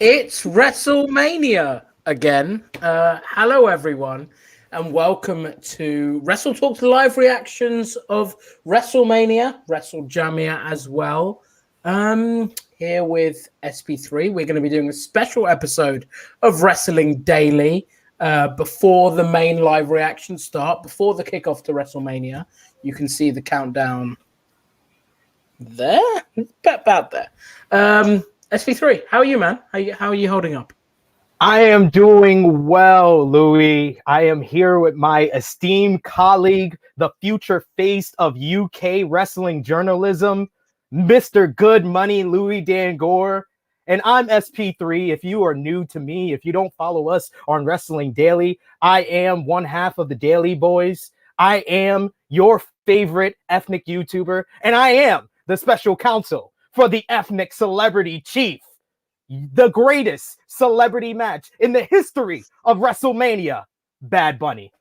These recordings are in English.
It's WrestleMania again. Hello, everyone, and welcome to WrestleTalk's live reactions of WrestleMania, WrestleJamia as well. Here with SP3, we're going to be doing a special episode of Wrestling Daily before the main live reactions start, before the kickoff to WrestleMania. You can see the countdown there, about there. SP3, how are you, man? How are you holding up? I am doing well, Louis. I am here with my esteemed colleague, the future face of UK wrestling journalism, Mr. Good Money, Louis Dangor. And I'm SP3. If you are new to me, if you don't follow us on Wrestling Daily, I am one half of the Daily Boys. I am your favorite ethnic YouTuber, and I am the special counsel for the ethnic celebrity chief. The greatest celebrity match in the history of WrestleMania, Bad Bunny.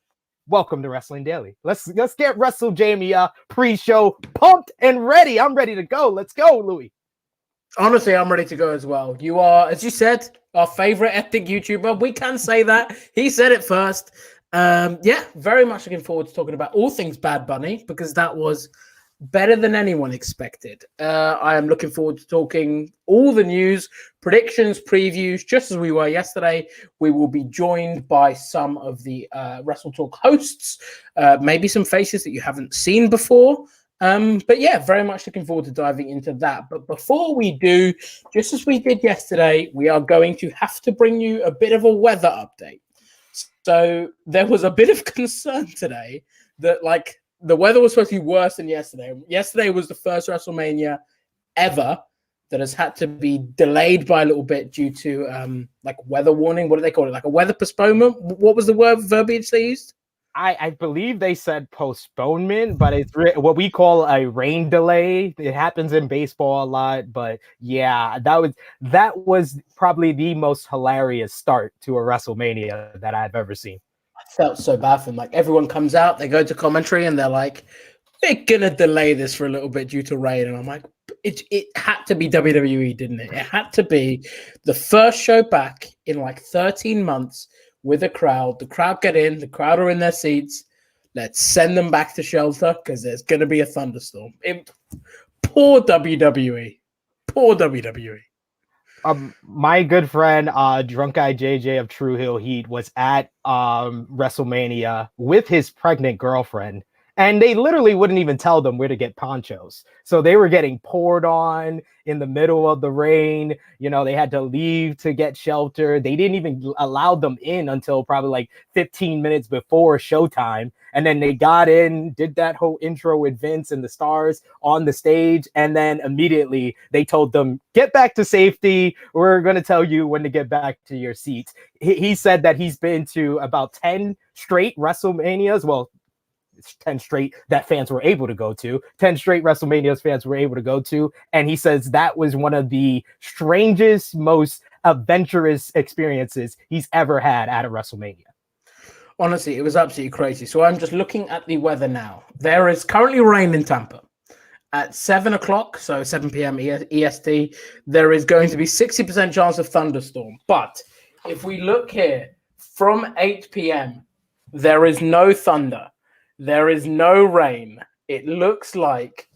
Welcome to Wrestling Daily. Let's get WrestleJamia pre-show pumped and ready. I'm ready to go. Let's go, Louis. Honestly, I'm ready to go as well. You are, as you said, our favorite ethnic YouTuber. We can say that. He said it first. Yeah, very much looking forward to talking about all things Bad Bunny because that was better than anyone expected. I am looking forward to talking all the news, predictions, previews, just as we were yesterday. We will be joined by some of the WrestleTalk hosts, maybe some faces that you haven't seen before. But yeah, very much looking forward to diving into that. But before we do, just as we did yesterday, we are going to have to bring you a bit of a weather update. So there was a bit of concern today that the weather was supposed to be worse than yesterday. Yesterday was the first WrestleMania ever that has had to be delayed by a little bit due to weather warning. What do they call it? Like a weather postponement? What was the verbiage they used? I believe they said postponement, but it's what we call a rain delay. It happens in baseball a lot, but yeah, that was probably the most hilarious start to a WrestleMania that I've ever seen. Felt so bad for them. Like everyone comes out, they go to commentary, and they're like, "We're gonna delay this for a little bit due to rain." And I'm like, "It had to be WWE, didn't it? It had to be the first show back in like 13 months with a crowd. The crowd get in, the crowd are in their seats. Let's send them back to shelter because there's gonna be a thunderstorm." Poor WWE. Poor WWE. My good friend, Drunk Guy JJ of True Hill Heat, was at WrestleMania with his pregnant girlfriend, and they literally wouldn't even tell them where to get ponchos. So they were getting poured on in the middle of the rain. You know, they had to leave to get shelter. They didn't even allow them in until probably like 15 minutes before showtime. And then they got in, did that whole intro with Vince and the stars on the stage. And then immediately they told them, get back to safety. We're going to tell you when to get back to your seats. He said that he's been to about 10 straight WrestleManias. Well, it's 10 straight that fans were able to go to. 10 straight WrestleManias fans were able to go to. And he says that was one of the strangest, most adventurous experiences he's ever had at a WrestleMania. Honestly, it was absolutely crazy. So I'm just looking at the weather now. There is currently rain in Tampa. At 7 o'clock, so 7 p.m. EST, there is going to be 60% chance of thunderstorm. But if we look here, from 8 p.m., there is no thunder. There is no rain. It looks like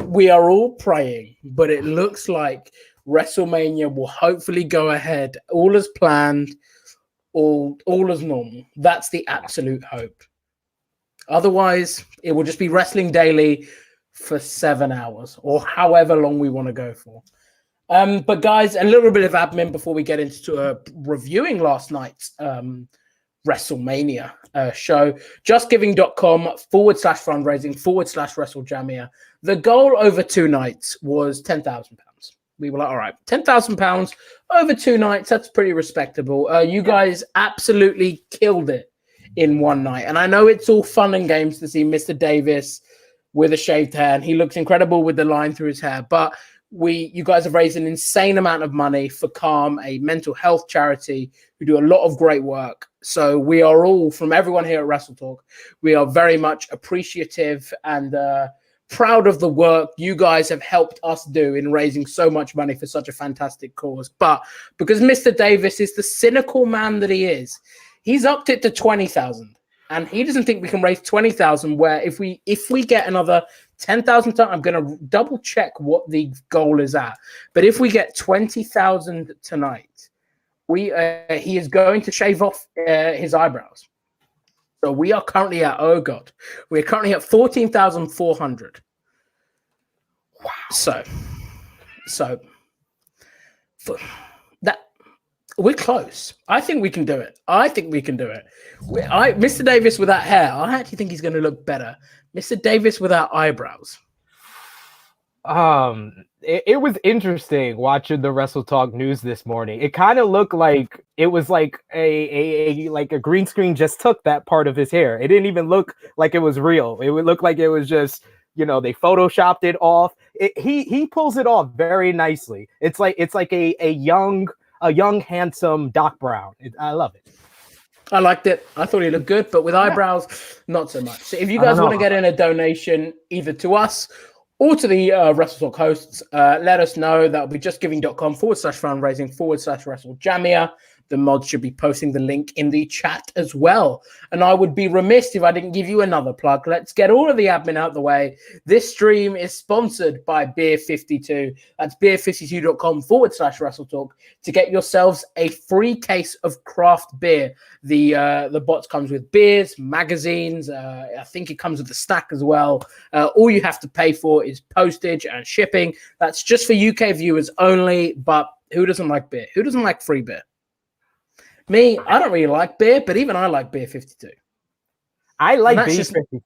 we are all praying, but it looks like WrestleMania will hopefully go ahead all as planned, all as normal. That's the absolute hope. Otherwise, it will just be Wrestling Daily for 7 hours or however long we want to go for. But guys, a little bit of admin before we get into reviewing last night's WrestleMania show. JustGiving.com/fundraising/WrestleJamia. The goal over 2 nights was £10,000. We were like, all right, £10,000 over 2 nights. That's pretty respectable. You guys absolutely killed it in one night. And I know it's all fun and games to see Mr. Davis with a shaved hair, and he looks incredible with the line through his hair. But you guys have raised an insane amount of money for Calm, a mental health charity who do a lot of great work. So we are all, from everyone here at WrestleTalk, we are very much appreciative and proud of the work you guys have helped us do in raising so much money for such a fantastic cause. But because Mr. Davis is the cynical man that he is, he's upped it to 20,000. And he doesn't think we can raise 20,000, where if we get another 10,000, I'm going to double check what the goal is at. But if we get 20,000 tonight, he is going to shave off his eyebrows. So we are currently at, we're currently at 14,400. Wow. So that we're close. I think we can do it. Mr. Davis without hair, I actually think he's going to look better. Mr. Davis without eyebrows. It was interesting watching the WrestleTalk news this morning. It kind of looked like it was like a green screen just took that part of his hair. It didn't even look like it was real. It would look like it was just, they photoshopped it off. He pulls it off very nicely. It's like a young handsome Doc Brown. I love it. I liked it. I thought he looked good, but with eyebrows, not so much. So if you guys want to get in a donation either to us or to the WrestleTalk hosts, let us know. That'll be justgiving.com/fundraising/WrestleJamia. The mods should be posting the link in the chat as well. And I would be remiss if I didn't give you another plug. Let's get all of the admin out of the way. This stream is sponsored by Beer 52. That's beer52.com/WrestleTalk to get yourselves a free case of craft beer. The box comes with beers, magazines. I think it comes with a snack as well. All you have to pay for is postage and shipping. That's just for UK viewers only. But who doesn't like beer? Who doesn't like free beer? Me, I don't really like beer, but even I like Beer 52. I like Beer 52,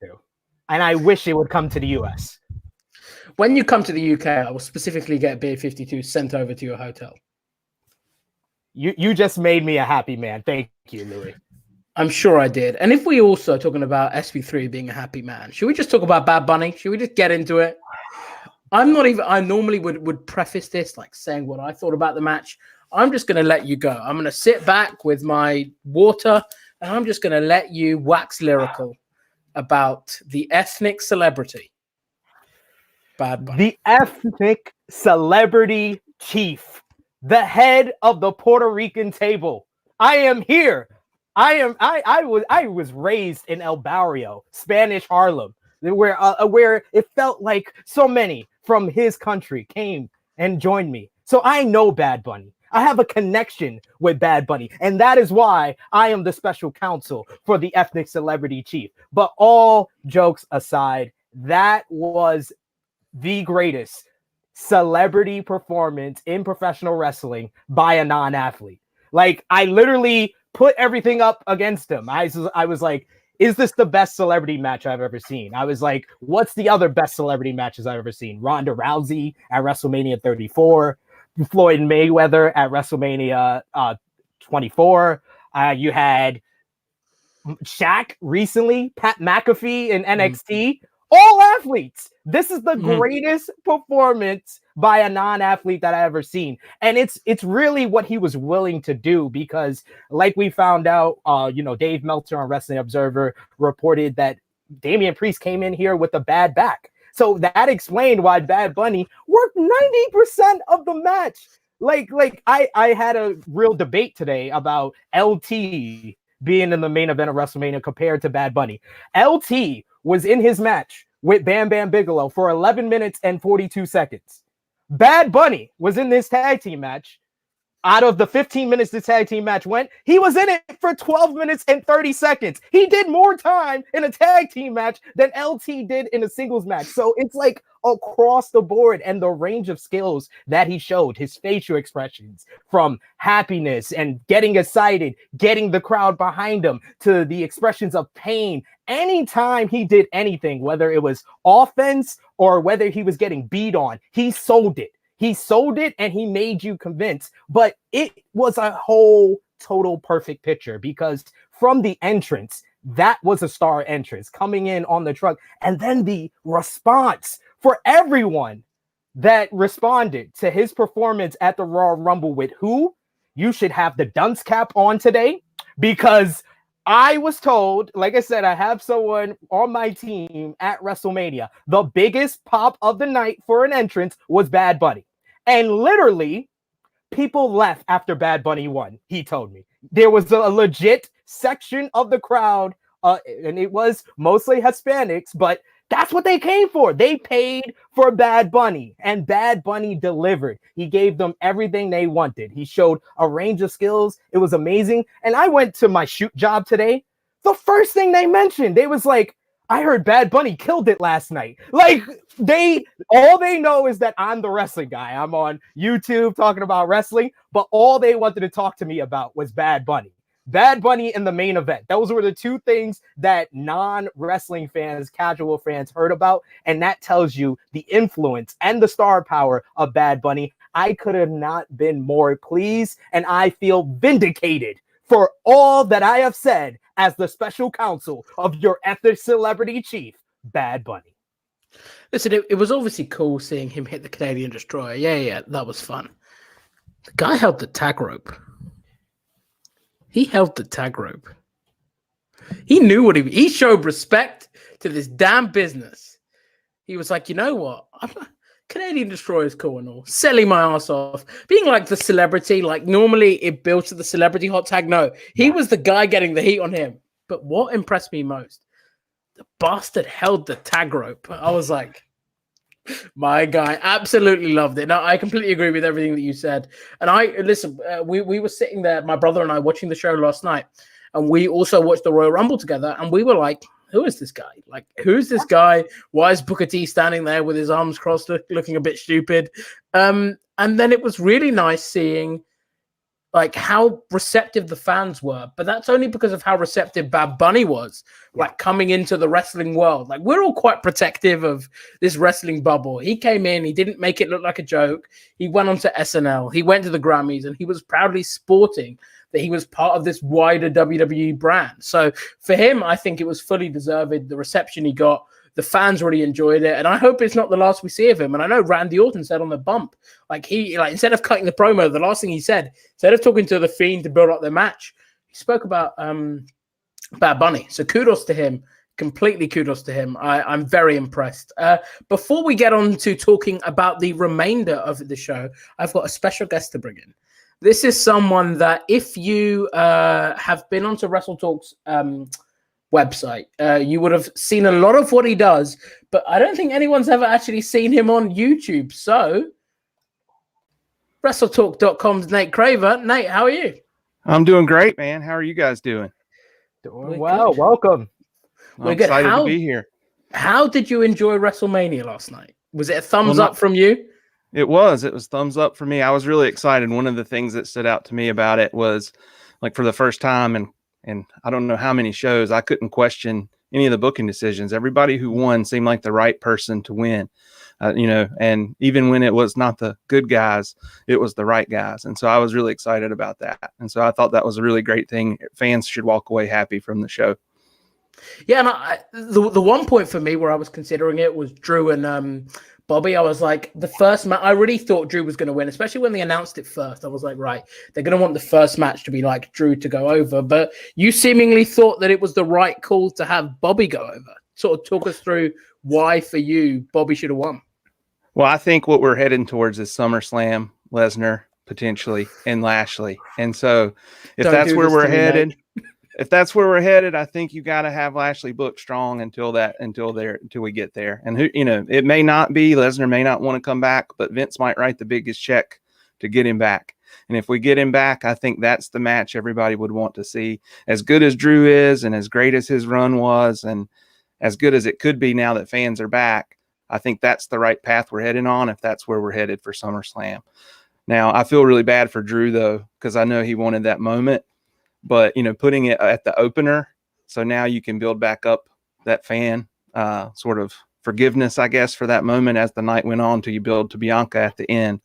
and I wish it would come to the US. When you come to the UK, I will specifically get Beer 52 sent over to your hotel. You just made me a happy man. Thank you, Louis. I'm sure I did. And if we also talking about SP3 being a happy man, should we just talk about Bad Bunny? Should we just get into it? I normally would preface this like saying what I thought about the match. I'm just going to let you go. I'm going to sit back with my water, and I'm just going to let you wax lyrical about the ethnic celebrity, Bad Bunny. The ethnic celebrity chief, the head of the Puerto Rican table. I am here. I was raised in El Barrio, Spanish Harlem, where it felt like so many from his country came and joined me. So I know Bad Bunny. I have a connection with Bad Bunny, and that is why I am the special counsel for the ethnic celebrity chief. But all jokes aside, that was the greatest celebrity performance in professional wrestling by a non-athlete. Like, I literally put everything up against him. I was like, is this the best celebrity match I've ever seen? I was like, what's the other best celebrity matches I've ever seen? Ronda Rousey at WrestleMania 34. Floyd Mayweather at WrestleMania 24. You had Shaq recently, Pat McAfee in NXT. All athletes. This is the greatest performance by a non-athlete that I ever seen. And it's really what he was willing to do, because like we found out, Dave Meltzer on Wrestling Observer reported that Damian Priest came in here with a bad back. So that explained why Bad Bunny worked 90% of the match. Like I had a real debate today about LT being in the main event of WrestleMania compared to Bad Bunny. LT was in his match with Bam Bam Bigelow for 11 minutes and 42 seconds. Bad Bunny was in this tag team match. Out of the 15 minutes the tag team match went, he was in it for 12 minutes and 30 seconds. He did more time in a tag team match than LT did in a singles match. So it's like across the board, and the range of skills that he showed, his facial expressions from happiness and getting excited, getting the crowd behind him, to the expressions of pain. Anytime he did anything, whether it was offense or whether he was getting beat on, he sold it. He sold it, and he made you convinced. But it was a whole total perfect picture, because from the entrance, that was a star entrance coming in on the truck. And then the response for everyone that responded to his performance at the Royal Rumble with who? You should have the dunce cap on today, because I was told, like I said, I have someone on my team at WrestleMania. The biggest pop of the night for an entrance was Bad Bunny. And literally, people left after Bad Bunny won, he told me. There was a legit section of the crowd, and it was mostly Hispanics, but that's what they came for. They paid for Bad Bunny, and Bad Bunny delivered. He gave them everything they wanted. He showed a range of skills. It was amazing. And I went to my shoot job today. The first thing they mentioned, they was like, I heard Bad Bunny killed it last night. Like, all they know is that I'm the wrestling guy. I'm on YouTube talking about wrestling, but all they wanted to talk to me about was Bad Bunny. Bad Bunny in the main event. Those were the two things that non-wrestling fans, casual fans heard about, and that tells you the influence and the star power of Bad Bunny. I could have not been more pleased, and I feel vindicated for all that I have said as the special counsel of your ethnic celebrity chief, Bad Bunny. Listen, it was obviously cool seeing him hit the Canadian Destroyer. Yeah, that was fun. The guy held the tag rope. He held the tag rope. He knew what he showed respect to this damn business. He was like, you know what? Canadian Destroyer is cool and all. Selling my ass off. Being like the celebrity, like normally it builds to the celebrity hot tag. No, he was the guy getting the heat on him. But what impressed me most? The bastard held the tag rope. I was like, my guy, absolutely loved it. Now, I completely agree with everything that you said. And we were sitting there, my brother and I, watching the show last night, and we also watched the Royal Rumble together, and we were like, who is this guy? Like, who's this guy? Why is Booker T standing there with his arms crossed, looking a bit stupid? And then it was really nice seeing like how receptive the fans were, but that's only because of how receptive Bad Bunny was, like coming into the wrestling world. Like, we're all quite protective of this wrestling bubble. He came in, he didn't make it look like a joke. He went on to SNL, he went to the Grammys, and he was proudly sporting that he was part of this wider WWE brand. So for him, I think it was fully deserved. The reception he got, the fans really enjoyed it, and I hope it's not the last we see of him. And I know Randy Orton said on the bump, instead of cutting the promo, the last thing he said, instead of talking to the Fiend to build up their match, he spoke about Bad Bunny. So kudos to him, completely kudos to him. I'm very impressed. Before we get on to talking about the remainder of the show, I've got a special guest to bring in. This is someone that if you have been onto WrestleTalk's website, you would have seen a lot of what he does, but I don't think anyone's ever actually seen him on YouTube. So WrestleTalk.com's Nate Craver. Nate, how are you? I'm doing great, man. How are you guys doing? Doing well. Good. Welcome. I'm excited to be here. How did you enjoy WrestleMania last night? Was it a thumbs up from you? It was thumbs up for me. I was really excited. One of the things that stood out to me about it was, like, for the first time and I don't know how many shows, I couldn't question any of the booking decisions. Everybody who won seemed like the right person to win, and even when it was not the good guys, it was the right guys. And so I was really excited about that. And so I thought that was a really great thing. Fans should walk away happy from the show. Yeah, and the one point for me where I was considering it was Drew and Bobby. I was like, the first match, I really thought Drew was going to win, especially when they announced it first. I was like, right, they're going to want the first match to be like Drew to go over. But you seemingly thought that it was the right call to have Bobby go over. Sort of talk us through why, for you, Bobby should have won. Well, I think what we're heading towards is SummerSlam, Lesnar, potentially, and Lashley. And so if that's where we're headed, I think you got to have Lashley booked strong until we get there. And it may not be, Lesnar may not want to come back, but Vince might write the biggest check to get him back. And if we get him back, I think that's the match everybody would want to see. As good as Drew is, and as great as his run was, and as good as it could be now that fans are back, I think that's the right path we're heading on if that's where we're headed for SummerSlam. Now, I feel really bad for Drew, though, because I know he wanted that moment. But, putting it at the opener, so now you can build back up that fan sort of forgiveness, I guess, for that moment as the night went on till you build to Bianca at the end.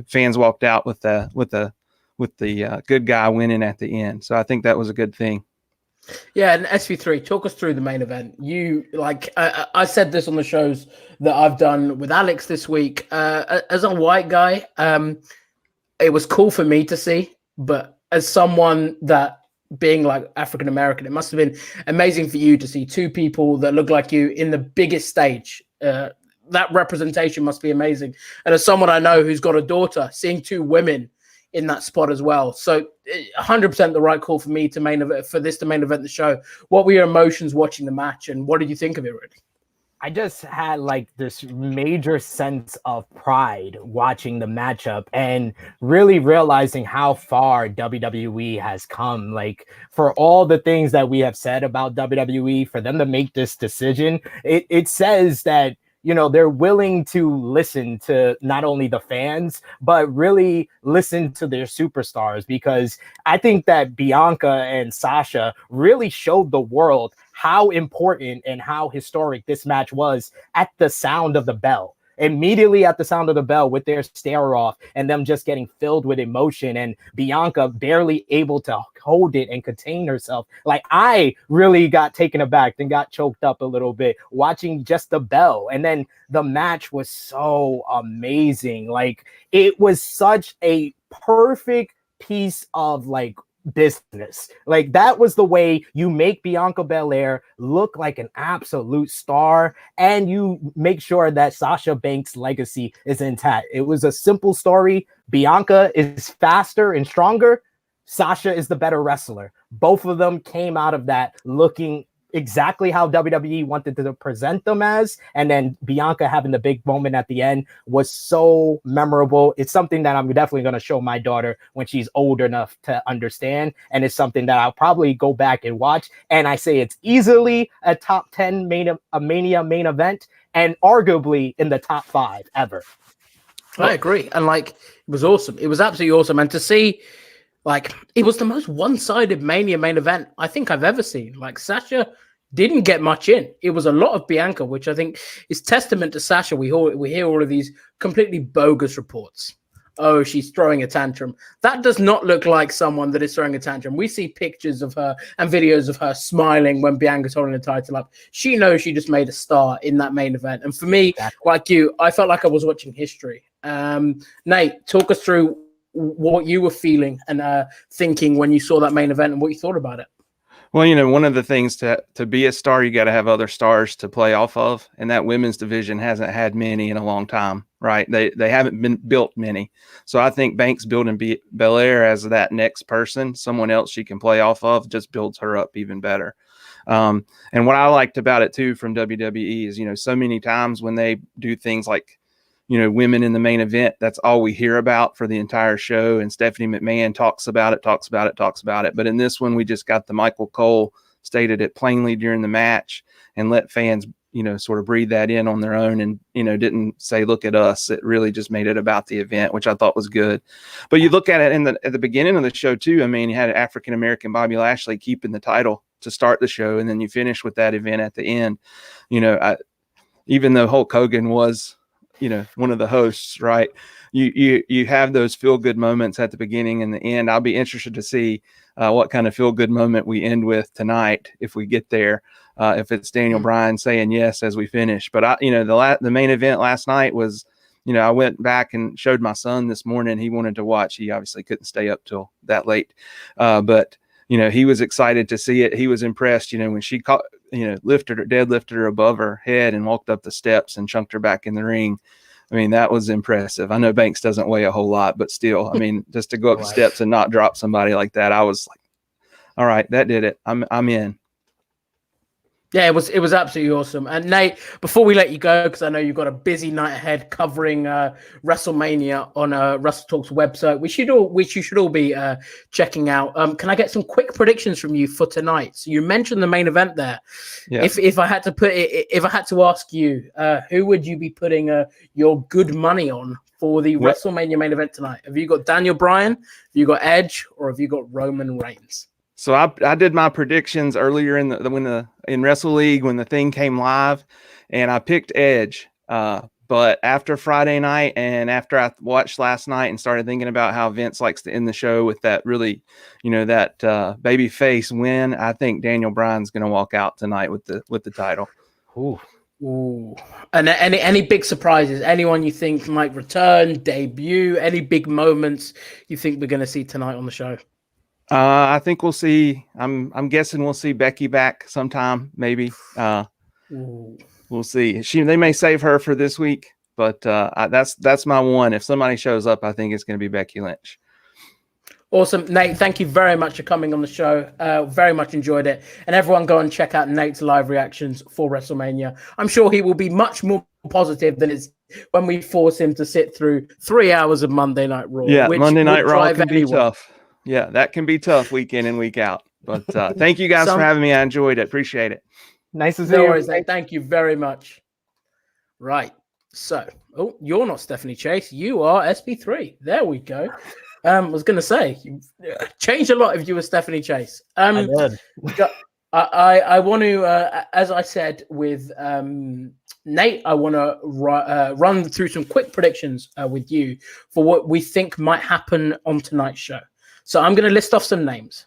Fans walked out with the good guy winning at the end. So I think that was a good thing. Yeah, and SV3, talk us through the main event. I said this on the shows that I've done with Alex this week. As a white guy, it was cool for me to see, but as someone that being like African American, it must have been amazing for you to see two people that look like you in the biggest stage. That representation must be amazing. And as someone I know who's got a daughter, seeing two women in that spot as well. So 100% the right call for me to main event the show. What were your emotions watching the match, and what did you think of it, really? I just had like this major sense of pride watching the matchup and really realizing how far WWE has come. Like, for all the things that we have said about WWE, for them to make this decision, it says that, you know, they're willing to listen to not only the fans, but really listen to their superstars, because I think that Bianca and Sasha really showed the world how important and how historic this match was at the sound of the bell. Immediately at the sound of the bell, with their stare off and them just getting filled with emotion, and Bianca barely able to hold it and contain herself. Like, I really got taken aback and got choked up a little bit watching just the bell. And then the match was so amazing. Like, it was such a perfect piece of like business. Like, that was the way you make Bianca Belair look like an absolute star, and you make sure that Sasha Banks' legacy is intact. It was a simple story. Bianca is faster and stronger. Sasha is the better wrestler. Both of them came out of that looking exactly how WWE wanted to present them as, and then Bianca having the big moment at the end was so memorable. It's something that I'm definitely going to show my daughter when she's old enough to understand, and it's something that I'll probably go back and watch. And I say it's easily a top 10 Mania main event, and arguably in the top 5 ever. I agree, and like, it was awesome. It was absolutely awesome, and to see, like, it was the most one-sided Mania main event I think I've ever seen. Like, Sasha didn't get much in. It was a lot of Bianca, which I think is testament to Sasha. We hear all of these completely bogus reports. Oh, she's throwing a tantrum. That does not look like someone that is throwing a tantrum. We see pictures of her and videos of her smiling when Bianca's holding the title up. She knows she just made a star in that main event. And for me, like you, I felt like I was watching history. Nate, talk us through what you were feeling and thinking when you saw that main event and what you thought about it. Well, you know, one of the things to be a star, you got to have other stars to play off of. And that women's division hasn't had many in a long time, right? They haven't been built many. So I think Banks building Belair as that next person, someone else she can play off of, just builds her up even better. And what I liked about it too from WWE is, you know, so many times when they do things like, you know, women in the main event, that's all we hear about for the entire show. And Stephanie McMahon talks about it. But in this one, we just got the Michael Cole stated it plainly during the match and let fans, you know, sort of breathe that in on their own, and, you know, didn't say, look at us. It really just made it about the event, which I thought was good. But you look at it at the beginning of the show too. I mean, you had African-American Bobby Lashley keeping the title to start the show. And then you finish with that event at the end. You know, even though Hulk Hogan was, you know, one of the hosts, right? You have those feel good moments at the beginning and the end. I'll be interested to see what kind of feel good moment we end with tonight, if we get there, if it's Daniel Bryan saying yes as we finish. But you know, the main event last night was, you know, I went back and showed my son this morning. He wanted to watch. He obviously couldn't stay up till that late. But, you know, he was excited to see it. He was impressed, you know, when she caught, you know, deadlifted her above her head and walked up the steps and chunked her back in the ring. I mean, that was impressive. I know Banks doesn't weigh a whole lot, but still, I mean, just to go up the steps and not drop somebody like that, I was like, all right, that did it. I'm in. Yeah, it was absolutely awesome. And Nate, before we let you go, because I know you've got a busy night ahead covering WrestleMania on WrestleTalk's website, which you should all be checking out. Can I get some quick predictions from you for tonight? So you mentioned the main event there. Yeah. If I had to ask you, who would you be putting your good money on for the WrestleMania main event tonight? Have you got Daniel Bryan? Have you got Edge? Or have you got Roman Reigns? So I did my predictions earlier in Wrestle League when the thing came live, and I picked Edge. But after Friday night and after I watched last night and started thinking about how Vince likes to end the show with that really, you know, that baby face win, I think Daniel Bryan's going to walk out tonight with the title. Ooh. And any big surprises? Anyone you think might return, debut? Any big moments you think we're going to see tonight on the show? I think we'll see. I'm guessing we'll see Becky back sometime, maybe. We'll see. They may save her for this week, but that's my one. If somebody shows up, I think it's going to be Becky Lynch. Awesome. Nate, thank you very much for coming on the show. Very much enjoyed it. And everyone go and check out Nate's live reactions for WrestleMania. I'm sure he will be much more positive than it's when we force him to sit through 3 hours of Monday Night Raw. Yeah, Monday Night Raw can be tough. Yeah, that can be tough week in and week out. But thank you guys for having me. I enjoyed it. Appreciate it. Nice to see you. Nate. Thank you very much. Right. So, you're not Stephanie Chase. You are SB3. There we go. I was going to say, you changed a lot if you were Stephanie Chase. I want to, as I said with Nate, I want to run through some quick predictions with you for what we think might happen on tonight's show. So I'm going to list off some names.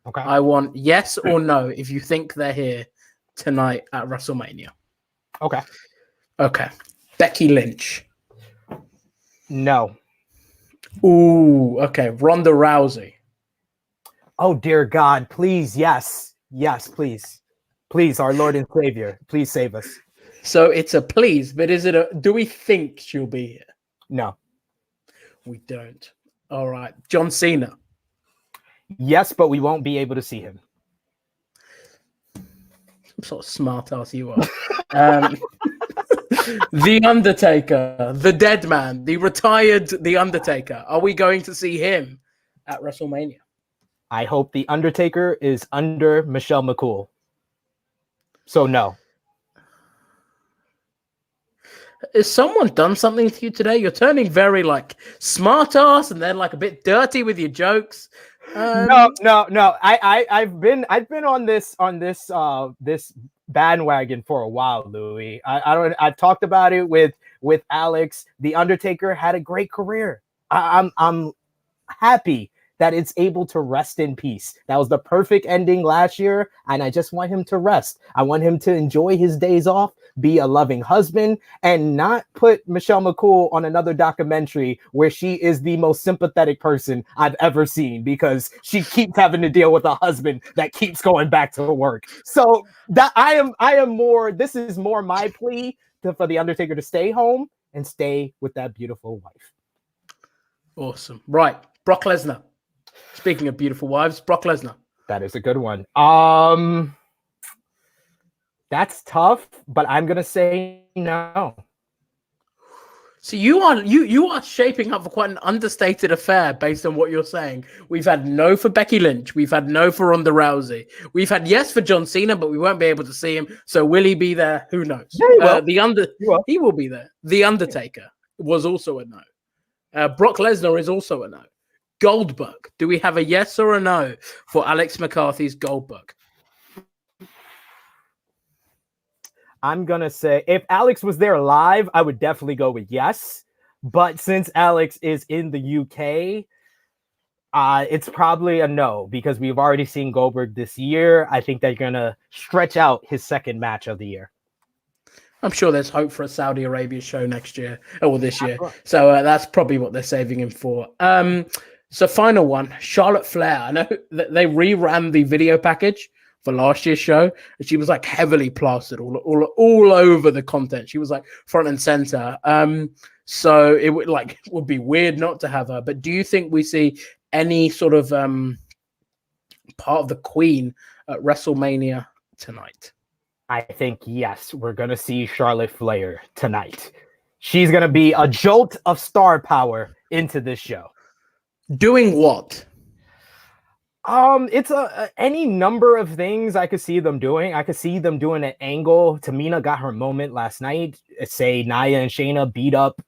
Okay. I want yes or no if you think they're here tonight at WrestleMania. Okay. Becky Lynch. No. Ooh, okay. Ronda Rousey. Oh, dear God. Please, yes. Yes, please. Please, our Lord and Savior. Please save us. So it's a please, but do we think she'll be here? No. We don't. All right. John Cena. Yes, but we won't be able to see him. Some sort of smart ass you are. The Undertaker, the dead man, the retired The Undertaker. Are we going to see him at WrestleMania? I hope The Undertaker is under Michelle McCool. So no. Has someone done something to you today? You're turning very smart ass and then a bit dirty with your jokes. No. I've been on this bandwagon for a while, Louis. I've talked about it with Alex. The Undertaker had a great career. I'm happy that it's able to rest in peace. That was the perfect ending last year, and I just want him to rest. I want him to enjoy his days off, be a loving husband, and not put Michelle McCool on another documentary where she is the most sympathetic person I've ever seen because she keeps having to deal with a husband that keeps going back to work. So that I am more. This is more my plea for the Undertaker to stay home and stay with that beautiful wife. Awesome. Right, Brock Lesnar. Speaking of beautiful wives, Brock Lesnar. That is a good one. That's tough, but I'm gonna say no. So you are shaping up for quite an understated affair based on what you're saying. We've had no for Becky Lynch. We've had no for Ronda Rousey. We've had yes for John Cena, but we won't be able to see him. So will he be there? Who knows? Yeah, he will be there. The Undertaker was also a no. Brock Lesnar is also a no. Goldberg. Do we have a yes or a no for Alex McCarthy's Goldberg? I'm going to say if Alex was there live, I would definitely go with yes. But since Alex is in the UK, it's probably a no because we've already seen Goldberg this year. I think they're going to stretch out his second match of the year. I'm sure there's hope for a Saudi Arabia show next year or this year. So that's probably what they're saving him for. So final one, Charlotte Flair. I know that they reran the video package for last year's show, and she was heavily plastered all over the content. She was front and center. So it would be weird not to have her. But do you think we see any sort of part of the Queen at WrestleMania tonight? I think yes, we're gonna see Charlotte Flair tonight. She's gonna be a jolt of star power into this show. Doing what? It's any number of things I could see them doing. I could see them doing an angle. Tamina got her moment last night. Say Nia and Shayna beat up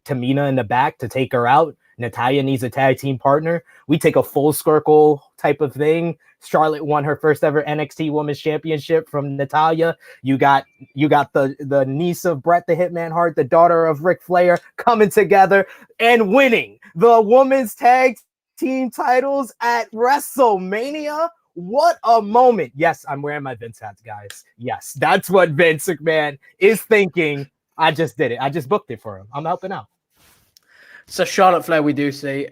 Tamina in the back to take her out. Natalya needs a tag team partner. We take a full circle type of thing. Charlotte won her first ever NXT Women's Championship from Natalya. You got the niece of Bret the Hitman Hart, the daughter of Ric Flair, coming together and winning the women's tag team titles at WrestleMania. What a moment. Yes, I'm wearing my Vince hats, guys. Yes, that's what Vince McMahon is thinking. I just did it. I just booked it for him. I'm helping out. So Charlotte Flair we do see.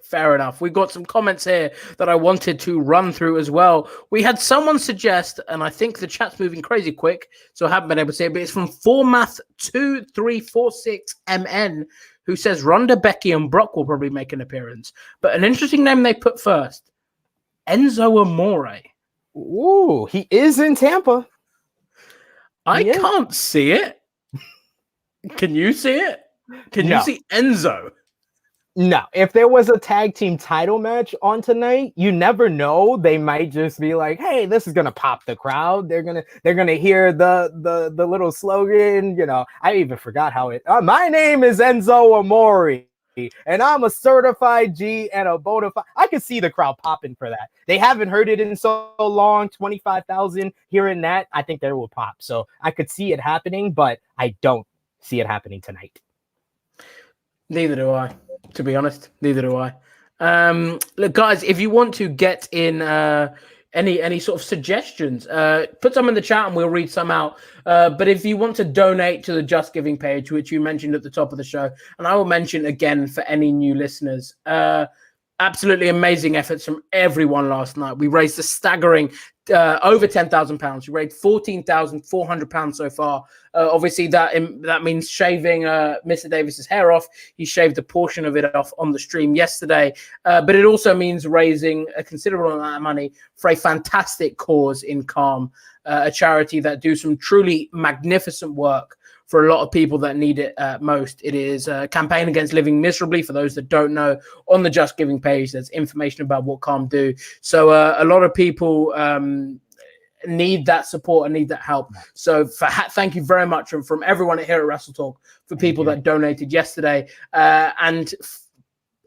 Fair enough. We got some comments here that I wanted to run through as well. We had someone suggest, and I think the chat's moving crazy quick, so I haven't been able to see it, but it's from Formath2346MN, who says Ronda, Becky, and Brock will probably make an appearance. But an interesting name they put first, Enzo Amore. Ooh, he is in Tampa. I can't see it. Can you see it? Can you see Enzo? No, if there was a tag team title match on tonight, you never know. They might just be like, "Hey, this is gonna pop the crowd. They're gonna hear the little slogan." You know, I even forgot how it. My name is Enzo Amore, and I'm a certified G and a bona fide. I could see the crowd popping for that. They haven't heard it in so long. 25,000 hearing that, I think they will pop. So I could see it happening, but I don't see it happening tonight. Neither do I. To be honest, neither do I. Look, guys, if you want to get in any sort of suggestions, put some in the chat and we'll read some out. But if you want to donate to the Just Giving page, which you mentioned at the top of the show, and I will mention again for any new listeners, absolutely amazing efforts from everyone last night. We raised a staggering over £10,000. We raised £14,400 so far. Obviously, that means shaving Mr. Davis's hair off. He shaved a portion of it off on the stream yesterday. But it also means raising a considerable amount of money for a fantastic cause in Calm, a charity that do some truly magnificent work for a lot of people that need it most. It is a campaign against living miserably. For those that don't know, on the Just Giving page, there's information about what Calm do. So a lot of people need that support and need that help. So thank you very much from everyone here at WrestleTalk for people that donated yesterday. And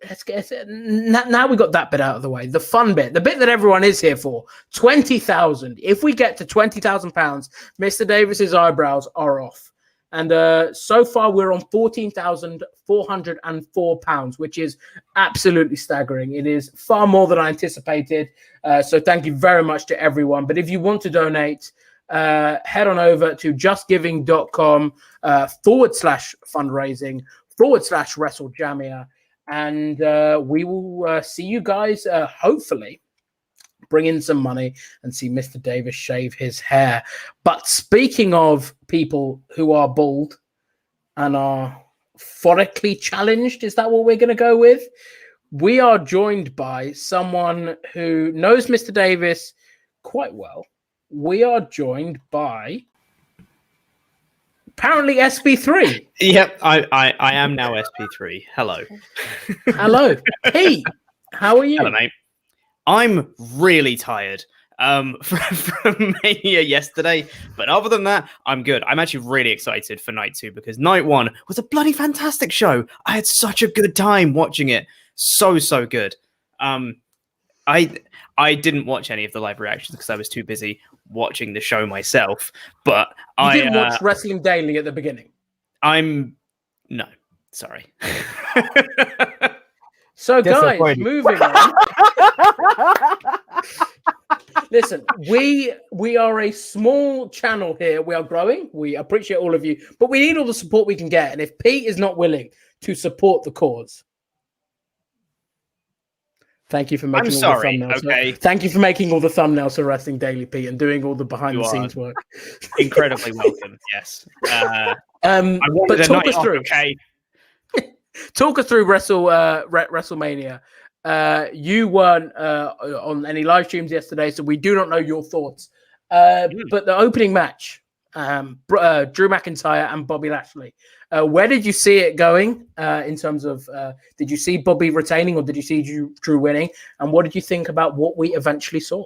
let's get it. Now we got that bit out of the way. The fun bit, the bit that everyone is here for, 20,000. If we get to £20,000, Mr. Davis's eyebrows are off. And so far, we're on £14,404, which is absolutely staggering. It is far more than I anticipated. So thank you very much to everyone. But if you want to donate, head on over to justgiving.com /fundraising /WrestleJamia. And we will see you guys, hopefully, bring in some money and see Mr. Davis shave his hair. But speaking of people who are bald and are follically challenged, is that what we're going to go with? We are joined by someone who knows Mr. Davis quite well. We are joined by apparently SP3. Yep, I am now SP3. Hello. Hello. Pete, how are you? Hello, mate. I'm really tired from Mania yesterday, but other than that, I'm good. I'm actually really excited for night 2 because night 1 was a bloody fantastic show. I had such a good time watching it. So good. I didn't watch any of the live reactions because I was too busy watching the show myself. But you didn't watch Wrestling Daily at the beginning. No, sorry. So guys, moving on. Listen, we are a small channel here. We are growing. We appreciate all of you, but we need all the support we can get. And if Pete is not willing to support the cause, thank you for making the thumbnails. Okay. Thank you for making all the thumbnails for Wrestling Daily, Pete, and doing all the behind the scenes work. Incredibly welcome. Yes. But talk us through. Okay. Talk us through WrestleMania. You weren't on any live streams yesterday, so we do not know your thoughts. But the opening match, Drew McIntyre and Bobby Lashley, where did you see it going in terms of did you see Bobby retaining or did you see Drew winning? And what did you think about what we eventually saw?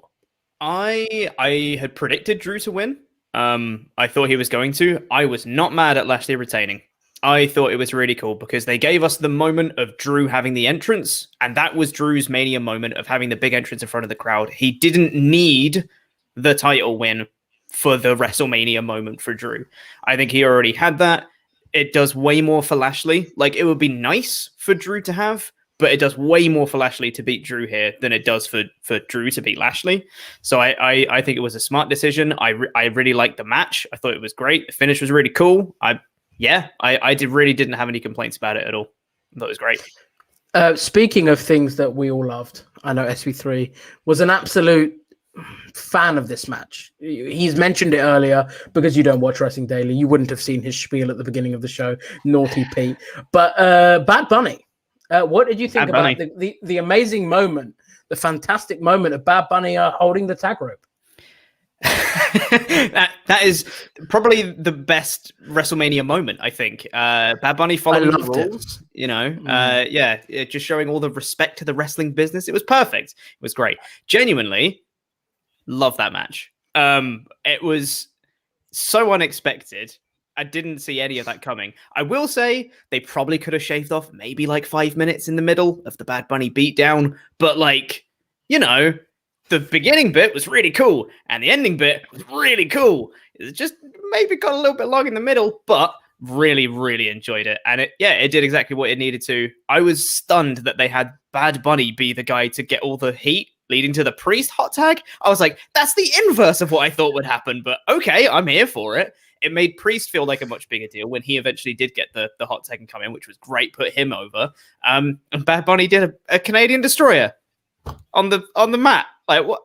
I had predicted Drew to win. I thought he was going to. I was not mad at Lashley retaining. I thought it was really cool because they gave us the moment of Drew having the entrance, and that was Drew's Mania moment of having the big entrance in front of the crowd. He didn't need the title win for the WrestleMania moment for Drew. I think he already had that. It does way more for Lashley. Like, it would be nice for Drew to have, but it does way more for Lashley to beat Drew here than it does for Drew to beat Lashley. So I think it was a smart decision. I really liked the match. I thought it was great. The finish was really cool. I really didn't have any complaints about it at all. I thought it was great. Speaking of things that we all loved, I know SV3 was an absolute fan of this match. He's mentioned it earlier because you don't watch Wrestling Daily. You wouldn't have seen his spiel at the beginning of the show, Naughty Pete. But Bad Bunny, what did you think about the amazing moment, the fantastic moment of Bad Bunny holding the tag rope? that is probably the best WrestleMania moment, I think. Bad Bunny following the rules, just showing all the respect to the wrestling business. It was perfect. It was great. Genuinely love that match. It was so unexpected. I didn't see any of that coming. I will say they probably could have shaved off maybe like 5 minutes in the middle of the Bad Bunny beatdown, but the beginning bit was really cool, and the ending bit was really cool. It just maybe got a little bit long in the middle, but really, really enjoyed it. And it did exactly what it needed to. I was stunned that they had Bad Bunny be the guy to get all the heat leading to the Priest hot tag. I was like, that's the inverse of what I thought would happen, but okay, I'm here for it. It made Priest feel like a much bigger deal when he eventually did get the hot tag and come in, which was great, put him over. And Bad Bunny did a Canadian Destroyer on the mat. Like what?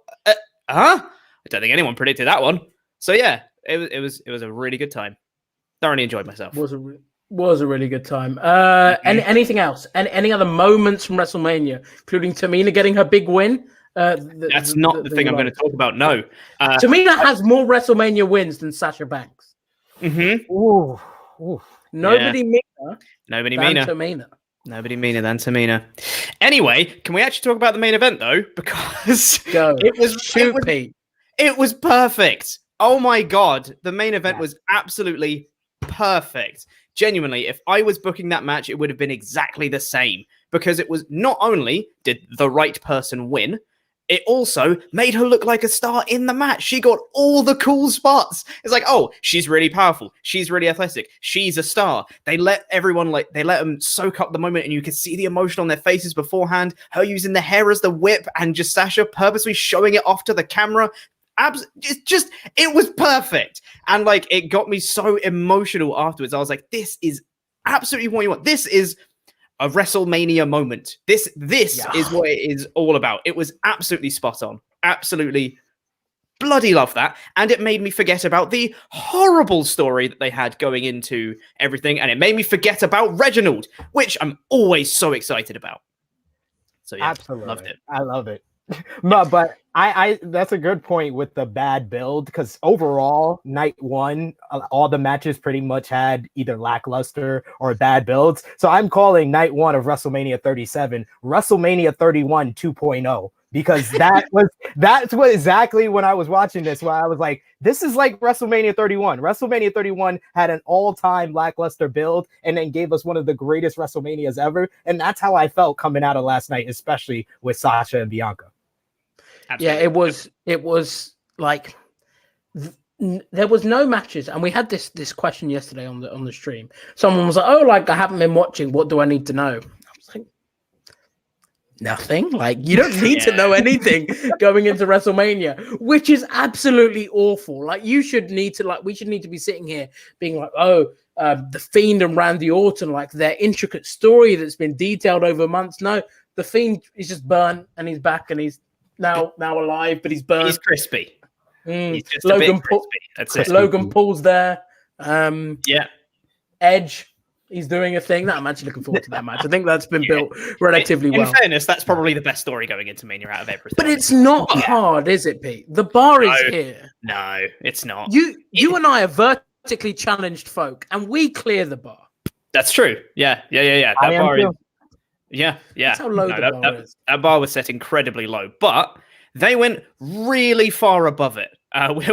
I don't think anyone predicted that one. So yeah, it was a really good time. Thoroughly enjoyed myself. Was a really good time. Anything else? Any other moments from WrestleMania, including Tamina getting her big win? That's not the thing I'm going to talk about. No, Tamina has more WrestleMania wins than Sasha Banks. Mm-hmm. Ooh. Nobody meaner. Nobody meaner than Tamina. Anyway, can we actually talk about the main event though? Because it was perfect. Oh my god, the main event was absolutely perfect. Genuinely, if I was booking that match, it would have been exactly the same, because it was not only did the right person win, it also made her look like a star in the match. She got all the cool spots. It's like, oh, she's really powerful. She's really athletic. She's a star. They let them soak up the moment, and you could see the emotion on their faces beforehand. Her using the hair as the whip, and just Sasha purposely showing it off to the camera. It was perfect. And it got me so emotional afterwards. I was like, this is absolutely what you want. This is a WrestleMania moment. This is what it is all about. It was absolutely spot on. Absolutely bloody love that. And it made me forget about the horrible story that they had going into everything. And it made me forget about Reginald, which I'm always so excited about. So yeah, absolutely. Loved it. I love it. But I that's a good point with the bad build, because overall night one, all the matches pretty much had either lackluster or bad builds. So I'm calling night one of WrestleMania 37 WrestleMania 31 2.0, because that's what exactly when I was watching this, where I was like, this is like WrestleMania 31. WrestleMania 31 had an all-time lackluster build and then gave us one of the greatest WrestleManias ever. And that's how I felt coming out of last night, especially with Sasha and Bianca. Absolutely. Yeah, it was like there was no matches, and we had this question yesterday on the stream. Someone was like, "Oh, I haven't been watching. What do I need to know?" I was like, nothing. You don't need to know anything going into WrestleMania, which is absolutely awful. We should need to be sitting here being like, "Oh, the Fiend and Randy Orton, their intricate story that's been detailed over months." No, the Fiend is just burnt, and he's back, and he's now alive, but he's burnt. He's crispy. He's just Logan crispy. That's it. Logan Paul's there. Edge. He's doing a thing. I'm actually looking forward to that match. I think that's been built relatively well. In fairness, that's probably the best story going into Mania out of everything. But it's not hard, is it, Pete? The bar is here. No, it's not. You and I are vertically challenged folk, and we clear the bar. That's true. Yeah. That bar is. Yeah. That's how low the bar is. That bar was set incredibly low, but they went really far above it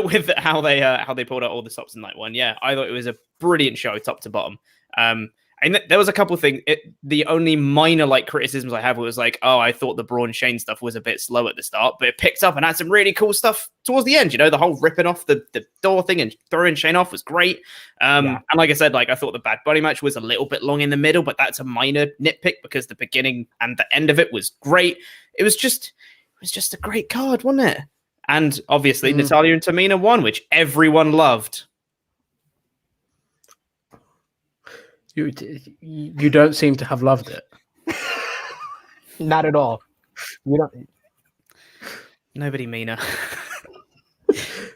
with how they pulled out all the stops in night one. Yeah, I thought it was a brilliant show, top to bottom. And there was a couple of things. The only minor criticisms I have was I thought the Braun Shane stuff was a bit slow at the start, but it picked up and had some really cool stuff towards the end. The whole ripping off the door thing and throwing Shane off was great. And like I said, I thought the Bad Bunny match was a little bit long in the middle, but that's a minor nitpick because the beginning and the end of it was great. It was just a great card, wasn't it? And obviously Natalya and Tamina won, which everyone loved. You don't seem to have loved it. Not at all. You don't. Nobody meaner.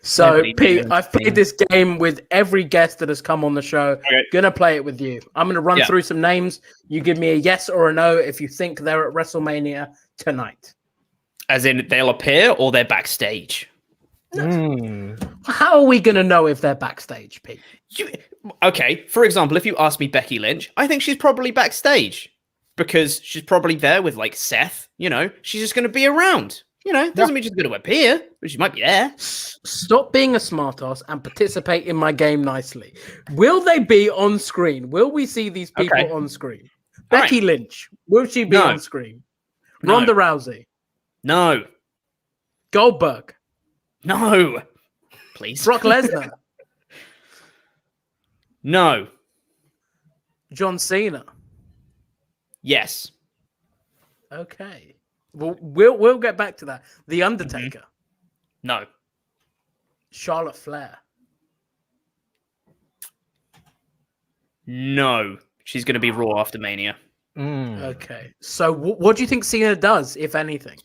So, Nobody Pete, meaner. I've played this game with every guest that has come on the show. Okay. Gonna play it with you. I'm gonna run through some names. You give me a yes or a no if you think they're at WrestleMania tonight. As in, they'll appear or they're backstage. How are we gonna know if they're backstage, Pete? Okay, for example, if you ask me Becky Lynch, I think she's probably backstage because she's probably there with like Seth. You know, she's just going to be around. You know, doesn't mean she's going to appear, but she might be there. Stop being a smartass and participate in my game nicely. Will they be on screen? Will we see these people on screen? Becky Lynch, will she be on screen? Ronda Rousey? No. Goldberg? No. Please. Brock Lesnar? No. John Cena? Yes. Okay. Well, we'll get back to that. The Undertaker? No. Charlotte Flair? No. She's going to be Raw after Mania. Okay. So what do you think Cena does, if anything?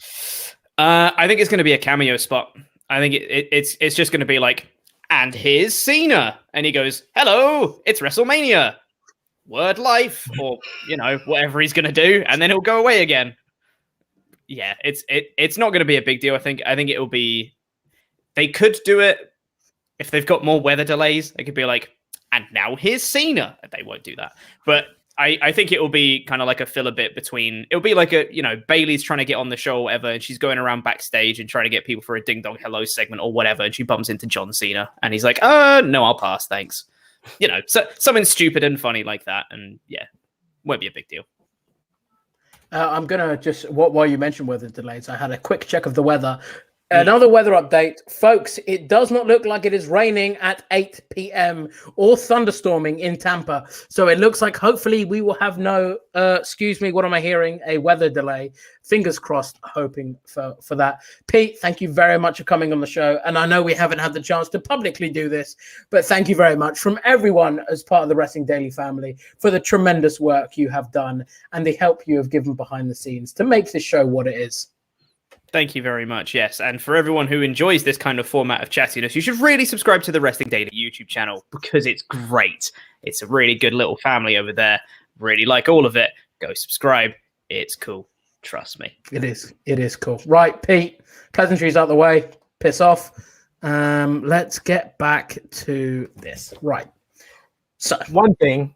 I think it's going to be a cameo spot. I think it's just going to be like, and here's Cena. And he goes, hello, it's WrestleMania. Word life, or, you know, whatever he's going to do. And then he'll go away again. Yeah, it's not going to be a big deal. I think it will be, they could do it if they've got more weather delays. They could be like, and now here's Cena. They won't do that. But I think it will be kind of like a filler bit between, it'll be like a, you know, Bailey's trying to get on the show or whatever, and she's going around backstage and trying to get people for a ding dong hello segment or whatever, and she bumps into John Cena and he's like, no, I'll pass, thanks. You know, so something stupid and funny like that, and yeah, won't be a big deal. I'm gonna just, while you mentioned weather delays, I had a quick check of the weather. Another weather update, folks. It does not look like it is raining at 8 p.m. or thunderstorming in Tampa. So it looks like hopefully we will have no, excuse me, what am I hearing? A weather delay. Fingers crossed, hoping for that. Pete, thank you very much for coming on the show. And I know we haven't had the chance to publicly do this, but thank you very much from everyone as part of the Wrestling Daily family for the tremendous work you have done and the help you have given behind the scenes to make this show what it is. Thank you very much. Yes. And for everyone who enjoys this kind of format of chattiness, you should really subscribe to the Wrestling Daily YouTube channel because it's great. It's a really good little family over there. Really like all of it. Go subscribe. It's cool. Trust me. It is. It is cool. Right, Pete, pleasantries out the way. Piss off. Let's get back to this. Right. So One thing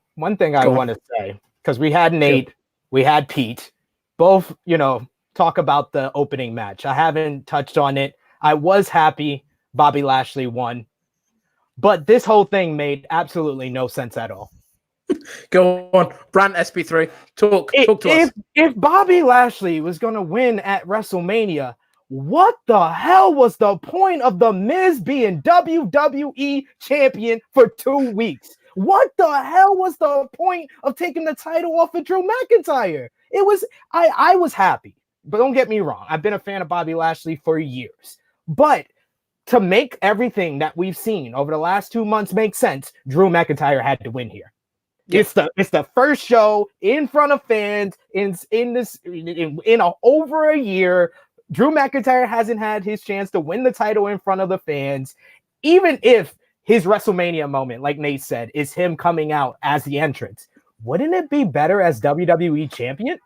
I want to say, because we had Nate, we had Pete, both, you know, talk about the opening match. I haven't touched on it. I was happy Bobby Lashley won, but this whole thing made absolutely no sense at all. Go on, Brand SP3. Talk to us. If Bobby Lashley was going to win at WrestleMania, what the hell was the point of The Miz being WWE champion for 2 weeks? What the hell was the point of taking the title off of Drew McIntyre? It was, I was happy. But don't get me wrong. I've been a fan of Bobby Lashley for years. But to make everything that we've seen over the last 2 months make sense, Drew McIntyre had to win here. Yeah. It's the first show in front of fans in over a year. Drew McIntyre hasn't had his chance to win the title in front of the fans. Even if his WrestleMania moment, like Nate said, is him coming out as the entrance, wouldn't it be better as WWE champion?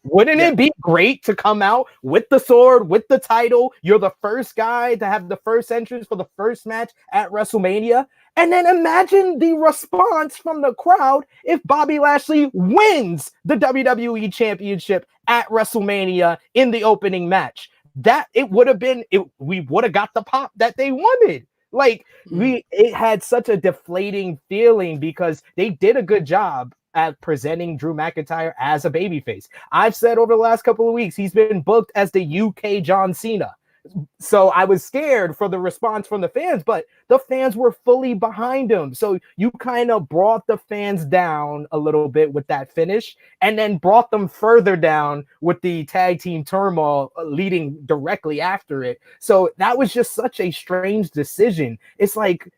Wouldn't it be great to come out with the sword, with the title? You're the first guy to have the first entrance for the first match at WrestleMania. And then imagine the response from the crowd if Bobby Lashley wins the WWE Championship at WrestleMania in the opening match. That it would have been, we would have got the pop that they wanted. Like, it had such a deflating feeling because they did a good job at presenting Drew McIntyre as a babyface. I've said over the last couple of weeks, he's been booked as the UK John Cena. So I was scared for the response from the fans, but the fans were fully behind him. So you kind of brought the fans down a little bit with that finish and then brought them further down with the tag team turmoil leading directly after it. So that was just such a strange decision. It's like,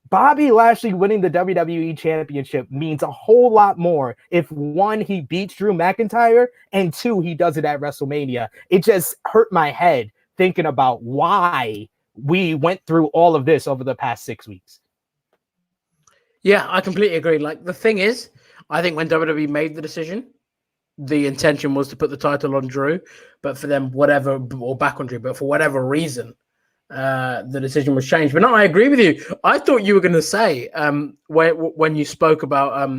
Bobby Lashley winning the WWE Championship means a whole lot more if, one, he beats Drew McIntyre, and two, he does it at WrestleMania. It just hurt my head thinking about why we went through all of this over the past 6 weeks. Yeah, I completely agree. Like, the thing is, I think when WWE made the decision, the intention was to put the title on Drew, but for them, or back on Drew, but for whatever reason, the decision was changed. But no, I agree with you. I thought you were going to say when you spoke about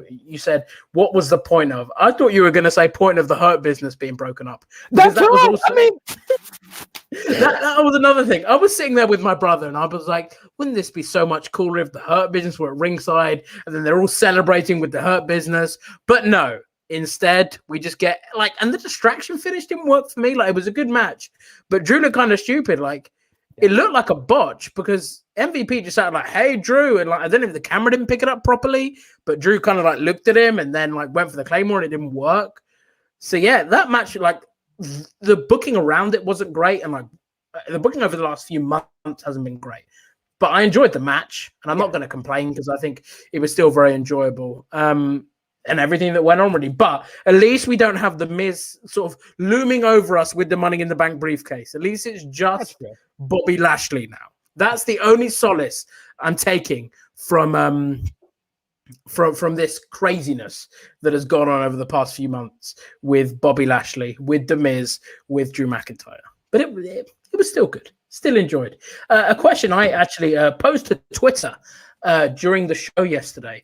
you said, what was the point of? I thought you were going to say point of the Hurt Business being broken up. That's right. I mean, that was another thing. I was sitting there with my brother and I was like, wouldn't this be so much cooler if the Hurt Business were at ringside and then they're all celebrating with the Hurt Business? But no. Instead, we just get and the distraction finish didn't work for me. Like, it was a good match, but Drew looked kind of stupid. Like, it looked like a botch because MVP just started like, "Hey, Drew," and I don't know if the camera didn't pick it up properly, but Drew kind of looked at him and then went for the Claymore and it didn't work. So yeah, that match, the booking around it wasn't great, and the booking over the last few months hasn't been great. But I enjoyed the match, and I'm not going to complain because I think it was still very enjoyable. And everything that went on, really. But at least we don't have the Miz sort of looming over us with the Money in the Bank briefcase. At least it's just Bobby Lashley now. That's the only solace I'm taking from this craziness that has gone on over the past few months with Bobby Lashley, with The Miz, with Drew McIntyre. But it was still good. Still enjoyed. A question I actually posed to Twitter during the show yesterday.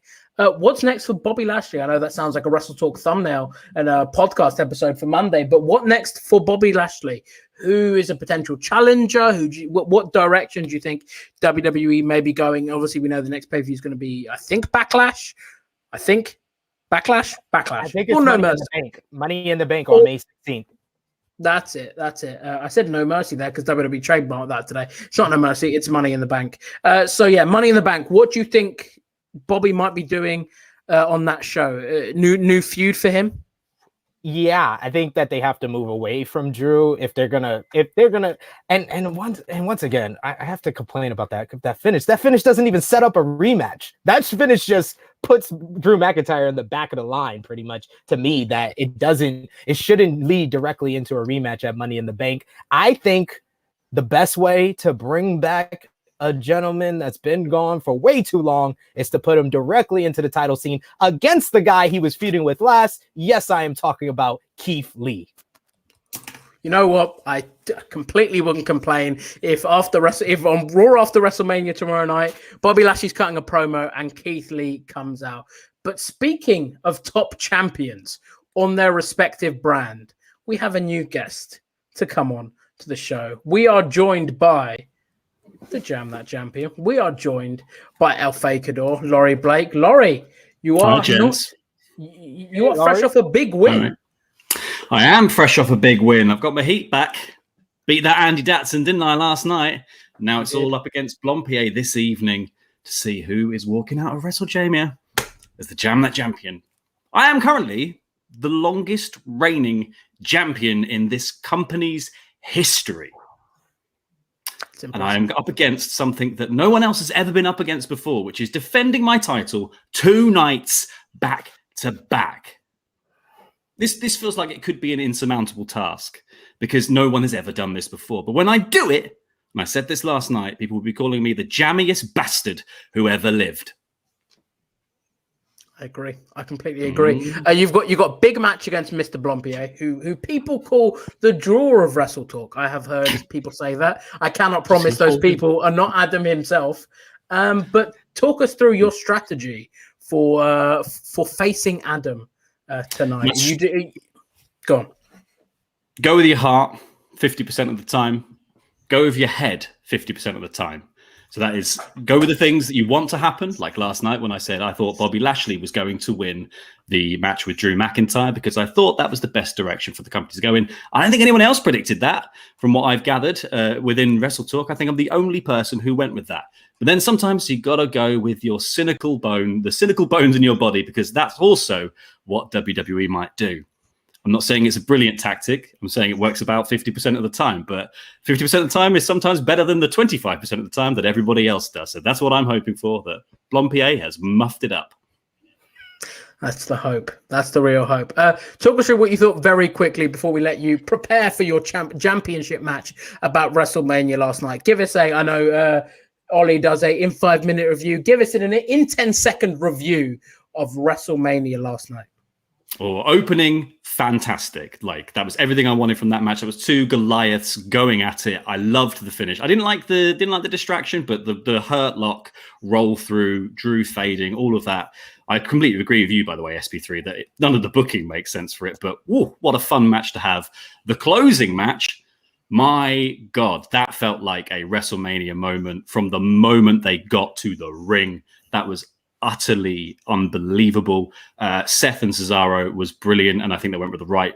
What's next for Bobby Lashley? I know that sounds like a WrestleTalk thumbnail and a podcast episode for Monday, but what next for Bobby Lashley? Who is a potential challenger? What direction do you think WWE may be going? Obviously, we know the next pay-per-view is going to be, I think, Backlash. Backlash. I think it's Money in the Bank. Money in the Bank on May 16th. That's it. I said No Mercy there because WWE trademarked that today. It's not No Mercy. It's Money in the Bank. So yeah, Money in the Bank. What do you think Bobby might be doing on that show? New feud for him? Yeah, I think that they have to move away from Drew if they're gonna and once again, I have to complain about that finish. That finish doesn't even set up a rematch. That finish just puts Drew McIntyre in the back of the line, pretty much, to me. That it shouldn't lead directly into a rematch at Money in the Bank. I think the best way to bring back a gentleman that's been gone for way too long is to put him directly into the title scene against the guy he was feuding with last. Yes, I am talking about Keith Lee. You know what? I completely wouldn't complain if on Raw after WrestleMania tomorrow night, Bobby Lashley's cutting a promo and Keith Lee comes out. But speaking of top champions on their respective brand, we have a new guest to come on to the show. We are joined by the Jam That Champion. We are joined by El Fakidor, Laurie Blake. Laurie, you are fresh off a big win. Right. I am fresh off a big win. I've got my heat back. Beat that Andy Datson, didn't I, last night? Now it's all up against Blampied this evening to see who is walking out of WrestleMania as the Jam That Champion. I am currently the longest reigning champion in this company's history. And I am up against something that no one else has ever been up against before, which is defending my title 2 nights back to back. This feels like it could be an insurmountable task because no one has ever done this before. But when I do it, and I said this last night, people will be calling me the jammiest bastard who ever lived. I agree. I completely agree. You've got a big match against Mr. Blampied, who people call the draw of WrestleTalk. I have heard people say that. I cannot promise those people are not Adam himself. But talk us through your strategy for facing Adam tonight. Go on. Go with your heart 50% of the time. Go with your head 50% of the time. So that is, go with the things that you want to happen, like last night when I said I thought Bobby Lashley was going to win the match with Drew McIntyre because I thought that was the best direction for the company to go in. I don't think anyone else predicted that from what I've gathered within WrestleTalk. I think I'm the only person who went with that. But then sometimes you got to go with your cynical bone, the cynical bones in your body, because that's also what WWE might do. I'm not saying it's a brilliant tactic. I'm saying it works about 50% of the time, but 50% of the time is sometimes better than the 25% of the time that everybody else does. So that's what I'm hoping for, that Blampied has muffed it up. That's the hope. That's the real hope. Talk us through what you thought very quickly before we let you prepare for your championship match about WrestleMania last night. Give us I know Ollie does in 5-minute review. Give us in 10-second review of WrestleMania last night. Opening, fantastic. Like, that was everything I wanted from that match. There was two Goliaths going at it. I loved the finish. I didn't like the distraction, but the hurt lock, roll through, Drew fading, all of that. I completely agree with you, by the way, SP3, that none of the booking makes sense for it, but what a fun match to have. The closing match, my God, that felt like a WrestleMania moment from the moment they got to the ring. That was utterly unbelievable. Seth and Cesaro was brilliant, and I think they went with the right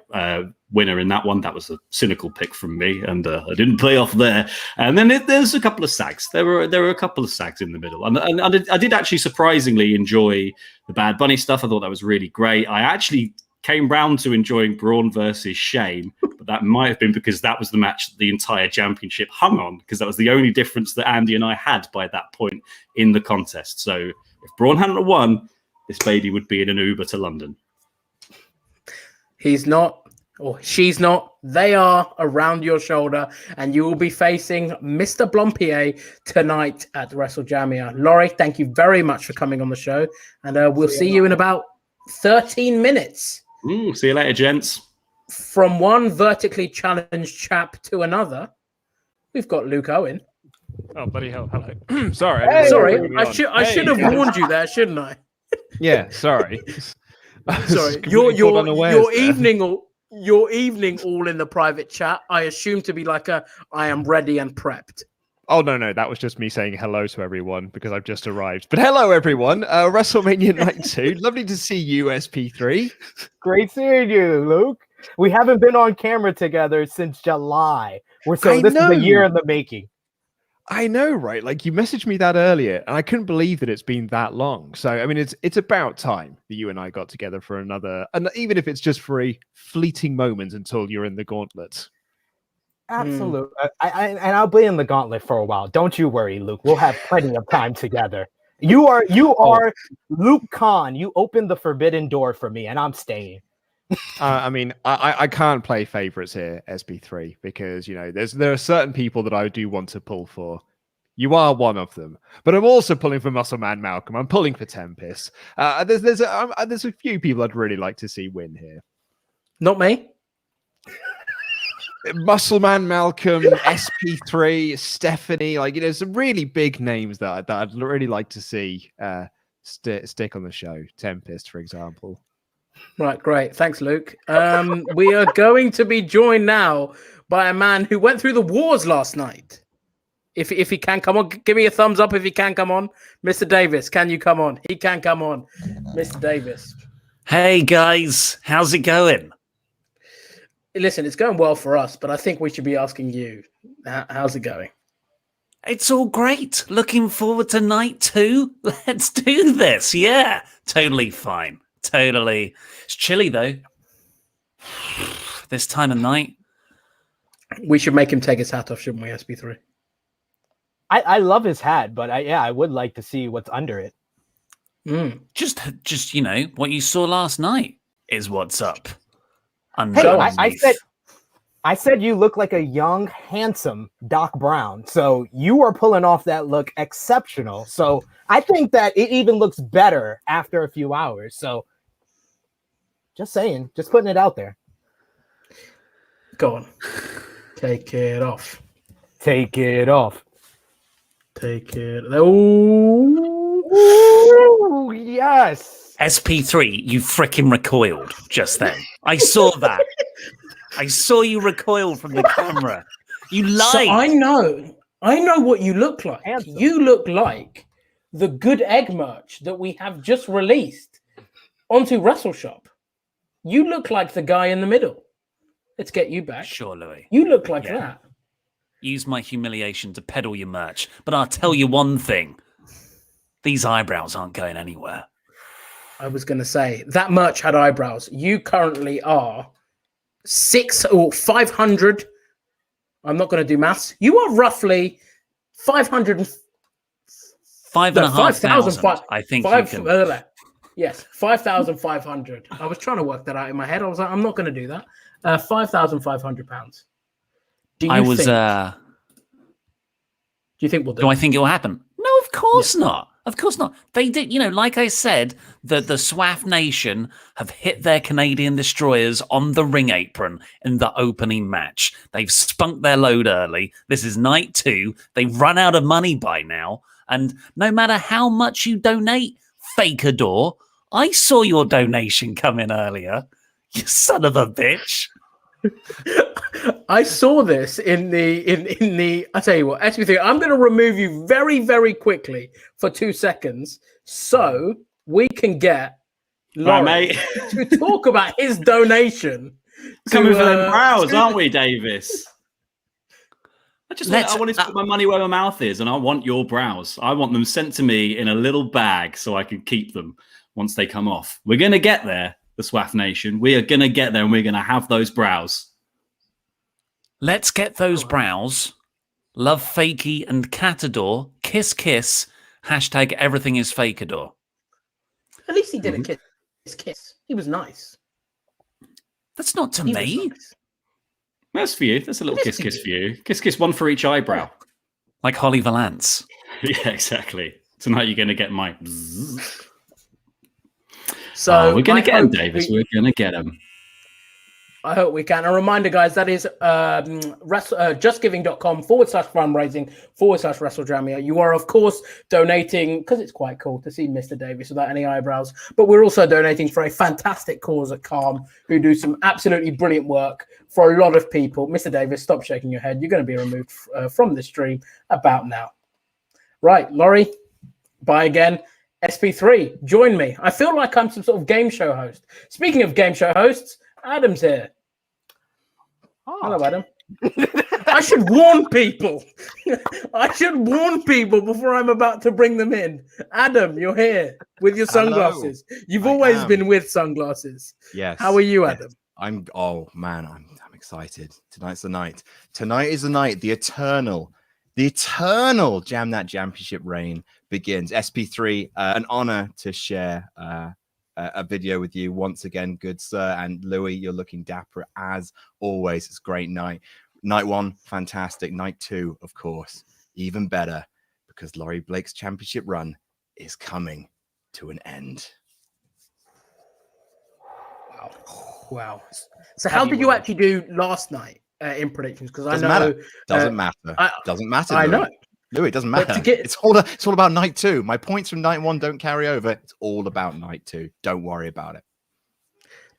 winner in that one. That was a cynical pick from me, and I didn't play off there. And then there's a couple of sags. There were a couple of sags in the middle, and I did actually surprisingly enjoy the Bad Bunny stuff. I thought that was really great. I actually came round to enjoying Braun versus Shane, but that might have been because that was the match the entire championship hung on, because that was the only difference that Andy and I had by that point in the contest. So if Braun hadn't won, this baby would be in an Uber to London. He's not, or she's not. They are around your shoulder, and you will be facing Mr. Blampied tonight at WrestleMania. Laurie, thank you very much for coming on the show, and we'll see you in about 13 minutes. See you later, gents. From one vertically challenged chap to another, we've got Luke Owen. Oh, bloody hell. Hello. Sorry. I should have warned you there, shouldn't I? Yeah, sorry. Sorry. Your evening all in the private chat, I assume to be like I am ready and prepped. Oh, no. That was just me saying hello to everyone because I've just arrived. But hello, everyone. WrestleMania Night 2. Lovely to see you, SP3. Great seeing you, Luke. We haven't been on camera together since July. This is a year in the making. I know, right? Like, you messaged me that earlier, and I couldn't believe that it's been that long. So, I mean, it's about time that you and I got together for another, and even if it's just for a fleeting moment until you're in the Gauntlet. Absolutely. And I'll be in the Gauntlet for a while. Don't you worry, Luke. We'll have plenty of time together. You are Luke Khan. You opened the forbidden door for me, and I'm staying. I mean, I can't play favorites here, SP3, because, you know, there are certain people that I do want to pull for. You are one of them, but I'm also pulling for Muscle Man Malcolm. I'm pulling for Tempest. There's a few people I'd really like to see win here. Not me. Muscle Man Malcolm, SP3, Stephanie, like, you know, some really big names that I'd really like to see stick on the show. Tempest, for example. Right, great. Thanks, Luke. We are going to be joined now by a man who went through the wars last night. If he can come on, give me a thumbs up if he can come on. Mr. Davis, can you come on? He can come on. Mr. Davis. Hey, guys. How's it going? Listen, it's going well for us, but I think we should be asking you, how's it going? It's all great. Looking forward to night 2. Let's do this. Yeah, totally fine. Totally. It's chilly, though. This time of night. We should make him take his hat off, shouldn't we, SB3? I love his hat, but I would like to see what's under it. Just you know, what you saw last night is what's up. Hey, I said you look like a young, handsome Doc Brown. So you are pulling off that look exceptional. So I think that it even looks better after a few hours. So just saying, just putting it out there. Go on. Take it off. Take it off. Take it. Ooh, yes. SP3, you freaking recoiled just then. I saw that. I saw you recoil from the camera. You lied. So I know what you look like. Handsome. You look like the Good Egg merch that we have just released onto WrestleShop. You look like the guy in the middle. Let's get you back. Sure, Louis. You look like that. Use my humiliation to peddle your merch. But I'll tell you one thing. These eyebrows aren't going anywhere. I was going to say, that merch had eyebrows. You currently are 500. I'm not going to do maths. You are roughly 500. 5,500. I think you can. Yes, 5,500. I was trying to work that out in my head. I was like, I'm not going to do that. £5,500. Do you think we'll do? Do I think it will happen? No, of course not. Of course not. They did, like I said, the SWAF Nation have hit their Canadian destroyers on the ring apron in the opening match. They've spunked their load early. This is night 2. They've run out of money by now. And no matter how much you donate, Fakidor, I saw your donation come in earlier. You son of a bitch. I saw this in the. I tell you what, SB3, I'm going to remove you very, very quickly for 2 seconds, so we can get Laurie to talk about his donation. Coming for them brows, aren't we, Davis? I wanted to put my money where my mouth is, and I want your brows. I want them sent to me in a little bag so I can keep them once they come off. We're going to get there, the SWAF Nation. We are going to get there, and we're going to have those brows. Let's get those brows. Love Fakey and Catador. Kiss, kiss. Hashtag everything is Fakidor. At least he didn't kiss. He was nice. That's not to me. Nice. That's for you. That's a little kiss for you. Kiss, one for each eyebrow. Like Holly Valance. Yeah, exactly. Tonight you're going to get my... So we're going to get him, Davis. We're going to get him. I hope we can. A reminder, guys, that is justgiving.com/fundraising/WrestleJamia. You are, of course, donating, because it's quite cool to see Mr. Davis without any eyebrows, but we're also donating for a fantastic cause at Calm, who do some absolutely brilliant work for a lot of people. Mr. Davis, stop shaking your head. You're going to be removed from the stream about now. Right, Laurie, bye again. SP3, join me. I feel like I'm some sort of game show host. Speaking of game show hosts, Adam's here. Oh. Hello, Adam. I should warn people. I should warn people before I'm about to bring them in. Adam, you're here with your sunglasses. Hello. You've always been with sunglasses. Yes. How are you, Adam? I'm excited. Tonight's the night. Tonight is the night. The eternal Jam That Championship reign begins. SP3, an honor to share a video with you once again, good sir. And Louis, you're looking dapper as always. It's a great night. Night 1, fantastic. Night 2, of course, even better, because Laurie Blake's championship run is coming to an end. Wow. So how did you actually do last night in predictions? Because I know doesn't matter. Doesn't matter. I know. Louis, it doesn't matter. It's all about night 2. My points from night 1 don't carry over. It's all about night 2. Don't worry about it.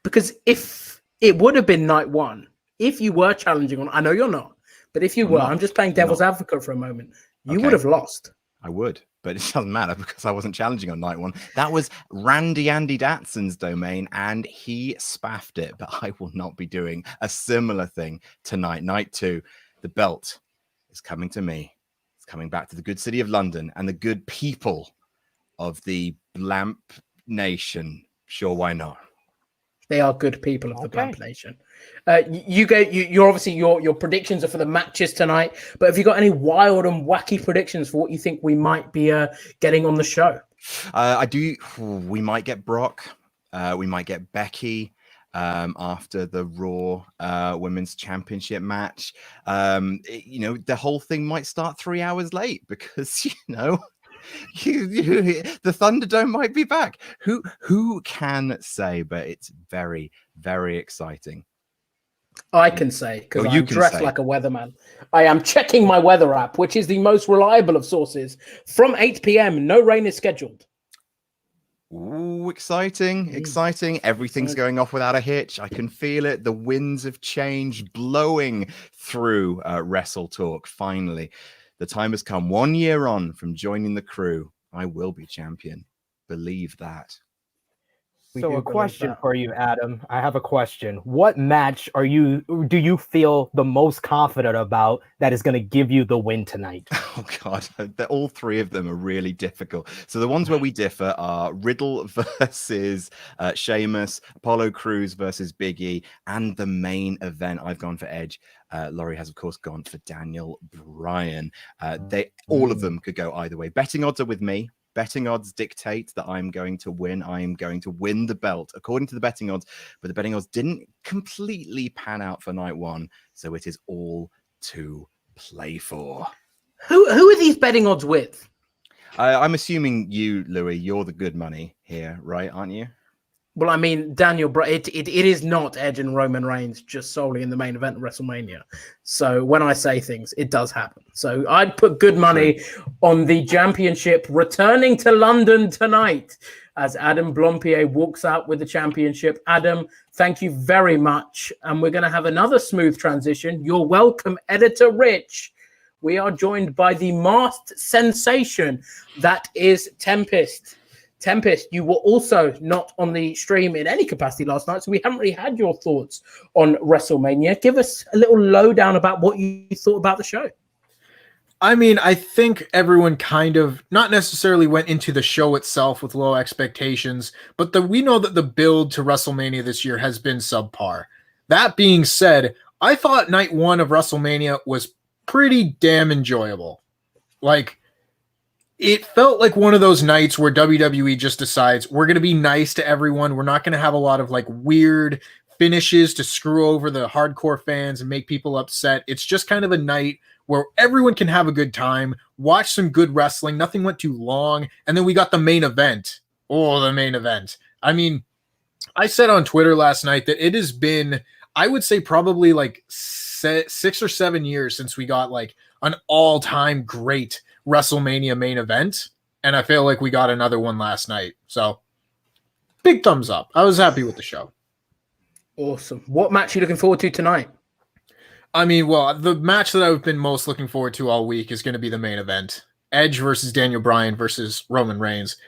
Because if it would have been night 1, if you were challenging on, I know you're not, but if you were, I'm just playing devil's advocate for a moment, you would have lost. I would, but it doesn't matter because I wasn't challenging on night 1. That was Randy Andy Datson's domain, and he spaffed it. But I will not be doing a similar thing tonight. Night 2, the belt is coming to me. Coming back to the good city of London and the good people of the Blamp Nation. Sure, why not? They are good people of the Blamp Nation. You're obviously your predictions are for the matches tonight, but have you got any wild and wacky predictions for what you think we might be getting on the show? I do. We might get Brock. We might get Becky. After the Raw Women's Championship match, the whole thing might start 3 hours late because the Thunderdome might be back. Who can say? But it's very, very exciting. I can say because I'm dressed like a weatherman. I am checking my weather app, which is the most reliable of sources. From 8 p.m., no rain is scheduled. Ooh, exciting. Everything's going off without a hitch. I can feel it. The winds of change blowing through WrestleTalk. Finally, the time has come. 1 year on from joining the crew. I will be champion. Believe that. So a question for you, Adam. I have a question. What match do you feel the most confident about that is going to give you the win tonight? Oh God, all three of them are really difficult. So the ones where we differ are Riddle versus Sheamus, Apollo Crews versus Big E, and the main event. I've gone for Edge. Laurie has, of course, gone for Daniel Bryan. All of them could go either way. Betting odds are with me. Betting odds dictate that I'm going to win. I am going to win the belt, according to the betting odds. But the betting odds didn't completely pan out for night one, so it is all to play for. Who are these betting odds with? I'm assuming you, Louis, you're the good money here, right? Aren't you? Well, I mean, Daniel Bryan, it is not Edge and Roman Reigns just solely in the main event of WrestleMania. So when I say things, it does happen. So I'd put good money on the championship returning to London tonight as Adam Blampied walks out with the championship. Adam, thank you very much. And we're going to have another smooth transition. You're welcome, Editor Rich. We are joined by the masked sensation that is Tempest. Tempest, you were also not on the stream in any capacity last night, so we haven't really had your thoughts on WrestleMania. Give us a little lowdown about what you thought about the show. I mean, I think everyone kind of not necessarily went into the show itself with low expectations, but we know that the build to WrestleMania this year has been subpar. That being said, I thought night one of WrestleMania was pretty damn enjoyable. Like, it felt like one of those nights where WWE just decides we're going to be nice to everyone. We're not going to have a lot of like weird finishes to screw over the hardcore fans and make people upset. It's just kind of a night where everyone can have a good time, watch some good wrestling. Nothing went too long. And then we got the main event. Oh, the main event. I mean, I said on Twitter last night that it has been, I would say probably like 6 or 7 years since we got like an all-time great WrestleMania main event, and I feel like we got another one last night. So, big thumbs up. I was happy with the show. Awesome. What match are you looking forward to tonight? I mean, well, the match that I've been most looking forward to all week is going to be the main event. Edge versus Daniel Bryan versus Roman Reigns.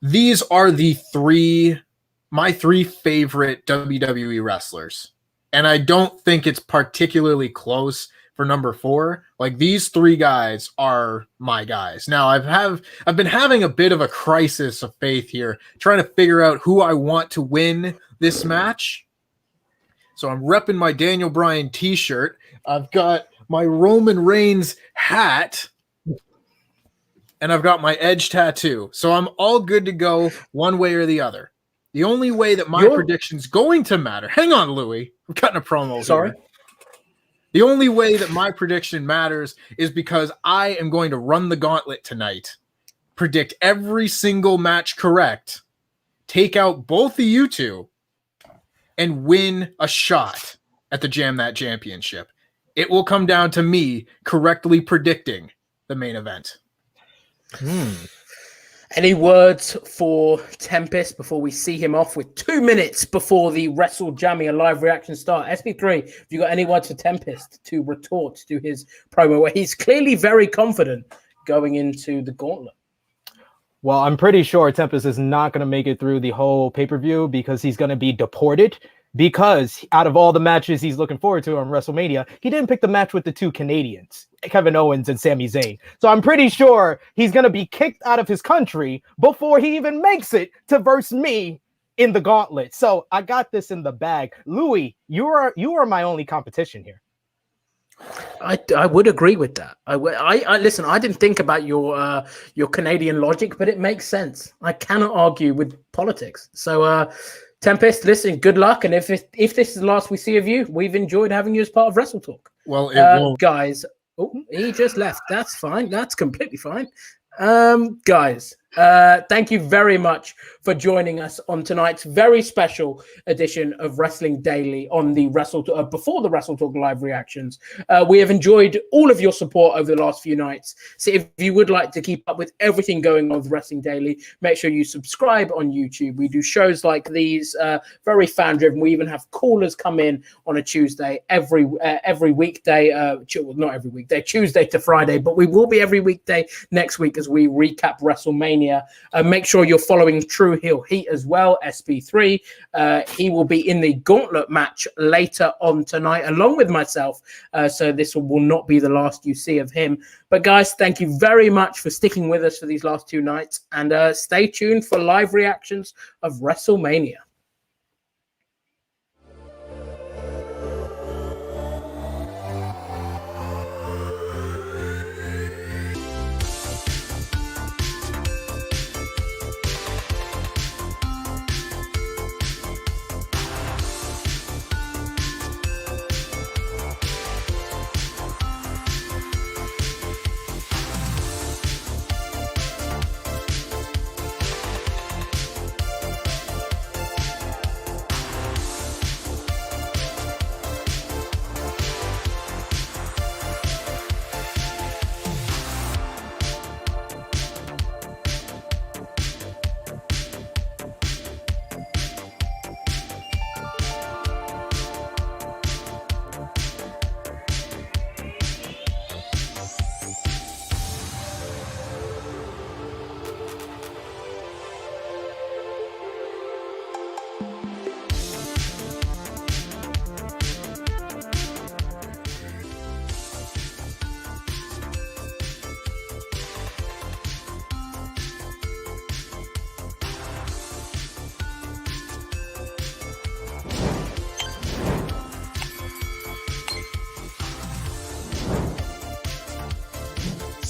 These are my three favorite WWE wrestlers. And I don't think it's particularly close for number 4. Like, these 3 guys are my guys. Now, I've been having a bit of a crisis of faith here, trying to figure out who I want to win this match. So I'm repping my Daniel Bryan t-shirt. I've got my Roman Reigns hat, and I've got my Edge tattoo. So I'm all good to go one way or the other. The only way that my prediction's going to matter. Hang on, Louis. I'm cutting a promo. Sorry. Here. The only way that my prediction matters is because I am going to run the gauntlet tonight, predict every single match correct, take out both of you two, and win a shot at the Jam That Championship. It will come down to me correctly predicting the main event. Any words for Tempest before we see him off with 2 minutes before the WrestleJamia live reaction start? SP3, have you got any words for Tempest to retort to his promo where he's clearly very confident going into the Gauntlet? Well, I'm pretty sure Tempest is not going to make it through the whole pay-per-view because he's going to be deported. Because out of all the matches he's looking forward to on WrestleMania, he didn't pick the match with the 2 Canadians, Kevin Owens and Sami Zayn. So I'm pretty sure he's going to be kicked out of his country before he even makes it to verse me in the Gauntlet. So I got this in the bag. Louis, you are my only competition here. I would agree with that. I listen. I didn't think about your Canadian logic, but it makes sense. I cannot argue with politics. So, Tempest, listen. Good luck, and if this is the last we see of you, we've enjoyed having you as part of WrestleTalk. Well, it won't. Guys. Oh, he just left. That's fine. That's completely fine. Guys, thank you very much for joining us on tonight's very special edition of Wrestling Daily on the before the WrestleTalk live reactions. We have enjoyed all of your support over the last few nights. So if you would like to keep up with everything going on with Wrestling Daily, make sure you subscribe on YouTube. We do shows like these, very fan driven. We even have callers come in on a Tuesday every weekday. Not every weekday, Tuesday to Friday, but we will be every weekday next week as we recap WrestleMania. Make sure you're following True True Heel Heat as well, SB3. He will be in the Gauntlet match later on tonight, along with myself. So this will not be the last you see of him. But guys, thank you very much for sticking with us for these last 2 nights. And stay tuned for live reactions of WrestleMania.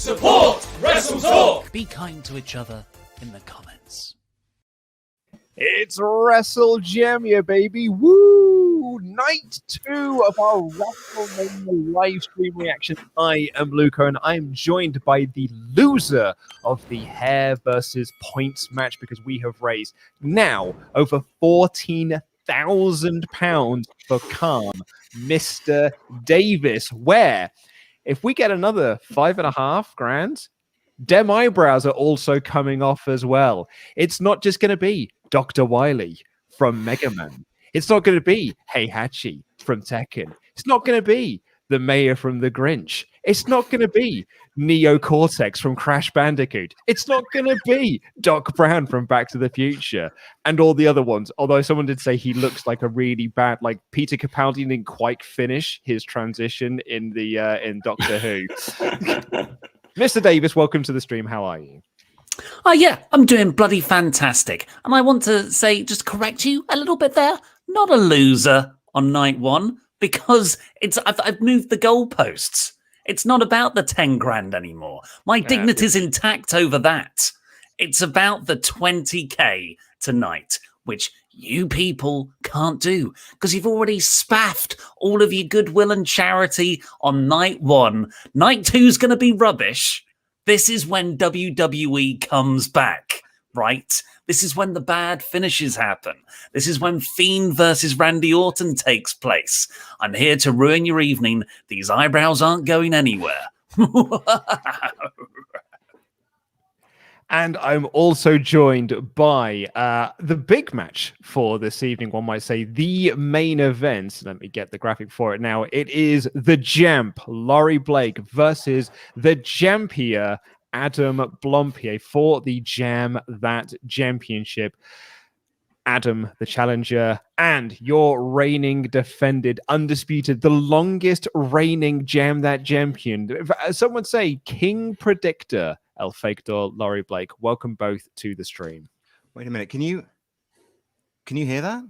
Support WrestleTalk! Be kind to each other in the comments. It's WrestleMania, baby. Woo! Night 2 of our WrestleMania live stream reaction. I am Luca, and I am joined by the loser of the hair versus points match, because we have raised now over £14,000 for Calm, Mr. Davis, where if we get another $5,500, dem eyebrows are also coming off as well. It's not just going to be Dr. Wily from Mega Man. It's not going to be Heihachi from Tekken. It's not going to be the mayor from The Grinch. It's not going to be Neo Cortex from Crash Bandicoot. It's not going to be Doc Brown from Back to the Future and all the other ones. Although someone did say he looks like a really bad, like Peter Capaldi didn't quite finish his transition in the in Doctor Who. Mr. Davis, welcome to the stream. How are you? Oh, yeah, I'm doing bloody fantastic. And I want to say, just correct you a little bit there. Not a loser on night 1, because I've moved the goalposts. It's not about the 10 grand anymore. My dignity's intact over that. It's about the 20K tonight, which you people can't do because you've already spaffed all of your goodwill and charity on night 1. Night 2's going to be rubbish. This is when WWE comes back, right? This is when the bad finishes happen. This is when Fiend versus Randy Orton takes place. I'm here to ruin your evening. These eyebrows aren't going anywhere. And I'm also joined by the big match for this evening, one might say the main event. Let me get the graphic for it now. It is the Jamp, Laurie Blake, versus the Jampier, Adam Blampied, for the Jam That Championship. Adam, the challenger, and your reigning, defended, undisputed, the longest reigning Jam That champion. Some would say King Predictor, El Fakidor, Laurie Blake. Welcome both to the stream. Wait a minute. Can you hear that?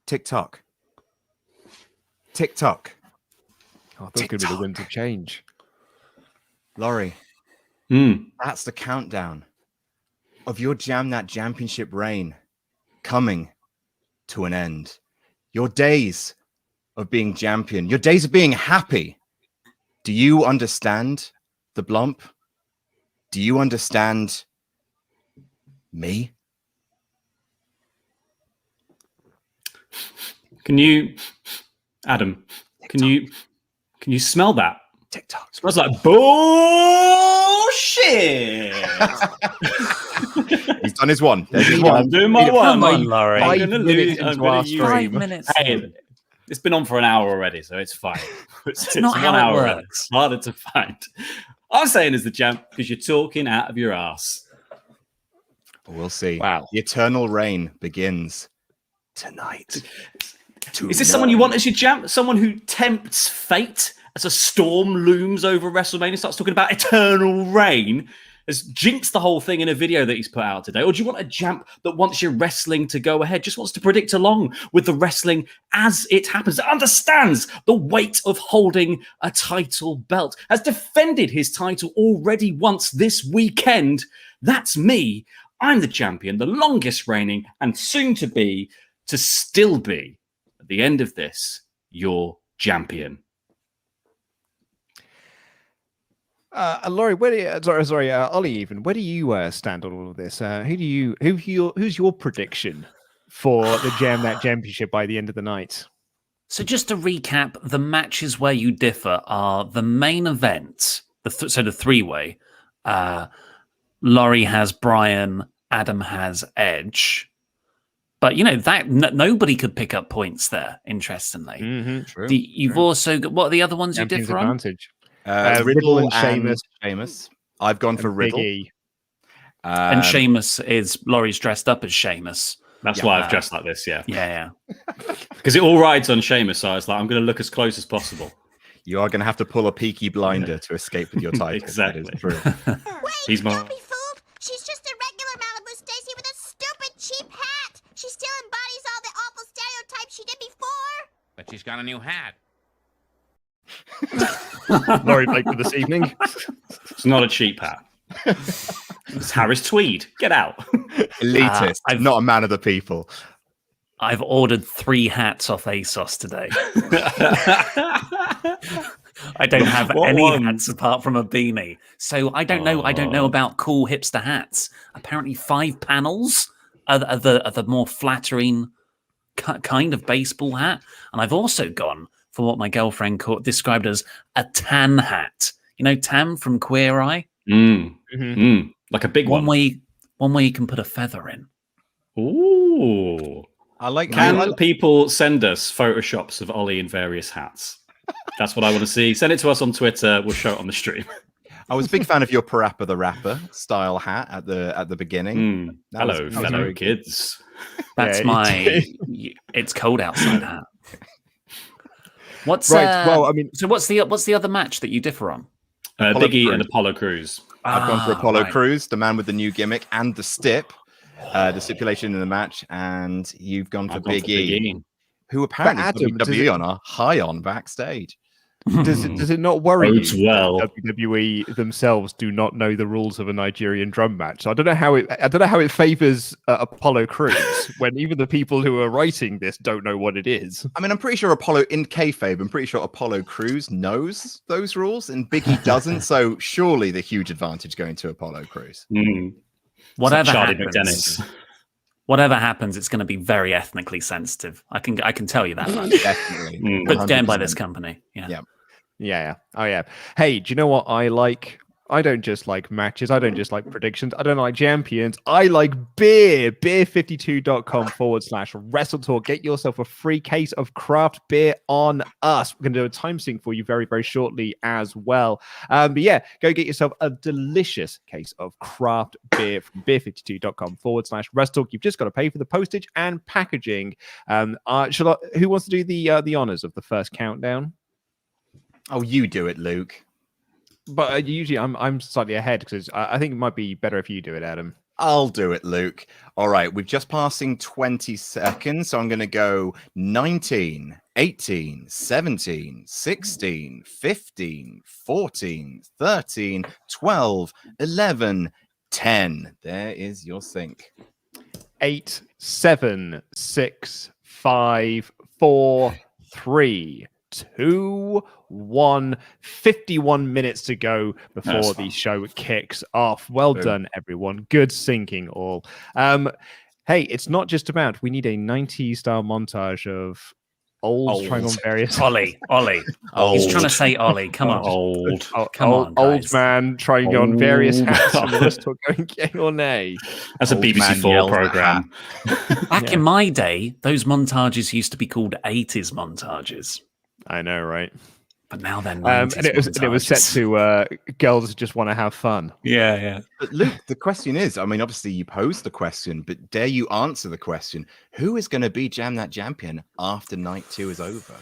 TikTok. TikTok. Oh, I thought it could be the winds of change. Laurie, that's the countdown of your Jam That Championship reign coming to an end. Your days of being champion, your days of being happy. Do you understand the Blump? Do you understand me? Can you, Adam, can you smell that? TikTok. Smells like bullshit. He's done his one. There's his I'm one. doing my one. Come on, Laurie. I'm gonna lose. I'm gonna use. 5 minutes. Hey, it's been on for an hour already, so it's fine. It's not 1 how it hour. works. It's harder to find. I'm saying is the Champ because you're talking out of your ass. We'll see. Wow. The eternal reign begins tonight. Is this someone you want as your champ? Someone who tempts fate as a storm looms over WrestleMania, starts talking about eternal reign, has jinxed the whole thing in a video that he's put out today? Or do you want a champ that wants your wrestling to go ahead, just wants to predict along with the wrestling as it happens, that understands the weight of holding a title belt, has defended his title already once this weekend? That's me. I'm the champion, the longest reigning, and soon to still be, at the end of this, your champion. Laurie, Ollie, even where do you stand on all of this? Who's your prediction for the Jam That Championship by the end of the night? So just to recap, the matches where you differ are the main event, the three-way. Laurie has Bryan, Adam has Edge. But, nobody could pick up points there, interestingly. Mm-hmm. True. You've also got, what are the other ones Champion's you differ on? advantage. Riddle and Sheamus. Sheamus. I've gone for And Riddle. Big E. And Sheamus is, Laurie's dressed up as Sheamus. That's why I've dressed like this, yeah. Yeah. Because it all rides on Sheamus, so I was like, I'm going to look as close as possible. You are going to have to pull a Peaky Blinder to escape with your title. Exactly. That is true. He's my... Don't be fooled. She's just a regular Malibu Stacy with a stupid cheap hat. She still embodies all the awful stereotypes she did before. But she's got a new hat. Laurie Blake for this evening. It's not a cheap hat. It's Harris Tweed. Get out. Elitist, not a man of the people. I've ordered 3 hats off ASOS today. I don't have any hats apart from a beanie. So I don't know. I don't know about cool hipster hats. Apparently 5 panels are the more flattering kind of baseball hat. And I've also gone for what my girlfriend described as a tan hat. You know, Tam from Queer Eye? Like a big one. One way you can put a feather in. Ooh. I like. Can people send us photoshops of Ollie in various hats? That's what I want to see. Send it to us on Twitter. We'll show it on the stream. I was a big fan of your Parappa the Rapper style hat at the beginning. Hello, fellow kids. That's my it's cold outside hat. What's right? Well, I mean, so what's the other match that you differ on? Big E and Apollo Crews. I've gone for Apollo Crews, the man with the new gimmick, and the the stipulation in the match, and you've gone for Big E, who apparently WWE are high on backstage. Does it not worry you that well? WWE themselves do not know the rules of a Nigerian drum match. So I don't know how it favors Apollo Crews when even the people who are writing this don't know what it is. I mean, I'm pretty sure Apollo in kayfabe. I'm pretty sure Apollo Crews knows those rules, and Big E doesn't. So surely the huge advantage going to Apollo Crews. Whatever Charlie happens. Whatever happens, it's going to be very ethnically sensitive. I can tell you that much. Definitely. But stand by this company. Yeah. Oh, yeah. Hey, do you know what I like? I don't just like matches. I don't just like predictions. I don't like champions. I like beer. Beer52.com/WrestleTalk. Get yourself a free case of craft beer on us. We're going to do a time sync for you very, very shortly as well. But yeah, go get yourself a delicious case of craft beer from beer52.com/WrestleTalk. You've just got to pay for the postage and packaging. Who wants to do the honors of the first countdown? Oh, you do it, Luke. But usually I'm slightly ahead because I think it might be better if you do it, Adam. I'll do it, Luke. All right, we're just passing 20 seconds, so I'm going to go 19, 18, 17, 16, 15, 14, 13, 12, 11, 10. There is your sync. 8, 7, 6, 5, 4, 3, 2, 1. 51 minutes to go before the show kicks off. Well done, everyone. Good syncing all. Hey, it's not just about, we need a 90s style montage of old trying on various Ollie. He's trying to say Ollie. Come on. Old man trying on various hats. Let's talk getting or nay. That's a BBC4 program. Back in my day, those montages used to be called 80s montages. I know, right? But now they're 90s and it was set to girls just want to have fun. Yeah. But Luke, the question is, I mean, obviously you posed the question, but dare you answer the question? Who is going to be Jam That Champion after night 2 is over?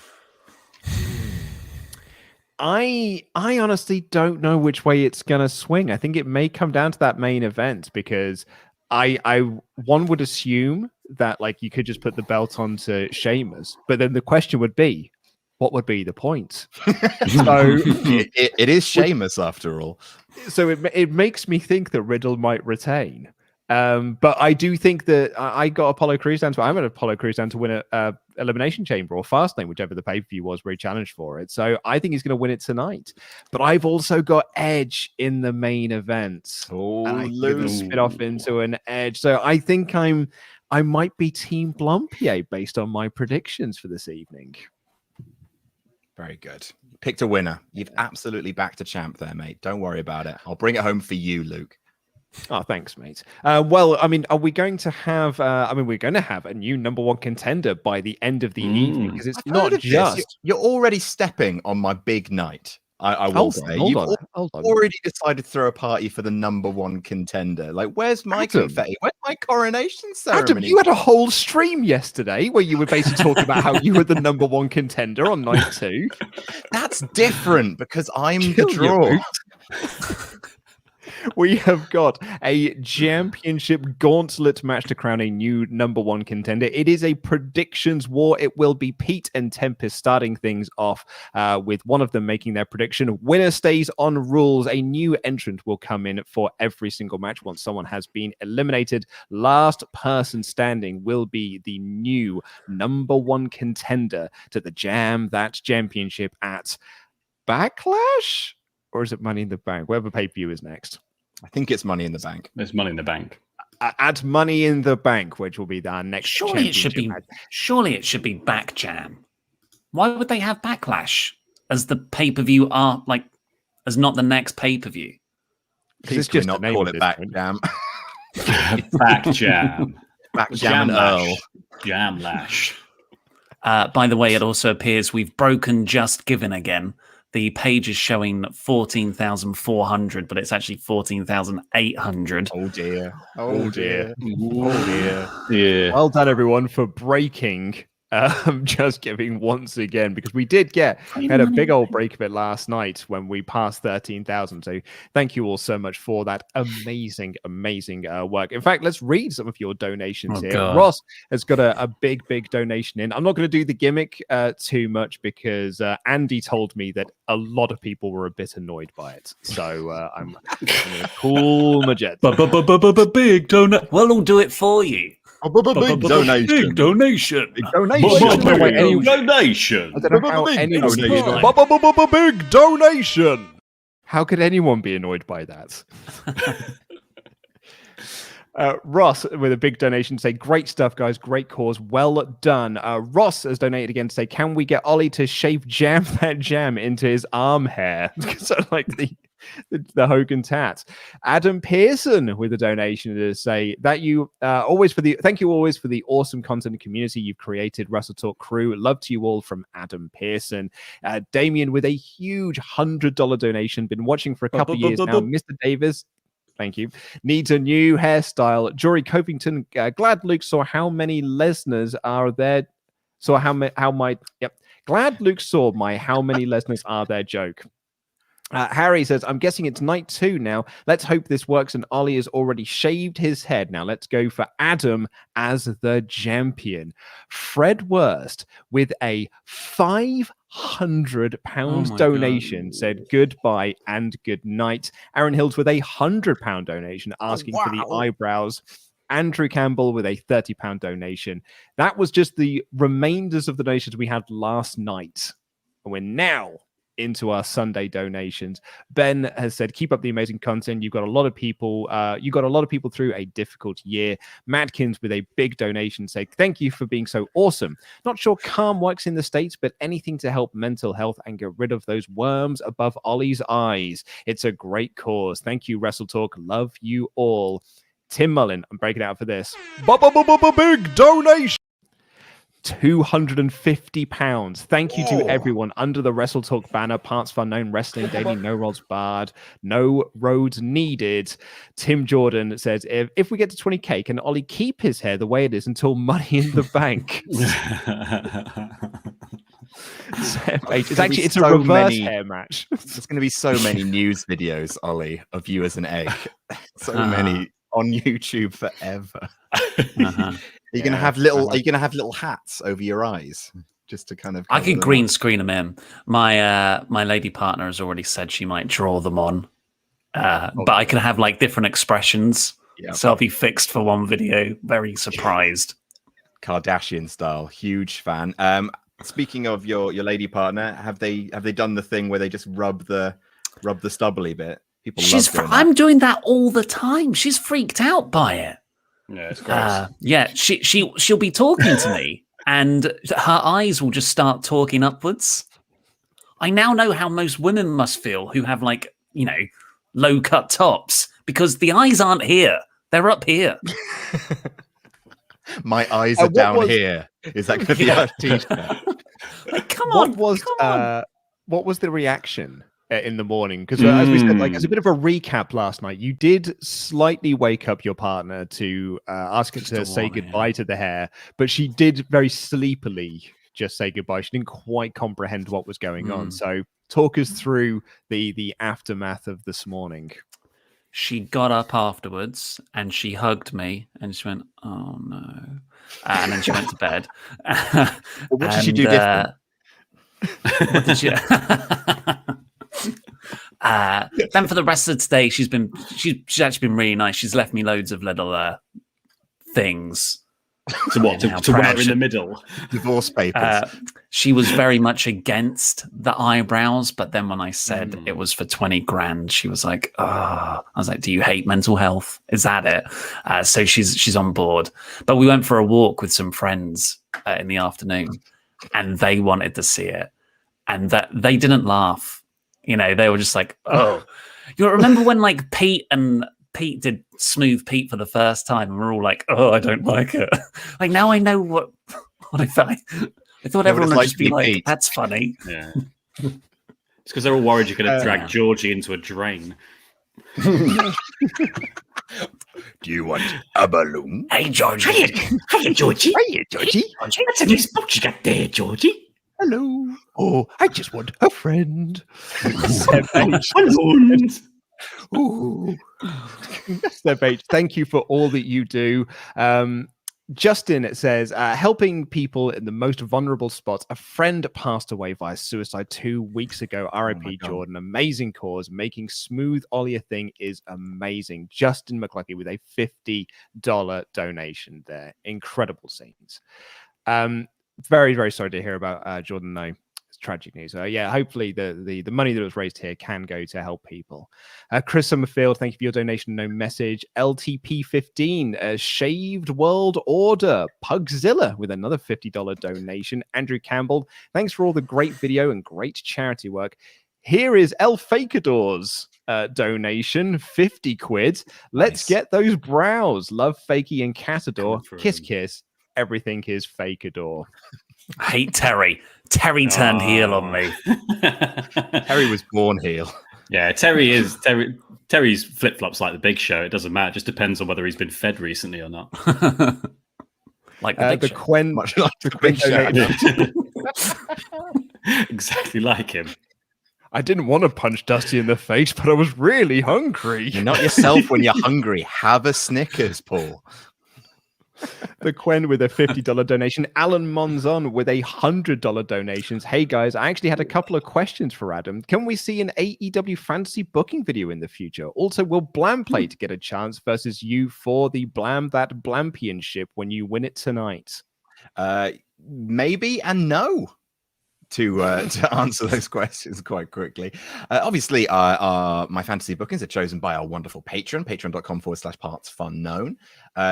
I honestly don't know which way it's gonna swing. I think it may come down to that main event because one would assume that like you could just put the belt onto Sheamus, but then the question would be, what would be the point? So it is Sheamus after all. So it makes me think that Riddle might retain. But I do think that I got Apollo Crews down to. I'm at Apollo Crews down to win a Elimination Chamber or Fastlane, whichever the pay-per-view was where he challenged for it. So I think he's going to win it tonight. But I've also got Edge in the main event. Oh, and I could spit off into an Edge. So I think I might be Team Blampied based on my predictions for this evening. Very good. Picked a winner. You've absolutely backed a champ there, mate. Don't worry about it. I'll bring it home for you, Luke. Oh, thanks, mate. Well, I mean, are we going to have? We're going to have a new number one contender by the end of the evening because it's not just. You're already stepping on my big night. I will say you've already decided to throw a party for the number one contender. Like, where's my confetti? Where's my coronation ceremony? Adam, you had a whole stream yesterday where you were basically talking about how you were the number one contender on night 2. That's different because I'm the draw. We have got a championship gauntlet match to crown a new number one contender. It is a predictions war. It will be Pete and Tempest starting things off with one of them making their prediction. Winner stays on rules. A new entrant will come in for every single match once someone has been eliminated. Last person standing will be the new number one contender to the Jam That Championship at Backlash? Or is it Money in the Bank? Whatever pay-per-view is next. I think it's Money in the Bank. There's Money in the Bank. At Money in the Bank, which will be our next. Surely it should be Back Jam. Why would they have Backlash as the pay-per-view as not the next pay-per-view? Because it's just not call it Back Jam. Back Jam. Back Jam and Earl. Jam Lash. By the way, it also appears we've broken Just Given again. The page is showing 14,400, but it's actually 14,800. Oh dear. Oh dear. Oh dear. Yeah. Well done, everyone, for breaking Just Giving once again, because we did had a big old break of it last night when we passed 13,000. So thank you all so much for that amazing work. In fact, let's read some of your donations here. God. Ross has got a big donation in. I'm not going to do the gimmick too much because Andy told me that a lot of people were a bit annoyed by it. So I'm going to cool my jets. Big donation. Well, I'll do it for you. Big donation. Big donation. Big donation. Donation. I don't know how anyone big donation. How could anyone be annoyed by that? Ross with a big donation say, great stuff, guys. Great cause. Well done. Ross has donated again to say, can we get Ollie to shave Jam That Jam into his arm hair? So like the Hogan tat. Adam Pearson with a donation to say that you thank you always for the awesome content and community you've created. WrestleTalk crew, love to you all from Adam Pearson. Damien with a huge $100 donation, been watching for a couple of years now. Mr. Davis, thank you. Needs a new hairstyle. Jory Copington, glad Luke saw how many Lesnars are there. Glad Luke saw my how many Lesnars are there joke. Harry says, I'm guessing it's night 2 now. Let's hope this works and Ollie has already shaved his head. Now let's go for Adam as the champion. Fred Worst with a £500 donation said goodbye and good night. Aaron Hills with a £100 donation asking for the eyebrows. Andrew Campbell with a £30 donation. That was just the remainders of the donations we had last night. And we're now into our Sunday donations. Ben has said, keep up the amazing content. You've got a lot of people through a difficult year. Madkins with a big donation say, thank you for being so awesome. Not sure Calm works in the States, but anything to help mental health and get rid of those worms above Ollie's eyes. It's a great cause. Thank you, WrestleTalk. Love you all. Tim Mullen, I'm breaking out for this. Big donation. £250. Thank you to everyone under the WrestleTalk banner. partsFUNknown, Wrestling Daily, No Rolls Barred, no roads needed. Tim Jordan says, if we get to 20k, can Ollie keep his hair the way it is until Money in the Bank? It's a reverse hair match. There's going to be so many news videos, Ollie, of you as an egg. So many on YouTube forever. Are you gonna have little hats over your eyes just to kind of? I could green screen them in. My lady partner has already said she might draw them on, but I can have like different expressions. Yeah. So I'll be fixed for one video. Very surprised. Kardashian style. Huge fan. Speaking of your lady partner, have they done the thing where they just rub the stubbly bit? People love doing that. I'm doing that all the time. She's freaked out by it. Yeah, it's gross. She'll be talking to me, and her eyes will just start talking upwards. I now know how most women must feel who have low cut tops, because the eyes aren't here; they're up here. My eyes are down here. Is that going to be our t-shirt? Come on! What was the reaction in the morning? Because as we said, as a bit of a recap last night, you did slightly wake up your partner to ask her to say goodbye to the hair, but she did very sleepily just say goodbye. She didn't quite comprehend what was going on. So talk us through the aftermath of this morning. She got up afterwards and she hugged me and she went, "Oh no," and then she went to bed. What did she do different? What did she? Then for the rest of today, she's actually been really nice. She's left me loads of little things. To what? To wear in the middle? Divorce papers. She was very much against the eyebrows, but then when I said it was for 20 grand, she was like, "Oh," I was like, "Do you hate mental health? Is that it?" So she's on board. But we went for a walk with some friends in the afternoon, and they wanted to see it, and that they didn't laugh. They were just like, "Oh." You remember when Pete did Smooth Pete for the first time, and we're all like, "Oh, I don't like it." Now I know what I felt. I thought everyone would just be like, Pete. "That's funny." Yeah. It's because they're all worried you're going to drag Georgie into a drain. Do you want a balloon? Hey, Georgie. Hiya, Georgie. Hiya, Georgie. What's a nice box you got there, Georgie? Hello. Oh, I just want a friend. Ooh. Step H, thank you for all that you do. Justin says, helping people in the most vulnerable spots. A friend passed away via suicide 2 weeks ago. RIP Jordan. Amazing cause. Making Smooth Ollie a thing is amazing. Justin McClucky with a $50 donation there. Incredible scenes. Very, very sorry to hear about Jordan. No, it's tragic news. Hopefully the money that was raised here can go to help people. Chris Summerfield, thank you for your donation. No message. LTP15, Shaved World Order. Pugzilla with another $50 donation. Andrew Campbell, thanks for all the great video and great charity work. Here is El Fakidor's donation, 50 quid. Let's get those brows. Love Fakey and Catador. Kiss, kiss. Everything is Fakidor. I hate Terry. Terry turned heel on me. Terry was born heel. Yeah, Terry's flip-flops like the Big Show. It doesn't matter. It just depends on whether he's been fed recently or not. Like the Big Show. Quen, much like the Big Show. Exactly like him. I didn't want to punch Dusty in the face, but I was really hungry. You're not yourself when you're hungry. Have a Snickers, Paul. The Quen with a $50 donation. Alan Monzon with a $100 donations. Hey guys, I actually had a couple of questions for Adam. Can we see an AEW fantasy booking video in the future? Also, will Blampied get a chance versus you for the That Jampionship when you win it tonight? Maybe and no. To answer those questions quite quickly. Obviously, my fantasy bookings are chosen by our wonderful patron, patreon.com/partsFUNknown.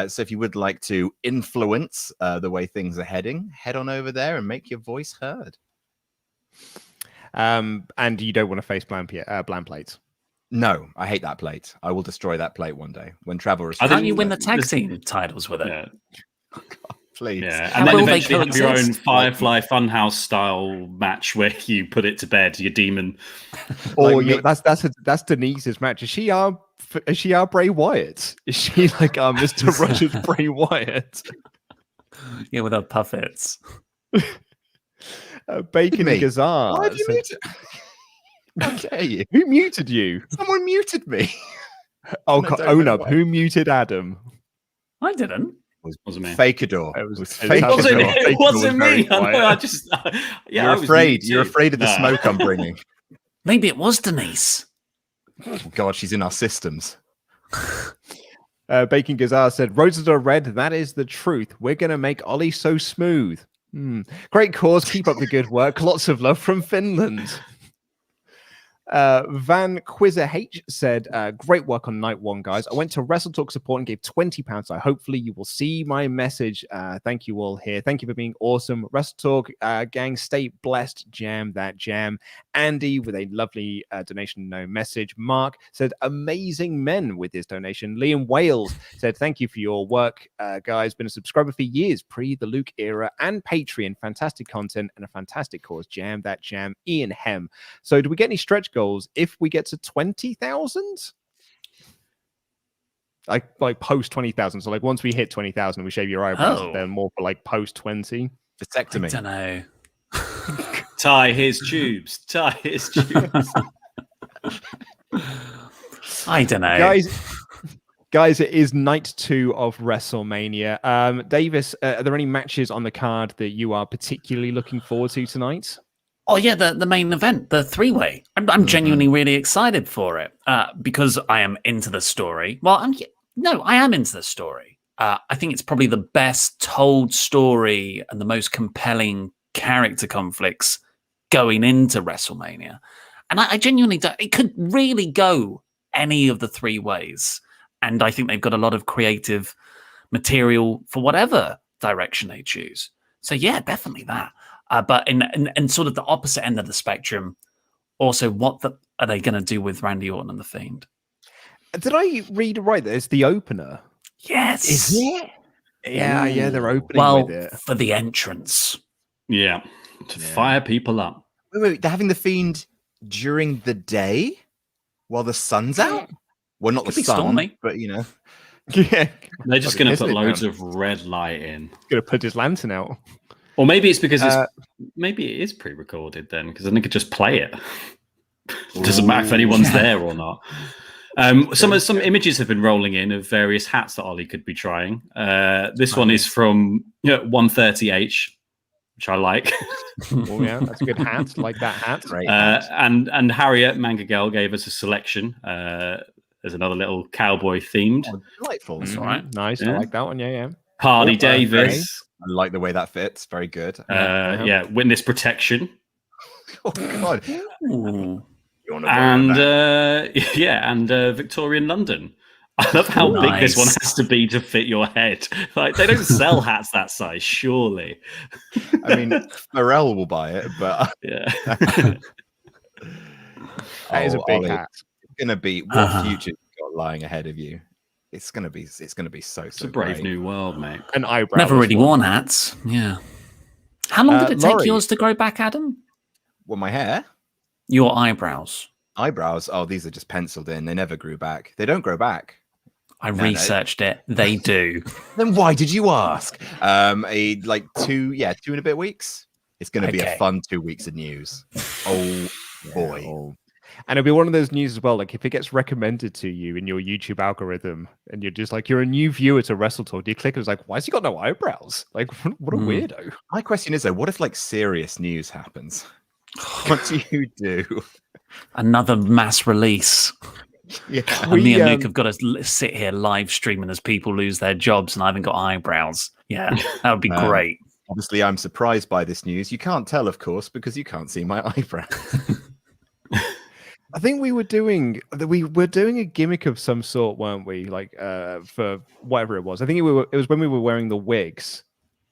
So if you would like to influence the way things are heading, head on over there and make your voice heard. And you don't want to face Blampied? No, I hate that plate. I will destroy that plate one day when travel restrictions. Can't you win the tag team titles with it? Yeah. Please. Yeah, How and then will they eventually have your own coexist? Firefly Funhouse style match where you put it to bed, your demon. Or Like me- that's Denise's match. Is she our Bray Wyatt? Is she like Mr. Russia's Bray Wyatt? Yeah, with her puppets. Bacon Me. Gazar. Why have you muted? How dare you? Who muted you? Someone muted me. Oh, I don't own know up. why. Who muted Adam? I didn't. Wasn't me. Fakidor. It was Fakidor. Wasn't Fakidor. it? It wasn't was very me. I know. quiet. I just. Yeah, I You're was afraid. muted. You're afraid of the Nah. smoke I'm bringing. Maybe it was Denise. Oh, God, she's in our systems. Bacon Gazar said, "Roses are red. That is the truth. We're gonna make Ollie so smooth. Great cause. Keep up the good work. Lots of love from Finland." Van Quizzer H said, "Great work on night one, guys. I went to WrestleTalk support and gave £20. So hopefully you will see my message. Thank you all here. Thank you for being awesome. WrestleTalk gang, stay blessed. Jam that jam." Andy with a lovely donation, no message. Mark said, "Amazing men" with his donation. Liam Wales said, "Thank you for your work, guys. Been a subscriber for years, pre the Luke era and Patreon. Fantastic content and a fantastic cause. Jam that jam." Ian Hem. So do we get any stretch goals if we get to 20,000? Like post 20,000. So like once we hit 20,000 we shave your eyebrows, then more for like post 20. Vasectomy. I don't know. Tie his tubes. Tie his tubes. I don't know. Guys, it is night 2 of WrestleMania. Davis, are there any matches on the card that you are particularly looking forward to tonight? Oh yeah, the main event, the three-way. I'm genuinely really excited for it because I am into the story. Well, I am into the story. I think it's probably the best told story and the most compelling character conflicts going into WrestleMania. And I genuinely don't. It could really go any of the three ways. And I think they've got a lot of creative material for whatever direction they choose. So yeah, definitely that. But in sort of the opposite end of the spectrum, also, are they going to do with Randy Orton and The Fiend? Did I read right that it's the opener? Yes. Is it? Yeah, they're opening Well, with it. for the entrance. Yeah. To fire people up. Wait, they're having the Fiend during the day while the sun's out? Well, not Could the be sun, stormy. but you know. Yeah. They're just going to put Isn't it loads now? of red light in. Going to put his lantern out. Or maybe it's because maybe it is pre-recorded then, because then they could just play it. Doesn't matter if anyone's there or not. Some images have been rolling in of various hats that Ollie could be trying. This one is from 130H, which I like. Oh yeah, that's a good hat. Like that hat. Great. And Harriet Mangagel gave us a selection. There's another little cowboy themed. Oh, delightful. That's all right. Nice. Yeah. I like that one. Yeah. Harley Oh, Davis. I like the way that fits. Very good. Witness protection. Oh God. Ooh. You wanna go with And that? Victorian London. I love how big this one Nice. has to be to fit your head. Like they don't sell hats that size, surely. I mean, Pharrell will buy it, but Yeah. That is a big Ollie, hat. it's gonna be what future you got lying ahead of you. It's gonna be so. It's a brave new world, mate. An eyebrow. Never really worn hats. Yeah. How long did it take Laurie. yours to grow back, Adam? Well, my hair, Your eyebrows. eyebrows. Oh, these are just penciled in. They never grew back. They don't grow back. I No. researched it. They do. Then why did you ask? Like 2 and a bit weeks. It's gonna be a Okay. fun 2 weeks of news. Oh boy. Oh. And it'll be one of those news as well. Like if it gets recommended to you in your YouTube algorithm, and you're just like you're a new viewer to WrestleTalk, you click and it's like, why has he got no eyebrows? Like what a weirdo. My question is though, what if like serious news happens? What do you do? Another mass release. Yeah. And me and Luke have got to sit here live streaming as people lose their jobs and I haven't got eyebrows. Yeah, that would be great. Obviously, I'm surprised by this news. You can't tell, of course, because you can't see my eyebrows. I think we were doing a gimmick of some sort, weren't we? Like for whatever it was. I think it was when we were wearing the wigs,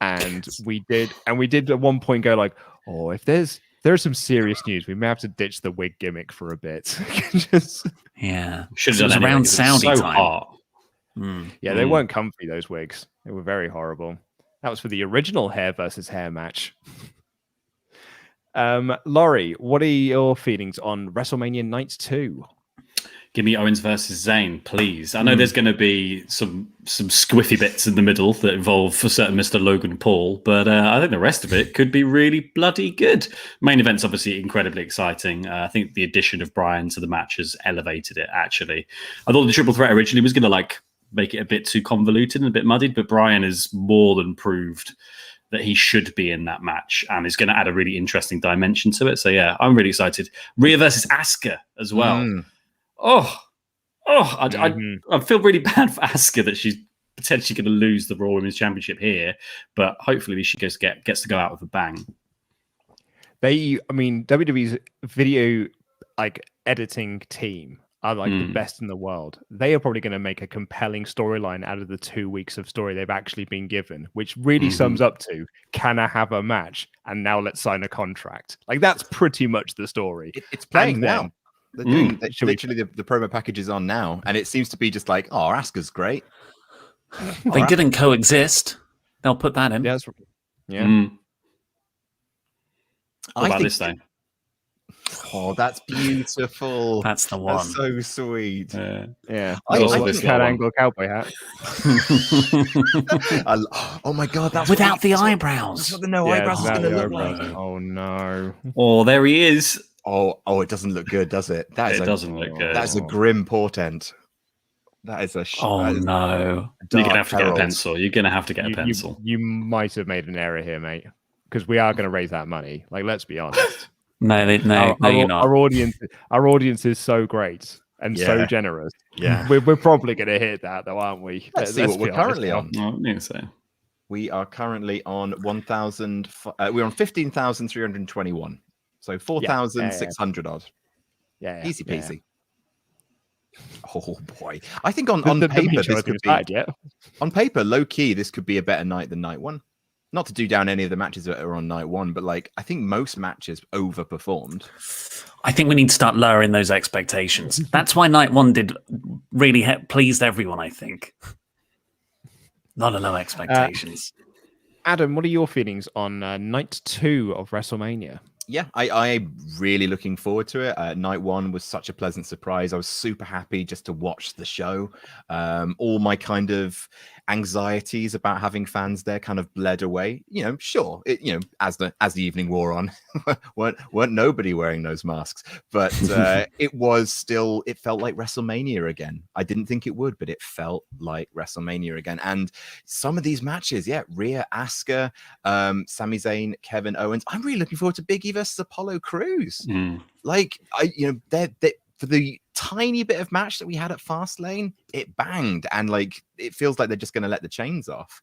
and we did at one point go like, oh, if there's some serious news, we may have to ditch the wig gimmick for a bit. Yeah. Should It have was done around anyway, 'cause it's Saudi so time. hot. Mm. Yeah, they weren't comfy, those wigs. They were very horrible. That was for the original hair versus hair match. Laurie, what are your feelings on WrestleMania Night 2? Give me Owens versus Zayn, please. I know there's going to be some squiffy bits in the middle that involve for certain Mr. Logan Paul, but I think the rest of it could be really bloody good. Main event's obviously incredibly exciting. I think the addition of Bryan to the match has elevated it, actually. I thought the triple threat originally was going to make it a bit too convoluted and a bit muddied, but Bryan has more than proved that he should be in that match and is going to add a really interesting dimension to it. So yeah, I'm really excited. Rhea versus Asuka as well. I feel really bad for Asuka that she's potentially going to lose the Raw Women's Championship here, but hopefully she gets to go out with a bang. WWE's video editing team are the best in the world. They are probably going to make a compelling storyline out of the 2 weeks of story they've actually been given, which really sums up to, can I have a match? And now let's sign a contract. That's pretty much the story. It's playing now. They're doing literally the promo package is on now, and it seems to be just Asuka's great. They didn't coexist. They'll put that in. Yeah. What about this thing? Oh, that's beautiful. That's the one. That's so sweet. Yeah. I also this cat angle cowboy hat. Oh my god, that's without the eyebrows. That's what the no eyebrows is going to look like. Oh no. Oh, there he is. Oh, it doesn't look good, does it? It doesn't look good. That's a grim portent. That is a. No! You're gonna have to get a pencil. You're gonna have to get a pencil. You might have made an error here, mate, because we are going to raise that money. Let's be honest. No, you're not. Our audience is so great and so generous. Yeah, we're probably going to hit that, though, aren't we? Let's see what we're currently on. So. We are currently on 1,000. We're on 15,321. So 4,600 odd. Yeah, easy peasy. Oh boy, I think on paper this could be. On paper, low key, this could be a better night than night one. Not to do down any of the matches that are on night one, but I think most matches overperformed. I think we need to start lowering those expectations. That's why night one did really pleased everyone, I think. A lot of low expectations. Adam, what are your feelings on night 2 of WrestleMania? Yeah, I'm really looking forward to it. Night one was such a pleasant surprise. I was super happy just to watch the show. All my kind of anxieties about having fans there kind of bled away. Sure, as the evening wore on, weren't nobody wearing those masks, but it felt like WrestleMania again. I didn't think it would, but it felt like WrestleMania again. And some of these matches, Rhea, Asuka, Sami Zayn, Kevin Owens. I'm really looking forward to Big E versus Apollo Crews. For the tiny bit of match that we had at Fastlane, it banged, and it feels like they're just going to let the chains off,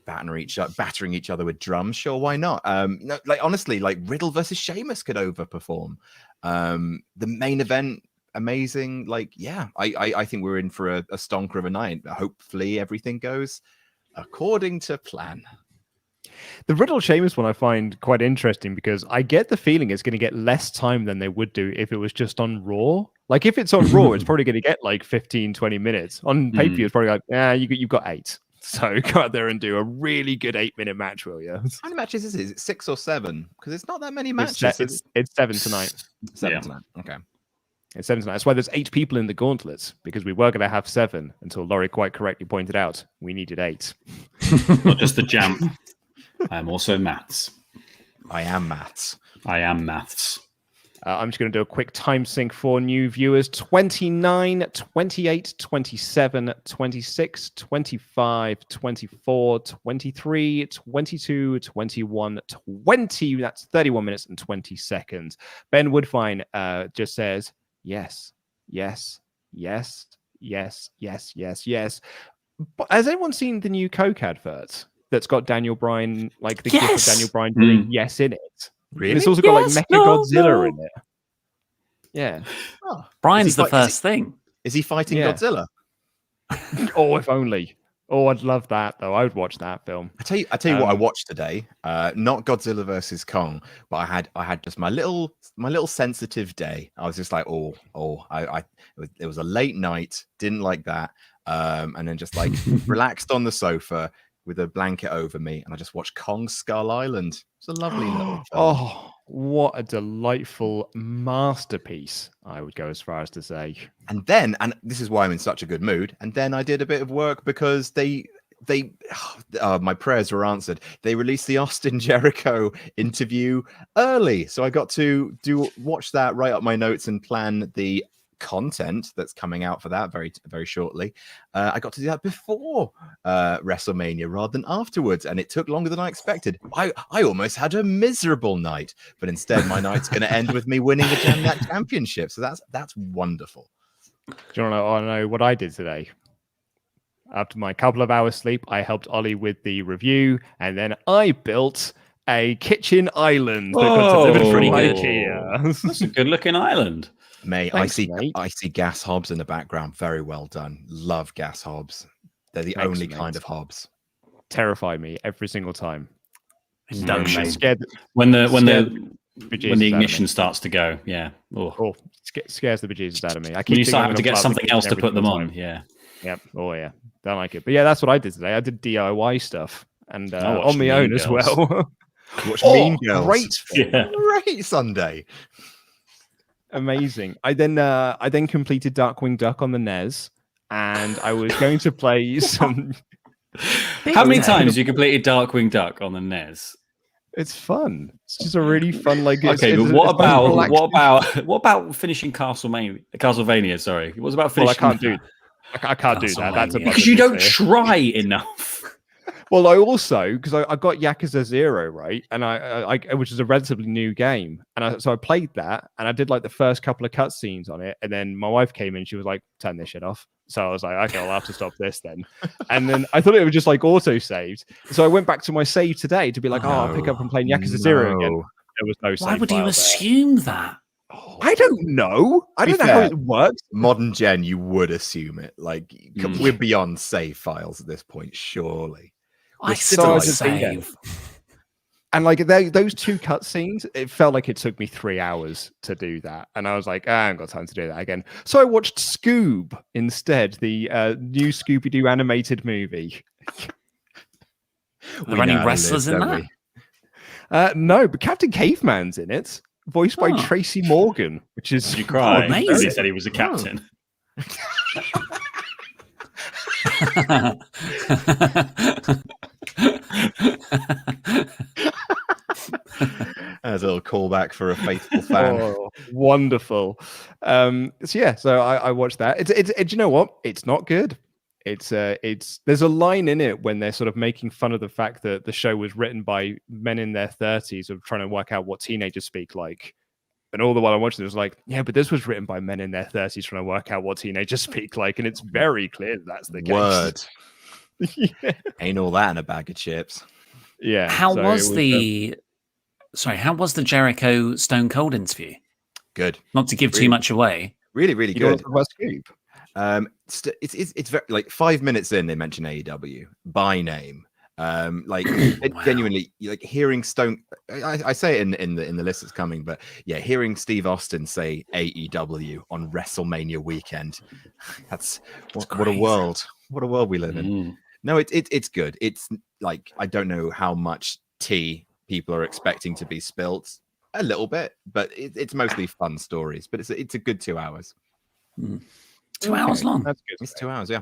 battering each other with drums. Sure, why not? Honestly, Riddle versus Sheamus could overperform. The main event, amazing. I think we're in for a stonker of a night. Hopefully, everything goes according to plan. The Riddle Sheamus one I find quite interesting because I get the feeling it's going to get less time than they would do if it was just on Raw. If it's on Raw, it's probably going to get 15, 20 minutes. On pay-per-view, it's probably you've got 8. So go out there and do a really good 8-minute match, will you? How many matches is it? Is it 6 or 7? Because it's not that many matches. It's 7 tonight. 7 tonight. Okay. It's 7 tonight. That's why there's 8 people in the Gauntlet, because we were going to have 7 until Laurie quite correctly pointed out we needed 8. Not just the jump. I'm also maths. I am maths. I'm just going to do a quick time sync for new viewers. 29, 28, 27, 26, 25, 24, 23, 22, 21, 20. That's 31 minutes and 20 seconds. Ben Woodfine just says, yes, yes, yes, yes, yes, yes, yes. But has anyone seen the new Coke advert that's got Daniel Bryan, the gift of Daniel Bryan doing yes in it? Really? And it's also got Mecha Godzilla in it. Yeah. Oh. Brian's the first thing. Is he fighting Godzilla? Oh, if only. Oh, I'd love that though. I would watch that film. I tell you what I watched today. Not Godzilla versus Kong, but I had just my little sensitive day. I was just like, it was a late night, didn't like that. And then just relaxed on the sofa, with a blanket over me, and I just watched Kong Skull Island. It's a lovely little film. Oh, what a delightful masterpiece, I would go as far as to say. And this is why I'm in such a good mood. And then I did a bit of work because my prayers were answered. They released the Austin Jericho interview early, so I got to watch that, write up my notes, and plan the content that's coming out for that very, very shortly. I got to do that before WrestleMania rather than afterwards, and it took longer than I expected. I almost had a miserable night, but instead my night's going to end with me winning the Jam That Championship. So that's wonderful. Do you want to know what I did today? After my couple of hours sleep, I helped Ollie with the review, and then I built a kitchen island that got delivered from IKEA. That's a good-looking island. Mate, Thanks, I see gas hobs in the background. Very well done. Love gas hobs. They're the Thanks, only mate. kind of hobs. Terrify me every single time. Induction. When the bejesus ignition starts to go, yeah. Oh, scares the bejesus out of me. I When you thinking start I'm having to gonna get plug something the else kitchen to put every them single on, time. yeah. Yep. Oh yeah, don't like it. But yeah, that's what I did today. I did DIY stuff and I watched on my Mean own as Girls. well. Watch Mean Girls. Great, Yeah. Great Sunday. amazing. I then completed Darkwing Duck on the NES, and I was going to play some. How many times have you completed Darkwing Duck on the NES? It's fun. It's just a really fun Okay, but what about finishing Castlevania? Sorry, what about finishing? Well, I can't do that. That's a because you don't try enough. Well, I also because I got Yakuza 0 right, and I which is a relatively new game, and so I played that, and I did like the first couple of cutscenes on it, and then my wife came in, she was like, "Turn this shit off." So I was like, "Okay, I'll have to stop this then." And then I thought it was just like auto saved, so I went back to my save today to be like, "Oh, I'll pick up and play Yakuza 0 again." There was no save. Why would you file assume that? I don't know. I don't know how it works. Modern gen, you would assume it. Like we're beyond save files at this point, surely. I still save. And like those two cutscenes, it felt like it took me 3 hours to do that, and I was like, I haven't got time to do that again. So I watched Scoob instead, the new Scooby-Doo animated movie. Are there any wrestlers in that? No, but Captain Caveman's in it, voiced by Tracy Morgan, which is Did you cry? amazing. He said he was a captain. As a little callback for a faithful fan. Oh, wonderful. So I watched that. It's you know what? It's not good. It's there's a line in it when they're sort of making fun of the fact that the show was written by men in their 30s of trying to work out what teenagers speak like. And all the while I'm watching it was like, yeah, but this was written by men in their 30s trying to work out what teenagers speak like, and it's very clear that's the case. Word. Yeah. Ain't all that in a bag of chips. Yeah. How was the Jericho Stone Cold interview? Good. Not to give too much away. Really, really You don't good. want to talk about Scoob? It's very like 5 minutes in they mention AEW by name. Genuinely, like hearing Stone. I say it in the list that's coming, but yeah, hearing Steve Austin say AEW on WrestleMania weekend. That's what a world. What a world we live in. No, it's good. It's like I don't know how much tea people are expecting to be spilt. A little bit, but it's mostly fun stories. But it's a good 2 hours. 2 hours long. That's good. It's 2 hours, yeah.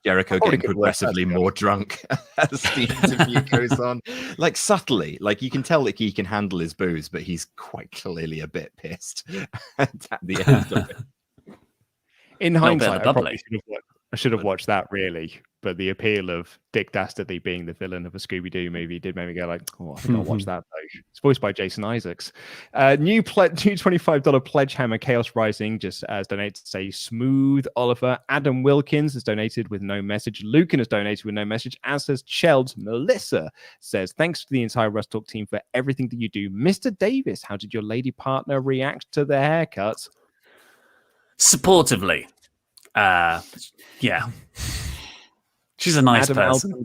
Jericho Probably getting could work, progressively that's more drunk as the interview goes on. Like subtly, like you can tell that he can handle his booze, but he's quite clearly a bit pissed at the end of it. In Little bit of hindsight, the I probably bubbly. should have watched that really. But the appeal of Dick Dastardly being the villain of a Scooby-Doo movie did make me go like, oh, I think I'll watch that though. It's voiced by Jason Isaacs. New $25 pledge hammer Chaos Rising just as donated to say Smooth Oliver. Adam Wilkins has donated with no message. Lucan has donated with no message, as says Cheld. Melissa says, thanks to the entire WrestleTalk team for everything that you do. Mr. Davis, how did your lady partner react to the haircut? Supportively. Yeah. She's a nice person.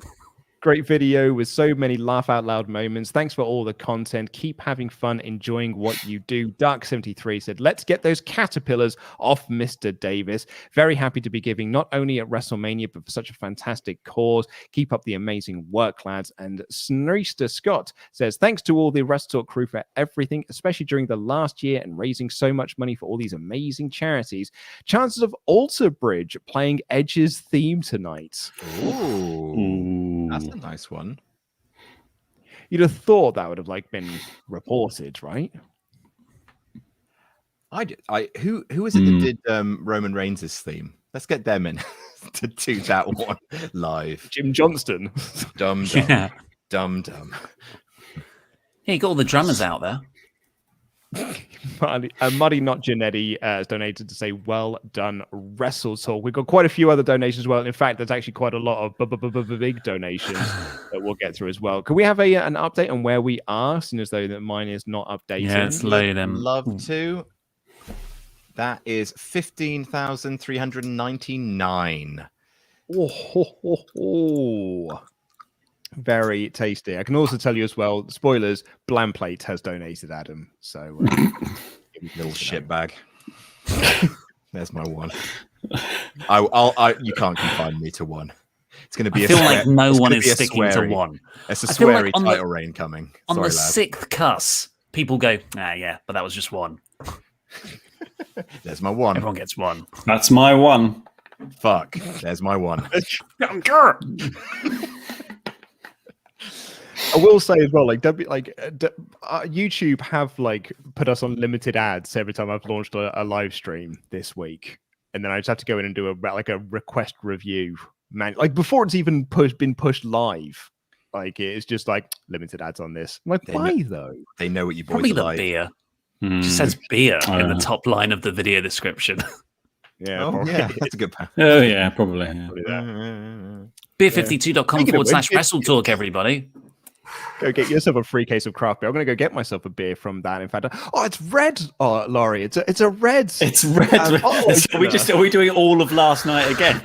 Great video with so many laugh out loud moments. Thanks for all the content. Keep having fun, enjoying what you do. Dark73 said, let's get those caterpillars off Mr. Davis. Very happy to be giving not only at WrestleMania, but for such a fantastic cause. Keep up the amazing work, lads. And Sneester Scott says, thanks to all the WrestleTalk crew for everything, especially during the last year and raising so much money for all these amazing charities. Chances of Alter Bridge playing Edge's theme tonight. Ooh. That's a nice one. You'd have thought that would have been reported, right? Who is it that did Roman Reigns' theme? Let's get them in to do that one live. Jim Johnston. Dumb. Yeah, Yeah, you got all the drummers out there. Muddy Not Janetti has donated to say, well done, WrestleTalk. We've got quite a few other donations as well. In fact, there's actually quite a lot of big donations that we'll get through as well. Can we have an update on where we are, seeing as though that mine is not updated? Yeah, it's loaded in. Love to. That is 15,399. Oh. Very tasty. I can also tell you as well, spoilers, Blampied has donated, Adam. So, little shitbag. There's my one. You can't confine me to one. It's going to be I feel like no one is sticking to one. It's a sweary title reign coming. On the sixth cuss, people go, yeah, but that was just one. There's my one. Everyone gets one. That's my one. Fuck. There's my one. I will say as well, YouTube have put us on limited ads every time I've launched a live stream this week, and then I just have to go in and do a request review, man. Before it's even been pushed live, it's just limited ads on this. I'm why though? They know what you boys Probably the like. beer. It just says beer in the top line of the video description. Yeah, yeah, that's a good plan. Oh yeah, probably. Beer52.com/WrestleTalk, everybody. Go get yourself a free case of craft beer. I'm going to go get myself a beer from that. In fact, it's red. Oh, Laurie, it's a red. It's red. Are we doing all of last night again?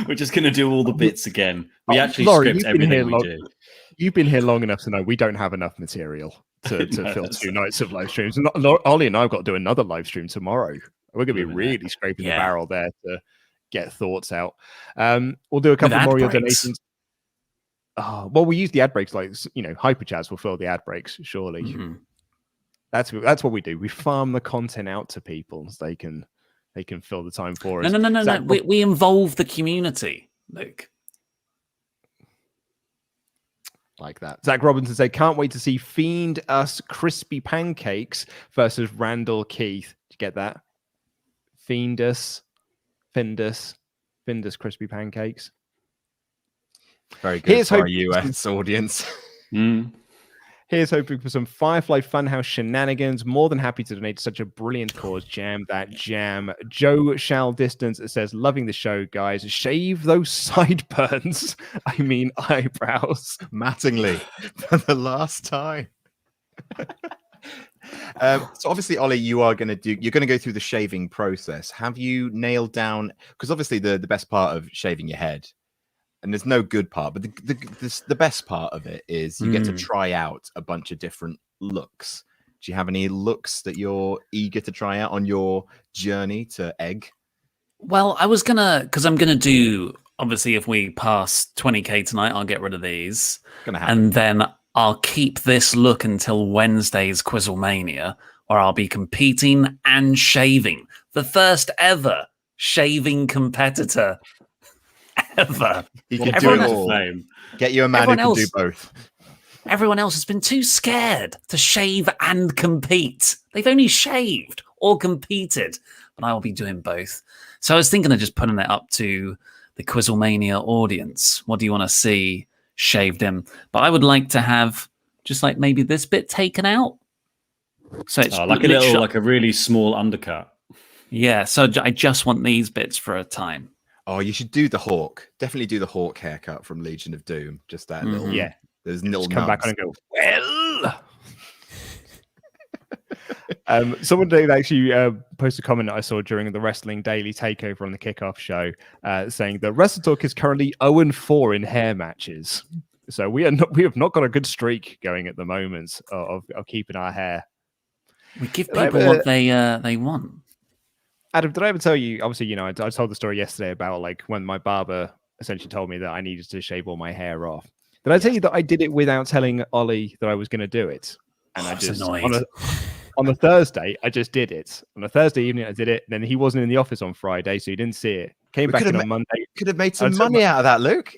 We're just going to do all the bits again. We actually script everything we do. You've been here long enough to know we don't have enough material to fill 2 nights of live streams. And Ollie and I have got to do another live stream tomorrow. We're going to be really scraping the barrel there to get thoughts out. We'll do a couple more of your donations. Well, we use the ad breaks, Hyperchats will fill the ad breaks, surely. Mm-hmm. That's what we do. We farm the content out to people so they can fill the time for us. No. We involve the community, Luke. Like that. Zach Robinson said, can't wait to see Fiend Us Crispy Pancakes versus Randall Keith. Did you get that? Findus Crispy Pancakes. Very good for our US audience. Here's hoping for some Firefly Funhouse shenanigans. More than happy to donate to such a brilliant cause. Jam That Jam. Joe Shall Distance says, loving the show, guys. Shave those sideburns. I mean eyebrows. Mattingly for the last time. So obviously, Ollie, you're going to go through the shaving process. Have you nailed down? Because obviously the best part of shaving your head, and there's no good part, but the best part of it is you get to try out a bunch of different looks. Do you have any looks that you're eager to try out on your journey to egg? Well, because I'm gonna do, obviously, if we pass 20k tonight, I'll get rid of these, and then I'll keep this look until Wednesday's Quizzlemania, where I'll be competing and shaving. The first ever shaving competitor ever. You can do it all. Get you a man who can do both. Everyone else has been too scared to shave and compete. They've only shaved or competed, but I will be doing both. So I was thinking of just putting it up to the Quizzlemania audience. What do you want to see shaved in? But I would like to have just maybe this bit taken out. So it's like a really small undercut. Yeah, so I just want these bits for a time. Oh, you should do the Hawk. Definitely do the Hawk haircut from Legion of Doom. Just that little, there's little. Just come back on and go, well. Someone did actually post a comment that I saw during the Wrestling Daily Takeover on the kickoff show, saying that WrestleTalk is currently 0-4 in hair matches. So we have not got a good streak going at the moment of keeping our hair. We give people what they want. Adam, did I ever tell you? Obviously, I told the story yesterday about like when my barber essentially told me that I needed to shave all my hair off. Did I tell you that I did it without telling Ollie that I was going to do it? And I just on a Thursday, I just did it. On a Thursday evening, I did it. Then he wasn't in the office on Friday, so he didn't see it. Came back in on Monday. Could have made some money out of that, Luke.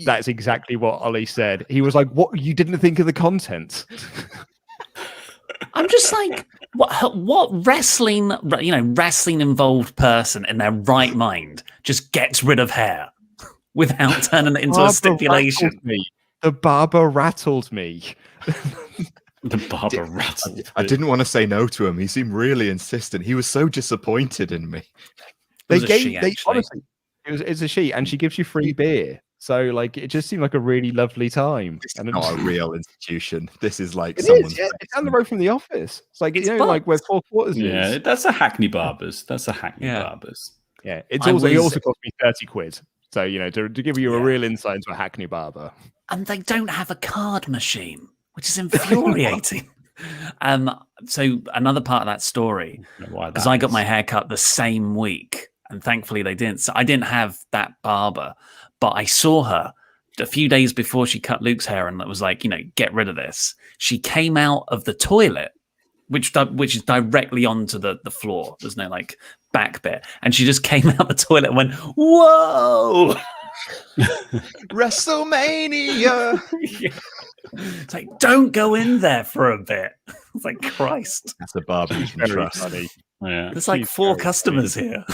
That's exactly what Ollie said. He was like, "What? You didn't think of the content?" I'm just like, what wrestling involved person in their right mind just gets rid of hair without turning it into a stipulation? The barber rattled me. The barber rattled me. I didn't want to say no to him. He seemed really insistent. He was so disappointed in me. Honestly, it's a she, and she gives you free beer. So, like, it just seemed like a really lovely time. It's not a real institution. This is like it's down the road from the office. It's like, like where 4 quarters is. Yeah, that's a Hackney Barbers. Barbers. Yeah, it also cost me 30 quid. So, to give you a real insight into a Hackney barber. And they don't have a card machine, which is infuriating. So another part of that story, because I got my hair cut the same week, and thankfully they didn't. So I didn't have that barber. But I saw her a few days before she cut Luke's hair, and it was like, get rid of this. She came out of the toilet, which is directly onto the floor. There's no like back bit, and she just came out the toilet and went, "Whoa, WrestleMania!" Yeah. It's like, don't go in there for a bit. It's like, Christ, that's a barber you can trust. Funny. Yeah, there's like 4 customers here.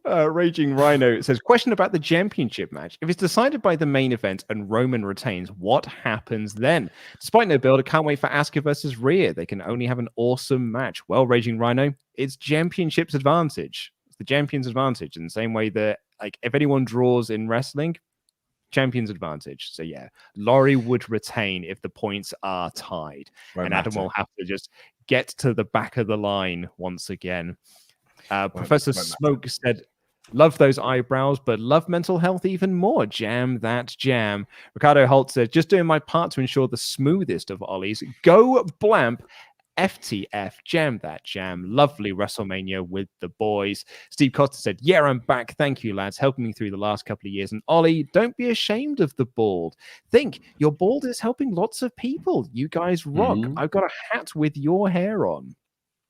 Raging Rhino says, question about the championship match. If it's decided by the main event and Roman retains, what happens then? Despite no build, I can't wait for Asuka versus Rhea. They can only have an awesome match. Well, Raging Rhino, it's championship's advantage. It's the champion's advantage in the same way that, like, if anyone draws in wrestling, champion's advantage. So yeah, Laurie would retain if the points are tied. And Adam will have to just get to the back of the line once again. Professor Smoke said, love those eyebrows, but love mental health even more. Jam that jam. Ricardo Holt said, just doing my part to ensure the smoothest of Ollies. Go Blamp. FTF, jam that jam. Lovely WrestleMania with the boys. Steve Costa said, yeah, I'm back. Thank you, lads, helping me through the last couple of years. And Ollie, don't be ashamed of the bald. Think, your bald is helping lots of people. You guys rock. I've got a hat with your hair on.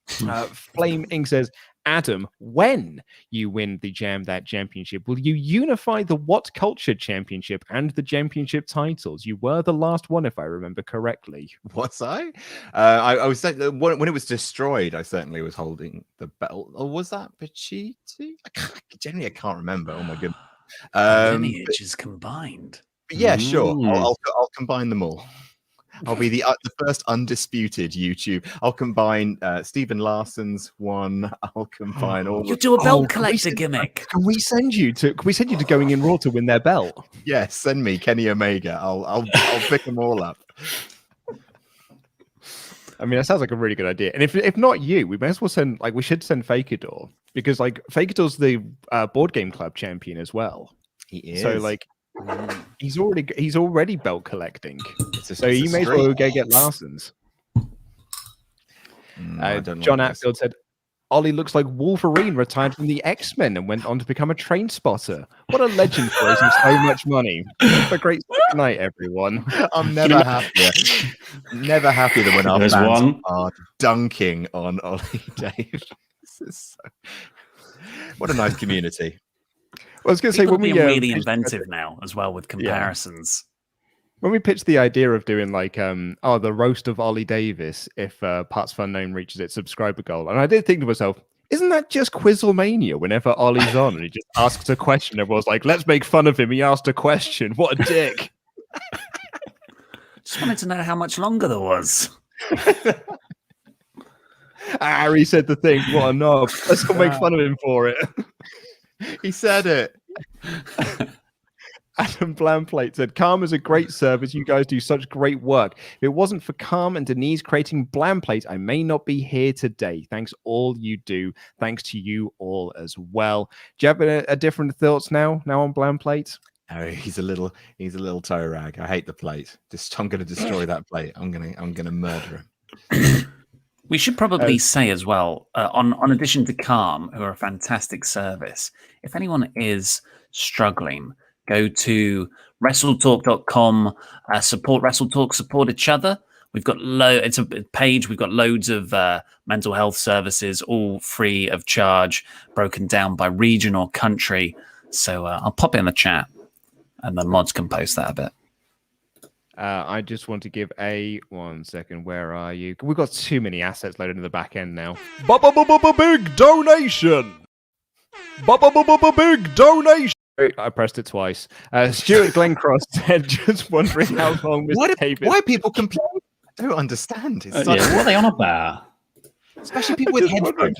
Flame Inc. says, Adam, when you win the Jam That Championship, will you unify the What Culture Championship and the championship titles? You were the last one, if I remember correctly. Was I? I was when it was destroyed. I certainly was holding the belt. Or was that Pacitti? Generally, I can't remember. Oh my goodness. Lineage is combined. Yeah, sure. I'll combine them all. I'll be the first undisputed YouTube. I'll combine Stephen Larson's one. I'll combine all. You do a belt collector gimmick. Can we send you to Going in Raw to win their belt? Yes, send me Kenny Omega. I'll pick them all up. I mean, that sounds like a really good idea. And if not you, we may as well send we should send Fakidor, because Fakidor's the board game club champion as well. He is. So he's already belt collecting, so he may as well go get Larson's. John Atfield said, Ollie looks like Wolverine retired from the X-Men and went on to become a train spotter. What a legend for raising so much money. Have a great night, everyone. I'm never happier. Never happier than when our fans are dunking on Ollie Dave. What a nice community. I was going to say, when we really inventive now as well with comparisons. When we pitched the idea of doing the roast of Ollie Davis if partsFUNknown reaches its subscriber goal, and I did think to myself, isn't that just Quizzlemania whenever Ollie's on and he just asks a question? Everyone's like, let's make fun of him. He asked a question. What a dick. Just wanted to know how much longer there was. Harry said the thing. What a knob. Let's not make fun of him for it. He said it. Adam Blampied said, Calm is a great service. You guys do such great work. If it wasn't for Calm and Denise creating Blampied, I may not be here today. Thanks all you do. Thanks to you all as well. Do you have a different thoughts now on Blampied? Oh, he's a little toe rag. I hate the plate. I'm going to destroy that plate. I'm going to murder him. We should probably say as well, on addition to Calm, who are a fantastic service, if anyone is struggling, go to WrestleTalk.com, support WrestleTalk, support each other. We've got it's a page. We've got loads of mental health services, all free of charge, broken down by region or country. So I'll pop it in the chat, and the mods can post that a bit. I just want to give 1 second. Where are you? We've got too many assets loaded in the back end now. Big donation. Big donation. I pressed it twice. Stuart Glencross said, just wondering how long Mr. Davis... Why people complain? I don't understand. What are they on about? Especially people with headphones.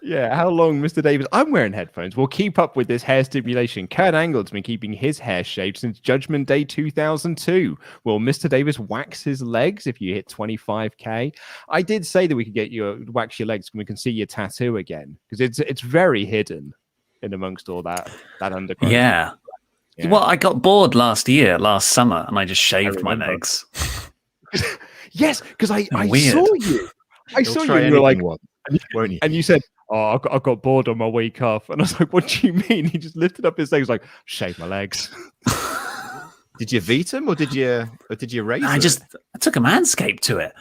Yeah, how long, Mr. Davis? I'm wearing headphones. We'll keep up with this hair stimulation. Kurt Angle's been keeping his hair shaved since Judgment Day 2002. Will Mr. Davis wax his legs if you hit 25k? I did say that we could get you wax your legs and we can see your tattoo again because it's very hidden in amongst all that undergrowth. Yeah. Well, I got bored last summer, and I just shaved my legs. Yes, because I saw you. I saw you. You were like, won't you? And you said, "Oh, I got bored on my week off," and I was like, "What do you mean?" He just lifted up his legs, like, "Shave my legs." Did you veet him or did you raise it? I took a manscape to it.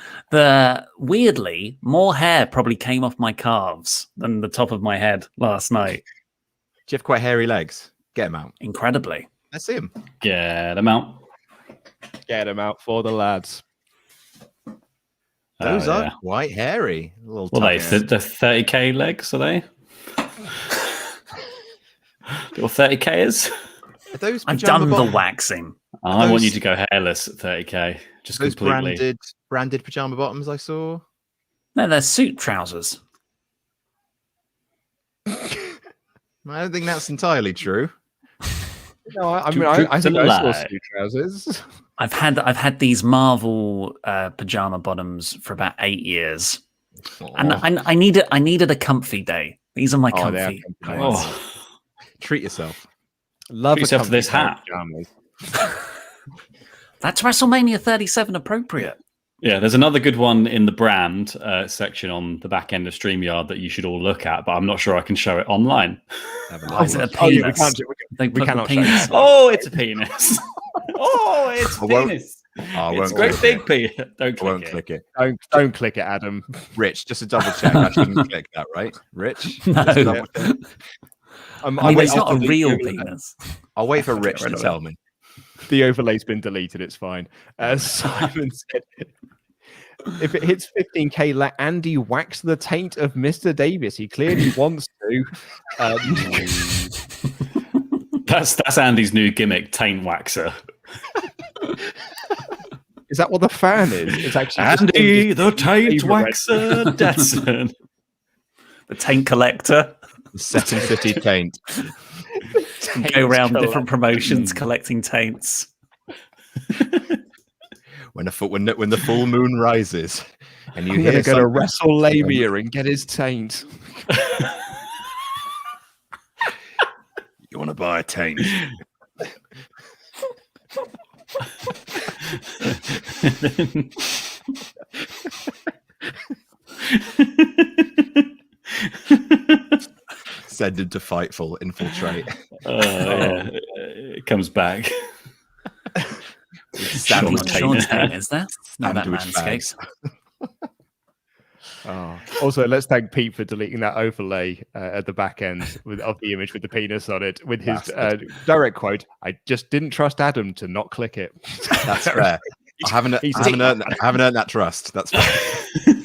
Weirdly, more hair probably came off my calves than the top of my head last night. Do you have quite hairy legs? Get them out. Incredibly. Let's see them. Get them out. Get them out for the lads. Those are quite hairy. Well, the 30k legs, are they? Or 30kers? I've done the waxing. I want you to go hairless at 30k. Just those completely. branded pajama bottoms I saw. No, they're suit trousers. I don't think that's entirely true. No, I think I saw suit trousers. I've had these Marvel pajama bottoms for about 8 years, and I needed a comfy day. These are my comfy. Treat yourself. Love yourself for this hat. That's WrestleMania 37 appropriate. Yeah, there's another good one in the brand section on the back end of StreamYard that you should all look at, but I'm not sure I can show it online. Is it a penis? We cannot show penis. Oh, it's a penis. Oh, it's a penis. It's a great big penis. Don't click it. Don't click it, Adam. Rich, just to double check. I shouldn't click that, right? Rich? No. It's not a real penis. I'll wait for Rich to tell me. The overlay's been deleted. It's fine. Simon said, if it hits 15k, let Andy wax the taint of Mr. Davis. He clearly wants to. That's Andy's new gimmick, taint waxer. Is that what the fan is? It's actually Andy the taint waxer Datsun. The taint collector. The Set and City taint. Go around different promotions collecting taints. When the full moon rises, and I'm gonna go to WrestleMania and get his taint. You want to buy a taint? Send him to Fightful, infiltrate. It comes back. Sean's taint, is there? No, that Manscaped. Also, let's thank Pete for deleting that overlay at the back end of the image with the penis on it, with his direct quote, "I just didn't trust Adam to not click it." That's fair. I haven't earned that trust. That's fair.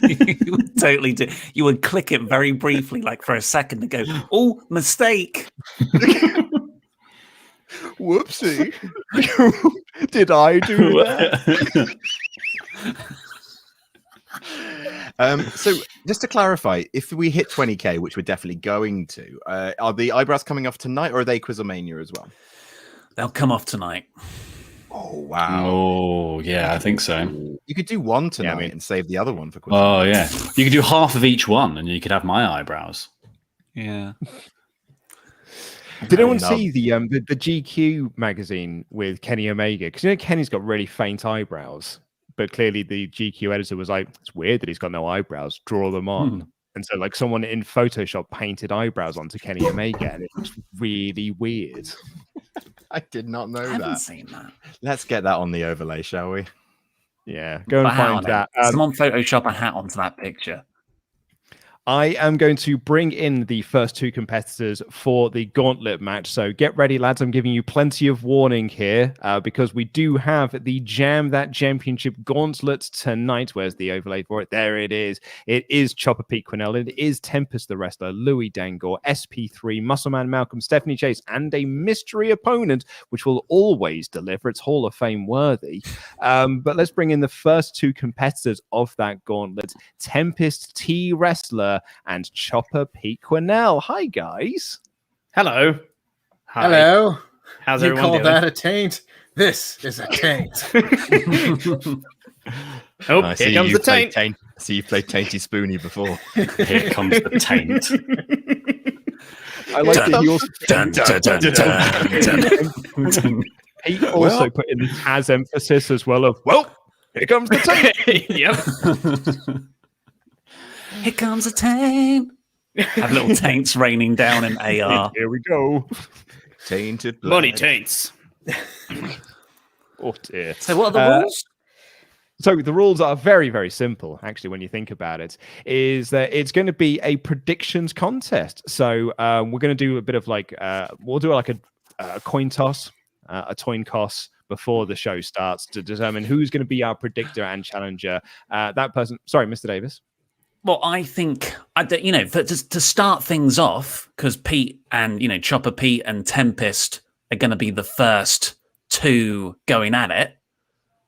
You would totally do. You would click it very briefly, like for a second, and go, "Oh, mistake." Whoopsie. Did I do that? So just to clarify, if we hit 20k, which we're definitely going to, are the eyebrows coming off tonight, or are they Quizlemania as well? They'll come off tonight. Oh wow! Oh yeah, I think so. You could do one tonight and save the other one for Christmas. Oh yeah, you could do half of each one, and you could have my eyebrows. Yeah. Did anyone see the GQ magazine with Kenny Omega? Because Kenny's got really faint eyebrows, but clearly the GQ editor was like, "It's weird that he's got no eyebrows. Draw them on." And so, like, someone in Photoshop painted eyebrows onto Kenny Omega, and it was really weird. I did not know I haven't that. seen that. Let's get that on the overlay, shall we? Yeah, go and find that. Someone Photoshop a hat onto that picture. I am going to bring in the first two competitors for the Gauntlet match. So get ready, lads. I'm giving you plenty of warning here because we do have the Jam That Championship Gauntlet tonight. Where's the overlay for it? There it is. It is Chopper Pete Quinnell. It is Tempest the Wrestler, Louis Dangoor, SP3, Muscleman Malcolm, Stephanie Chase, and a mystery opponent, which will always deliver. It's Hall of Fame worthy. But let's bring in the first two competitors of that Gauntlet, Tempest T Wrestler and Chopper Pete Quinnell. Hi, guys. Hello. Hi. Hello. How's you everyone call doing? that a taint? This is a taint. Oh, here comes the taint. I see you played Tainty Spoony before. Here comes the taint. I like that he also put in the Taz emphasis as well of, well, here comes the taint. Yep. Here comes a taint. Have little taints raining down in AR. Here we go. Tainted blood. Money taints. Oh dear. So what are the rules? So the rules are very, very simple, actually, when you think about it, is that it's going to be a predictions contest. So we're going to do a bit of like, we'll do like a coin toss, a coin toss before the show starts to determine who's going to be our predictor and challenger. That person, sorry, Mr. Davis. Well, I think, to start things off, because Pete and, Chopper Pete and Tempest are going to be the first two going at it.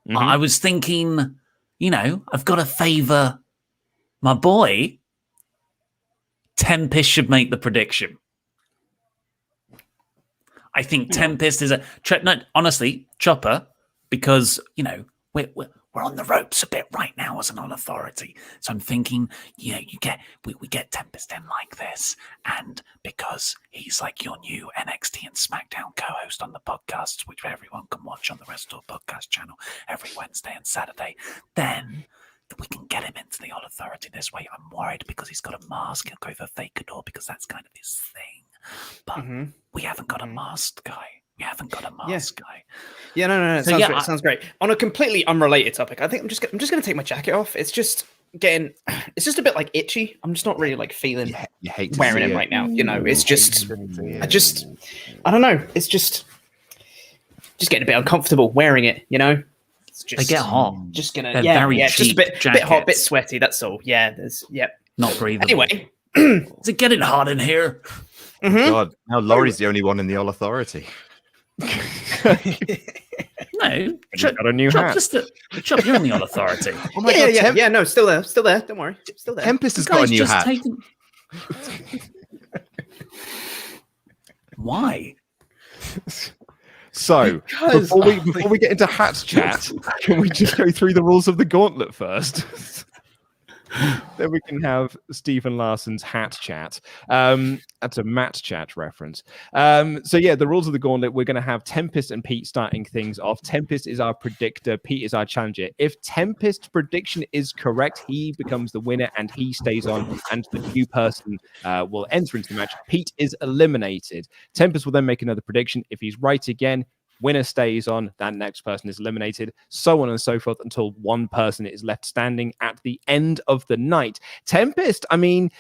Mm-hmm. I was thinking, I've got to favor my boy. Tempest should make the prediction. I think Tempest is honestly, Chopper, because, we're on the ropes a bit right now as an authority. So I'm thinking, we get Tempest in like this. And because he's like your new NXT and SmackDown co-host on the podcasts, which everyone can watch on the WrestleTalk Podcast channel every Wednesday and Saturday, then we can get him into the All Authority this way. I'm worried because he's got a mask. He'll go for Fakidor because that's kind of his thing. But we haven't got a masked guy. We haven't got a mask guy. Yeah, no. It sounds great. On a completely unrelated topic, I think I'm just going to take my jacket off. It's just a bit like itchy. I'm just not really like feeling you hate wearing it right now. It's just, I don't know. It's just getting a bit uncomfortable wearing it. It's just, they get hot. Just gonna, just a bit hot, bit sweaty. That's all. Yeah, not breathable. Anyway, is it getting hot in here? Mm-hmm. God, now Laurie's the only one in the All Authority. No, got a new hat. Chop, you're in the All Authority. Oh my God, yeah. No, still there. Don't worry, still there. Tempest has got a new hat. Why? So before we get into hat chat, can we just go through the rules of the Gauntlet first? Then we can have Stephen Larson's hat chat. That's a Matt chat reference. The rules of the Gauntlet, we're going to have Tempest and Pete starting things off. Tempest is our predictor. Pete is our challenger. If Tempest's prediction is correct, he becomes the winner and he stays on, and the new person will enter into the match. Pete is eliminated. Tempest will then make another prediction. If he's right again, winner stays on, that next person is eliminated, so on and so forth until one person is left standing at the end of the night. Tempest, I mean,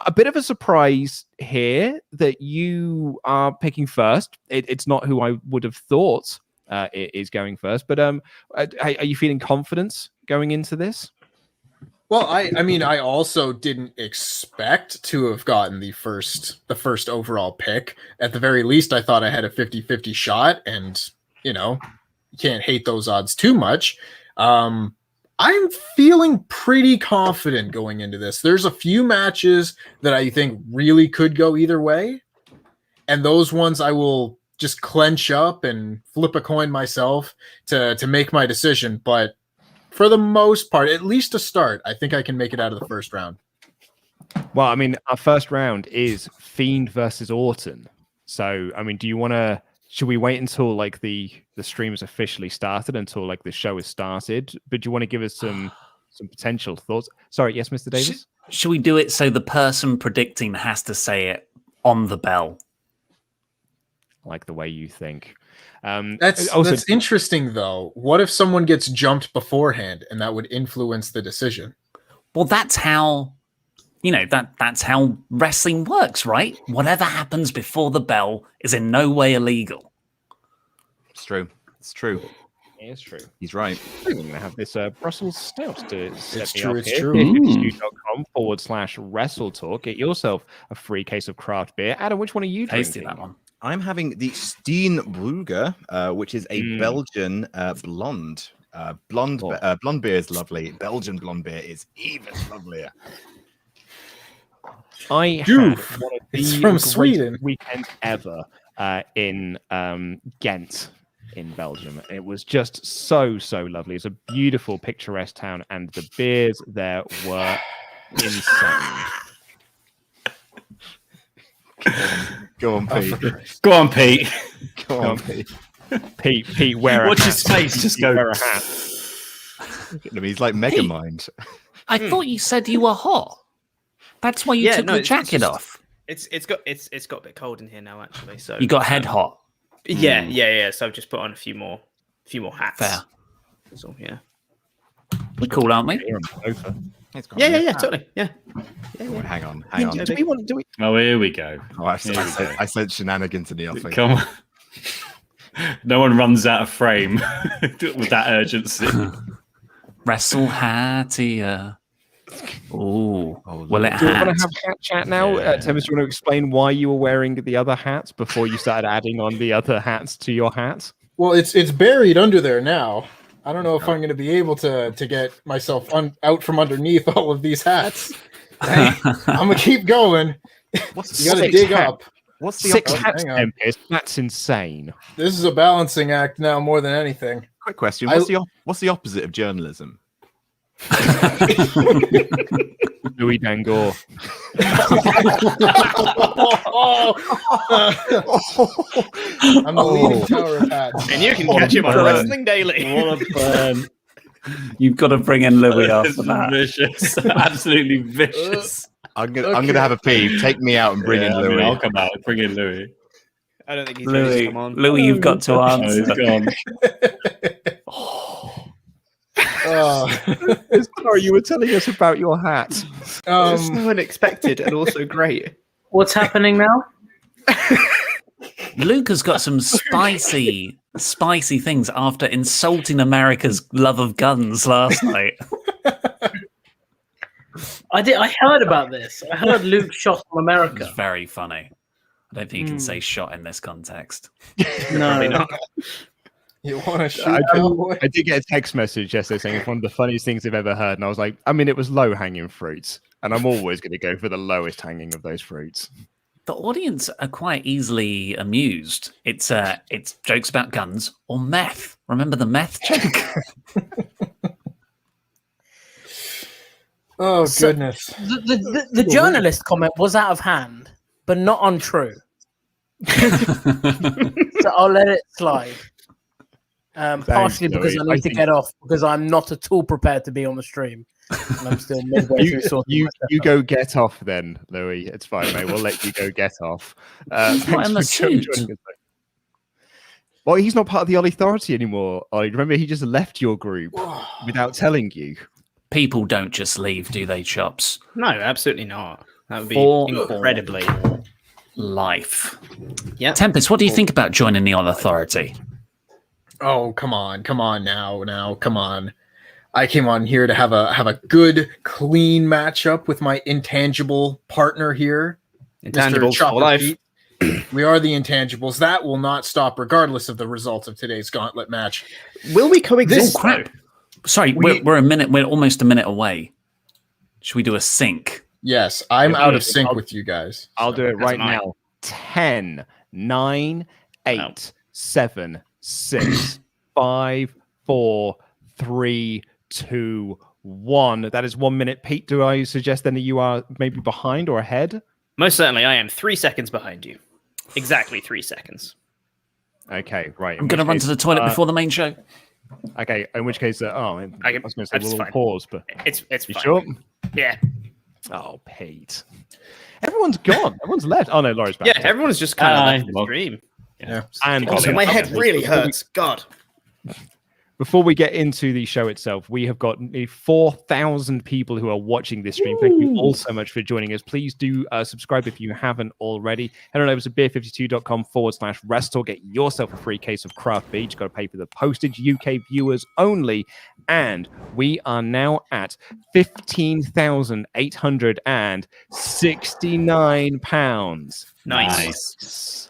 a bit of a surprise here that you are picking first. It's not who I would have thought is going first, but are you feeling confidence going into this? Well, I mean, I also didn't expect to have gotten the first overall pick. At the very least, I thought I had a 50-50 shot, and, you can't hate those odds too much. I'm feeling pretty confident going into this. There's a few matches that I think really could go either way, and those ones I will just clench up and flip a coin myself to make my decision. But for the most part, at least to start, I think I can make it out of the first round. Well, I mean, our first round is Fiend versus Orton. So, I mean, should we wait until like the stream is officially started, until like the show is started? But do you want to give us some potential thoughts? Sorry, yes, Mr. Davis? Should we do it so the person predicting has to say it on the bell? I like the way you think. That's interesting, though. What if someone gets jumped beforehand and that would influence the decision? Well, that's how, that's how wrestling works, right? Whatever happens before the bell is in no way illegal. It's true. It's true. It is true. He's right. We're going to have this Brussels stout to set It's me true, up it's here. true. Beerfixu.com/WrestleTalk. Get yourself a free case of craft beer. Adam, which one are you Tasty, drinking? that one. I'm having the Steenbrugger, which is a Belgian blonde. Blonde beer is lovely. Belgian blonde beer is even lovelier. I had one of It's the from greatest Sweden. weekends ever in Ghent in Belgium. It was just so lovely. It's a beautiful, picturesque town, and the beers there were insane. Go on, Pete. Go on, Pete. Go on, Pete. Pete, wear a Watch hat. his face just go. Wear a hat. Look at him. He's like Megamind. I thought you said you were hot. That's why you took the jacket off. It's got a bit cold in here now, actually. So You got head hot. Yeah. So I've just put on a few more hats. Fair. So yeah. We're cool, aren't we? Here on the sofa. Yeah, totally. Yeah. Hang on. Do we want to do it? Oh, here we go. Oh, I sent shenanigans in the offing. Come on. No one runs out of frame with that urgency. Wrestle Hattia. Ooh. Will it Do you want hat? to have hat chat now? Yeah. Thomas, do you want to explain why you were wearing the other hats before you started adding on the other hats to your hats? Well, it's buried under there now. I don't know if I'm going to be able to get myself out from underneath all of these hats. Hey, I'm going to keep going. You got to dig up. What's the 6 opposite? hats, hang on. Tempest? That's insane. This is a balancing act now more than anything. Quick question. What's the opposite of journalism? Louis Dangor. I'm the leading tower of hats. And you can catch him on Wrestling Daily. What a burn. You've got to bring in Louis It's after that. vicious. Absolutely vicious. I'm gonna have a peep. Take me out and bring in Louis. I'll come out. Bring in Louis. I don't think he's ready to Louis, come on. Louis, you've got to Oh, he's answer. gone. Sorry, you were telling us about your hat. It's so unexpected and also great. What's happening now? Luke has got some spicy things after insulting America's love of guns last night. I heard about this. I heard Luke shot from It America. was very funny. I don't think you can say shot in this context. No. You want to shoot I cowboy? did get a text message yesterday saying it's one of the funniest things I've ever heard, and I was like, I mean, it was low-hanging fruits, and I'm always going to go for the lowest hanging of those fruits. The audience are quite easily amused. It's jokes about guns or meth. Remember the meth joke? Oh, goodness. The journalist comment was out of hand, but not untrue. So I'll let it slide. Partially because Louis. I I need to think- get off because I'm not at all prepared to be on the stream. And I'm still midway through sorting my stuff You out. go get off then, Louis. It's fine, mate. We'll let you go get off. Thanks not in the for joining suit. us, mate. Well, he's not part of the Authority anymore. Ollie. Remember, he just left your group without telling you. People don't just leave, do they, Chops? No, absolutely not. That would be For incredibly. life. Yeah. Tempest, what do you think about joining the Authority? Oh, come on now, come on. I came on here to have a good, clean matchup with my intangible partner here. Mr. Intangibles Chopper for life. Pete. We are the intangibles. That will not stop regardless of the result of today's gauntlet match. Will we coexist? Oh, crap. Sorry, we're a minute. We're almost a minute away. Should we do a sync? Yes, I'm Yeah, out of please. sync with you guys. I'll do it right mine. now. 10, 9, 8, 7, 6, 5, 4, 3, 2, 1. That is 1 minute. Pete, do I suggest then that you are maybe behind or ahead? Most certainly, I am 3 seconds behind you. Exactly 3 seconds. Okay, right. I'm going to run to the toilet before the main show. Okay, in which case, I was going to say a little fine. pause, but It's you fine. sure? Yeah. Oh, Pete. Everyone's gone. Everyone's left. Oh, no, Laura's back. Yeah, everyone's just kind of left the well, stream. Yeah. And Also, my head really hurts. God. before we get into the show itself, we have got nearly 4,000 people who are watching this stream. Thank you all so much for joining us. Please do subscribe if you haven't already. Head on over to beer52.com/WrestleTalk. Get yourself a free case of craft beer. You've got to pay for the postage. UK viewers only. And we are now at £15,869. Nice.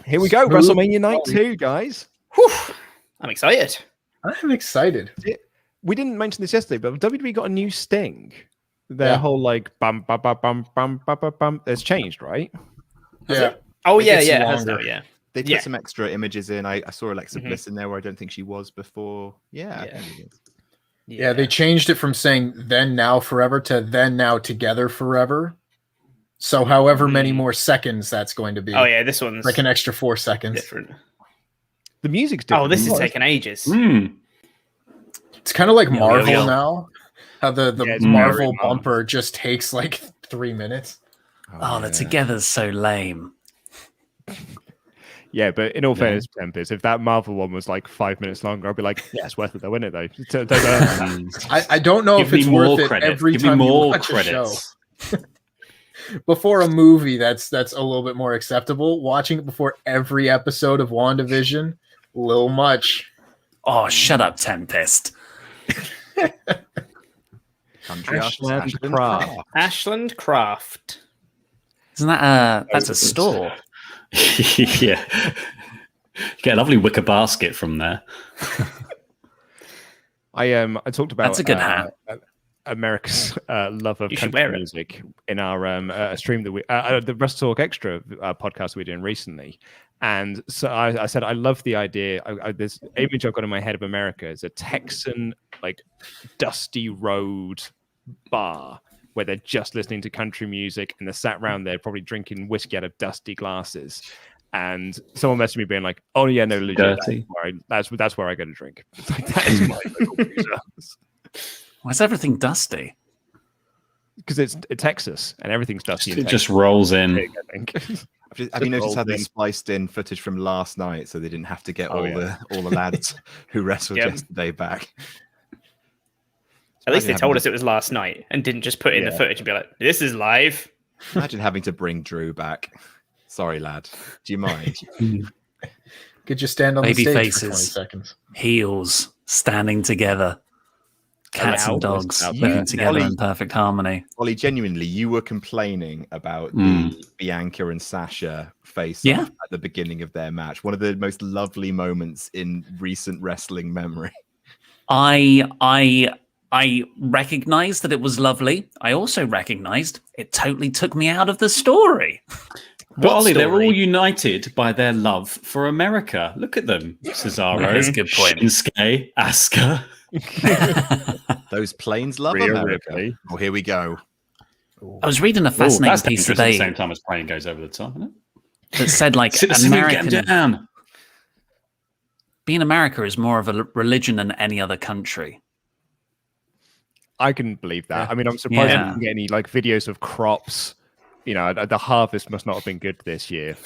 Here we go. WrestleMania Night 2, guys. Whew. I'm excited. I'm excited. We didn't mention this yesterday, but WWE got a new Sting. Their whole like bum bum bum bum bum bum bum bum. It's changed, right? Yeah. Oh, It yeah, gets yeah. It has longer. now, yeah. They put some extra images in. I saw Alexa Mhm. Bliss in there where I don't think she was before. Yeah. I think it is. Yeah, they changed it from saying then, now, forever to then, now, together, forever. So however many more seconds that's going to be. Oh, yeah, this one's like an extra 4 seconds. different. The music's different. Oh, this is taking ages. It's kind of like Yeah, Marvel yeah. now. How the it's Marvel very bumper just takes like 3 minutes. Oh, the together's so lame. Yeah, but in all fairness, Tempest, if that Marvel one was like 5 minutes longer, I'd be like, yeah, it's worth it though, isn't it? Though. I don't know Give if it's me more worth it credit. every Give me time you more watch credits. a show. Before a movie, that's a little bit more acceptable. Watching it before every episode of WandaVision, a little much. Oh, shut up, Tempest. Country artist Ashland Ashland Craft. Craft. Ashland Craft. Isn't that that's a store? Yeah. You get a lovely wicker basket from there. I talked about That's a good hat. America's love of You should country wear it. music in our stream that we the WrestleTalk Extra podcast we're doing recently. And so I said I love the idea. This image I've got in my head of America is a Texan like dusty road bar where they're just listening to country music and they're sat around there probably drinking whiskey out of dusty glasses. And someone messaged me being like, "Oh yeah, no, legit. That's where I go to drink." Like, that is my local boozer. Why is everything dusty? Because it's Texas and everything's dusty. in It Texas. just rolls in. I think. Have you noticed how they Golden. spliced in footage from last night so they didn't have to get Oh, all yeah. the lads who wrestled Yep. yesterday back? At least they Imagine told having us it was last night and didn't just put in the footage and be like, this is live. Imagine having to bring Drew back. Sorry, lad. Do you mind? Could you stand on Baby the stage faces. for 20 seconds? Heels standing together. Cats and dogs Out living there. together Ollie. in perfect harmony. Ollie, genuinely, you were complaining about the Bianca and Sasha face Yeah. at the beginning of their match. One of the most lovely moments in recent wrestling memory. I recognized that it was lovely. I also recognized it totally took me out of the story. But Ollie, they're story? all united by their love for America. Look at them. Cesaro, That's a good point. Shinsuke, Asuka. Those planes love Rhea America. Ripley. Oh, here we go. I was reading a fascinating That's piece dangerous at the today same time as plane goes over the top, isn't it? that said like Sit the American down. being America is more of a religion than any other country. I can believe that. I mean, I'm surprised Yeah. I didn't get any like videos of crops. You know, the harvest must not have been good this year.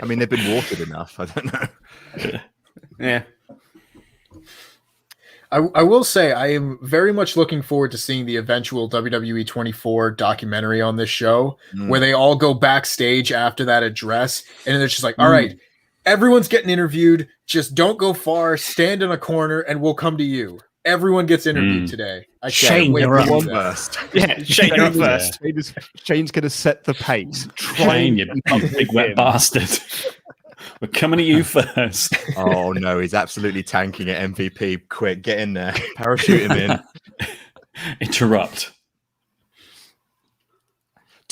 I mean, they've been watered enough. I don't know. Yeah. I will say I am very much looking forward to seeing the eventual WWE 24 documentary on this show where they all go backstage after that address and then it's just like, all right, everyone's getting interviewed. Just don't go far. Stand in a corner and we'll come to you. Everyone gets interviewed today. I can't Shane, wait you're to up. see One that. first. Yeah, Shane, you're up first. Shane's going to set the pace. Shane, you big wet bastard. We're coming at you first. Oh no, he's absolutely tanking at MVP. Quick, get in there. Parachute him in. Interrupt.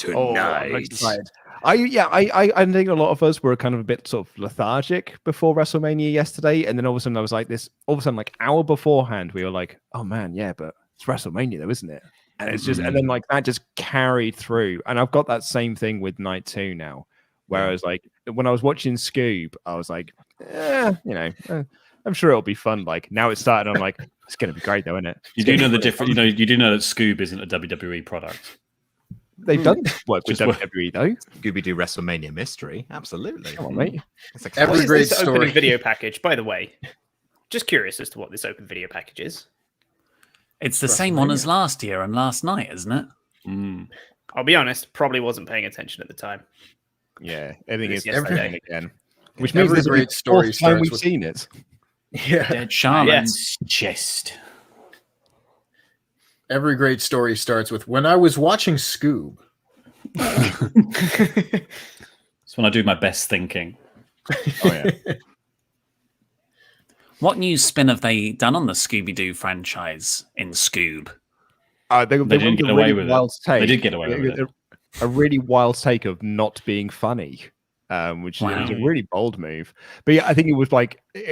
I'm excited. I think a lot of us were kind of a bit sort of lethargic before WrestleMania yesterday, and then all of a sudden I was like like hour beforehand, we were like, oh man, yeah, but it's WrestleMania though, isn't it? And it's just, and then like that just carried through, and I've got that same thing with night 2 now, where I was like, when I was watching Scoob, I was like, I'm sure it'll be fun. Like now it's started, I'm like, it's gonna be great though, isn't it? You do know the difference. You do know that Scoob isn't a WWE product. They've done work with WWE though. Scooby-Doo WrestleMania Mystery, absolutely. Come on, mate. It's like Every great this story. opening video package, by the way. Just curious as to what this open video package is. It's the same one as last year and last night, isn't it? I'll be honest, probably wasn't paying attention at the time. Yeah, everything is yesterday. again. Which Every means there's great story starts we've with- seen it. Yeah. Dead Charlotte's chest. Every great story starts with when I was watching Scoob. It's when I do my best thinking. Oh yeah. What new spin have they done on the Scooby-Doo franchise in Scoob? They didn't get away with it. They did get away with it. A really wild take of not being funny, which was a really bold move. But yeah, I think it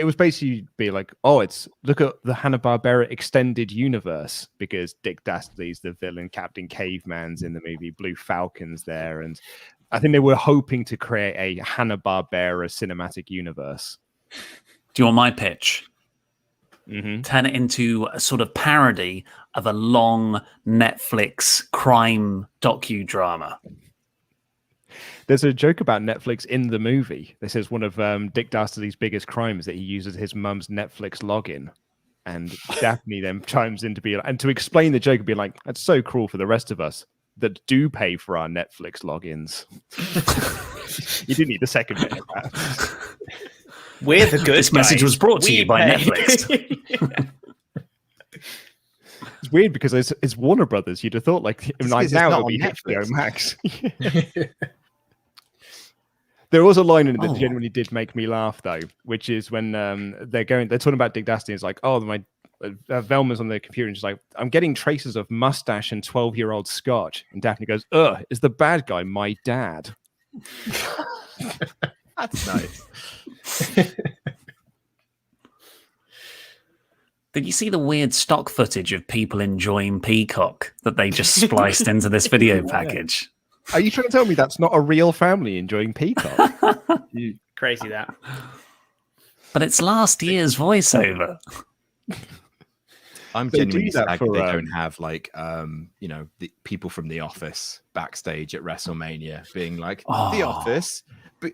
was basically be like, look at the Hanna-Barbera extended universe, because Dick Dastardly's the villain, Captain Caveman's in the movie, Blue Falcon's there, and I think they were hoping to create a Hanna-Barbera cinematic universe. Do you want my pitch? Mm-hmm. Turn it into a sort of parody of a long Netflix crime docudrama. There's a joke about Netflix in the movie. This is one of Dick Dastardly's biggest crimes, that he uses his mum's Netflix login. And Daphne then chimes in to explain the joke and be like, that's so cruel for the rest of us that do pay for our Netflix logins. You didn't need the second bit of that. We're the good This message guys. was brought to We you by pay. Netflix. It's weird because it's Warner Brothers. You'd have thought like now it's it not would be on HBO Netflix. Max. There was a line in it that genuinely did make me laugh though, which is when they're talking about Dick Dastardly. It's like, my Velma's on the computer and she's like, I'm getting traces of mustache and 12-year-old scotch. And Daphne goes, is the bad guy my dad? That's nice. Did you see the weird stock footage of people enjoying Peacock that they just spliced into this video package? Are you trying to tell me that's not a real family enjoying Peacock? Crazy that. But it's last year's voiceover. I'm They genuinely do that sad for, they don't have the people from The Office backstage at WrestleMania being like, The Office, but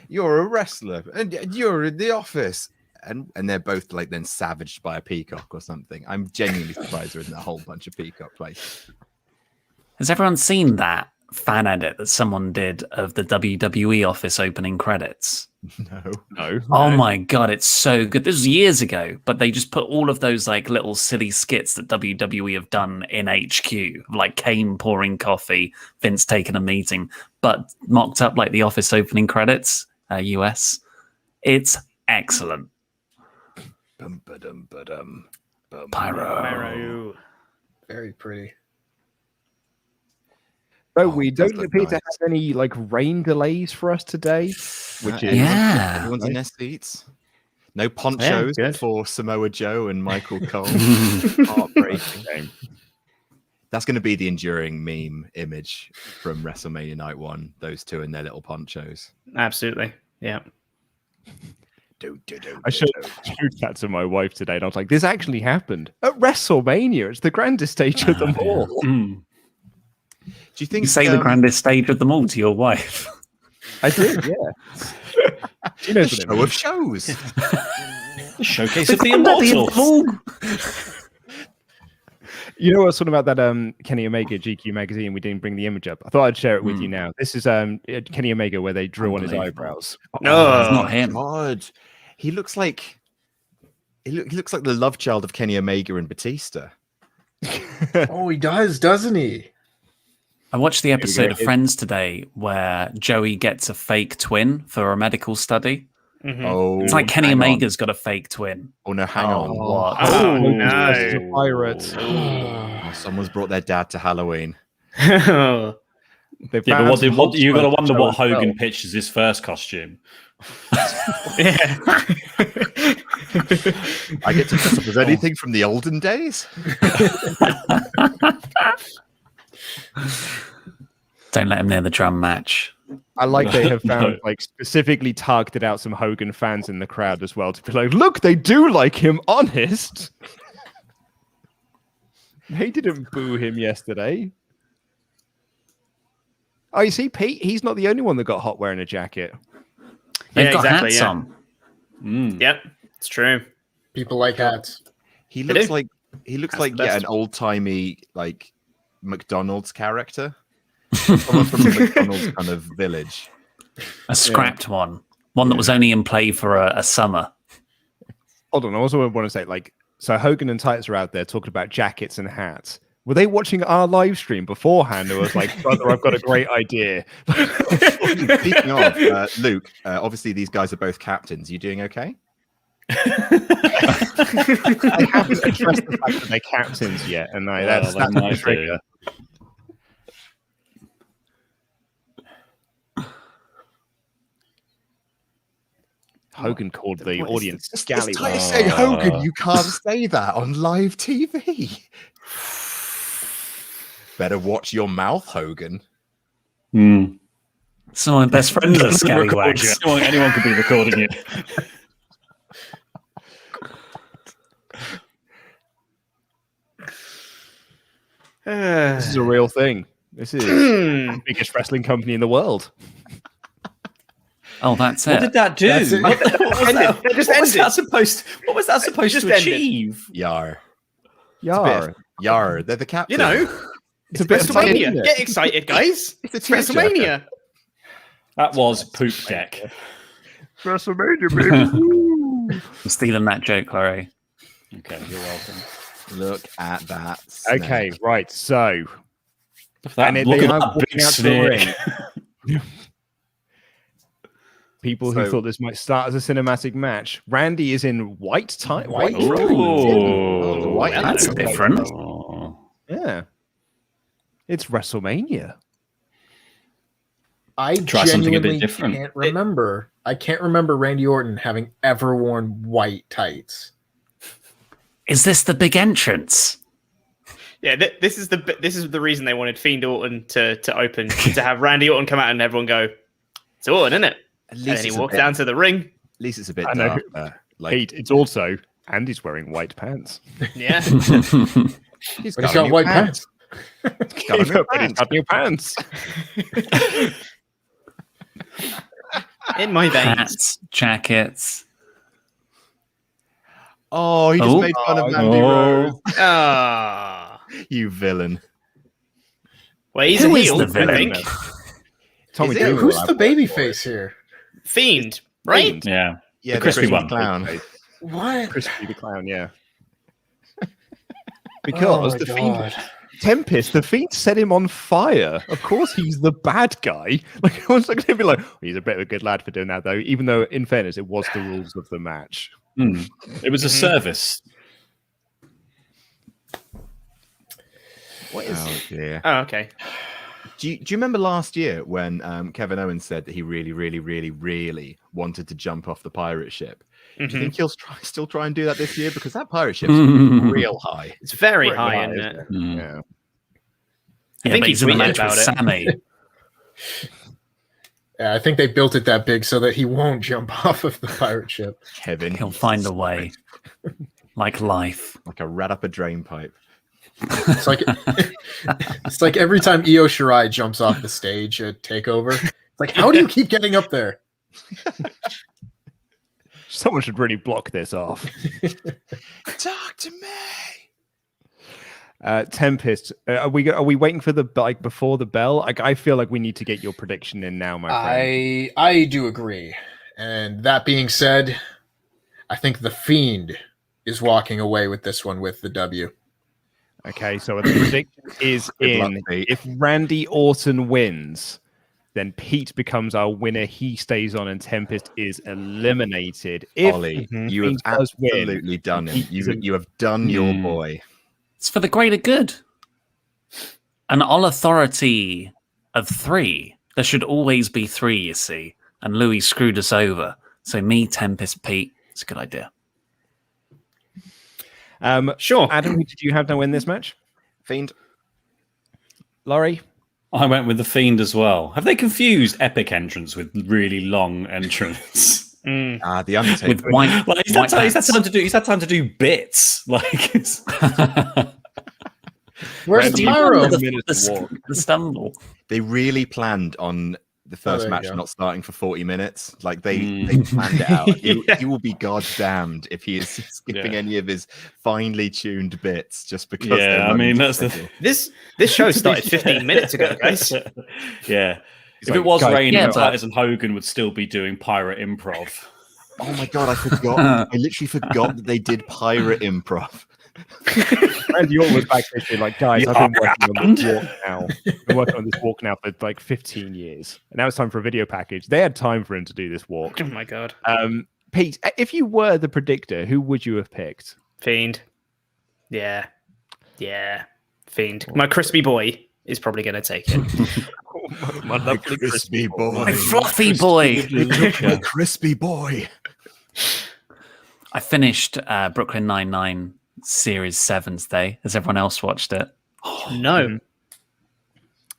you're a wrestler and you're in The Office. And they're both like then savaged by a peacock or something. I'm genuinely surprised there isn't a whole bunch of peacock places. Has everyone seen that fan edit that someone did of the WWE Office opening credits? No. Oh my god, it's so good. This was years ago, but they just put all of those like little silly skits that WWE have done in HQ, like Kane pouring coffee, Vince taking a meeting, but mocked up like the Office opening credits, US. It's excellent. Pyro. Very pretty. But we don't look appear to nice. have any like rain delays for us today, which is Everyone's in their seats. No ponchos good. for Samoa Joe and Michael Cole. Heartbreaking. That's going to be the enduring meme image from WrestleMania Night 1. Those two in their little ponchos. Absolutely. Yeah. I showed that to my wife today, and I was like, "This actually happened at WrestleMania. It's the grandest stage of them all." Do you think You say the grandest stage of them all to your wife? I did, yeah. She knows what it show means. of shows? The showcase of the immortals. You know what's something about that Kenny Omega GQ magazine? We didn't bring the image up. I thought I'd share it with you now. This is Kenny Omega where they drew on his eyebrows. No, It's not him. God, he looks like he looks like the love child of Kenny Omega and Batista. Oh, he does, doesn't he? I watched the episode go. of Friends today where Joey gets a fake twin for a medical study. Mhm. Oh, It's like Kenny hang on. Omega's got a fake twin. Oh no, hang on. What? Oh, Versus no. a pirate. Oh, someone's brought their dad to Halloween. They Yeah, but found what you got to some wonder show what as well. Hogan pitched as his first costume. Yeah. I get to dress up as anything from the olden days. Don't let him near the drum match. I like they have found No. like specifically targeted out some Hogan fans in the crowd as well to be like, look, they do like him, honest. They didn't boo him yesterday. Oh, you see, Pete, he's not the only one that got hot wearing a jacket. They've Yeah, got exactly, hats yeah. on. Yep, it's true. People like hats. He They looks do. like That's the an best. old timey like McDonald's character. Someone from the McDonald's kind of village. A scrapped one that was only in play for a summer. Hold on, I also want to say, like, so Hogan and Titus are out there talking about jackets and hats. Were they watching our live stream beforehand? It was like, brother, I've got a great idea. Speaking of Luke, obviously these guys are both captains. You doing okay? I haven't addressed the fact that they're captains yet, and that's they the might trigger. Hogan called the audience scallywag. Titus saying Hogan, you can't say that on live TV. Better watch your mouth, Hogan. Some of my best friends are scallywags. Anyone could be recording it. This is a real thing. This is the biggest wrestling company in the world. Oh, that's What it. did that do? That's it. What was that supposed Just to ended. achieve? Yar. Yar. Yar. They're the captain. You know, It's a bit of WrestleMania. fun. Get excited, guys. It's a It's tearjerker. WrestleMania. That was poop deck. WrestleMania, baby. I'm stealing that joke, Larry. Okay, you're welcome. Look at that. snake. Okay, right. So, That, and look they at are that walking big out to the snake. ring. People who So- thought this might start as a cinematic match. Randy is in white tie. White robes. Oh, the Oh, white That's hat. different. oh. Yeah. It's WrestleMania. I Try something a bit genuinely different. can't remember. I can't remember Randy Orton having ever worn white tights. Is this the big entrance? Yeah, this is the reason they wanted Fiend Orton to open to have Randy Orton come out and everyone go, "It's Orton, isn't it?" At And least then he it's a walked bit- down to the ring. At least it's a bit I know. darker. Like, Pete, it's also Andy's wearing white pants. Yeah, he's But he's a got new white pants. pants. Got a new But he's pants. got new pants. in my veins. Hats, jackets. Oh, he just Oh. made fun of Mandy Oh. Rose. Ah, You villain. well, he's Who a is heel, the I villain? think. Tommy Is it? Dreamer. Who's the baby face here? Fiend, right? Fiend. Yeah. Yeah, The crispy one. clown. What? Crispy the Clown, yeah. Because Oh my the God. Fiend, Tempest, the Fiend set him on fire. Of course, he's the bad guy. Like, everyone's not going to be like, oh, he's a bit of a good lad for doing that, though. Even though, in fairness, it was the rules of the match. It was a service. What is? Oh dear. Oh, okay. Do you remember last year when Kevin Owens said that he really, really, really, really wanted to jump off the pirate ship? Do you think he'll still try and do that this year? Because that pirate ship's real high. It's very Pretty high, high, isn't isn't it? Yeah. I Yeah, think but he he's in the tweeted match with about it. Sammy. Yeah, I think they built it that big so that he won't jump off of the pirate ship. Kevin, He'll find a way. Like life. like a rat up a drain pipe. It's like it's like every time Io Shirai jumps off the stage at Takeover. It's like, how do you keep getting up there? Someone should really block this off. Talk to me. Tempest, are we waiting for the before the bell? Like, I feel like we need to get your prediction in now, my friend. I do agree. And that being said, I think the Fiend is walking away with this one with the W. Okay, so the prediction is Good luck, in. Pete. If Randy Orton wins, then Pete becomes our winner. He stays on, and Tempest is eliminated. If Ollie, the you have Fiend does win, absolutely done it. He's a- You have done your boy. It's for the greater good. An all authority of 3. There should always be 3, you see. And Louis screwed us over. So me, Tempest, Pete, it's a good idea. Sure. Adam, who did you have to win this match? Fiend. Laurie? I went with the Fiend as well. Have they confused epic entrance with really long entrance? The Undertaker. With white, Like, he's had time to do bits. Like, it's... Where's Pyro? The stumble. They really planned on the first match not starting for 40 minutes. Like they planned it out. He will be goddamned if he is skipping any of his finely tuned bits just because. Yeah, I mean that's the this show started 15 minutes ago, guys. Yeah. He's If like, it was "Guys, raining, Titus and Hogan would still be doing pirate improv. Oh my god, I forgot. I literally forgot that they did pirate improv. Randy Orton was backstage being like, guys, I've been working on this walk now. I've been working on this walk now for like 15 years. And now it's time for a video package. They had time for him to do this walk. Oh my god. Pete, if you were the predictor, who would you have picked? Fiend. Yeah. Fiend. My crispy boy is probably going to take it. My lovely crispy boy. My fluffy boy. My crispy boy. I finished Brooklyn Nine-Nine Series 7 today. Has everyone else watched it? No.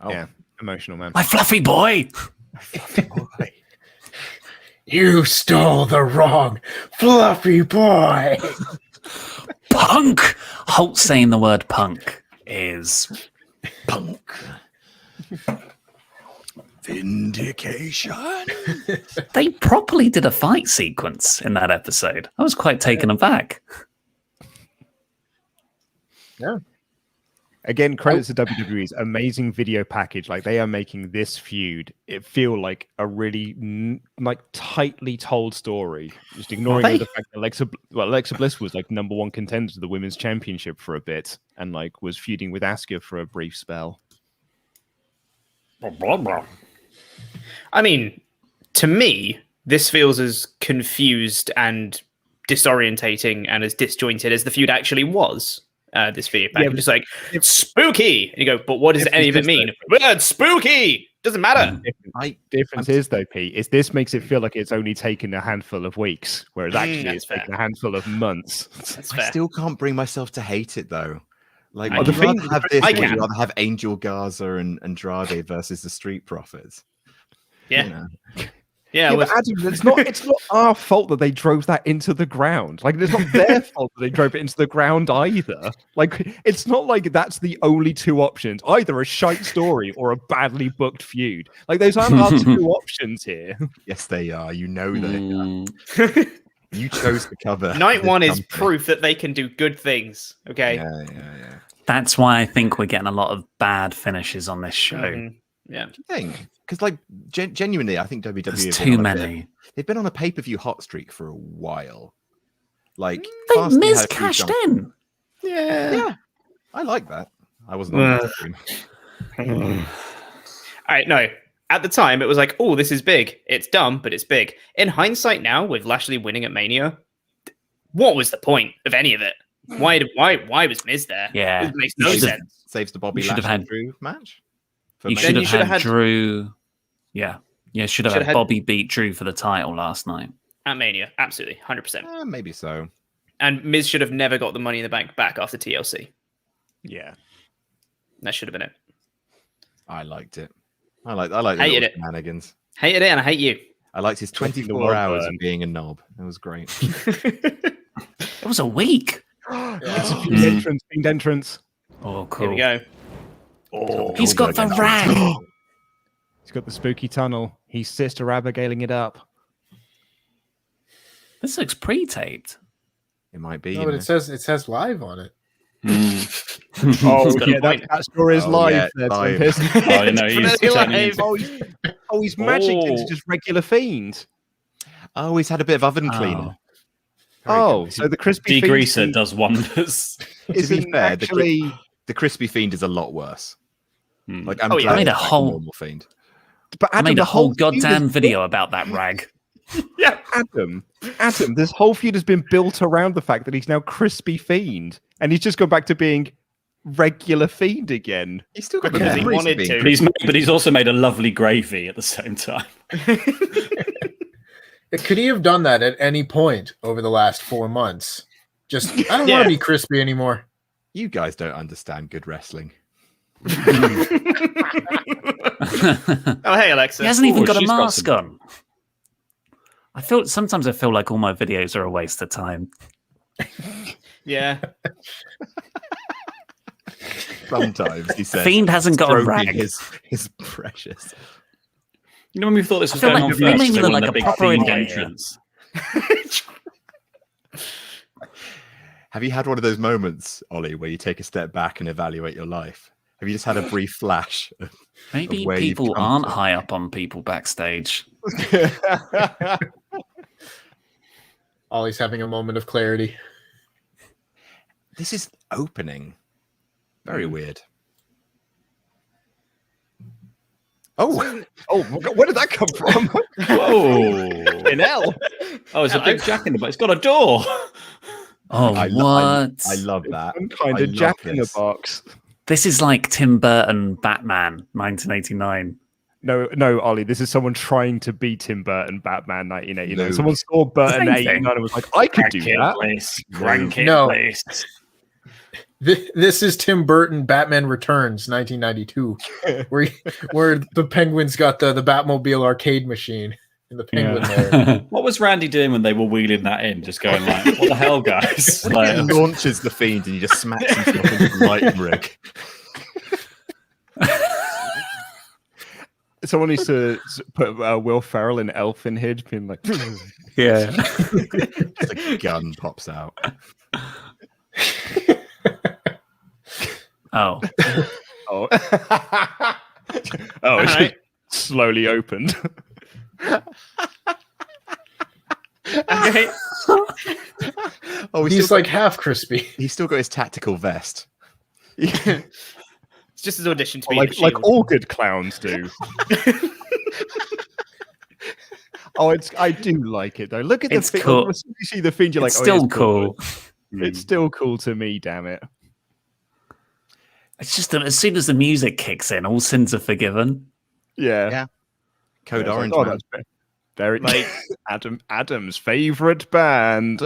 Oh. Yeah, emotional man. My fluffy boy. You stole the wrong fluffy boy. Punk. Holt saying the word punk is Punk. Vindication. They properly did a fight sequence in that episode. I was quite taken aback. Yeah. Again, credits to WWE's amazing video package. Like they are making this feud it feel like a really tightly told story. Just ignoring the fact that Alexa Bliss was like number 1 contender to the women's championship for a bit, and like was feuding with Asuka for a brief spell. I mean, to me, this feels as confused and disorientating and as disjointed as the feud actually was. This video package, just like it's spooky, and you go, but what does any of it mean? Word spooky doesn't matter. Difference is though, Pete, is this makes it feel like it's only taken a handful of weeks, whereas actually it's taken a handful of months. I still can't bring myself to hate it though. Like, would you rather have this, I or would can. you rather have Angel Garza and Andrade versus the Street Profits? Yeah. You know? Yeah, But Adam, it's not our fault that they drove that into the ground. Like, it's not their fault that they drove it into the ground either. Like, it's not like that's the only 2 options. Either a shite story or a badly booked feud. Like, those aren't our 2 options here. Yes, they are. You know they are. You chose the cover. Night 1 is proof that they can do good things. Okay. Yeah. That's why I think we're getting a lot of bad finishes on this show. Yeah. Because, like, genuinely, I think WWE There's have too been on many. they've been on a pay-per-view hot streak for a while. Like, They Fastlane Miz had a few cashed jumps. in. Yeah, I like that. I wasn't on that stream. All right, no. At the time, it was like, oh, this is big. It's dumb, but it's big. In hindsight now, with Lashley winning at Mania, what was the point of any of it? Why was Miz there? Yeah. It makes no sense. Saves the Bobby You should have Lashley had- Drew match. For You Mania. should Then have you should had have had- Drew. Yeah. Should have Should had have had- Bobby beat Drew for the title last night. At Mania, absolutely, 100%. Maybe so. And Miz should have never got the Money in the Bank back after TLC. Yeah. That should have been it. I liked it. I like the Hated little it. shenanigans. Hated it, and I hate you. I liked his 24 Lord hours burn. of being a knob. It was great. It was a week. It's a fiend entrance. Oh, cool. Here we go. Oh, He's got the rag. He's got the spooky tunnel. He's Sister Abigaling it up. This looks pre-taped. It might be. No, you but know. it says live on it. Oh, He's got a yeah, point. that story is Oh, live. yeah, there, live. Tempest. Oh, no, he's Really turning live. into- He's magic into just regular fiend. Oh, he's had a bit of oven cleaner. Oh, so the crispy Degreaser fiend does wonders. To be isn't fair, actually. the crispy fiend is a lot worse. Like, I'm Oh, yeah. glad I made a it's like whole- normal fiend. But I Adam, made the a whole feud is goddamn built- video about that rag. Yeah, Adam, this whole feud has been built around the fact that he's now crispy fiend, and he's just gone back to being regular Fiend again. He's still got Because he wanted to. But he's also made a lovely gravy at the same time. Could he have done that at any point over the last 4 months? Just, I don't want to be crispy anymore. You guys don't understand good wrestling. Oh, hey, Alexa. He hasn't even got a she's got mask some- on. Sometimes I feel like all my videos are a waste of time. Yeah. Sometimes he says Fiend hasn't got a stroking rag. his precious. You know when we thought this I was feel going like on you first, made me they look won like the a big proper Fiend idiot. entrance. Have you had one of those moments, Ollie, where you take a step back and evaluate your life? Have you just had a brief flash? Maybe where you've people come aren't to. high up on people backstage. Ollie's having a moment of clarity. This is opening. Very weird. Oh, Where did that come from? Whoa! In hell. Oh, it's a big jack in the box. It's got a door. Oh, I what? love that. Some kind I of love jack in the this. box. This is like Tim Burton Batman 1989. No, Ollie, this is someone trying to be Tim Burton Batman 1989. No. Someone saw Burton Same thing. 89 and was like, I could do that. No. Place. This is Tim Burton Batman Returns 1992, where the Penguins got the Batmobile arcade machine in the Penguin there. What was Randy doing when they were wheeling that in? Just going like, what the hell, guys? What if Like, it launches the Fiend and you just smack some stuff into the lighting rig? Someone needs to put Will Ferrell in Elfinhid, being like, Yeah. Just a gun pops out. Oh. oh, oh, it's Alright. slowly opened. Okay. Oh, He's like half crispy. he's still got his tactical vest. It's just his audition to be like Shield. all good clowns do. I do like it though. Look at the It's Fiend. cool. As soon as you see the Fiend, you're It's like, still oh, it's cool. It's still cool to me, damn it. It's just that as soon as the music kicks in, all sins are forgiven. Yeah. Yeah. Code Yeah, it's Orange, like, oh, man. that's very like Adam's favorite band.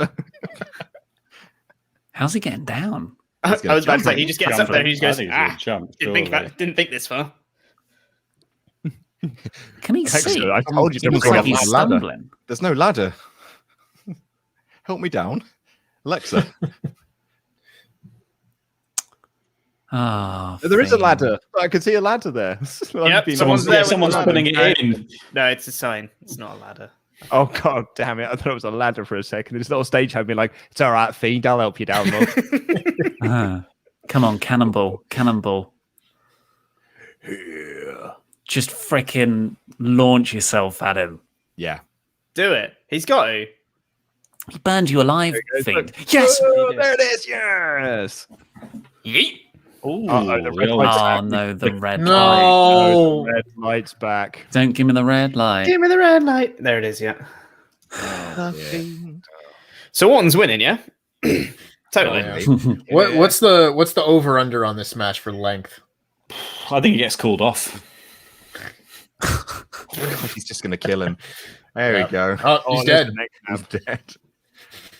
How's he getting down? I was about to say, jump he just gets jump up there and he in. just I goes, think he's gonna jump, didn't think this far. Can he Excellent. see? I told you It there was looks Looks like like a he's he's ladder. stumbling. There's no ladder. Help me down. Alexa. Oh, There is a Fiend. ladder. I can see a ladder there. Yep, Being- someone's there with someone's the ladder. putting it in. No, it's a sign. It's not a ladder. Oh god damn it! I thought it was a ladder for a second. This little stage had me like, it's all right, Fiend. I'll help you down, love. Come on, cannonball. Just freaking launch yourself at him. Yeah. Do it. He's got to. He burned you alive, goes, Fiend. look. Yes! Oh, there it is. Yes. Yeet. Ooh, Uh-oh, the red the light's old- Oh, no, the red light. No. Red light's back. Don't give me the red light. Give me the red light. There it is, yeah. The Fiend. So Orton's winning, yeah? Totally. Yeah. What's the over under on this match for length? I think he gets called off. He's just going to kill him. There we go. Oh, he's there's dead. the next He's tab. dead.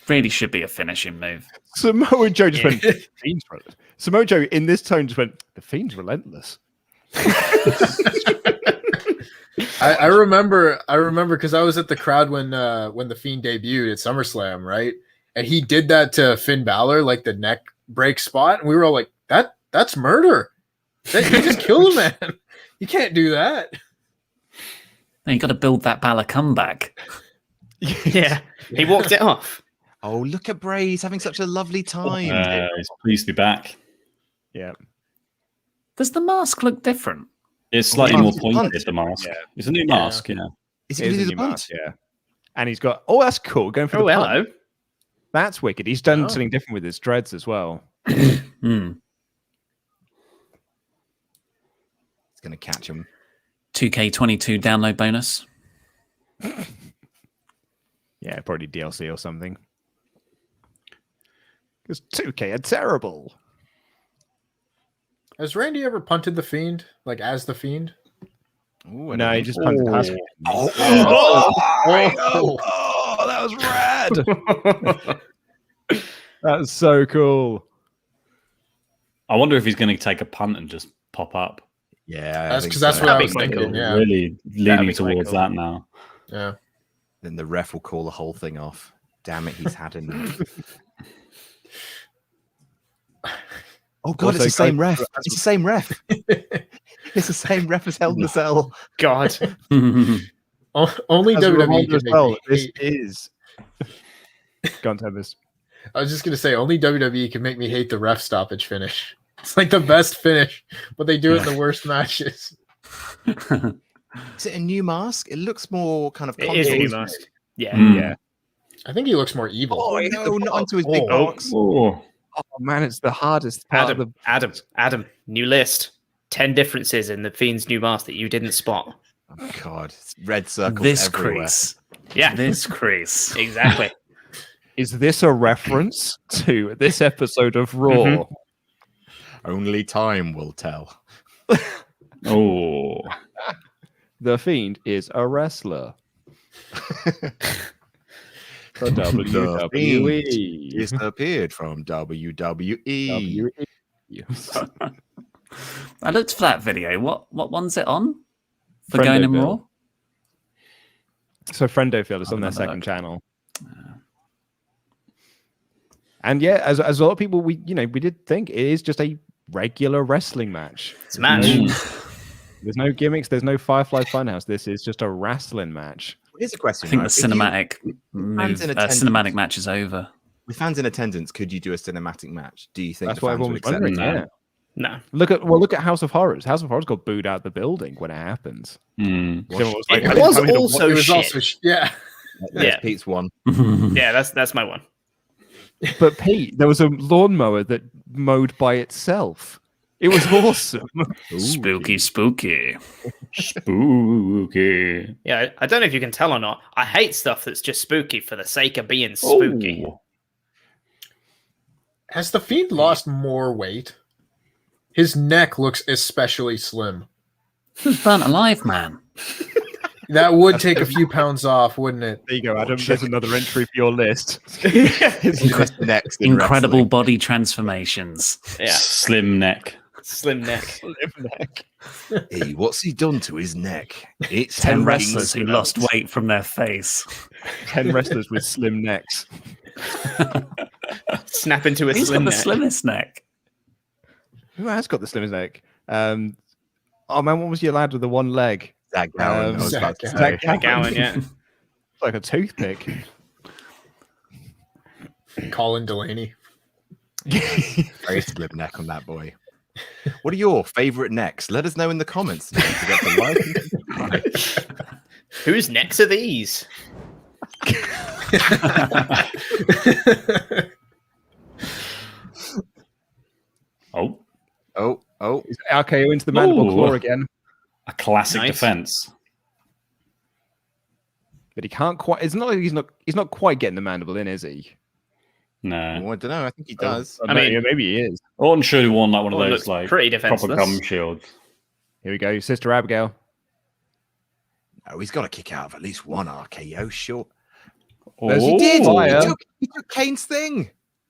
Really should be a finishing move. Samoa Joe just went, "The Fiend's relentless." Samoa Joe in this tone just went, the Fiend's relentless. I remember because I was at the crowd when the Fiend debuted at SummerSlam, right? And he did that to Finn Balor, like the neck break spot, and we were all like, that's murder. You just killed a man. You can't do that. Now you got to build that Balor comeback. Yeah. He walked it off. Oh, look at Bray. He's having such a lovely time. He's pleased to be back. Yeah. Does the mask look different? It's slightly Oh, more it's a pointed, bunt. the mask. Yeah. It's a new mask, Is It he is going to a do the new bunt? mask, yeah. And he's got, oh, that's cool. Going for Oh, the hello. punt. That's wicked. He's done Oh. something different with his dreads as well. Hmm. It's going to catch him. 2K22 download bonus. Yeah, probably DLC or something. Because 2K are terrible. Has Randy ever punted the Fiend, like as the Fiend? Ooh, no, he just punted past me. Oh, That was rad. That was so cool. I wonder if he's going to take a punt and just pop up. yeah. That's because that's what I was thinking. Yeah. Really leaning towards that now. Yeah. Then the ref will call the whole thing off. Damn it, he's had enough. Oh god, Also, it's the same ref. It's the same ref. It's the same ref as Hell in the Cell. God. Only As a WWE reminder can as make well, me this hate. is. Go on, Tempest. I was just gonna say only WWE can make me hate the ref stoppage finish. It's like the best finish, but they do it in the worst matches. Is it a new mask? It looks more kind of. It is a new contours. mask. Yeah. Yeah. I think he looks more evil. Oh no, not onto his big Oh. box. Oh, Oh man, it's the hardest part of Adam, new list. 10 differences in the Fiend's new mask that you didn't spot. Oh god, it's red circles This everywhere. crease. Yeah, This crease. exactly. Is this a reference to this episode of Raw? Mhm. Only time will tell. oh. The Fiend is a wrestler. For WWE. Disappeared from WWE. I looked for that video. What one's it on? For Friendo Going in Bill. Raw? So Friendofield is on their remember second that. channel. And yeah, as a lot of people, we did think it is just a regular wrestling match. It's a match. There's no gimmicks. There's no Firefly Funhouse. This is just a wrestling match. Here's a question. I think right? the If you- cinematic fans in attendance- cinematic match is over. with fans in attendance, could you do a cinematic match? Do you think That's the what fans everyone would was accept wondering. that? Yeah. No. Look at House of Horrors. House of Horrors got booed out the building when it happens. Mm. Everyone was like, It I didn't was come here to also It was shit. also yeah. There's Yeah. Pete's one. Yeah, that's my one. But Pete, there was a lawnmower that mowed by itself. It was awesome. Spooky, spooky. Spooky. Yeah, I don't know if you can tell or not. I hate stuff that's just spooky for the sake of being spooky. Oh. Has the Fiend lost more weight? His neck looks especially slim. He's burnt alive, man. That would take a few pounds off, wouldn't it? There you go, Adam. There's another entry for your list. What's next in Incredible wrestling? body transformations. Yeah, Slim neck. slim neck. Hey, what's he done to his neck? It's 10 hanging wrestlers who out. lost weight from their face. 10 wrestlers with slim necks. Snap into a He's got slim the neck. slimmest neck. Who has got the slimmest neck? Oh man, what was your lad with the one leg? Zach Gowen, I was Zach about to Gowen. say. Zach Gowen, yeah. It's like a toothpick. Colin Delaney. Very slim neck on that boy. What are your favorite necks? Let us know in the comments. Don't forget to like and subscribe. Whose necks are these? Oh, Oh, Is RKO into the mandible Ooh. claw again. a classic Nice. defense. But he can't quite. It's not like he's not quite getting the mandible in, is he? No. I don't know. I think he does. I mean- maybe he is. Orton should have worn like one of Orton those looks like pretty proper defenseless. gum shields. Here we go, Sister Abigail. Oh, he's got to kick out of at least one RKO, sure. Oh, Yes, he did. fire. He took Kane's thing.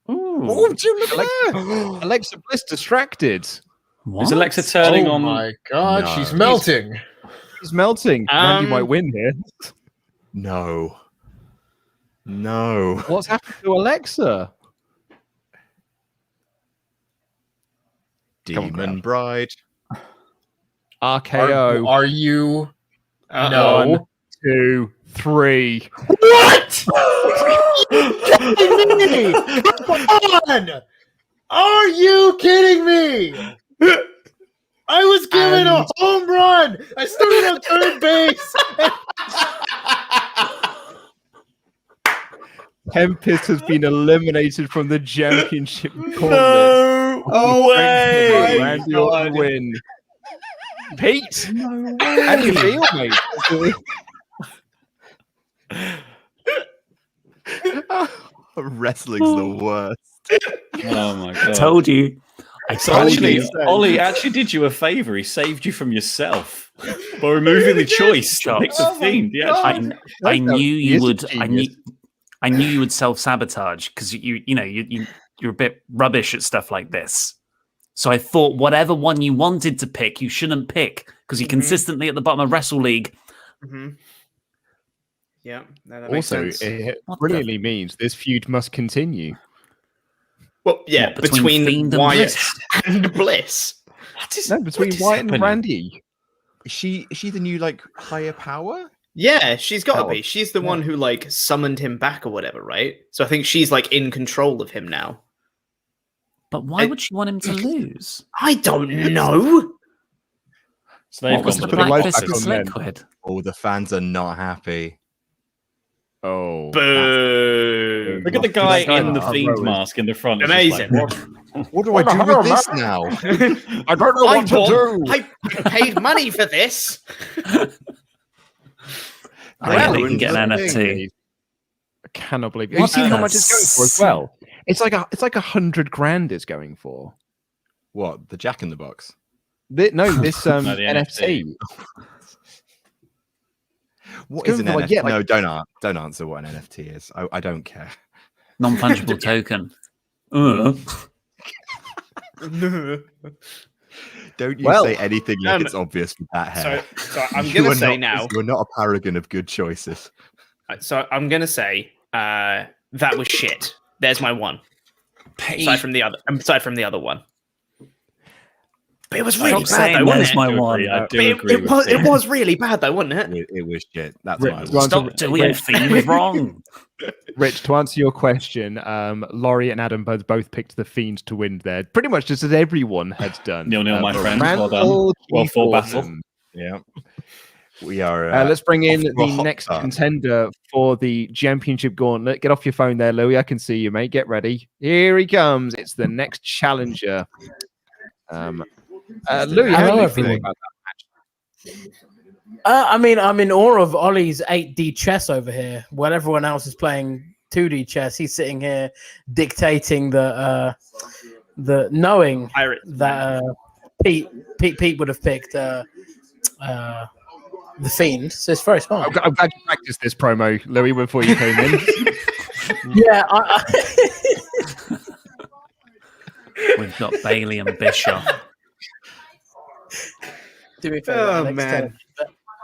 Ooh. Oh, Jim, look at that. Alexa Bliss distracted. What? Is Alexa turning Oh on? my god, No. she's melting. He's melting. Randy might Um, win here. No. No. What's happened to Alexa? Come on, Demon crowd. Bride. RKO. Are you? Uh-oh. No. 1, 2, 3. What? kidding me? Come on! Are you kidding me? I was given a home run. I started on third base. Tempest has been eliminated from the championship gauntlet. No way! Randy Orton win. Pete! How do you feel, mate? Wrestling's the worst. Oh my god! I told you. Ollie actually did you a favor. He saved you from yourself by removing the choice to pick the Fiend. Yeah, I knew you would. I knew you would self-sabotage because you're a bit rubbish at stuff like this. So I thought whatever one you wanted to pick, you shouldn't pick because you're consistently at the bottom of Wrestle League. Mm-hmm. Yeah. No, that makes Also, sense. it brilliantly means this feud must continue. Well, yeah, between Fiend and Wyatt Bliss? and Bliss. Between Wyatt and Randy. Is she the new like higher power? Yeah, she's got to be. She's the one who like summoned him back or whatever, right? So I think she's like in control of him now. But why would she want him to lose? I don't know. So they've What was got the the Black back Viscous on them. liquid? Oh, the fans are not happy. Oh, Boo! Look at the guy in the That's Fiend rowers. mask in the front. It's Amazing. just like, What do I do with this now? I don't know what to do. I paid money for this. I Well, think you can get an that's the NFT. I cannot believe. Have you seen how much it's going for as well? It's like $100 grand it's going for. What, the Jack in the Box? This the NFT. What It's is an going for, NFT? like, No, don't answer what an NFT is. I don't care. Non-fungible token. Don't you Well, say anything like it's obvious with that hair. So I'm You gonna are say not- now. You're not a paragon of good choices. So I'm gonna say that was shit. There's my one. Aside from the other one. But it was really Stop bad saying though, there's wasn't my it? one. I But do agree with it was really bad though, wasn't it? It was shit. That's Rick, my do you one. want to- Stop doing things wrong. Rich, to answer your question, Laurie and Adam both picked the Fiend to win there. Pretty much just as everyone had done. 0-0, my friend. Randall, Well done. Well Keith fought battle. Orton. Yeah. We are. Let's bring in off to a the hot next start. contender for the championship gauntlet. Get off your phone there, Louis. I can see you, mate. Get ready. Here he comes. It's the next challenger. Louis, how do you feel about that match? I mean, I'm in awe of Ollie's 8D chess over here. While everyone else is playing 2D chess, he's sitting here dictating the knowing Pirates. that Pete would have picked the Fiend. So it's very smart. I'm glad you practiced this promo, Louis, before you came in. Yeah, We've got Bailey and Bischoff. do me a favor, Oh Alex, man.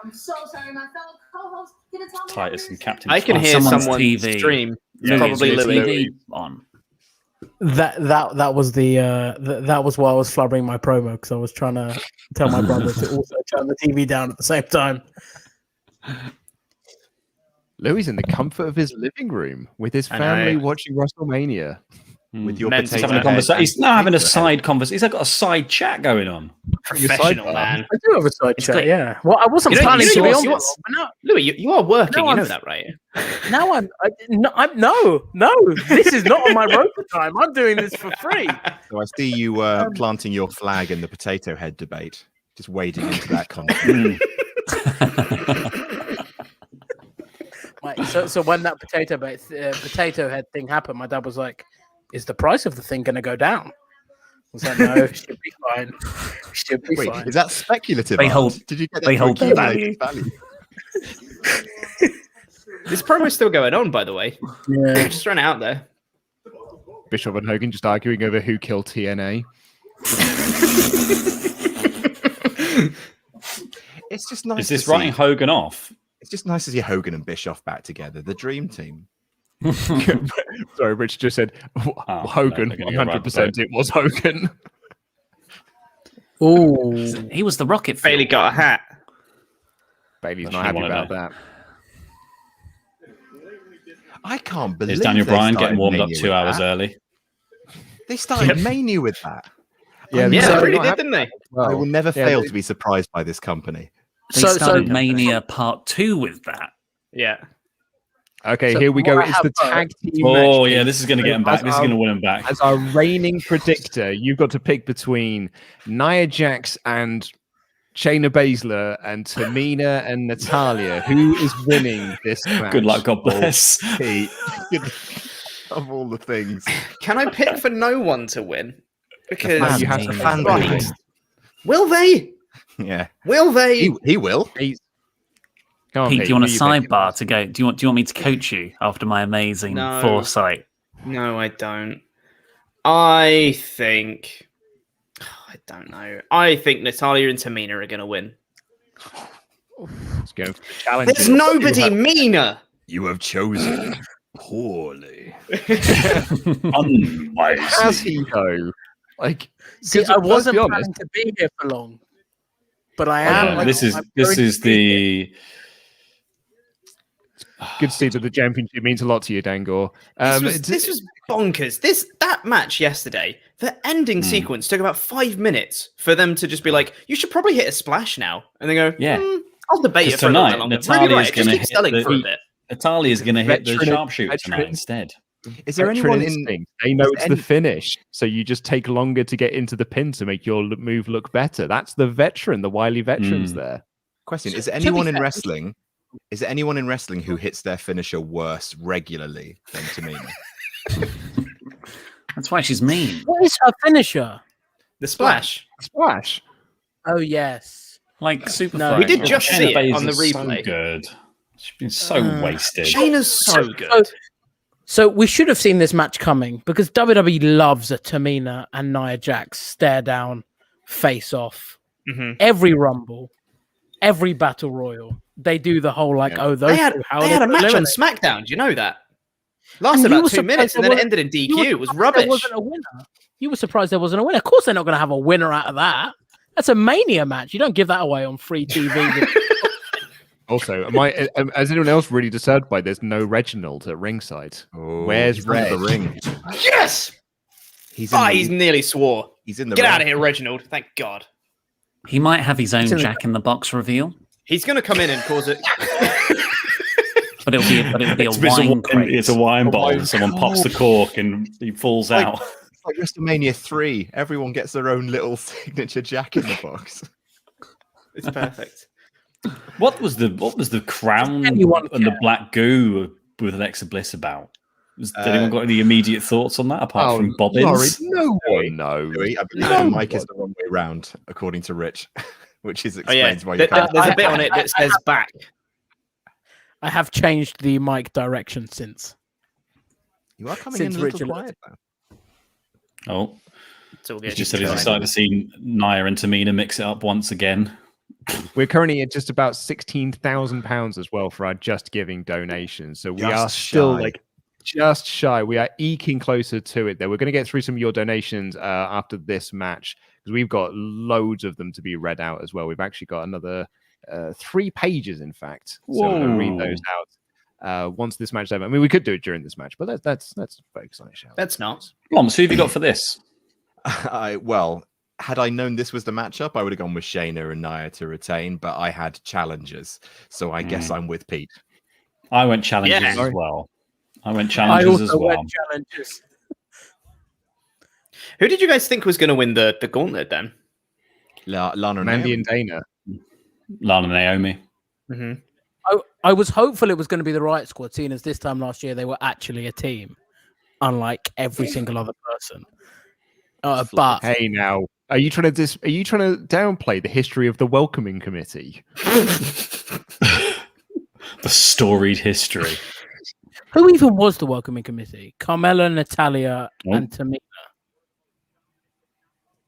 I'm so sorry, my fellow co-host didn't tell me. Titus and Captain. I can On hear someone's someone's TV. stream. It's Louis, probably is your Louis. TV on. that was the that was why I was flubbering my promo because I was trying to tell my brother to also turn the TV down at the same time. Louis in the comfort of his living room with his I know. family watching WrestleMania. With your Men's He's potato having a head conversation. and He's not having a potato side head. conversation. He's got a side chat going on. Professional sidebar. man. I do have a side chat, great. yeah. Well, I wasn't You know, planning you to be are- on you are- this. But now, Louis, you are working. No, You know I'm- that, right? now no. This is not on my rota time. I'm doing this for free. So I see you planting your flag in the potato head debate. Just wading into that content. Right, so when that potato head thing happened, my dad was like, "Is the price of the thing going to go down?" I was like, "No, it should be fine. It should be Wait, fine." is that speculative? They art? hold- Did you get they that for hold their accumulated value? This promo's still going on, by the way. Yeah. Just thrown it out there. Bishop and Hogan just arguing over who killed TNA. It's just nice. Is this to writing see. Hogan off? It's just nice to see Hogan and Bischoff back together, the dream team. Sorry, Rich just said Hogan. no, they're gonna go 100%. It was Hogan. Ooh. He was the Rocket. Bailey Fuel. got a hat. Bailey's That's not what happy you wanna about that. I can't believe Is Daniel they Bryan started getting warmed up Mania 2 with hours that. early? They started Mania with that. Yeah, Yeah, so they really not did, happy- didn't they? I will never yeah, fail they- to be surprised by this company. They So- started so- Mania Part 2 with that. Yeah. Okay, So here we go. what I It's the have, tag team Oh, match. yeah, this is going to get him back. This is going to win him back. As our reigning predictor, you've got to pick between Nia Jax and Shayna Baszler and Tamina and Natalia. Who is winning this match? Good luck, God bless. Pete, of all the things. Can I pick for no one to win? Because you have to fan Right. base. Will they? Yeah, Will they? he will. Come on, Pete, do you want a who you think? sidebar to go? Do you want me to coach you after my amazing No. foresight? No, I don't. I think. I don't know. I think Natalya and Tamina are going to win. Let's go for the challenge. There's nobody meaner. You have chosen poorly. Has he though? Like, See, 'cause I let's wasn't be honest, planning to be here for long, but I am. like, This is I'm this going is to be here. the good to see that the championship means a lot to you, Dangor. This was bonkers. That match yesterday, the ending sequence took about 5 minutes for them to just be like, "You should probably hit a splash now," and they go, Yeah. I'll debate it for a tonight, little longer." Natalya's Really right, going just to keep hit selling for a the bit. Natalia's going to hit the Veteran- sharpshooter tonight veteran- instead. Is there Veteran anyone in? instinct. They know is it's any- the finish, so you just take longer to get into the pin to make your move look better. That's the veteran, the wily veterans there. Question: Is there To be anyone in fair- wrestling? Is there anyone in wrestling who hits their finisher worse regularly than Tamina? That's why she's mean. What is her finisher? The splash. Splash. Oh yes. Like super. No, we did just see it Shayna on the Baszler's replay. So good. She's been so wasted. Shayna's so good. So we should have seen this match coming because WWE loves a Tamina and Nia Jax stare down, face off. Mhm. Every Rumble, every Battle Royal, they do the whole like, oh, those They had, two, how they are had a gonna match on eliminate? SmackDown. Do you know that? Lasted And you about were 2 surprised minutes and there then it wasn't- ended in You were DQ. It was surprised rubbish. There wasn't a winner. You were surprised there wasn't a winner. Of course, they're not going to have a winner out of that. That's a Mania match. You don't give that away on free TV. Also, is anyone else really disturbed by there's no Reginald at ringside? Oh, Where's he's under the Reg? ring? Yes! He's in He's nearly swore. He's in the Get ring. out of here, Reginald. Thank God. He might have his own in the- Jack in the Box reveal, He's going to come in and cause it. but it'll be a It's wine crate. it's a wine bottle. my and someone pops the cork and he falls Like- out. It's like WrestleMania 3. Everyone gets their own little signature Jack in the Box. It's perfect. What was the crown anyone and the can. black goo with Alexa Bliss about? Has anyone got any immediate thoughts on that apart from Bobbins? Sorry, no one knows. Louis, I believe No the mic is one. the wrong way round, according to Rich, which is Oh, yeah. explains why you can't. There's a bit on it that says back. I have changed the mic direction since. You are coming Since in a little Richard quiet. Though. Oh, It's all he good. just said he's excited to see Nia and Tamina mix it up once again. We're currently at just about £16,000 as well for our Just Giving donations. So we Just are still shy. like just shy. We are eking closer to it there. We're going to get through some of your donations after this match because we've got loads of them to be read out as well. We've actually got another 3 pages, in fact. So we'll read those out once this match is over. I mean, we could do it during this match, but that's focus on it, shall we? That's not. Blomps, who have you got for this? Well, had I known this was the matchup, I would have gone with Shayna and Nia to retain, but I had challengers, so I guess I'm with Pete. I went challenges Yeah. as well. I went I challenges also as well. went challenges. Who did you guys think was going to win the gauntlet then? Lana and Mandy Naomi. and Dana. Lana and Naomi. Mm-hmm. I was hopeful it was going to be the Riot Squad, seeing as this time last year they were actually a team, unlike every single other person. But Hey, now, are you trying to downplay the history of the welcoming committee? The storied history. who even was the welcoming committee? Carmella, Natalia, Oh. and Tamina.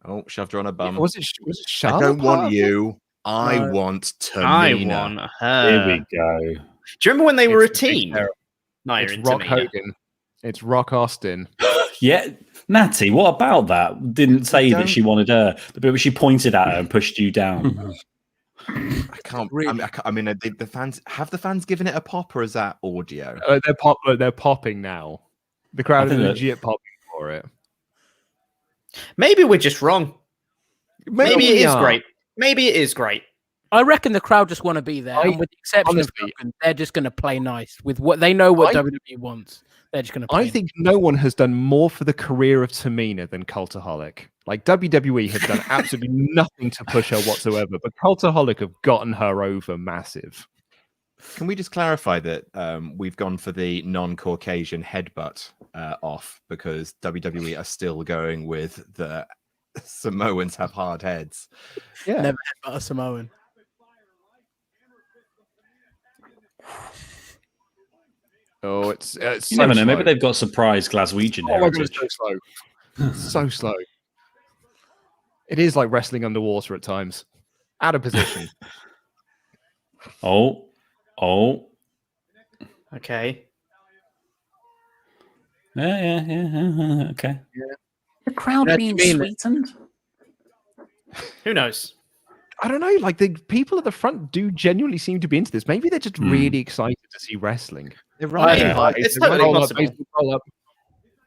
Oh, shoved her on a bum. Was it I Charlotte? don't want Parker? you. I No. want I Tamina. want Here her. we go. Do you remember when they were a It's big team? terror. Nia It's and Rock Tamina. Hogan. It's Rock Austin. Yeah, Natty, what about that? Didn't say that she wanted her, but she pointed at her and pushed you down. I can't. Really? I mean, the fans have the fans given it a pop, or is that audio? They're popping now. The crowd I is think that- legit popping for it. Maybe we're just wrong. Maybe it we is are. great. Maybe it is great. I reckon the crowd just want to be there, and with the exception of honestly- Hogan, they're just going to play nice with what they know what I- WWE wants. They're just going to. Play I think no one has done more for the career of Tamina than Cultaholic. Like WWE have done absolutely nothing to push her whatsoever, but Cultaholic have gotten her over massive. Can we just clarify that we've gone for the non-Caucasian headbutt off because WWE are still going with the Samoans have hard heads. Yeah. Never headbutt a Samoan. Oh, it's You so never know. slow. Maybe they've got surprise Glaswegian Oh my god, heritage. it's so slow. So slow. It is like wrestling underwater at times. Out of position. Oh. Okay. Yeah. Okay. The crowd That's being mean. sweetened. Who knows? I don't know. Like the people at the front do genuinely seem to be into this. Maybe they're just really excited to see wrestling. They're riding Yeah. high. It's They're totally riding- possible. Roll up.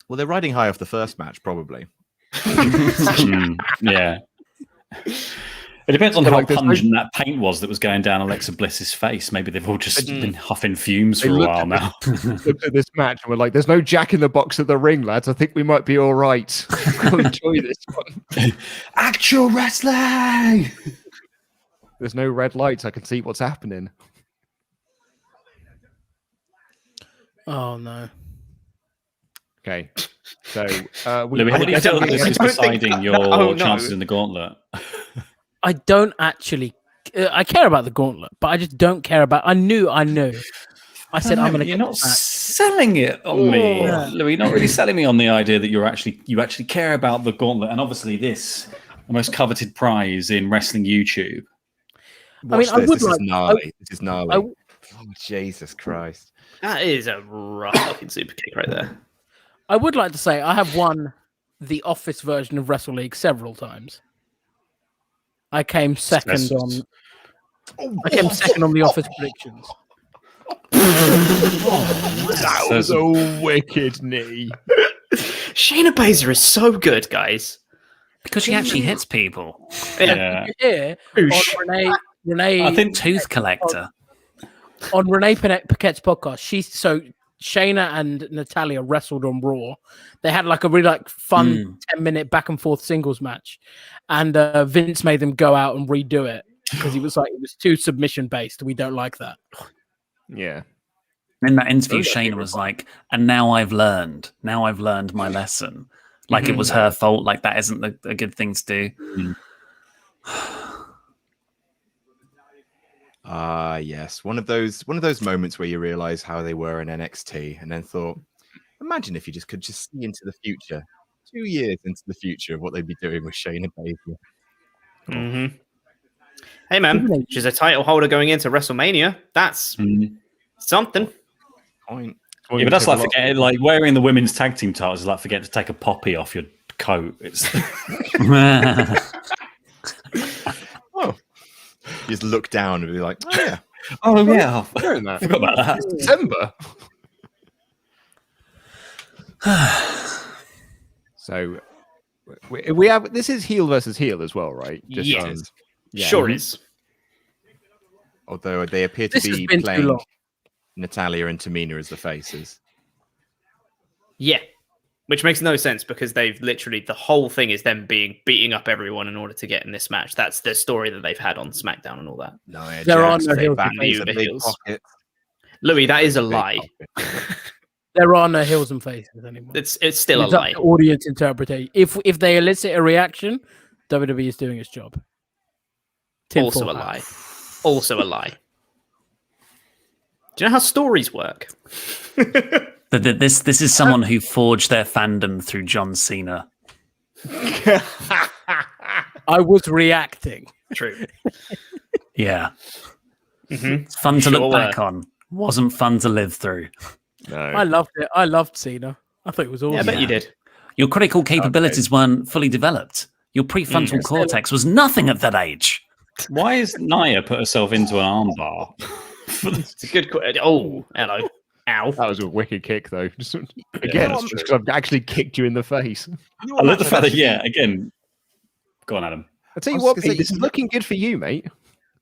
well, they're riding high off the first match, probably. Yeah. It depends on So, how like, there's no- pungent that paint was that was going down Alexa Bliss's face. Maybe they've all just been huffing fumes They for a looked while at now. Looked at this match and we're like, "There's no Jack in the Box at the ring, lads. I think we might be all right. We'll enjoy this one." Actual wrestling. There's no red lights. I can see what's happening. Oh no. Okay, so Louis, how do you feel that this is I don't think deciding that- your oh, no. chances in the gauntlet? I don't actually. I care about the gauntlet, but I just don't care about. I knew. I said I'm going to. You're not selling it on me, Yeah. Louis. You're not really selling me on the idea that you actually care about the gauntlet, and obviously this, the most coveted prize in wrestling YouTube. Watch I would this. This like- is gnarly. This is gnarly. I- Oh, Jesus Christ. That is a rough fucking super kick right there. I would like to say I have won the office version of Wrestle League several times. I came second That's- on. I came second on the office predictions. That was a wicked knee. Shayna Baszler is so good, guys. Because she actually hits people. Yeah. Here on Renee. I think Tooth Collector. On Renee Paquette's podcast, Shayna and Natalia wrestled on Raw. They had like a really fun 10-minute back and forth singles match, and Vince made them go out and redo it because he was like, it was too submission based. We don't like that. Yeah. In that interview, Shayna was like, and now I've learned my lesson. Like it was her fault. Like that isn't a good thing to do. Yes. One of those moments where you realize how they were in NXT and then thought, imagine if you could see into the future, 2 years into the future of what they'd be doing with Shayna Baszler. Mm-hmm. Hey man, she's a title holder going into WrestleMania. That's something. Point. Yeah, but that's like forgetting, like wearing the women's tag team titles is like forgetting to take a poppy off your coat. It's Oh. You just look down and be like, oh yeah. oh yeah, Doing that. forgot about that. December. So we have this is heel versus heel as well, right? Yes. yeah. Sure is. Although they appear to This has be been too playing long. Natalia and Tamina as the faces. Yeah. Which makes no sense because they've literally, the whole thing is them beating up everyone in order to get in this match. That's the story that they've had on SmackDown and all that. No, There are Jax, no they heels back and these faces. are big pockets. Louis, that is a Big lie. pockets. There are no heels and faces anymore. It's still a It's up lie. to audience interpretation. If they elicit a reaction, WWE is doing its job. Also Tinfoil a hat. lie. Also a lie. Do you know how stories work? This is someone who forged their fandom through John Cena. I was reacting. True. Yeah. Mhm. It's fun to Sure look were. back on. Wasn't fun to live through. No. I loved it. I loved Cena. I thought it was awesome. Yeah, I bet you did. Your critical capabilities weren't fully developed. Your prefrontal cortex was nothing at that age. Why has Nia put herself into an armbar? It's a good question. Oh, hello. Ow. That was a wicked kick, though. Just, again, that's just because I've actually kicked you in the face. I love the fact that again. Go on, Adam. I tell I you was what, gonna say, Pete, this is looking good for you, mate.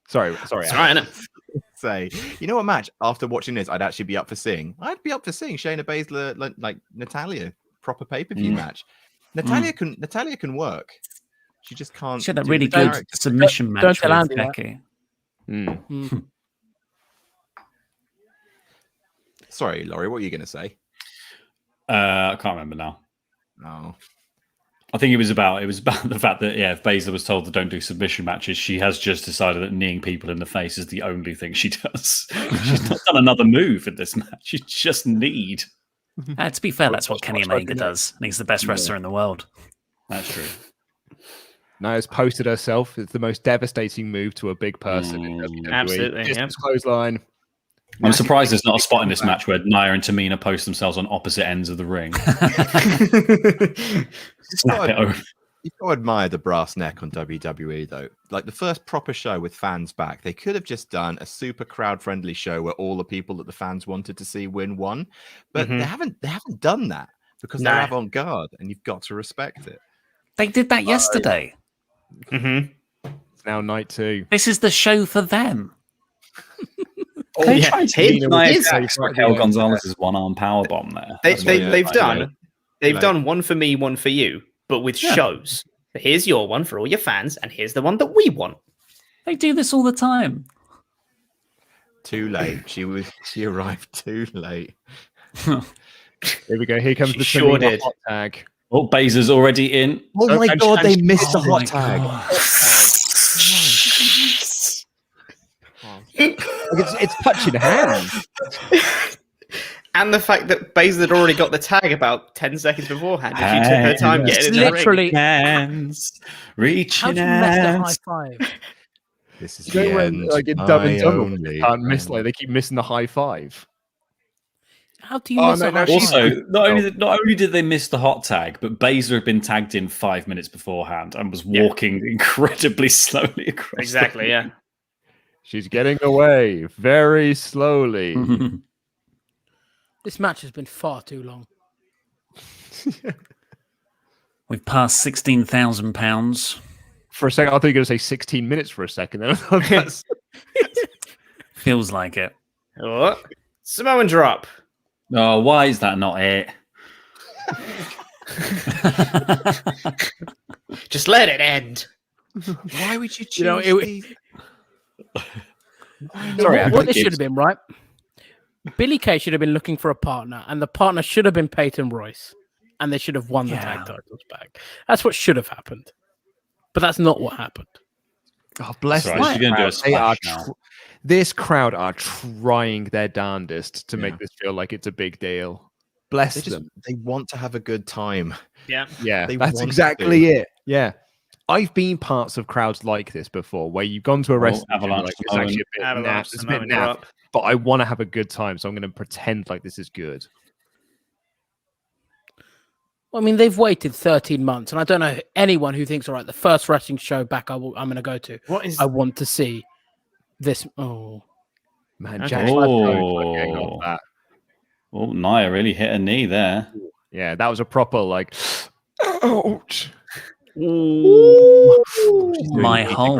Sorry. It's Adam. all right, innit? Say, you know what match after watching this I'd actually be up for seeing? I'd be up for seeing Shayna Baszler like Natalia proper pay-per-view match. Natalia can work. She just can't. She had that do really the good character. submission don't match tell with Andy that. Becky. Mm. Sorry, Laurie, what are you going to say? I can't remember now. No. I think it was about the fact that if Baszler was told to don't do submission matches, she has just decided that kneeing people in the face is the only thing she does. She's not done another move in this match. She just kneed. To be fair, that's what Kenny Omega does. And he's the best wrestler in the world. That's true. Nia's posted herself. It's the most devastating move to a big person in WWE. Absolutely. Distance clothesline. I'm surprised there's not a spot in this match where Nia and Tamina post themselves on opposite ends of the ring. You've got to admire the brass neck on WWE, though. Like the first proper show with fans back, they could have just done a super crowd-friendly show where all the people that the fans wanted to see won. But they haven't done that because they're avant-garde, and you've got to respect it. They did that yesterday. It's now night 2. This is the show for them. They tried to beat Raquel Gonzalez's one-arm powerbomb there. They've done one for me, one for you, but with shows. So here's your one for all your fans, and here's the one that we want. They do this all the time. Too late. She arrived too late. Here we go. Here comes She the sure did. hot tag. Oh, Baszler's already in. Oh my god, they missed the hot tag. It's touching hands. And the fact that Baszler had already got the tag about 10 seconds beforehand. If she took her time getting in the ring. Hands, reaching High five. This is You know when, like in Dub and Double, they can't miss. Like they keep missing the high five. How do you miss a high five? Also, not only did they miss the hot tag, but Baszler had been tagged in 5 minutes beforehand and was walking incredibly slowly across. Exactly, yeah. She's getting away very slowly. This match has been far too long. We've passed £16,000. For a second, I thought you were going to say 16 minutes for a second. Feels like it. Oh, Samoan drop. Oh, why is that not it? Just let it end. Why would you choose Sorry, what this should have been, right? Billy Kay should have been looking for a partner, and the partner should have been Peyton Royce, and they should have won the tag titles back. That's what should have happened. But that's not what happened. Oh, bless them. This crowd are trying their darndest to make this feel like it's a big deal. Bless them. They want to have a good time. Yeah. Yeah, that's exactly it. Yeah. I've been parts of crowds like this before, where you've gone to a wrestling show, like, it's actually a bit naff, it's a bit naff, but I want to have a good time, so I'm going to pretend like this is good. Well, I mean, they've waited 13 months, and I don't know anyone who thinks, all right, the first wrestling show back I'm going to go to. I want to see this. Oh, man, Okay. Jack's Oh, Nia really hit a knee there. Yeah, that was a proper like, ouch. Ooh. My whole.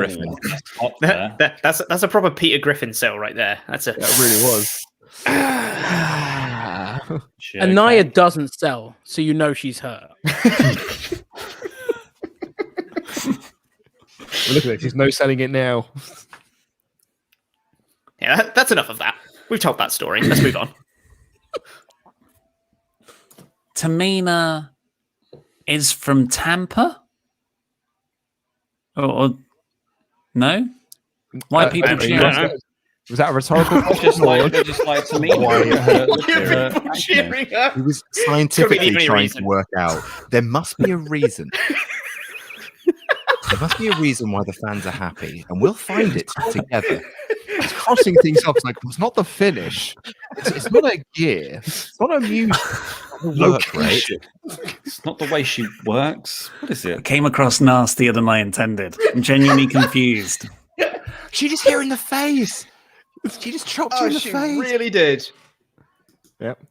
That's a proper Peter Griffin sell right there. That really was. And Nia doesn't sell, so you know she's hurt. Look at it. She's no selling it now. Yeah, that's enough of that. We've told that story. Let's move on. Tamina is from Tampa? Or no? Why are people cheering? Was that a rhetorical question? just like Tamina. Why are people cheering her? He was scientifically trying to work out. There must be a reason. There must be a reason why the fans are happy, and we'll find it together. It's crossing things off. It's like, it's not the finish. It's not a gear. It's not a music. Location. It's not the way she works. What is it? It came across nastier than I intended. I'm genuinely confused. She just hit her in the face. She just chopped you in the she face. really did. Yep.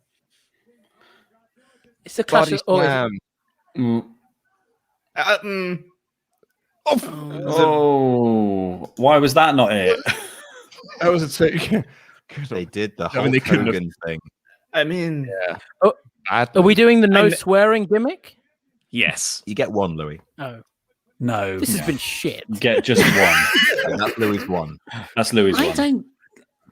It's a classic. Oh, why was that not it? That was a trick. They did the I mean, they Hulk couldn't have- Hogan thing. I mean, Yeah. Oh, Bad. are we doing the no swearing gimmick? Yes. You get one, Louis. Oh, No. this has been shit. Get just one. And that's Louis' one. That's Louis' I one. don't.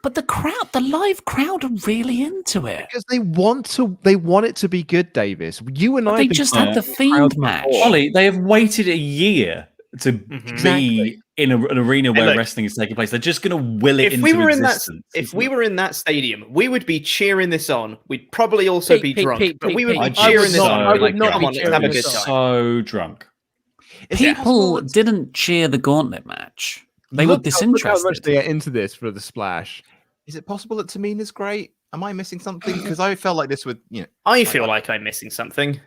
But the live crowd are really into it. Because they want it to be good, Davis. You and But I they just had the Fiend match. Ollie, they have waited a year to be in an arena where look, wrestling is taking place. They're just going to will it If into we were existence. if we were in that stadium, we would be cheering this on. We'd probably also be drunk, but we would be I'd cheering be this on. so, Like, come on, let's have a good time. so drunk. People didn't cheer the Gauntlet match. They were Look how much disinterested. they are into this for the splash. Is it possible that Tamina's great? Am I missing something? Because I felt like this would, I feel like I'm missing something.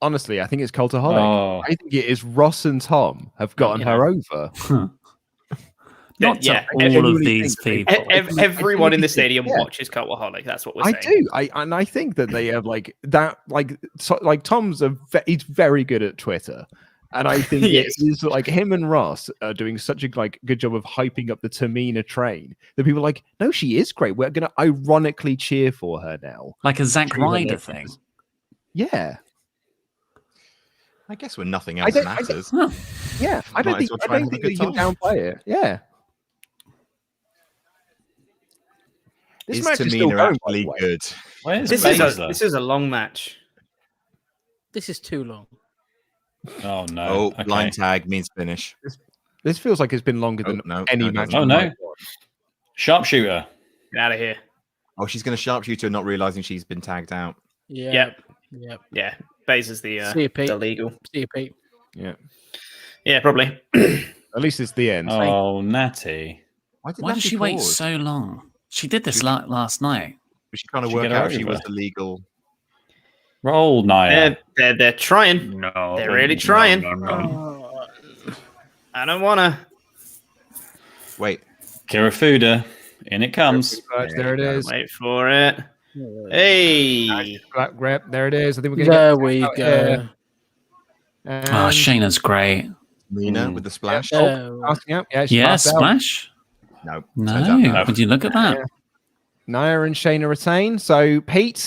Honestly, I think it's Cultaholic. Oh. I think it is Ross and Tom have gotten her over. Not to all genuinely of these think people. Everyone in the stadium yeah. watches Cultaholic. That's what we're I saying. do. I think that they have like that. Like Tom's he's very good at Twitter, and I think it's like him and Ross are doing such a good job of hyping up the Tamina train that people are like, no, she is great. We're gonna ironically cheer for her now, Like a Zack Ryder thing. Yeah. I guess when nothing else matters. Yeah, I don't Might as think well try and have a that good you can time. downplay it. Yeah. This Is match is still Tamina going, by actually the way. good? Where's This is a long match. This is too long. Oh no! Oh, Okay. blind tag means finish. This feels like it's been longer than any it match. doesn't. Oh no! Sharpshooter. Get out of here. Oh, she's going to sharpshooter, not realizing she's been tagged out. Yep. Yeah. Baze is the See you, Pete. the legal. See you, Pete. Yeah. Yeah, probably. At least it's the end. Oh, Natty. Why did Why did Natty she wait pause? so long? She did this last night. Was she trying to She work get out if she over? was the legal? Roll, Nia. They're trying. No, They're really trying. no. I don't wanna. Wait. Kirifuda. In it comes. There it is. Wait for it. Hey. Black rep. There it is. I think we're going There we go. Oh, Shayna's great. Nina with the splash. Asking out. Yeah, she Yeah, passed out. splash. No. turns out No, would you look at that? Yeah. Nia and Shayna retain. So Pete.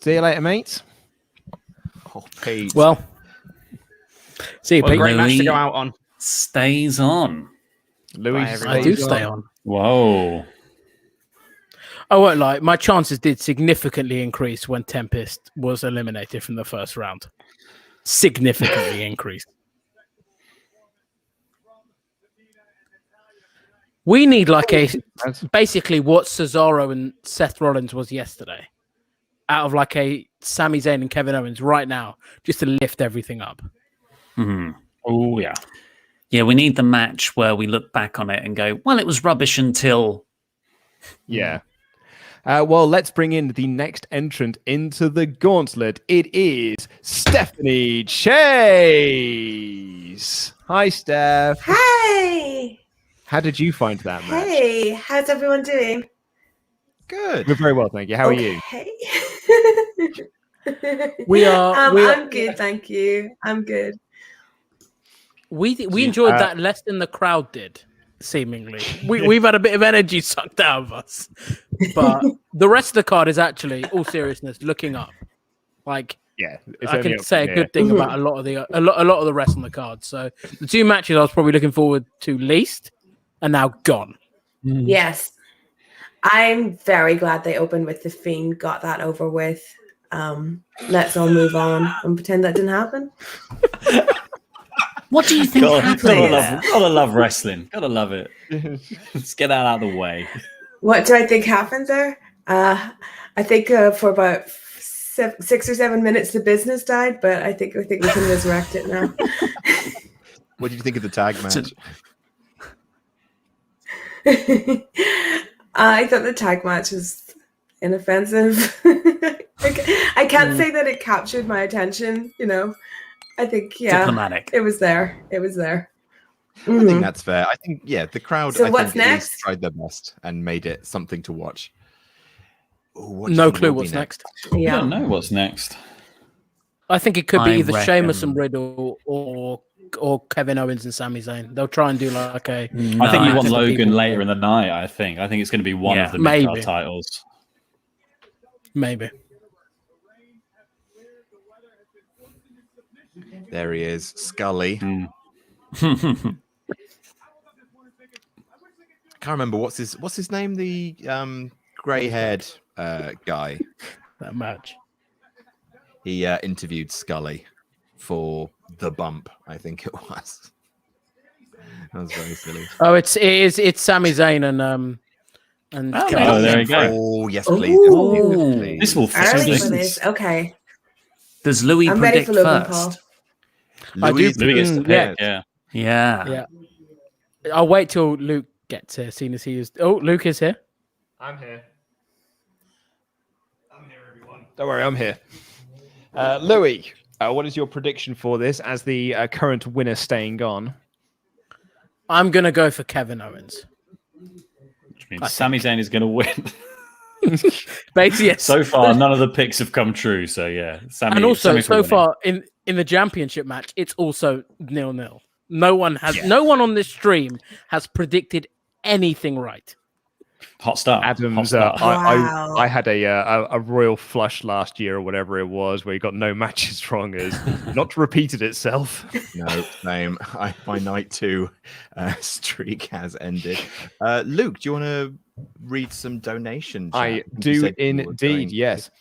See you later, mate. Oh, Pete. Well, see you, What a Pete. great match to Louis go out on. Stays on. Louis, I do stay on. Whoa. I won't lie. My chances did significantly increase when Tempest was eliminated from the first round. Significantly increased. We need like basically what Cesaro and Seth Rollins was yesterday, out of like a Sami Zayn and Kevin Owens right now, just to lift everything up. Oh yeah. Yeah, we need the match where we look back on it and go, well, it was rubbish until. Yeah. Well, let's bring in the next entrant into the gauntlet. It is Stephanie Chase. Hi, Steph. Hi. How did you find that match? Hey, how's everyone doing? Good. We're very well, thank you. How are you? We are. I'm good, thank you. I'm good. We enjoyed that less than the crowd did, seemingly. We've had a bit of energy sucked out of us, but the rest of the card is actually, all seriousness, looking up. Like, yeah, I can say a good thing about a lot of the rest on the card. So the two matches I was probably looking forward to least are now gone. Yes, I'm very glad they opened with the Fiend, got that over with. Let's all move on and pretend that didn't happen. What do you think happened? Gotta love wrestling. Gotta love it. Let's get that out of the way. What do I think happened there? I think for about 6 or 7 minutes the business died, but I think we can resurrect it now. What did you think of the tag match? I thought the tag match was inoffensive. I can't say that it captured my attention, I think, Diplomatic. it was there. It was there. I think that's fair. I think, the crowd So I what's think, at next? least tried their best and made it something to watch. Ooh, what do you No think clue will be what's next. I Yeah. don't know what's next. I think it could be I either Sheamus reckon- and Riddle or Kevin Owens and Sami Zayn. They'll try and do like a. I think you No, want the Logan people- later in the night. I think it's going to be one of the maybe. mid-card titles. Maybe. There he is, Scully. can't remember what's his name. The grey-haired guy. That match. He interviewed Scully for The Bump, I think it was. That was very silly. Oh, it's Sami Zayn and there you go. Oh, yes, please. Ooh. Yes, please. This will fit. Early for this. Okay. Does Louis I'm ready predict for Logan Paul. first? Louis Louis gets to yeah. pick. Yeah. I'll wait till Luke gets here, seeing as he is. Oh, Luke is here. I'm here. Everyone. Don't worry, I'm here. Louis, what is your prediction for this as the current winner staying on? I'm gonna go for Kevin Owens. Which means Sami Zayn is going to win. Basically, yes. So far, none of the picks have come true. So yeah, And also, Sami's so winning. far in the championship match, it's also 0-0. No one on this stream has predicted anything right. Hot start. Adams, Wow. I had a royal flush last year or whatever it was, where he got no matches wrong. As not repeated itself. No, same. My night 2 streak has ended. Luke, do you want to read some donations? I do indeed, yes.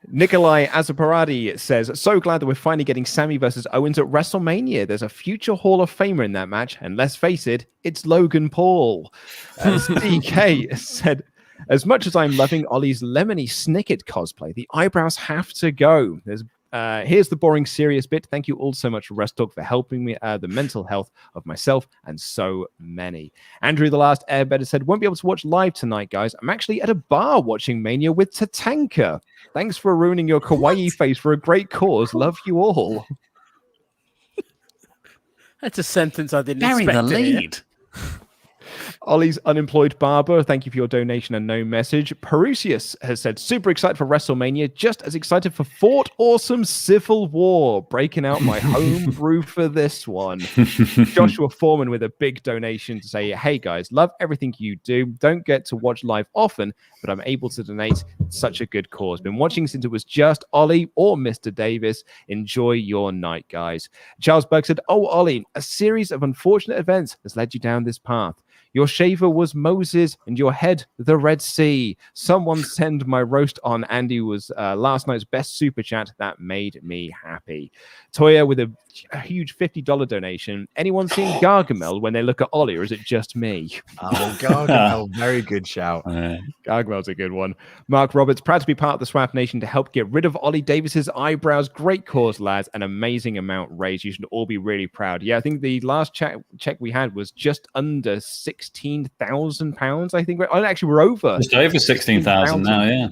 Nikolai Azaparadi says, so glad that we're finally getting Sammy versus Owens at WrestleMania. There's a future Hall of Famer in that match, and let's face it, it's Logan Paul. DK said, as much as I'm loving Ollie's Lemony Snicket cosplay, the eyebrows have to go. Here's the boring, serious bit. Thank you all so much, WrestleTalk, for helping me the mental health of myself and so many. Andrew, the last airbender, said, won't be able to watch live tonight, guys. I'm actually at a bar watching Mania with Tatanka. Thanks for ruining your kawaii face for a great cause. Love you all. That's a sentence I didn't Bury expect. the to hear. lead. Ollie's Unemployed Barber, thank you for your donation and no message. Perusius has said, super excited for WrestleMania, just as excited for Fort Awesome Civil War. Breaking out my homebrew for this one. Joshua Foreman with a big donation to say, hey guys, love everything you do. Don't get to watch live often, but I'm able to donate. Such a good cause. Been watching since it was just Ollie or Mr. Davis. Enjoy your night, guys. Charles Berg said, oh, Ollie, a series of unfortunate events has led you down this path. Your shaver was Moses and your head the Red Sea. Someone send my roast on. Andy was last night's best super chat. That made me happy. Toya with a huge $50 donation. Anyone seen Gargamel when they look at Ollie, or is it just me? Oh, Gargamel, very good shout. Gargamel's a good one. Mark Roberts, proud to be part of the Swap Nation to help get rid of Ollie Davis's eyebrows. Great cause, lads. An amazing amount raised. You should all be really proud. Yeah, I think the last check we had was just under £16,000. I think we're over. Just over 16,000 now, yeah.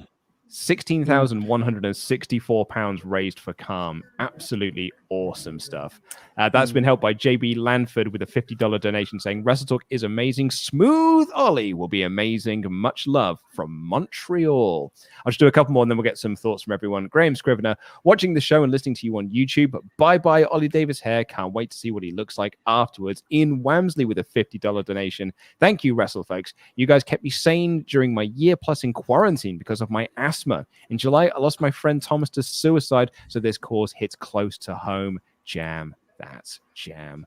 £16,164 raised for Calm. Absolutely awesome stuff. That's been helped by JB Lanford with a $50 donation saying, WrestleTalk is amazing. Smooth Ollie will be amazing. Much love from Montreal. I'll just do a couple more and then we'll get some thoughts from everyone. Graham Scrivener, watching the show and listening to you on YouTube. Bye-bye, Ollie Davis hair. Can't wait to see what he looks like afterwards. Ian Wamsley with a $50 donation. Thank you, Wrestle folks. You guys kept me sane during my year plus in quarantine because of my asthma. In July, I lost my friend Thomas to suicide, so this cause hits close to home. Jam. That's jam.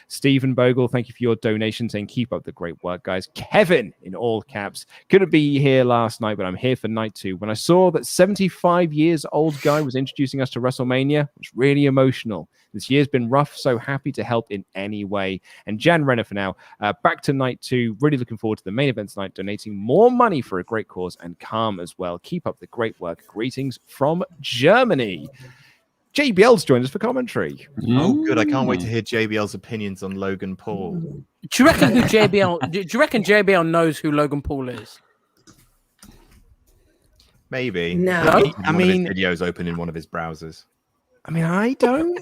Stephen Bogle, thank you for your donation, saying keep up the great work, guys. Kevin, in all caps, couldn't be here last night, but I'm here for night 2. When I saw that 75 years old guy was introducing us to WrestleMania, it was really emotional. This year's been rough, so happy to help in any way. And Jan Renner for now, back to night 2. Really looking forward to the main event tonight, donating more money for a great cause and Calm as well. Keep up the great work. Greetings from Germany. JBL's joined us for commentary. Oh, good. I can't wait to hear JBL's opinions on Logan Paul. Do you reckon JBL knows who Logan Paul is? Maybe. No. I mean, videos open in one of his browsers. I mean, I don't.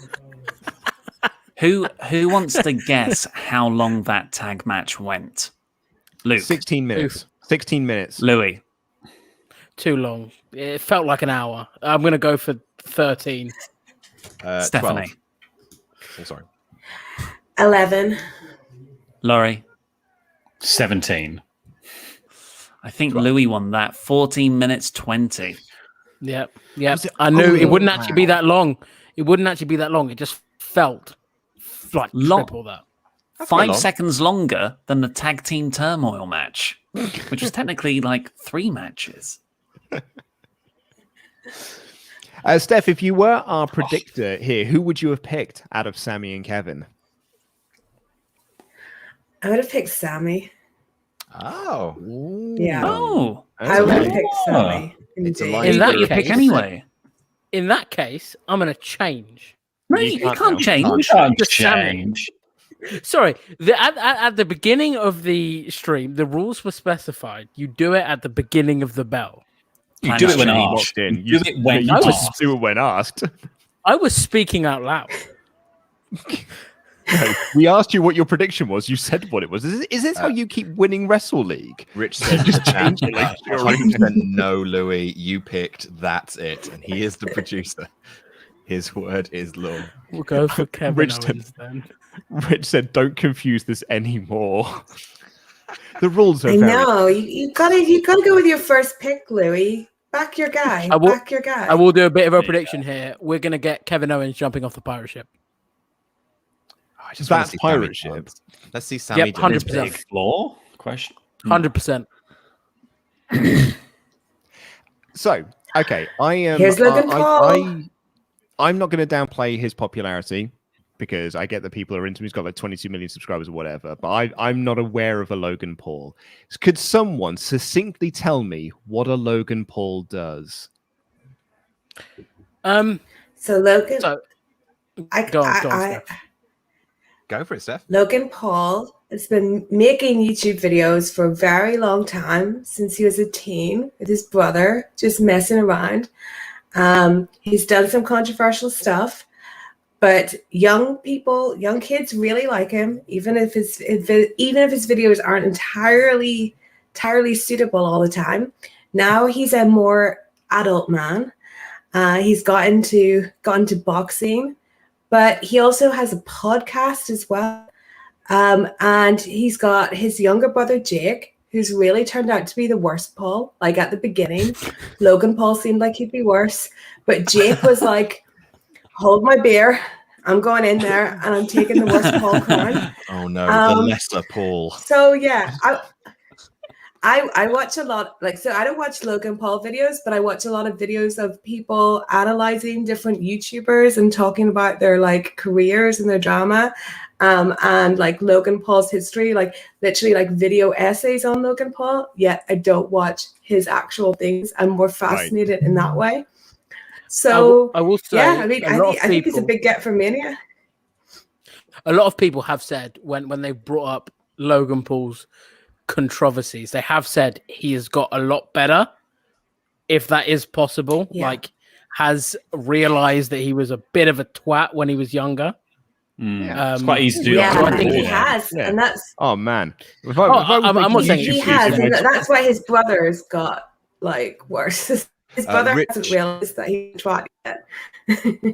Who wants to guess how long that tag match went? Luke. 16 minutes. 16 minutes. Louis. Too long. It felt like an hour. I'm going to go for 13. Stephanie. 12. Oh, sorry. 11. Laurie. 17. I think Louis won that. 14 minutes 20. Yep. I knew it wouldn't actually be that long. It wouldn't actually be that long. It just felt like triple that. 5 seconds longer than the tag team turmoil match, which was technically like 3 matches. Steph, if you were our predictor here, who would you have picked out of Sammy and Kevin? I would have picked Sammy. Oh. Yeah. Oh. I would have picked Sammy. It's a In that you pick anyway. In that case, I'm going to change. No, you can't change. You can't Just Sammy. change. Sorry, at the beginning of the stream, the rules were specified. You do it at the beginning of the bell. You do it when Locked asked. in. You do it when you just asked. do it when asked. I was speaking out loud. No, we asked you what your prediction was. You said what it was. Is this how you keep winning Wrestle League? Rich said Just change it. Like, 100% no, Louis. You picked. That's it. And he is the producer. His word is law. We'll go for Kevin Rich Owens then. Rich said, "Don't confuse this anymore." The rules are I very... know. You gotta go with your first pick, Louis. Back your guy. Back your guy. I will do a bit of a prediction here. We're going to get Kevin Owens jumping off the pirate ship. I just wanna That's see pirate Sammy ship. dance. Let's see Sammy Yep, dance. 100%. Big floor? Question. 100%. So, okay, I am. Here's Logan Paul. I'm not going to downplay his popularity because I get that people are into him. He's got like 22 million subscribers or whatever, but I'm not aware of a Logan Paul. Could someone succinctly tell me what a Logan Paul does? So Logan. Go on, Steph. Go for it, Steph. Logan Paul has been making YouTube videos for a very long time, since he was a teen with his brother, just messing around. He's done some controversial stuff, but young kids really like him, even if his videos aren't entirely suitable all the time. Now he's a more adult man. He's got into boxing, but he also has a podcast as well. And he's got his younger brother, Jake, who's really turned out to be the worst Paul. Like at the beginning, Logan Paul seemed like he'd be worse, but Jake was like, hold my beer. I'm going in there and I'm taking the worst Paul crown. Oh no, the lesser Paul. So yeah, I watch a lot, so I don't watch Logan Paul videos, but I watch a lot of videos of people analyzing different YouTubers and talking about their like careers and their drama, and like Logan Paul's history, like literally like video essays on Logan Paul. Yet I don't watch his actual things. I'm more fascinated in that way. So I will say, yeah, I mean, I think it's a big get for Mania. A lot of people have said when they brought up Logan Paul's controversies, they have said he has got a lot better, if that is possible. Yeah. Like, has realized that he was a bit of a twat when he was younger. It's quite easy to do. Yeah, that. I think he has, Yeah. and that's Oh man, I'm not saying he has, and that's why his brother's got like worse. His brother Rich- hasn't realized that he's twat yet.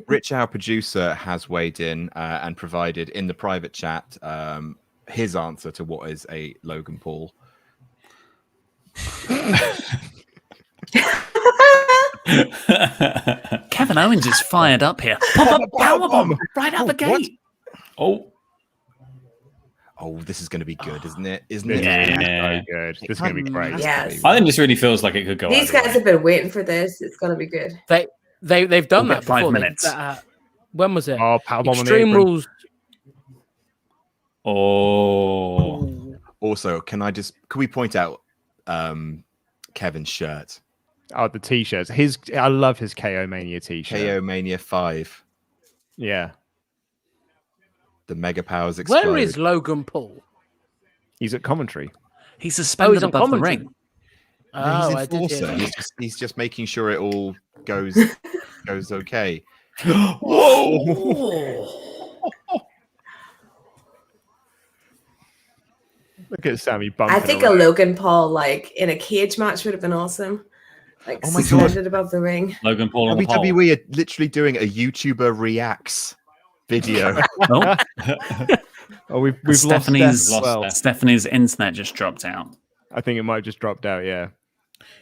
Rich, our producer, has weighed in and provided in the private chat his answer to what is a Logan Paul. Kevin Owens is fired up here. Pop up powerbomb right out the gate. Oh, this is going to be good, isn't it? Isn't This it? is so good. This is going to be great. Yes. I think this really feels like it could go. These either guys way. have been waiting for this. It's gonna be good. They've done We'll that get 5 before. minutes. When was it? Oh, powerbomb on the Extreme apron. Rules. Oh, Also, can we point out Kevin's shirt? Oh, the t-shirts. I love his KO Mania t-shirt. KO Mania 5. Yeah, The Mega Powers explode. Where is Logan Paul? he's at commentary. He's suspended on above the commentary. ring. No, Oh, he's I did hear enforcer. that. He's just making sure it all goes okay. Look at Sammy bumping. I think a around. Logan Paul like in a cage match would have been awesome. Like Oh my God. suspended above the ring. Logan Paul on the pole. WWE are literally doing a YouTuber reacts video. Oh, Oh, we've lost Stephanie's Steph as well. Stephanie's internet just dropped out. I think it might have just dropped out. Yeah.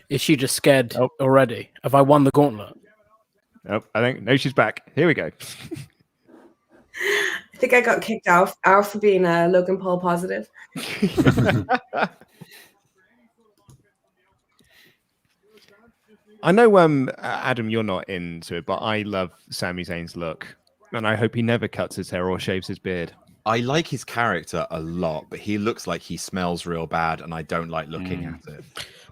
Is she just scared Nope. already? Have I won the gauntlet? Oh, I think no, she's back. Here we go. I think I got kicked out for being Logan Paul positive. I know, Adam, you're not into it, but I love Sami Zayn's look, and I hope he never cuts his hair or shaves his beard. I like his character a lot, but he looks like he smells real bad, and I don't like looking at it.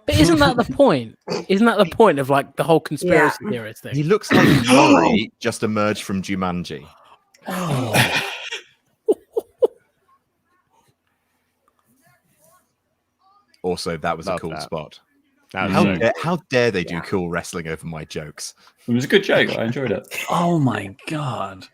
But isn't that the point? Isn't that the point of like the whole conspiracy theorist thing? He looks like Rory just emerged from Jumanji. Also, that was Love a cool that. spot. That was How dare they do cool wrestling over my jokes? It was a good joke. I enjoyed it. Oh my god.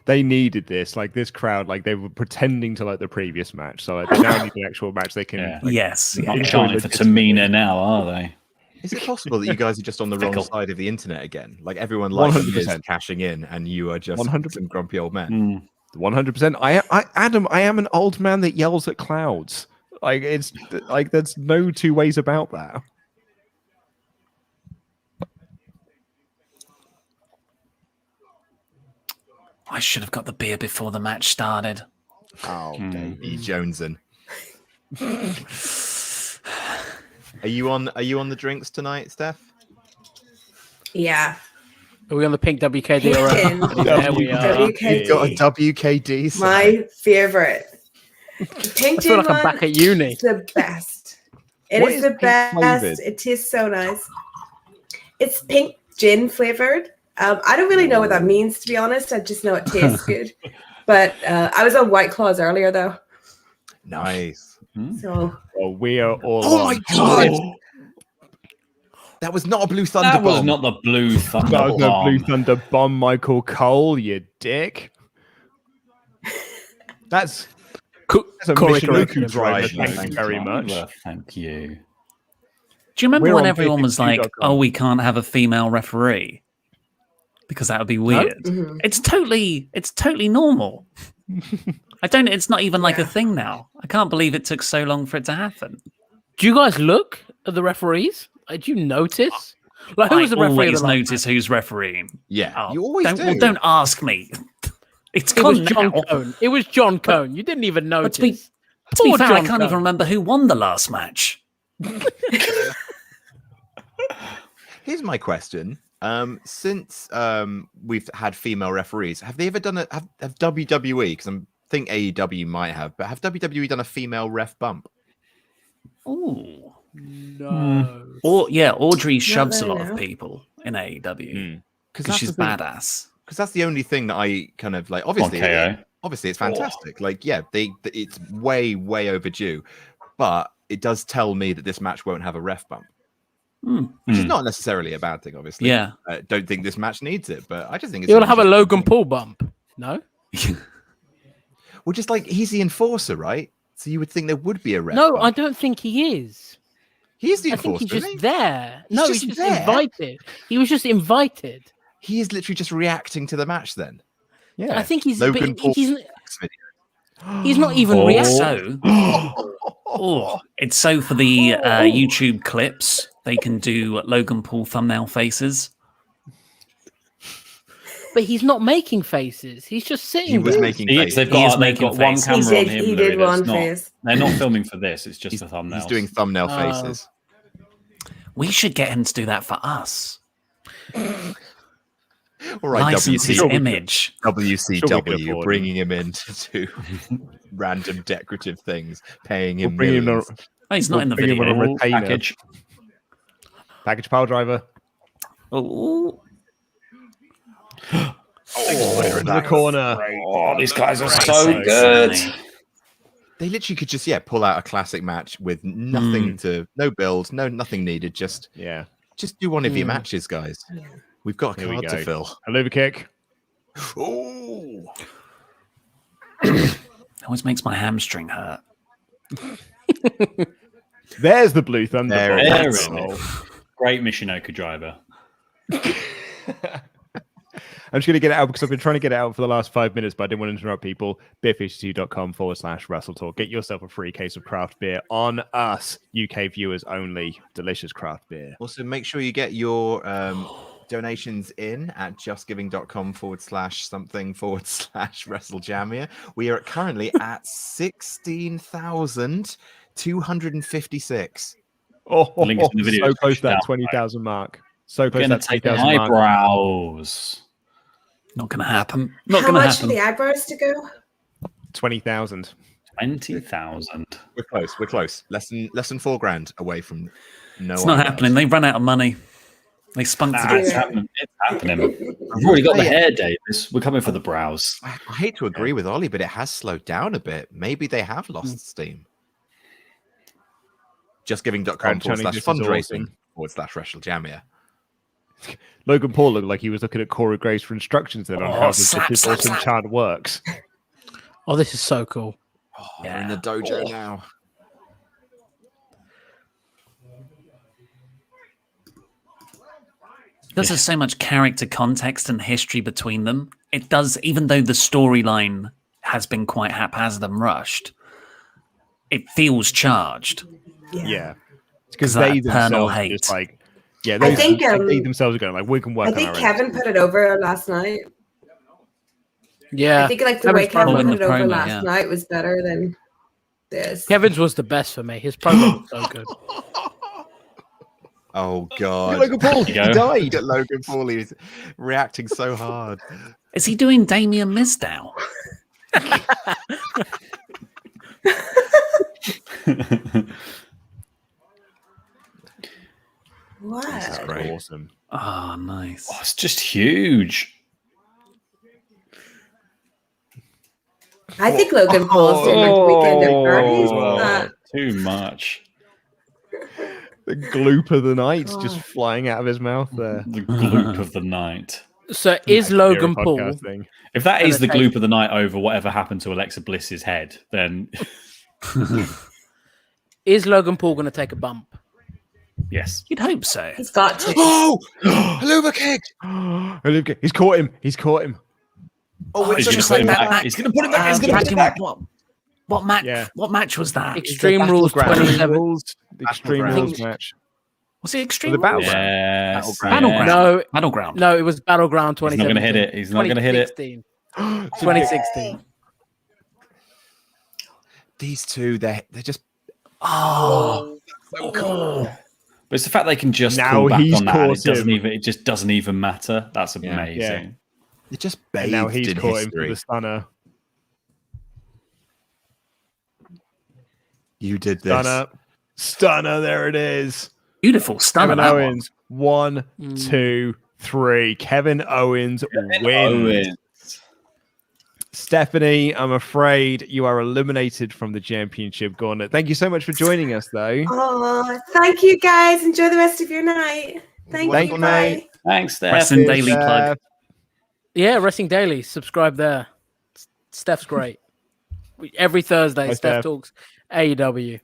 They needed this, like this crowd, like they were pretending to like the previous match. So like, they now need an actual match they can. Yeah. Like, Yes. They're not enjoy chanting for Tamina now, are they? Is it possible that you guys are just on the wrong Fickle. side of the internet again? Like everyone like is 100%. cashing in, and you are just 100%. some grumpy old men. 100%. Adam, I am an old man that yells at clouds. Like it's like there's no two ways about that. I should have got the beer before the match started. Oh, Davey Joneson. Are you on the drinks tonight, Steph? Yeah. Are we on the pink WKD already? There we are. WKD. You got a WKD. Side. My favorite. The pink I feel gin like I'm back at uni. is the best. It What is is the pink best. flavored? It tastes so nice. It's pink gin flavored. I don't really know what that means, to be honest. I just know it tastes good. But I was on White Claws earlier, though. Nice. So Well, we are all. Oh on. my god! That was not a Blue Thunder That was bomb. not the Blue Thunder That was no bomb. Blue Thunder bomb, Michael Cole, you dick. That's a Corey Michinoku correction. driver. Right, Thank you very much. Thank you. Do you remember We're when on everyone was like, 52.com. "Oh, we can't have a female referee because that would be weird"? Mhm. It's totally normal. It's not even like a thing now. I can't believe it took so long for it to happen. Do you guys look at the referees? Like, do you notice? Like, who was the I referee? always of the last notice who's refereeing. Yeah, Oh, you always do. well, don't ask me. It's match? It was gone John now. Cone. It was John Cone. You didn't even But notice. to be Poor fair, I John can't Cone. even remember who won the last match. Here's my question. Since we've had female referees, have they ever done have WWE? Because I think AEW might have, but have WWE done a female ref bump? Ooh. No. Audrey shoves a really, lot no. of people in AEW because that's she's the thing. badass. Because that's the only thing that I kind of like. On Obviously, KO. obviously, it's fantastic. Like, yeah, it's way overdue, but it does tell me that this match won't have a ref bump, which is not necessarily a bad thing. Obviously, Yeah. I don't think this match needs it, but I just think it's. You'll have a Logan Paul bump. No. Well, just like he's the enforcer, right? So you would think there would be a ref. No, bump. I don't think he is. He's the I think enforcer. he's just isn't he? there. He's No, just he's just there? invited. He was just invited. He is literally just reacting to the match. Then I think he's. Logan but Paul. he's not even reacting. It's so for the YouTube clips, they can do Logan Paul thumbnail faces. But he's not making faces. He's just sitting. He was there. making They've faces. He is got one making camera faces. on him. He Louis, did that's one not- face. They're not filming for this. It's just for thumbnails. He's doing thumbnail faces. We should get him to do that for us. All right, License his WCW. image. Sure we can WCW afford bringing him in to do random decorative things, paying him bring him millions. Oh, he's not in the bring him on a video. retainer. package. Package pile driver. Oh, Into the corner. Oh, these guys are so so good. funny. They literally could just pull out a classic match with nothing no build, nothing needed. Just do one of your matches, guys. We've got a Here we card to go. fill. A liver kick. Oh, It always makes my hamstring hurt. There's the Blue Thunder. There bomb. it There is. it is. Great Michinoku driver. I'm just going to get it out because I've been trying to get it out for the last 5 minutes, but I didn't want to interrupt people. beerfh2.com/WrestleTalk. Get yourself a free case of craft beer on us, UK viewers only. Delicious craft beer. Also, make sure you get your donations in at justgiving.com/something/WrestleJamia. We are currently at 16,256. Oh, The link is in the video so close to that down 20,000 mark. So close to Gonna that take 20,000 mark. eyebrows. Not going to happen. Not How going to much for happen. the eyebrows to go? 20,000. 20,000. We're close. We're close. Less than $4,000 away from no. It's not eyebrows. happening. They've run out of money. They spunk to It's do it. happening. It's happening. We've already got the hair, Davis. We're coming for the brows. I hate to agree with Ollie, but it has slowed down a bit. Maybe they have lost steam. Justgiving.com/fundraising/WrestleJamia. Logan Paul looked like he was looking at Corey Graves for instructions then on how slap, the slap, awesome slap. chant works. Oh, this is so cool. We're in the dojo now. Because there's so much character context and history between them, it does, even though the storyline has been quite haphazard and rushed, it feels charged. Yeah. Because that they eternal themselves are hate. just like, yeah, I those, think, they themselves are going like, we can work I on think our own. Kevin put it over last night. Yeah. I think like the Kevin's way Kevin promo- put it over promo, last yeah. night was better than this. Kevin's was the best for me. His promo was so good. Oh God! Logan Paul, he died. At Logan Paul, he's reacting so hard. Is he doing Damien Mizdow? What? This is great. Awesome. Oh, nice. Oh, it's just huge. I think Logan Paul's doing like Weekend at Bernie's. Too much. The gloop of the night's just flying out of his mouth there. The gloop of the night. So is Logan Podcast Paul? thing. If that is the Gonna gloop of the night over whatever happened to Alexa Bliss's head, then Is Logan Paul going to take a bump? yes. You'd hope so. He's got to. Oh, Haluva kick! He's caught him. He's caught him. Oh, He's it's gonna just put him like that back. match. He's going to put him back. He's going to put him back. What match? Yeah. What match was that? Extreme Rules Battleground. 27. The Extreme Battleground. Rules match. Was it Extreme The Rules? Battleground. Yes. Battleground. No, Battleground. no, it was Battleground He's not 2017. going to hit it. He's not going to hit it. 2016. These two, they're just Oh. so cool. But it's the fact they can just Now pull back he's on that. And caught him. it just doesn't even matter. That's amazing. Yeah. They're just And bathed now he's in caught him for history. the stunner. You did this. Stunner. There it is. Beautiful stunner. Kevin that one. Owens. 1, 2, 3. Kevin Owens wins. Owens. Stephanie, I'm afraid you are eliminated from the championship gauntlet. Thank you so much for joining us, though. Oh, thank you guys. Enjoy the rest of your night. Thank Wonderful you. night. Bye. Thanks, Steph. Wrestling Daily plug. Yeah, Wrestling Daily. Subscribe there. Steph's great. Every Thursday, Hi, Steph Steph. talks AEW.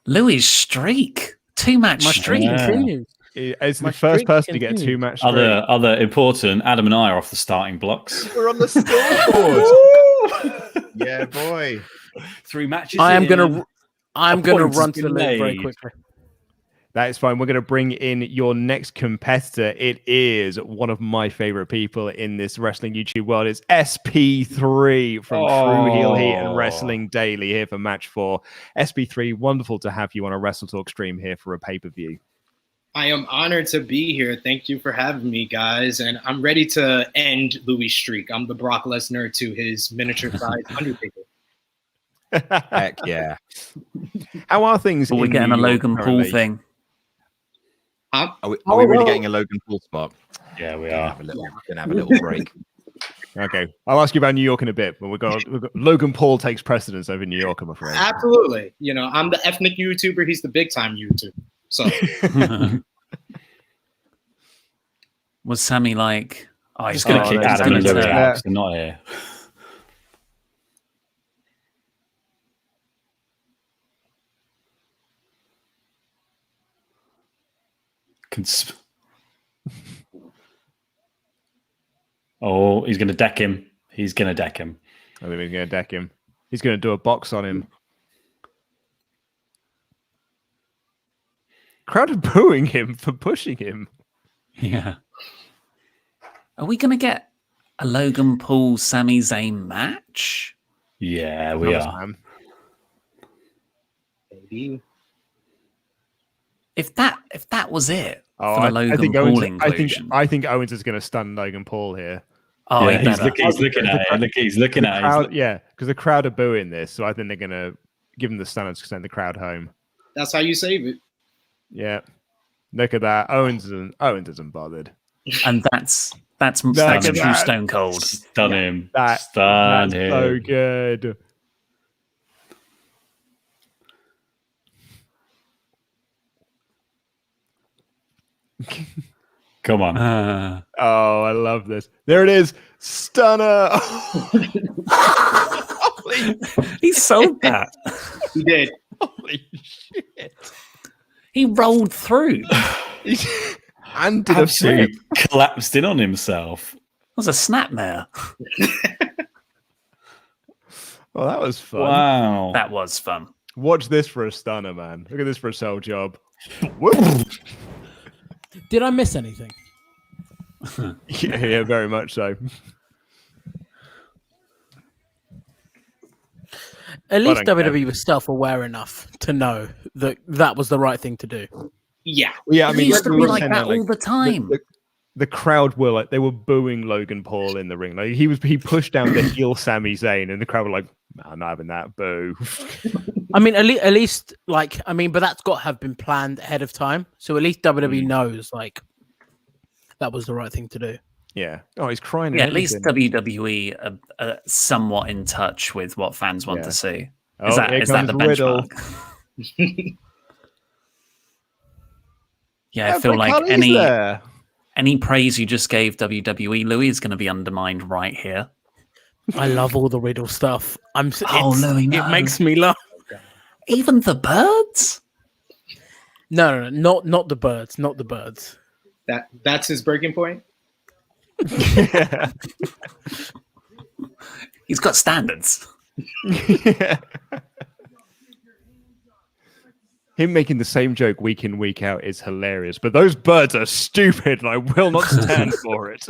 Louis' streak. 2-match My streak. streak continues. It's My the first streak person to get a continues. 2-match streak. Other important. Adam and I are off the starting blocks. We're on the scoreboard. Yeah, boy. 3 matches. I'm in. gonna point has run to the been league very made. quickly. That is fine. We're going to bring in your next competitor. It is one of my favorite people in this wrestling YouTube world. It's SP3 from True Heel Heat and Wrestling Daily here for match 4. SP3, wonderful to have you on a WrestleTalk stream here for a pay-per-view. I am honored to be here. Thank you for having me, guys. And I'm ready to end Louis' streak. I'm the Brock Lesnar to his miniature-sized Undertaker. Heck yeah. How are things? But we're in getting New a York Logan Paul currently? thing. Are we really getting a Logan Paul spot? Yeah, we Gonna are. have a little, gonna have a little break. Okay. I'll ask you about New York in a bit, but we've got Logan Paul takes precedence over New York, I'm afraid. Absolutely. You know, I'm the ethnic YouTuber. He's the big-time YouTuber. So Was Sammy like, oh, I'm just going to kick that's Adam and gonna Louis turn. out. They're not here. Oh, he's going to deck him. He's going to deck him. I think he's going to deck him. He's going to do a box on him. Crowd are booing him for pushing him. yeah. Are we going to get a Logan Paul Sami Zayn match? Yeah, we are. Maybe. If that was it Oh, for the Logan I think Paul Owens, inclusion. I think Owens is going to stun Logan Paul here. Oh, yeah, he he's looking at it. He's looking at it. Yeah, because the crowd are booing this, so I think they're going to give him the stun and send the crowd home. That's how you save it. Yeah, look at that. Owens isn't bothered. And that's true Stone Cold. Stun him. That's so good. Come on. Oh, I love this. There it is. Stunner. He sold that. He did. Holy shit. He rolled through. And did Absolutely collapsed in on himself. It was a snapmare. Well, that was fun. Wow. That was fun. Watch this for a stunner, man. Look at this for a sell job. Did I miss anything? Yeah, very much so. At least don't care. WWE was self-aware enough to know that that was the right thing to do. Yeah. Yeah, I It mean, used to we be were like saying that all the time. The crowd were like, they were booing Logan Paul in the ring. Like he pushed down the heel Sami Zayn, and the crowd were like, "I'm not having that." Boo. I mean, at least, like, I mean, but that's got to have been planned ahead of time. So at least WWE knows, like, that was the right thing to do. Yeah. Oh, he's crying. Yeah, at least WWE are somewhat in touch with what fans want to see. Is that the benchmark? Yeah, I feel like any praise you just gave WWE, Louis, is going to be undermined right here. I love all the Riddle stuff. Louis, no. It makes me laugh. Even the birds? No, not the birds, not the birds. That's his breaking point. He's got standards. Yeah. Him making the same joke week in, week out is hilarious, but those birds are stupid and I will not stand for it.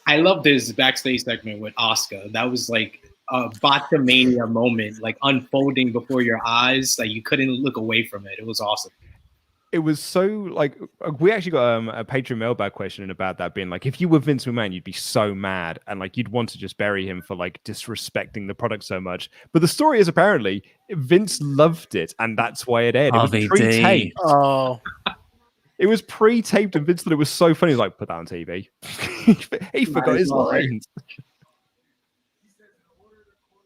I loved his backstage segment with Asuka. That was like a Botchamania moment, like unfolding before your eyes. Like you couldn't look away from it. It was awesome. It was so like we actually got a Patreon mailbag question about that being like, if you were Vince McMahon, you'd be so mad and like you'd want to just bury him for like disrespecting the product so much. But the story is apparently Vince loved it and that's why it aired. It was pre-taped. Oh, it was pre-taped and Vince thought it was so funny. He's like, put that on TV. He forgot his lines.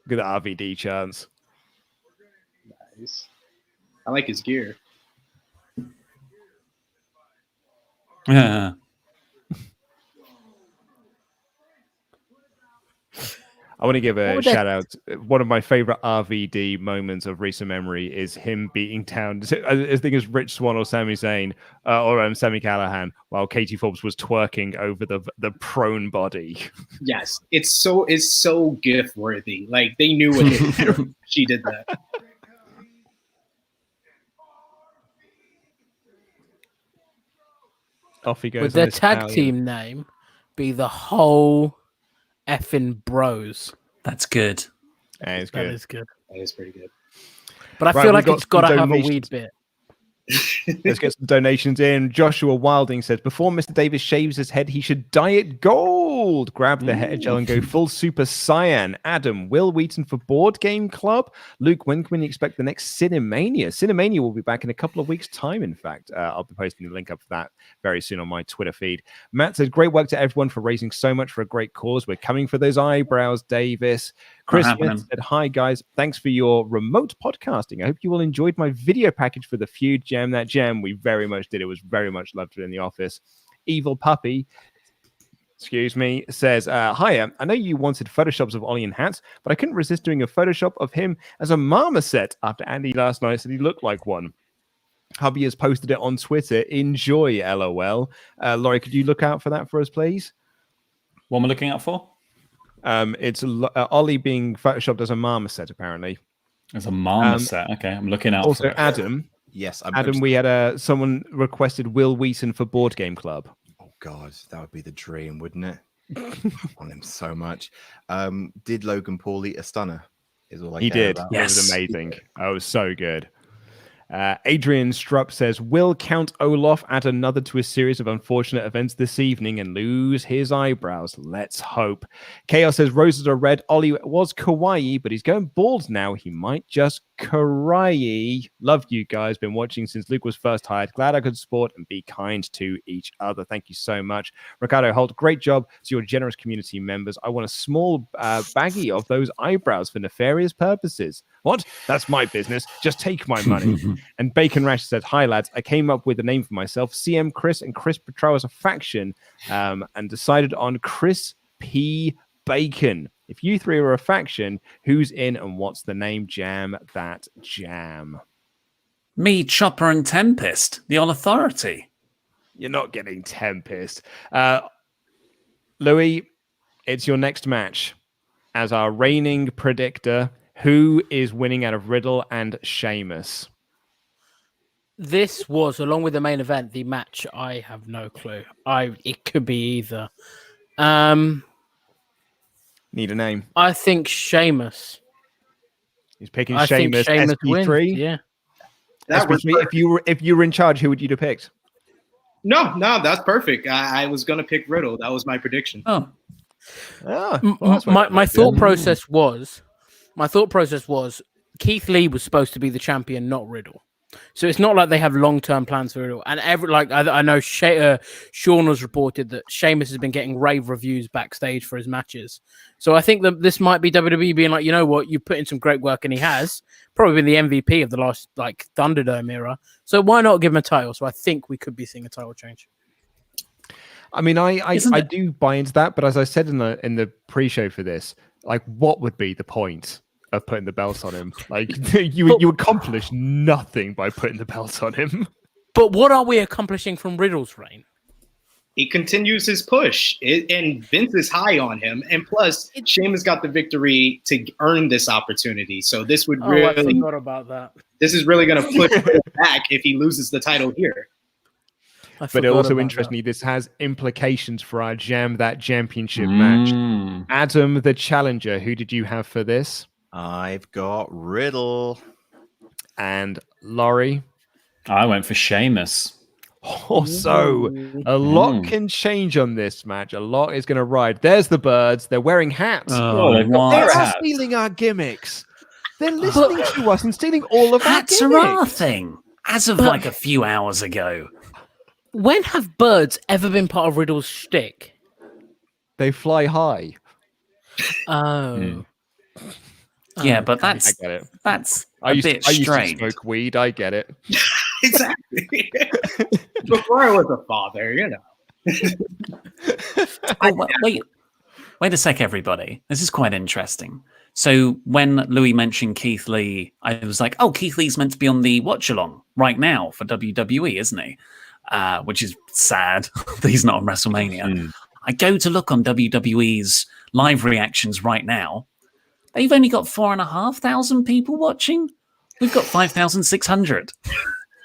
Look at the RVD chance. Nice. I like his gear. Yeah. I want to give a shout out. One of my favorite RVD moments of recent memory is him beating down, I think it's Rich Swann or Sami Zayn or Sami Callihan while Katie Forbes was twerking over the prone body. Yes, it's so GIF worthy. Like they knew what they did. She did that. Off he goes. Would their tag team name be the whole effing Bros? That's good. Yeah, it's good. That is good. That is pretty good. But I feel like it's got to have a weed bit. Let's get some donations in. Joshua Wilding says, before Mr. Davis shaves his head, he should dye it gold. Grab the hair gel and go full super cyan. Adam, Will Wheaton for Board Game Club. Luke, when can you expect the next Cinemania? Cinemania will be back in a couple of weeks' time, in fact. I'll be posting the link up for that very soon on my Twitter feed. Matt says, great work to everyone for raising so much for a great cause. We're coming for those eyebrows, Davis. Chris Smith said, hi, guys. Thanks for your remote podcasting. I hope you all enjoyed my video package for the feud. Jam That Jam. We very much did. It was very much loved in the office. Evil Puppy, excuse me, says, hiya. I know you wanted Photoshops of Ollie in hats, but I couldn't resist doing a Photoshop of him as a marmoset after Andy last night said he looked like one. Hubby has posted it on Twitter. Enjoy, LOL. Laurie, could you look out for that for us, please? What am I looking out for? It's Ollie being photoshopped as a marmoset, apparently. As a marmoset. Okay, I'm looking out also, for it. Adam, Yes, Adam, we had someone requested Will Wheaton for Board Game Club. Oh God, that would be the dream, wouldn't it? I want him so much. Did Logan Paul eat a stunner? Is all I He care did. about. It was amazing. Oh, it was so good. Adrian Strupp says, will Count Olaf add another to a series of unfortunate events this evening and lose his eyebrows? Let's hope. Chaos says, roses are red. Ollie was kawaii, but he's going bald now. He might just kawaii. Love you guys. Been watching since Luke was first hired. Glad I could support and be kind to each other. Thank you so much. Ricardo Holt, great job to your generous community members. I want a small baggie of those eyebrows for nefarious purposes. What? That's my business. Just take my money. And Bacon Rash said, hi, lads. I came up with a name for myself. CM Chris and Chris Petro as a faction and decided on Chris P. Bacon. If you three are a faction, who's in and what's the name? Jam That Jam. Me, Chopper, and Tempest, the All Authority. You're not getting Tempest. Louis, it's your next match. As our reigning predictor, who is winning out of Riddle and Sheamus? This was, along with the main event, the match. I have no clue. It could be either. Need a name. I think Sheamus. He's picking Sheamus. SP3. Wins. Yeah. SP3. If you were in charge, who would you have picked? No, that's perfect. I was gonna pick Riddle. That was my prediction. Oh. My thought process was Keith Lee was supposed to be the champion, not Riddle. So it's not like they have long-term plans for Riddle. And I know Sean was reported that Sheamus has been getting rave reviews backstage for his matches. So I think that this might be WWE being like, you know what, you put in some great work, and he has probably been the MVP of the last Thunderdome era. So why not give him a title? So I think we could be seeing a title change. I mean, I do buy into that, but as I said in the pre-show for this, what would be the point of putting the belt on him? You accomplish nothing by putting the belt on him. But what are we accomplishing from Riddle's reign? He continues his push, and Vince is high on him. And plus, Sheamus got the victory to earn this opportunity. So this would I forgot about that. This is really going to push him back if he loses the title here. But also, interestingly, this has implications for our Jam That Championship match. Adam, the challenger, who did you have for this? I've got Riddle. And Laurie? I went for Sheamus. So a lot can change on this match. A lot is going to ride. There's the birds. They're wearing hats. They're stealing our gimmicks. They're listening to us and stealing all of hats our gimmicks. gimmicks. Are our thing. As of a few hours ago. When have birds ever been part of Riddle's shtick? They fly high. Oh. Yeah, but that's I get it. That's I a used bit to strange. smoke weed. I get it. Exactly. Before I was a father, you know. Wait a sec, everybody. This is quite interesting. So when Louis mentioned Keith Lee, I was like, oh, Keith Lee's meant to be on the watch-along right now for WWE, isn't he? Which is sad that he's not on WrestleMania. I go to look on WWE's live reactions right now. They've only got 4,500 people watching. We've got 5,600.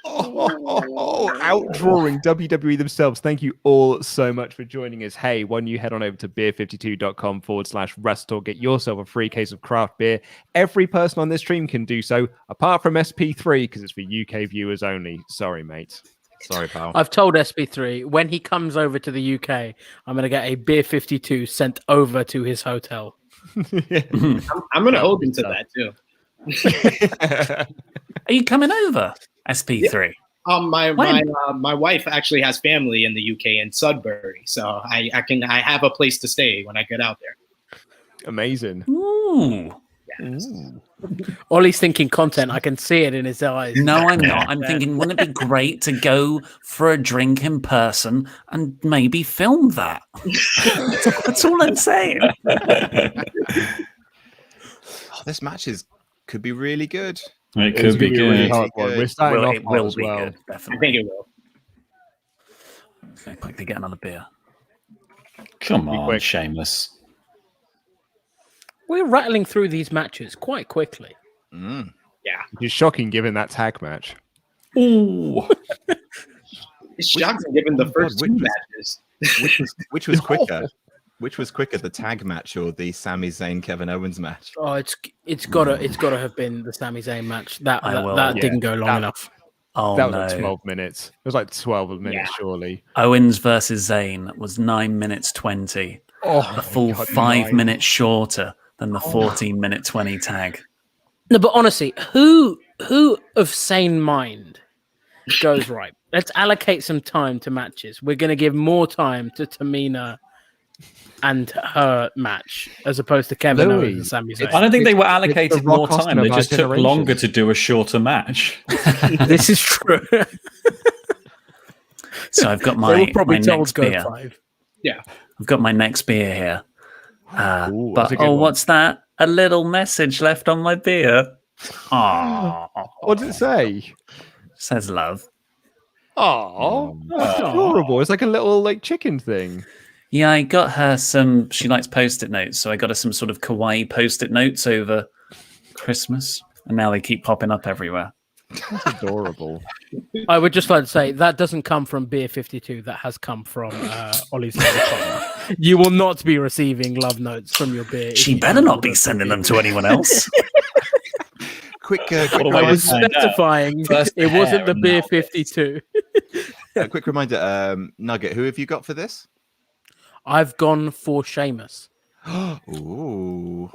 Outdrawing WWE themselves. Thank you all so much for joining us. Hey, why don't you head on over to beer52.com/WrestleTalk. Get yourself a free case of craft beer. Every person on this stream can do so, apart from SP3, because it's for UK viewers only. Sorry, mate. Sorry, pal. I've told SP3 when he comes over to the UK, I'm going to get a Beer 52 sent over to his hotel. I'm going to hold him to that too. Are you coming over, SP3? Yeah. My wife actually has family in the UK in Sudbury, so I have a place to stay when I get out there. Amazing. Ooh. Yes. Ollie's thinking content. I can see it in his eyes. No, I'm not. I'm thinking, wouldn't it be great to go for a drink in person and maybe film that? That's all I'm saying. This match could be really good. It could be good. Really hard one. We're starting off It will as be well. good, definitely. I think it will. Okay, quickly get another beer. Come on, Sheamus. We're rattling through these matches quite quickly. Yeah. It's shocking given that tag match. Ooh. It's shocking given the first two matches. Which was quicker? Which was quicker, the tag match or the Sami Zayn Kevin Owens match? Oh, it's gotta have been the Sami Zayn match. That Yeah, didn't go long enough. Oh, that was no. like 12 minutes. It was like 12 minutes, surely. Owens versus Zayn was 9 minutes 20. A full 5 minutes shorter than the 14-minute 20 tag. No, but honestly, who of sane mind goes, right, let's allocate some time to matches. We're going to give more time to Tamina and her match as opposed to Kevin Owens and Sami Zayn. I don't think they were allocated more Rock time. They just took generation. longer to do a shorter match. This is true. So I've got They my were probably told next to go beer. 5. Yeah. I've got my next beer here. Ooh, But that's a good one. what's that? A little message left on my beer. Aww. What does it say? Says love. Oh, that's adorable. It's like a little like chicken thing. Yeah, I got her some. She likes post-it notes, so I got her some sort of kawaii post-it notes over Christmas, and now they keep popping up everywhere. That's adorable. I would just like to say that doesn't come from Beer 52. That has come from Ollie's. You will not be receiving love notes from your beer. She better not be sending them to anyone else. Quick I was specifying it wasn't the Beer 52. a quick reminder, Nugget, who have you got for this? I've gone for Sheamus. Ooh.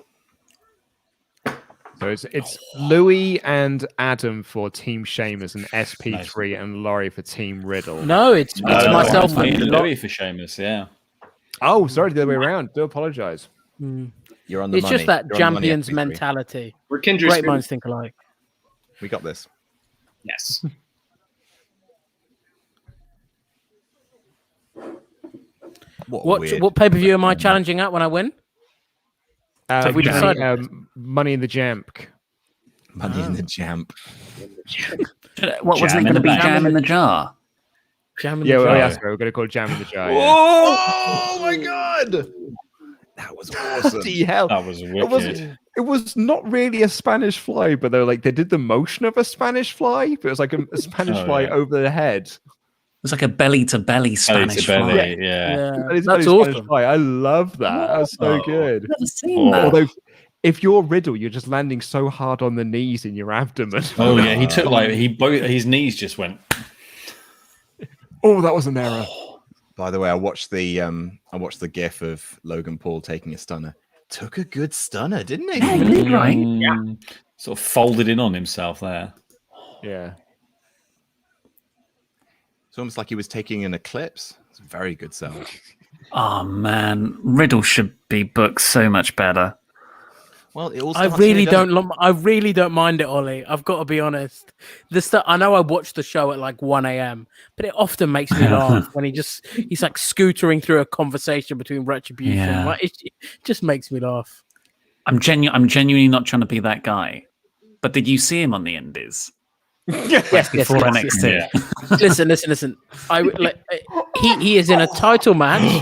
So it's Louis and Adam for Team Sheamus and SP3 and Laurie for Team Riddle. No, it's myself and Louis for Sheamus, yeah. Oh, sorry, the other way around. Do apologize. You're on the It's money. just that You're on the money, champions SP3. mentality. We're kindred Great spirits. minds think alike. We got this. Yes. What pay-per-view am I challenging at when I win? Have we decided? Money in the Jamp. Money in the Jamp. What wasn't it going to be? Jam in the jar. Jam in Yeah, the well, jar. yes, we're going to call it Jam in the Jar. Yeah. Oh my god! That was awesome. Bloody hell. That was wicked. It was not really a Spanish fly, but they did the motion of a Spanish fly, but it was like a Spanish fly over the head. It was like a belly-to-belly Spanish fly. Yeah, That is that's Spanish awesome. fly. I love that. That was so good. I've never seen that. Although, if you're Riddle, you're just landing so hard on the knees in your abdomen. Oh yeah, he took his knees just went. Oh, that was an error. By the way, I watched the GIF of Logan Paul taking a stunner. Took a good stunner, didn't he? Yeah, he did, right? Yeah. Sort of folded in on himself there. Yeah. It's almost like he was taking an eclipse. It's a very good sell. Oh man, Riddle should be booked so much better. Well, it all I really don't mind it, Ollie. I've got to be honest. I know I watch the show at like 1 a.m., but it often makes me laugh when he's like scootering through a conversation between Retribution. Yeah. Like, it just makes me laugh. I'm genuinely not trying to be that guy. But did you see him on the Indies? Yes, Before NXT. Listen. He is in a title match.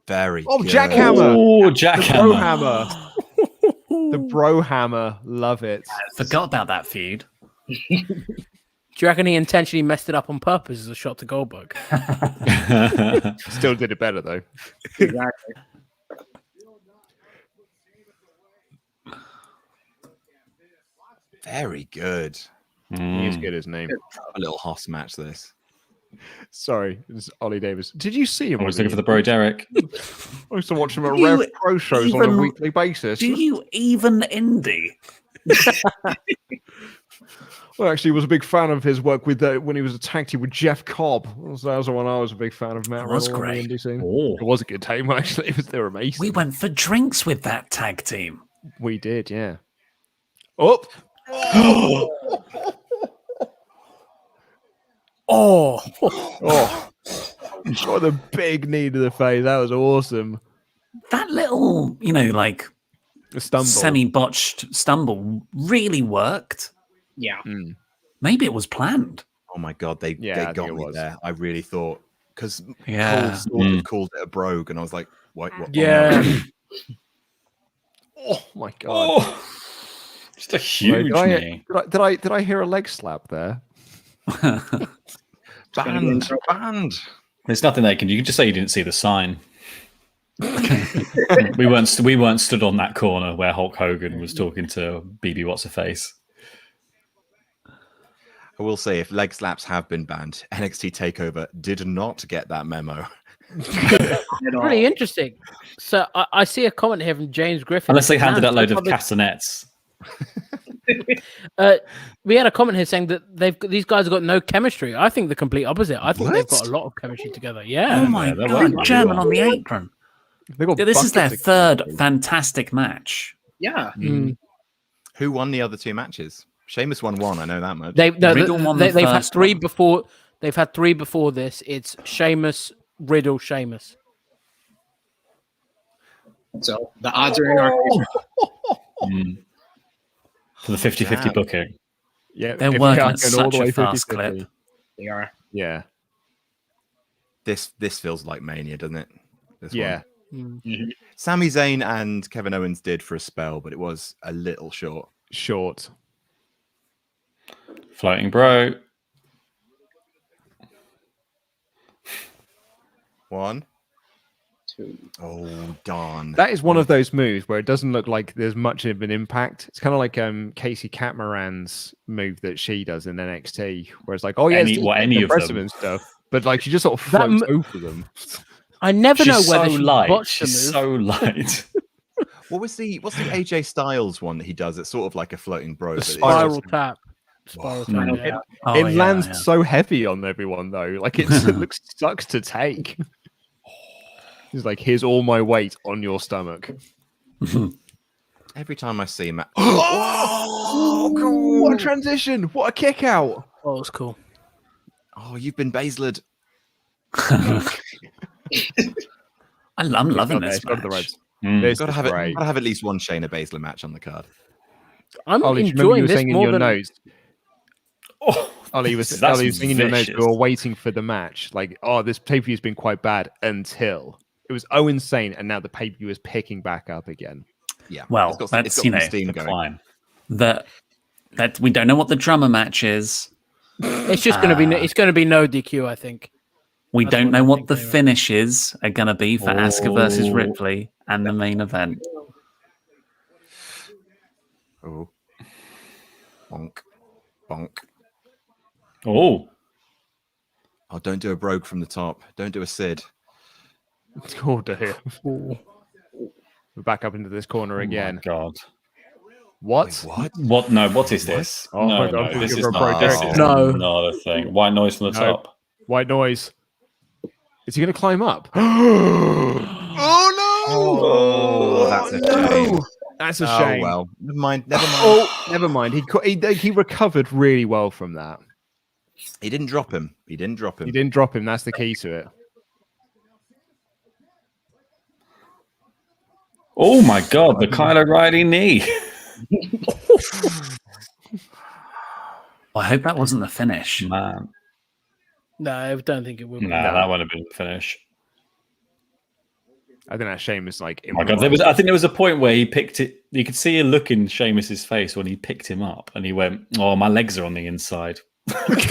Very Oh, good. Jackhammer. Oh, Jackhammer. The Brohammer. Love it. Forgot about that feud. Do you reckon he intentionally messed it up on purpose as a shot to Goldberg? Still did it better, though. Exactly. Very good. He's good, isn't he? A little Hoss match, this. Sorry, it's Ollie Davis. Did you see him? I was looking for the bro Derek. I used to watch him at You Rev Pro shows on a even- weekly basis. Do you even indie? Well, actually, was a big fan of his work with when he was a tag team with Jeff Cobb. That was the one I was a big fan of. Matt That was Riddle on the great. indie scene. Oh. It was a good time, actually. They were amazing. We went for drinks with that tag team. We did, yeah. Up. Oh, What a big knee to the face. That was awesome. That little, like A stumble. semi-botched stumble really worked. Yeah. Maybe it was planned. Oh my god, they Yeah, I think got it me was. there. I really thought because Yeah. Cole sort of called it a brogue, and I was like, what? yeah. Oh my god. Just a huge knee. Did I hear a leg slap there? Banned. There's nothing they can do. You can just say you didn't see the sign. we weren't stood on that corner where Hulk Hogan was talking to BB What's her face. I will say, if leg slaps have been banned, NXT TakeOver did not get that memo. Pretty interesting. So I see a comment here from James Griffin. Unless they handed out a load of castanets. We had a comment here saying that these guys have got no chemistry. I think the complete opposite. I think they've got a lot of chemistry together. Yeah. Oh my god, German on the apron. This is their third fantastic match. Yeah. Who won the other two matches? Sheamus won one. I know that much. They've had three before. They've had three before this. It's Sheamus, Riddle, Sheamus. So the odds are in our favor. For the 50-50 booking. Yeah, they're working at such a fast clip. They are. Yeah. This feels like Mania, doesn't it? This yeah. one. Mm-hmm. Sami Zayn and Kevin Owens did for a spell, but it was a little short. Floating bro. 1, 2. Oh, darn. That is one of those moves where it doesn't look like there's much of an impact. It's kind of like Casey Catmaran's move that she does in NXT, where it's like, oh yeah, any of them and stuff, but like she just sort of floats over them. I never know whether she's light. She's so light. What's the AJ Styles one that he does? It's sort of like a floating bro. The spiral tap. Yeah. It lands so heavy on everyone though. Like it looks sucks to take. He's like, here's all my weight on your stomach. Every time I see him, what a transition! What a kick out! Oh, it's cool. Oh, you've been Baszlered. I'm loving this match. Got to have at least one Shayna Baszler match on the card. I'm Ollie, enjoying this singing more your than... nose. Ollie was singing your notes. We were waiting for the match. Like, oh, this pay-per-view has been quite bad until it was Owens Zayn, and now the pay-per-view is picking back up again. Yeah. Well, that's the climb. That we don't know what the drummer match is. It's just going to be. It's going to be no DQ, I think. We don't know what the finishes are going to be for Asuka versus Ripley and the main event. Oh. Bonk. Bonk. Oh, don't do a brogue from the top. Don't do a Sid. Oh dear. We're back up into this corner again. My God. What? Wait, what? What? No, what is this? Oh my God. No, this is not a thing. White noise from the top. White noise. Is he going to climb up? Oh no! Oh, that's a shame. That's a shame. Well, never mind. Never mind. He recovered really well from that. He didn't drop him. That's the key to it. Oh my God, the Kyle O'Reilly knee. I hope that wasn't the finish, man. No, I don't think it will. No, that would have been the finish. I think that Sheamus like. Oh my God, I think there was a point where he picked it. You could see a look in Sheamus's face when he picked him up, and he went, "Oh, my legs are on the inside.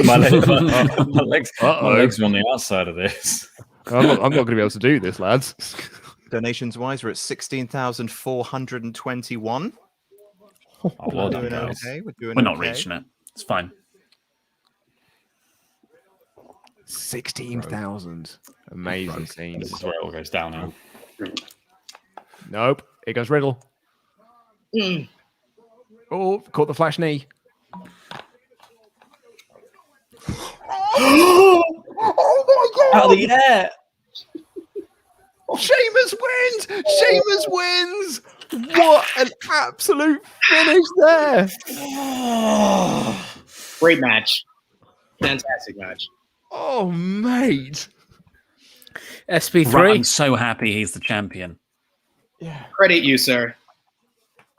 my legs are on the outside of this. I'm not going to be able to do this, lads." Donations wise, we're at 16,421. Well done, guys. We're not reaching it. It's fine. 16,000. Amazing scenes. This is where it all goes down now. Nope. Here goes Riddle. Oh, caught the flash knee. Oh my God! Out of the air. Sheamus wins! What an absolute finish there! Great match. Fantastic match. Oh, mate. SP3. Right, I'm so happy he's the champion. Yeah. Credit you, sir.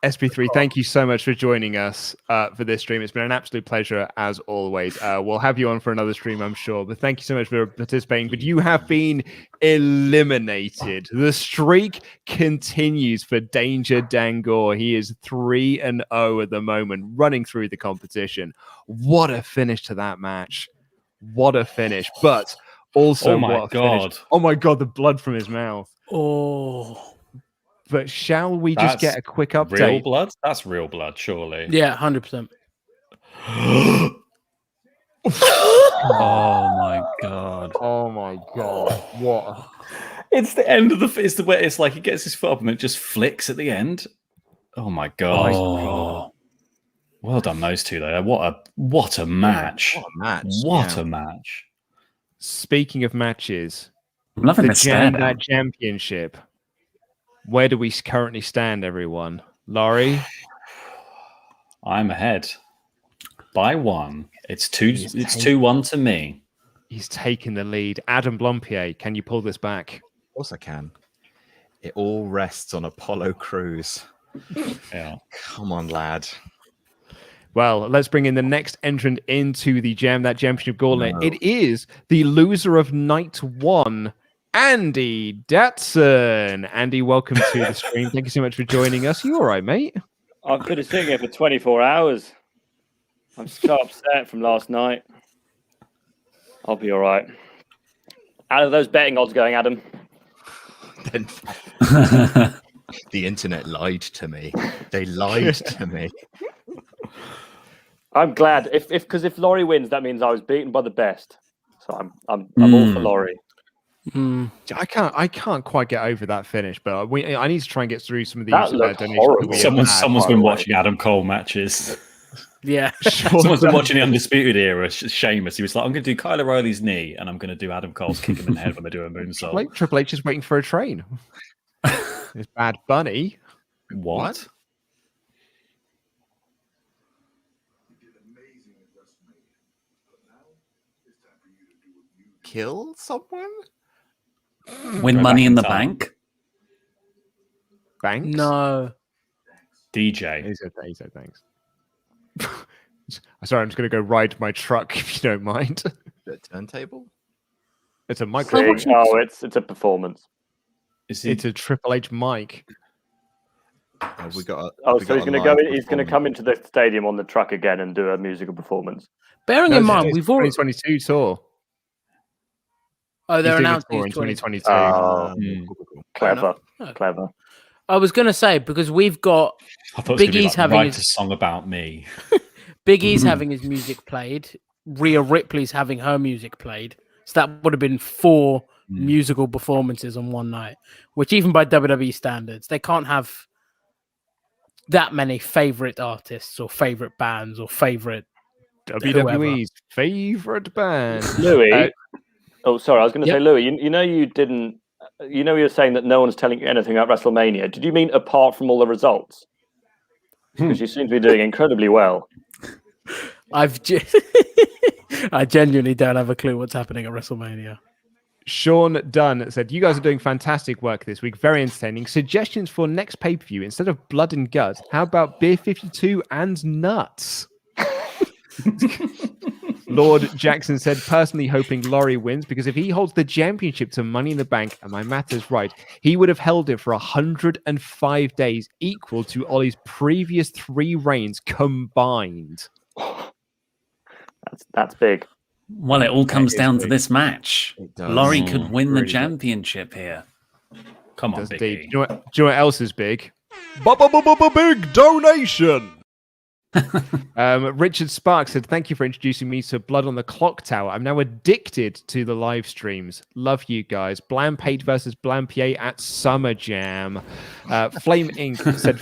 SB3, thank you so much for joining us for this stream. It's been an absolute pleasure as always. We'll have you on for another stream, I'm sure. But thank you so much for participating. But you have been eliminated. The streak continues for Danger Dangor. He is 3-0 at the moment, running through the competition. What a finish to that match. What a finish. But also, oh my what a finish. God. Oh my God, the blood from his mouth. Oh. But shall we just get a quick update? Real blood? That's real blood, surely. Yeah, 100%. Oh my God. Oh my God. What? It's the end of it's the way it's like he gets his foot up and it just flicks at the end. Oh my God. Oh. Well done, those two though. What a match. What a match. What a match. Speaking of matches, I'm loving the this stare Jam That Championship. Where do we currently stand, everyone? Laurie? I'm ahead by 1. It's 2-1 to me. He's taking the lead. Adam Blampied, can you pull this back? Of course I can. It all rests on Apollo Crews. Yeah. Come on, lad. Well, let's bring in the next entrant into the Jam That Championship Gauntlet. No. It is the loser of Night 1, Andy Datson. Andy, welcome to the stream. Thank you so much for joining us. You all right, mate? I've been sitting here for 24 hours. I'm so upset from last night. I'll be all right. Out of those betting odds going, Adam? The internet lied to me. They lied to me. I'm glad. If Laurie wins, that means I was beaten by the best. So I'm all for Laurie. I can't quite get over that finish, but I need to try and get through some of these. That looked horrible. Someone's been watching Adam Cole matches. Yeah, someone's been watching the Undisputed Era. Sheamus. He was like, "I'm going to do Kyle O'Reilly's knee, and I'm going to do Adam Cole's kick him in the head when they do a moonsault." Triple H is waiting for a train. It's Bad Bunny. What? Kill someone? Win Money in the Bank? Banks? No. DJ. He said thanks. Sorry, I'm just going to go ride my truck if you don't mind. The turntable? It's a microphone. Oh, it's a performance. It's a Triple H mic. So he's going to go. He's going to come into the stadium on the truck again and do a musical performance. Bearing in mind, we've already 2022 tour. Oh, they're announcing in 2022. Clever, clever. I was going to say because we've got Big E's having a song about me. Big E's having his music played. Rhea Ripley's having her music played. So that would have been 4 musical performances on one night, which even by WWE standards, they can't have that many favorite artists or favorite bands or favorite WWE's favorite band. Louis. Sorry, I was going to say, Louis. You know you didn't. You know you're saying that no one's telling you anything about WrestleMania. Did you mean apart from all the results? Because you seem to be doing incredibly well. I genuinely don't have a clue what's happening at WrestleMania. Sean Dunn said, "You guys are doing fantastic work this week. Very entertaining. Suggestions for next pay-per-view instead of blood and guts. How about Beer 52 and nuts?" Lord Jackson said, "Personally hoping Laurie wins because if he holds the championship to Money in the Bank, and my math is right, he would have held it for 105 days, equal to Ollie's previous 3 reigns combined." That's big. Well, it all comes down to this match. Laurie could win the championship here. Come on, Big E. Do you know what else is big? Big donation. Richard Sparks said, "Thank you for introducing me to Blood on the Clock Tower. I'm now addicted to the live streams. Love you guys. Blampied versus Blampied at Summer Jam." Flame Inc. said,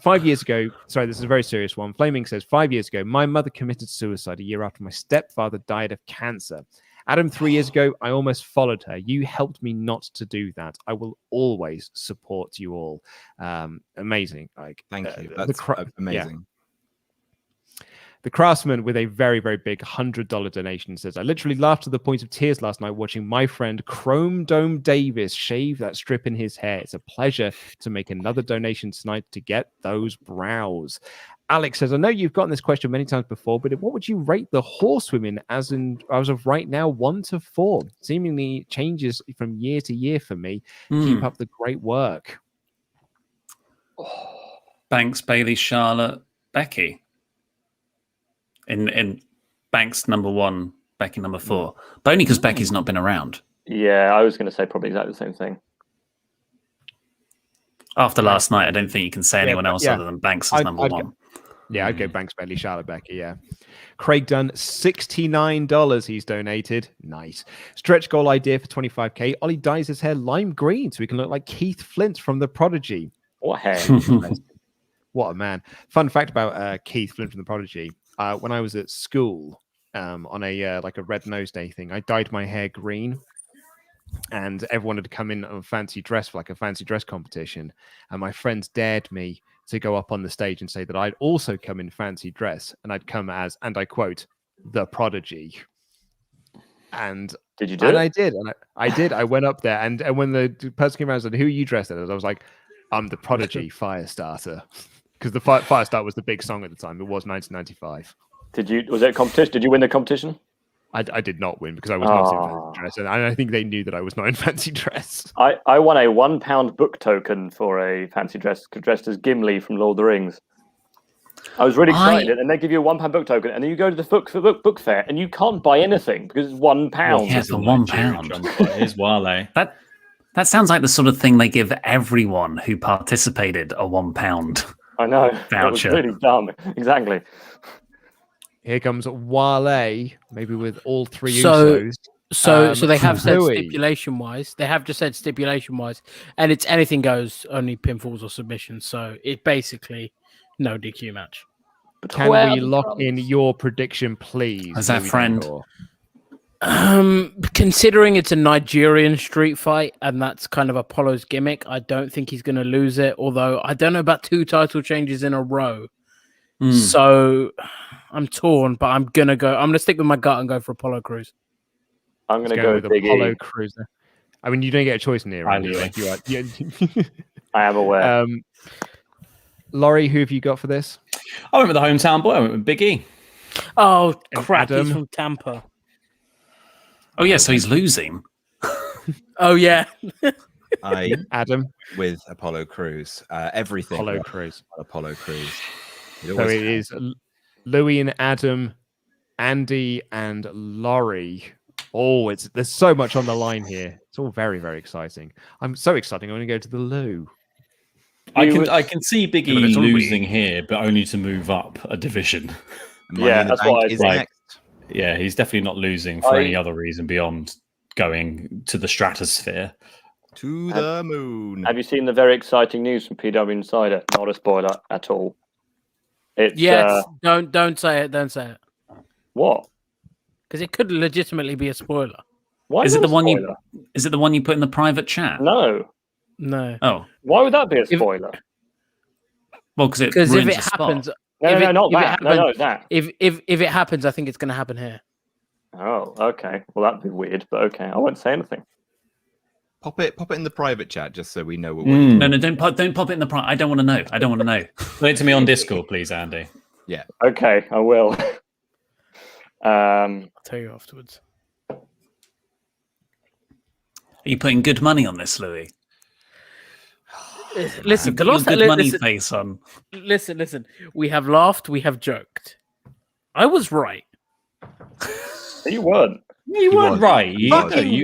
5 years ago, sorry, this is a very serious one. Flame Inc. says, 5 years ago, my mother committed suicide a year after my stepfather died of cancer. Adam, 3 years ago, I almost followed her. You helped me not to do that. I will always support you all. Amazing. Thank you. That's amazing. Yeah. The Craftsman with a very, very big $100 donation says, I literally laughed to the point of tears last night watching my friend Chrome Dome Davis shave that strip in his hair. It's a pleasure to make another donation tonight to get those brows. Alex says, I know you've gotten this question many times before, but what would you rate the horsewomen as of right now, 1 to 4? Seemingly changes from year to year for me. Keep up the great work. Banks, Bailey, Charlotte, Becky. In Banks number 1, Becky number 4. But only because Becky's not been around. Yeah, I was going to say probably exactly the same thing. After last night, I don't think you can say anyone else other than Banks as number 1. I'd go Banks, Bailey, Charlotte, Becky, yeah. Craig Dunn, $69 he's donated. Nice. Stretch goal idea for $25K. Ollie dyes his hair lime green so he can look like Keith Flint from The Prodigy. What hair? What a man. Fun fact about Keith Flint from The Prodigy. When I was at school on a like a Red Nose Day thing, I dyed my hair green, and everyone had come in on a fancy dress for like a fancy dress competition, and my friends dared me to go up on the stage and say that I'd also come in fancy dress, and I'd come as, and I quote, The Prodigy. And did you do it? I did, and I did. I went up there, and when the person came around and said, "Who are you dressed as?" I was like, "I'm The Prodigy Firestarter." Because the Firestarter was the big song at the time. It was 1995. Was it a competition? Did you win the competition? I did not win because I was not in fancy dress. And I think they knew that I was not in fancy dress. I won a £1 book token for a fancy dress, dressed as Gimli from Lord of the Rings. I was really excited. And they give you a £1 book token. And then you go to the book fair and you can't buy anything because it's £1. Yeah, for £1. Here's Wale. That sounds like the sort of thing they give everyone who participated a £1. I know. Voucher. That was really dumb. Exactly. Here comes Wale, maybe with all three Usos. So they have said stipulation-wise. They have just said stipulation-wise, and it's anything goes, only pinfalls or submissions. So it basically no DQ match. Can we lock in your prediction, please? As that friend. Considering it's a Nigerian street fight and that's kind of Apollo's gimmick, I don't think he's going to lose it. Although I don't know about 2 title changes in a row, so I'm torn. But I'm gonna stick with my gut and go for Apollo Crews. I'm gonna go with Apollo Crews. I mean, you don't get a choice in here, Randy. I am aware. Laurie, who have you got for this? I went with the hometown boy. I went with Big E. Oh crap! He's from Tampa. Oh yeah, so he's losing. Oh yeah. Adam with Apollo Crews. Everything. Apollo Crews. So it is Louis and Adam, Andy and Laurie. Oh, there's so much on the line here. It's all very, very exciting. I'm so excited. I'm going to go to the loo. I can see Big E losing here, but only to move up a division. Yeah, that's what I like. Yeah, he's definitely not losing for any other reason beyond going to the stratosphere. To the moon. Have you seen the very exciting news from PW Insider? Not a spoiler at all. It's, yes, don't say it. Don't say it. What? Because it could legitimately be a spoiler. Why is it the one you? Is it the one you put in the private chat? No. Oh. Why would that be a spoiler? Well, because if it happens. Not that. If it happens, I think it's going to happen here. Oh, okay. Well, that'd be weird, but okay. I won't say anything. Pop it in the private chat just so we know what we're No, don't pop it in the private. I don't want to know. I don't want to know. Put it to me on Discord, please, Andy. Yeah. Okay, I will. I'll tell you afterwards. Are you putting good money on this, Louis? Listen, the last face on. Listen. We have laughed, we have joked. I was right. You weren't. You weren't right. You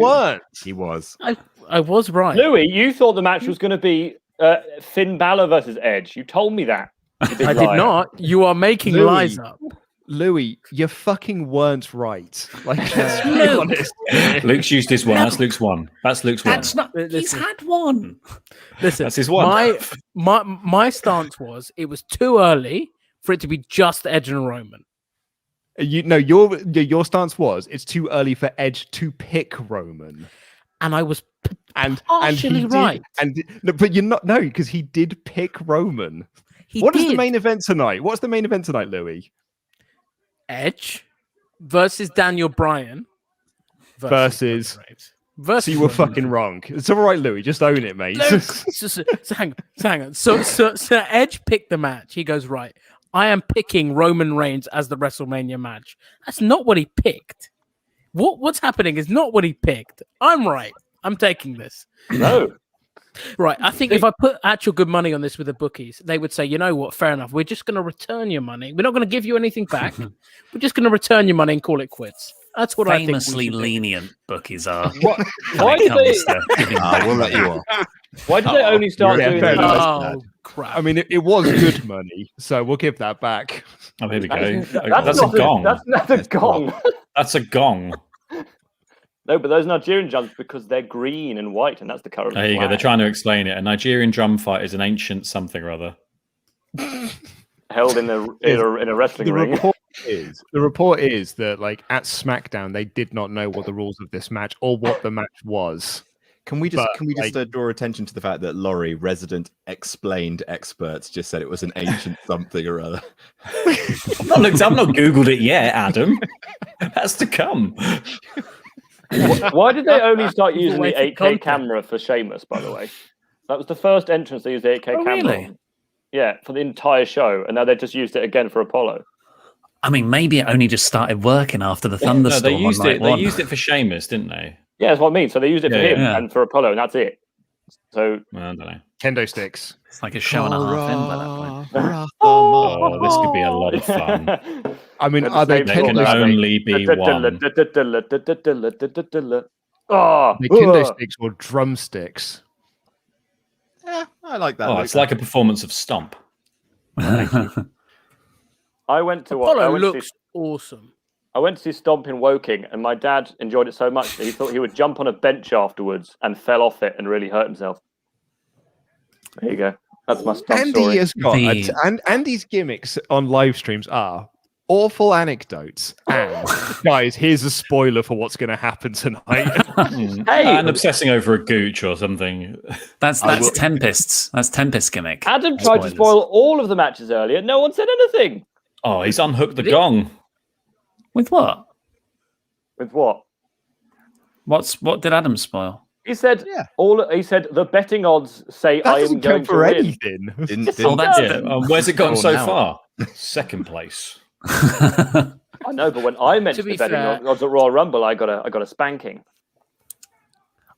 weren't. He was. I was right. Louis, you thought the match was going to be Finn Balor versus Edge. You told me that. I did not. You are making lies up. Louis, you fucking weren't right. Like, let's be honest. Luke's used this one. That's Luke's one. That's Luke's one. That's not. He's had one. Listen, that's his one. My stance was it was too early for it to be just Edge and Roman. Your stance was it's too early for Edge to pick Roman, and I was partially right. But you're not because he did pick Roman. What is the main event tonight? What's the main event tonight, Louis? Edge versus Daniel Bryan versus. So you were fucking wrong. It's all right, Louis. Just own it, mate. So hang on. So Edge picked the match. He goes, right, I am picking Roman Reigns as the WrestleMania match. That's not what he picked. What's happening is not what he picked. I'm right. I'm taking this. No. Right. I think if I put actual good money on this with the bookies, they would say, you know what? Fair enough. We're just going to return your money. We're not going to give you anything back. We're just going to return your money and call it quits. That's what famously I think lenient bookies are. Why did they? We'll let you off. Why did they only start doing fair it? enough. Oh, crap. I mean, it was good money, so we'll give that back. Oh, here we go. That's a gong. That's not a gong. That's a gong. No, but those Nigerian drums, because they're green and white, and that's the colour of the There you go. flag. They're trying to explain it. A Nigerian drum fight is an ancient something or other. Held in a wrestling ring. The report is that, like, at SmackDown, they did not know what the rules of this match or what the match was. Can we just draw attention to the fact that Laurie, resident explained experts, just said it was an ancient something or other. I've not Googled it yet, Adam. That's to come. Why did they only start using the 8K camera for Sheamus, by the way? That was the first entrance they used the 8K camera really? on. Yeah, for the entire show, and now they just used it again for Apollo. I mean, maybe it only just started working after the thunderstorm. No, they used on it. night They one. used it for Sheamus, didn't they? Yeah, that's what I mean. So they used it for him yeah. and for Apollo, and that's it. So Well, I don't know. Kendo sticks. It's like a show and a half in by that point. Oh, this could be a lot of fun. I mean, are they There can kendo only be one. Oh, the kendo sticks or drumsticks? Yeah, I like that. Oh, it's like a performance of Stomp. I went to Apollo looks awesome. I went to see Stomp in Woking, and my dad enjoyed it so much that he thought he would jump on a bench afterwards and fell off it and really hurt himself. There you go. That's my Stomp Andy story. has got and Andy's gimmicks on live streams are awful anecdotes. And guys, here's a spoiler for what's going to happen tonight. And obsessing over a gooch or something. That's Tempest's. That's Tempest's gimmick. Adam tried to spoil all of the matches earlier. No one said anything. Oh, he's unhooked the gong. With what? With what? What did Adam spoil? He said He said the betting odds say I am going to win. anything. Where's it gone so far? Second place. I know, but when I mentioned the betting odds at Royal Rumble, I got a spanking.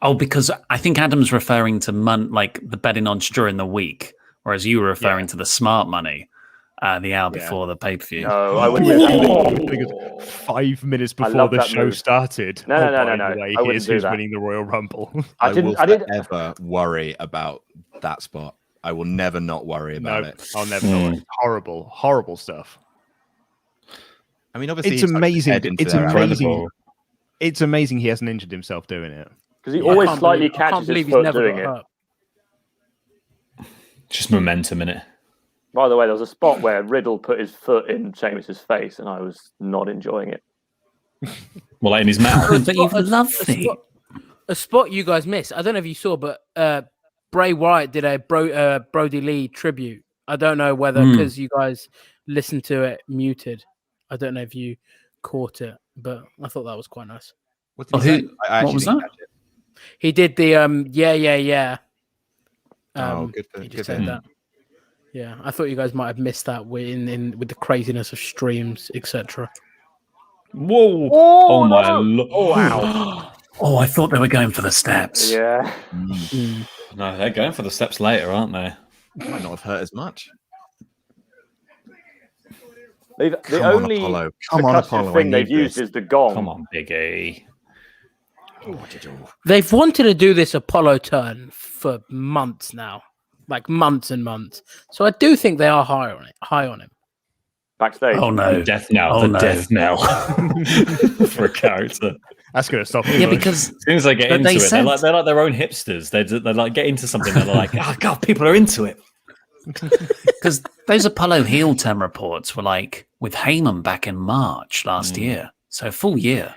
Oh, because I think Adam's referring to like the betting odds during the week, whereas you were referring to the smart money the hour before the pay-per-view. No, I wouldn't do that. 5 minutes before the show started. No. I wouldn't do that. Winning the Royal Rumble. I will never worry about that spot. I will never not worry about it. I'll never know. Horrible stuff. I mean, obviously, it's amazing. It's amazing. Incredible. It's amazing he hasn't injured himself doing it. Because he always slightly catches his foot doing it. Just momentum in it. By the way, there was a spot where Riddle put his foot in Sheamus's face, and I was not enjoying it. Well, like in his mouth. But you've lovely. A spot you guys missed. I don't know if you saw, but Bray Wyatt did a Brody Lee tribute. I don't know whether because you guys listened to it muted. I don't know if you caught it, but I thought that was quite nice. What was that? He did the yeah. Good for he just said that. Yeah, I thought you guys might have missed that with the craziness of streams, etc. Whoa! Oh my lord! Oh wow! Oh, I thought they were going for the steps. Yeah. No, they're going for the steps later, aren't they? Might not have hurt as much. The only percussive thing they've used is the gong. Come on, Big E. They've wanted to do this Apollo turn for months now, like months and months. So I do think they are high on him. Backstage. Oh no, death knell. Death knell for a character. That's going to stop. Yeah, because as soon as they get into it, they're like their own hipsters. They like get into something. They're like, oh god, people are into it. Because those Apollo heel turn reports were like with Heyman back in March last year, so a full year.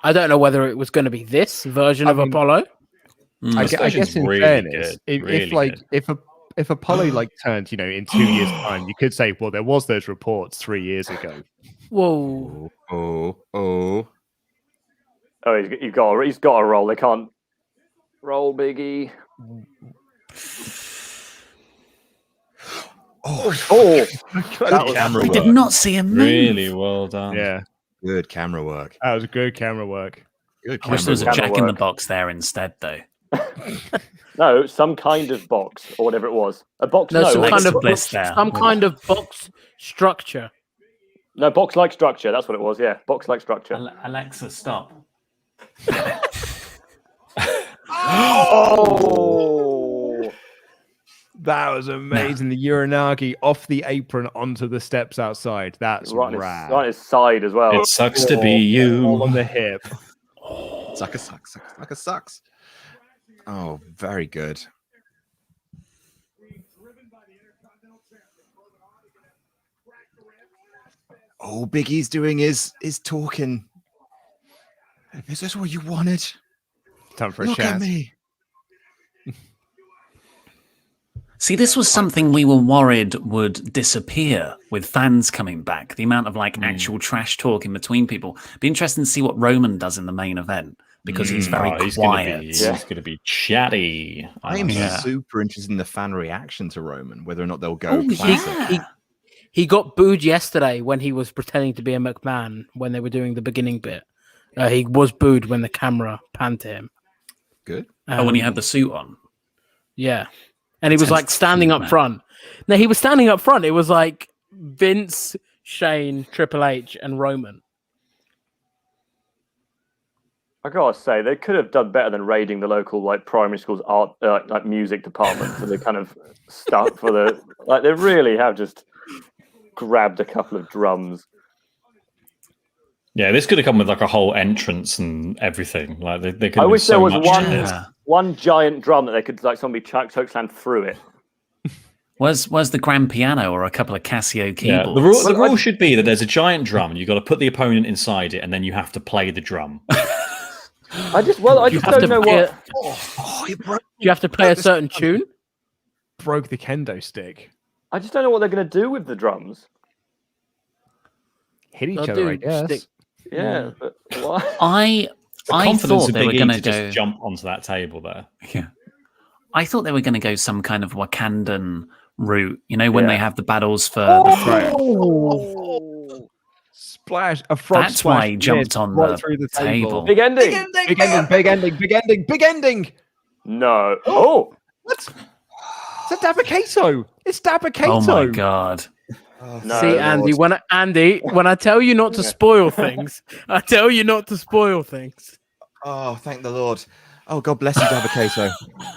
I don't know whether it was going to be this version of Apollo. I guess in really fairness, good. if Apollo like turned, in 2 years' time, you could say, well, there was those reports 3 years ago. Whoa. Oh, he's got a roll. They can't roll, Biggie. Camera We did work. not see him move. Really well done. Yeah, Good camera work. that was good camera work. Good I wish there was a Camera Jack in the work. Box there instead, though. No, some kind of box or whatever it was. A box. No, No, some what- kind of Bliss box, there. some kind of box structure. no box-like structure. That's what it was. Yeah, box-like structure. Alexa, stop. Oh! That was amazing. The Uranagi off the apron onto the steps outside. That's Right rad. on his side as well. It sucks to be you. All on the hip. Sucker sucks. Oh, very good. Oh, Big E's doing is talking. Is this what you wanted? Time for a Look chat. at me. See, this was something we were worried would disappear with fans coming back. The amount of actual trash talk in between people. Be interesting to see what Roman does in the main event because he's very quiet. He's going to be chatty. I am Yeah. super interested in the fan reaction to Roman, whether or not they'll go Oh, classic. He got booed yesterday when he was pretending to be a McMahon when they were doing the beginning bit. He was booed when the camera panned to him. Good. When he had the suit on. Yeah. And he was Tends to standing keep up man. front. No, he was standing up front. It was like Vince, Shane, Triple H, and Roman. I gotta say, they could have done better than raiding the local primary school's art music department for the kind of stuff for the they really have just grabbed a couple of drums. Yeah, this could have come with a whole entrance and everything. Like they could. I have wish so there was much to this. one giant drum that they could somebody chokeslam through it. Where's the grand piano or a couple of Casio Yeah, keyboards? the rule should be that there's a giant drum and you've got to put the opponent inside it and then you have to play the drum. I just don't know what. You have to play a certain tune. Broke the kendo stick. I just don't know what they're going to do with the drums. Hit each They'll other, do I guess. stick. Yeah, but what? I Confidence thought of they Big were E going to to just go. jump onto that table there. Yeah, I thought they were going to go some kind of Wakandan route. When they have the battles for the throne. Splash! A frog That's splash why he jumped missed on right the through the table. Big ending. Big ending! Big ending! Big ending! Big ending! No. Oh. What? It's a Dabba-Kato! It's Dabba-Kato! Oh my god! No, See, Andy, when I tell you not to spoil things, I tell you not to spoil things. Oh, thank the Lord. Oh, God bless you, Dabba-Kato.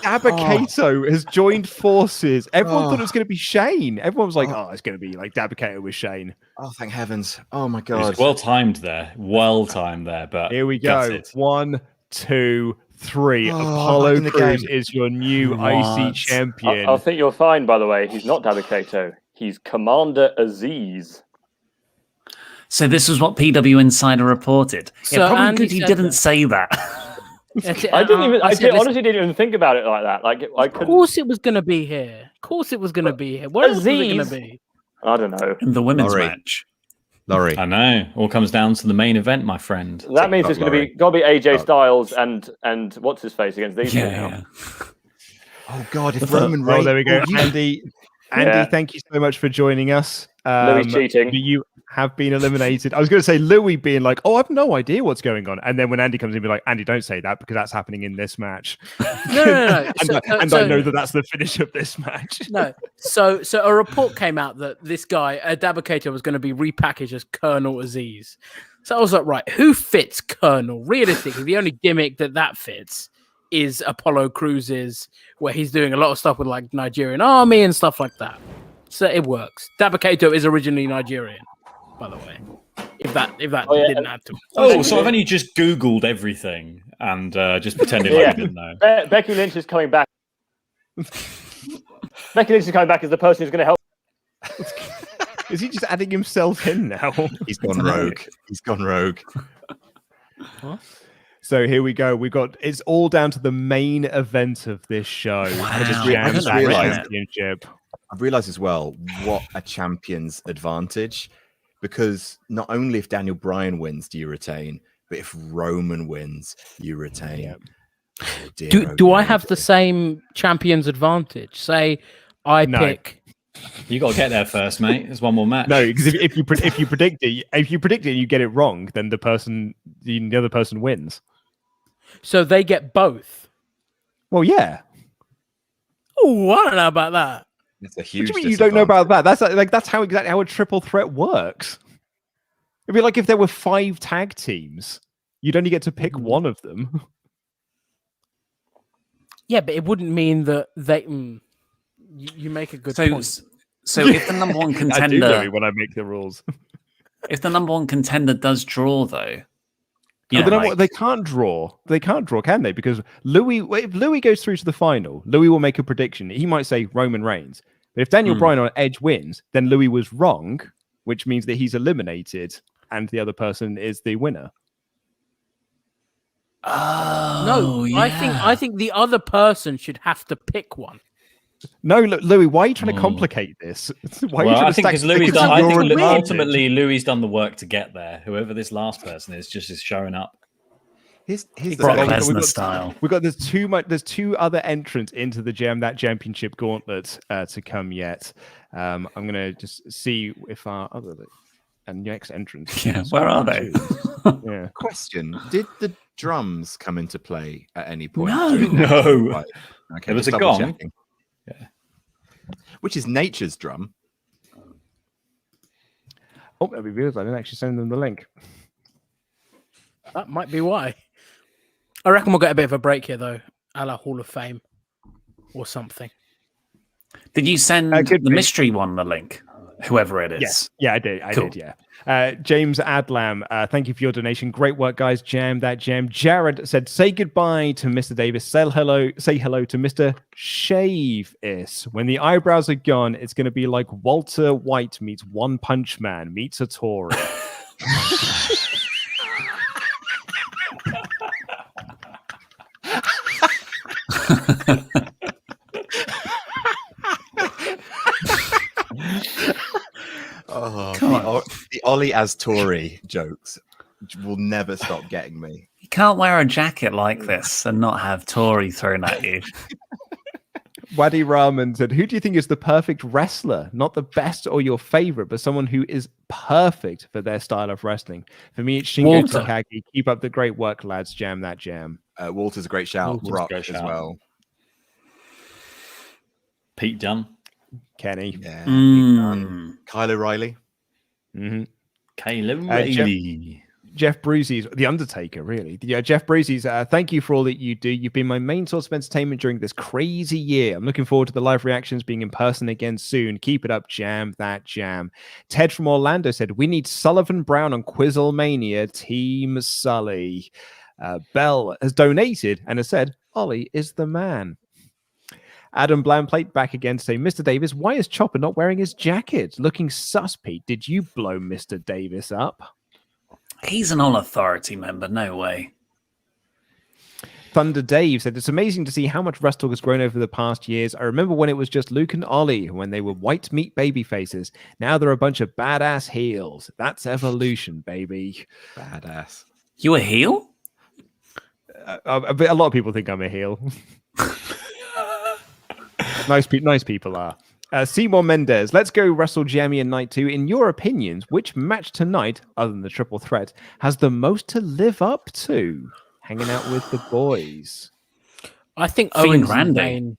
Dabba-Kato has joined forces. Everyone thought it was going to be Shane. Everyone was like, it's going to be like Dabba-Kato with Shane. Oh, thank heavens. Oh, my It God. was well timed there. Well timed there. But Here we that's go. it. 1, 2, 3. Oh, Apollo back in the Crews game. is your new What? IC champion. I think you'll find, by the way, he's not Dabba-Kato. He's Commander Aziz. So this was what PW Insider reported. So Yeah, probably Andy good he said didn't that. say that. I didn't even. I said, honestly didn't even think about it like that. Like I Of couldn't. course it was going to be here. Of course it was going to be here. Where else was it going to Aziz. be? I don't know. In the women's Laurie. match. Laurie. I know. All comes down to the main event, my friend. That means it's going to Laurie. be got to be AJ Oh. Styles and what's his face against these two now. Yeah. Oh, God, if Roman Oh, Reigns... there we go. Oh, Andy, Yeah. thank you so much for joining us. Louis cheating. You have been eliminated. I was going to say Louis being like, I have no idea what's going on. And then when Andy comes in, be like, Andy, don't say that because that's happening in this match. No. and I know that that's the finish of this match. No. So a report came out that this guy, Dabba-Kato, was going to be repackaged as Colonel Aziz. So I was like, right, who fits Colonel? Realistically, the only gimmick that fits is Apollo Crews's, where he's doing a lot of stuff with like Nigerian army and stuff like that. So it works. Dabba-Kato is originally Nigerian, by the way. If that didn't add to it. Oh, so I've only just Googled everything and just pretended like I didn't know. Becky Lynch is coming back. Becky Lynch is coming back as the person who's going to help. Is he just adding himself in now? He's gone rogue. He's gone rogue. So here we go. It's all down to the main event of this show. I just Jam That realized Championship. I've realized as well what a champion's advantage, because not only if Daniel Bryan wins do you retain, but if Roman wins, you retain. Yeah. Oh dear, Do I have the same champion's advantage? Say I pick. You got to get there first, mate. There's one more match. No, because if you predict it, and you get it wrong, then the other person wins. So they get both. Well, yeah. Oh, I don't know about that. It's a huge. What do you mean you don't know about that? That's how exactly how a triple threat works. It'd be like if there were 5 tag teams, you'd only get to pick one of them. Yeah, but it wouldn't mean that they. You make a good point. So if the number one contender, I do know when I make the rules. If the number one contender does draw, though, they can't draw. They can't draw, can they? Because if Louis goes through to the final, Louis will make a prediction. He might say Roman Reigns. But if Daniel Bryan or Edge wins, then Louis was wrong, which means that he's eliminated and the other person is the winner. No, I think the other person should have to pick one. No, Louis, why are you trying to complicate this? I think because ultimately Louis done the work to get there. Whoever this last person is just is showing up. Here's Brock Lesnar style. There's two other entrants into the Jam That Championship Gauntlet to come yet. I'm gonna just see if our other and next entrant. Yeah, where are they? Yeah. Question: did the drums come into play at any point? No. Right. Okay, There was just a gong. double-checking. Yeah. Which is nature's drum. Oh, that'd be weird. I didn't actually send them the link. That might be why. I reckon we'll get a bit of a break here, though, a la Hall of Fame or something. Did you send the mystery one the link? Whoever it is. Yes. Yeah, I did. I Cool. did, yeah. James Adlam, thank you for your donation. Great work, guys. Jam That Jam. Jared said, say goodbye to Mr. Davis. Say hello to Mr. Shave-Is. When the eyebrows are gone, it's going to be like Walter White meets One Punch Man meets a Tory. The Ollie as Tory jokes will never stop getting me. You can't wear a jacket like this and not have Tory thrown at you. Wadi Rahman said, who do you think is the perfect wrestler? Not the best or your favorite, but someone who is perfect for their style of wrestling. For me, it's Shingo Walter. Takagi. Keep up the great work, lads. Jam That Jam. Walter's a great shout. Brock as well. Pete Dunne. Kenny. Yeah. Pete Dunne. Kyle O'Reilly. Mm-hmm. Kyle O'Reilly. Jeff Brucey's The Undertaker, really. Yeah, Jeff Brucey's, thank you for all that you do. You've been my main source of entertainment during this crazy year. I'm looking forward to the live reactions being in person again soon. Keep it up, Jam That Jam. Ted from Orlando said, we need Sullivan Brown on Quizzlemania, Team Sully. Bell has donated and has said, Ollie is the man. Adam Blampied back again to say, Mr. Davis, why is Chopper not wearing his jacket? Looking sus, Pete. Did you blow Mr. Davis up? He's an All Authority member. No way. Thunder Dave said, it's amazing to see how much WrestleTalk has grown over the past years. I remember when it was just Luke and Ollie, when they were white meat baby faces. Now they're a bunch of badass heels. That's evolution, baby. Badass. You a heel? A lot of people think I'm a heel. Nice people are. Seymour Mendez, let's go WrestleJamia Night 2. In your opinions, which match tonight, other than the triple threat, has the most to live up to? Hanging out with the boys. I think Owens and Zayn.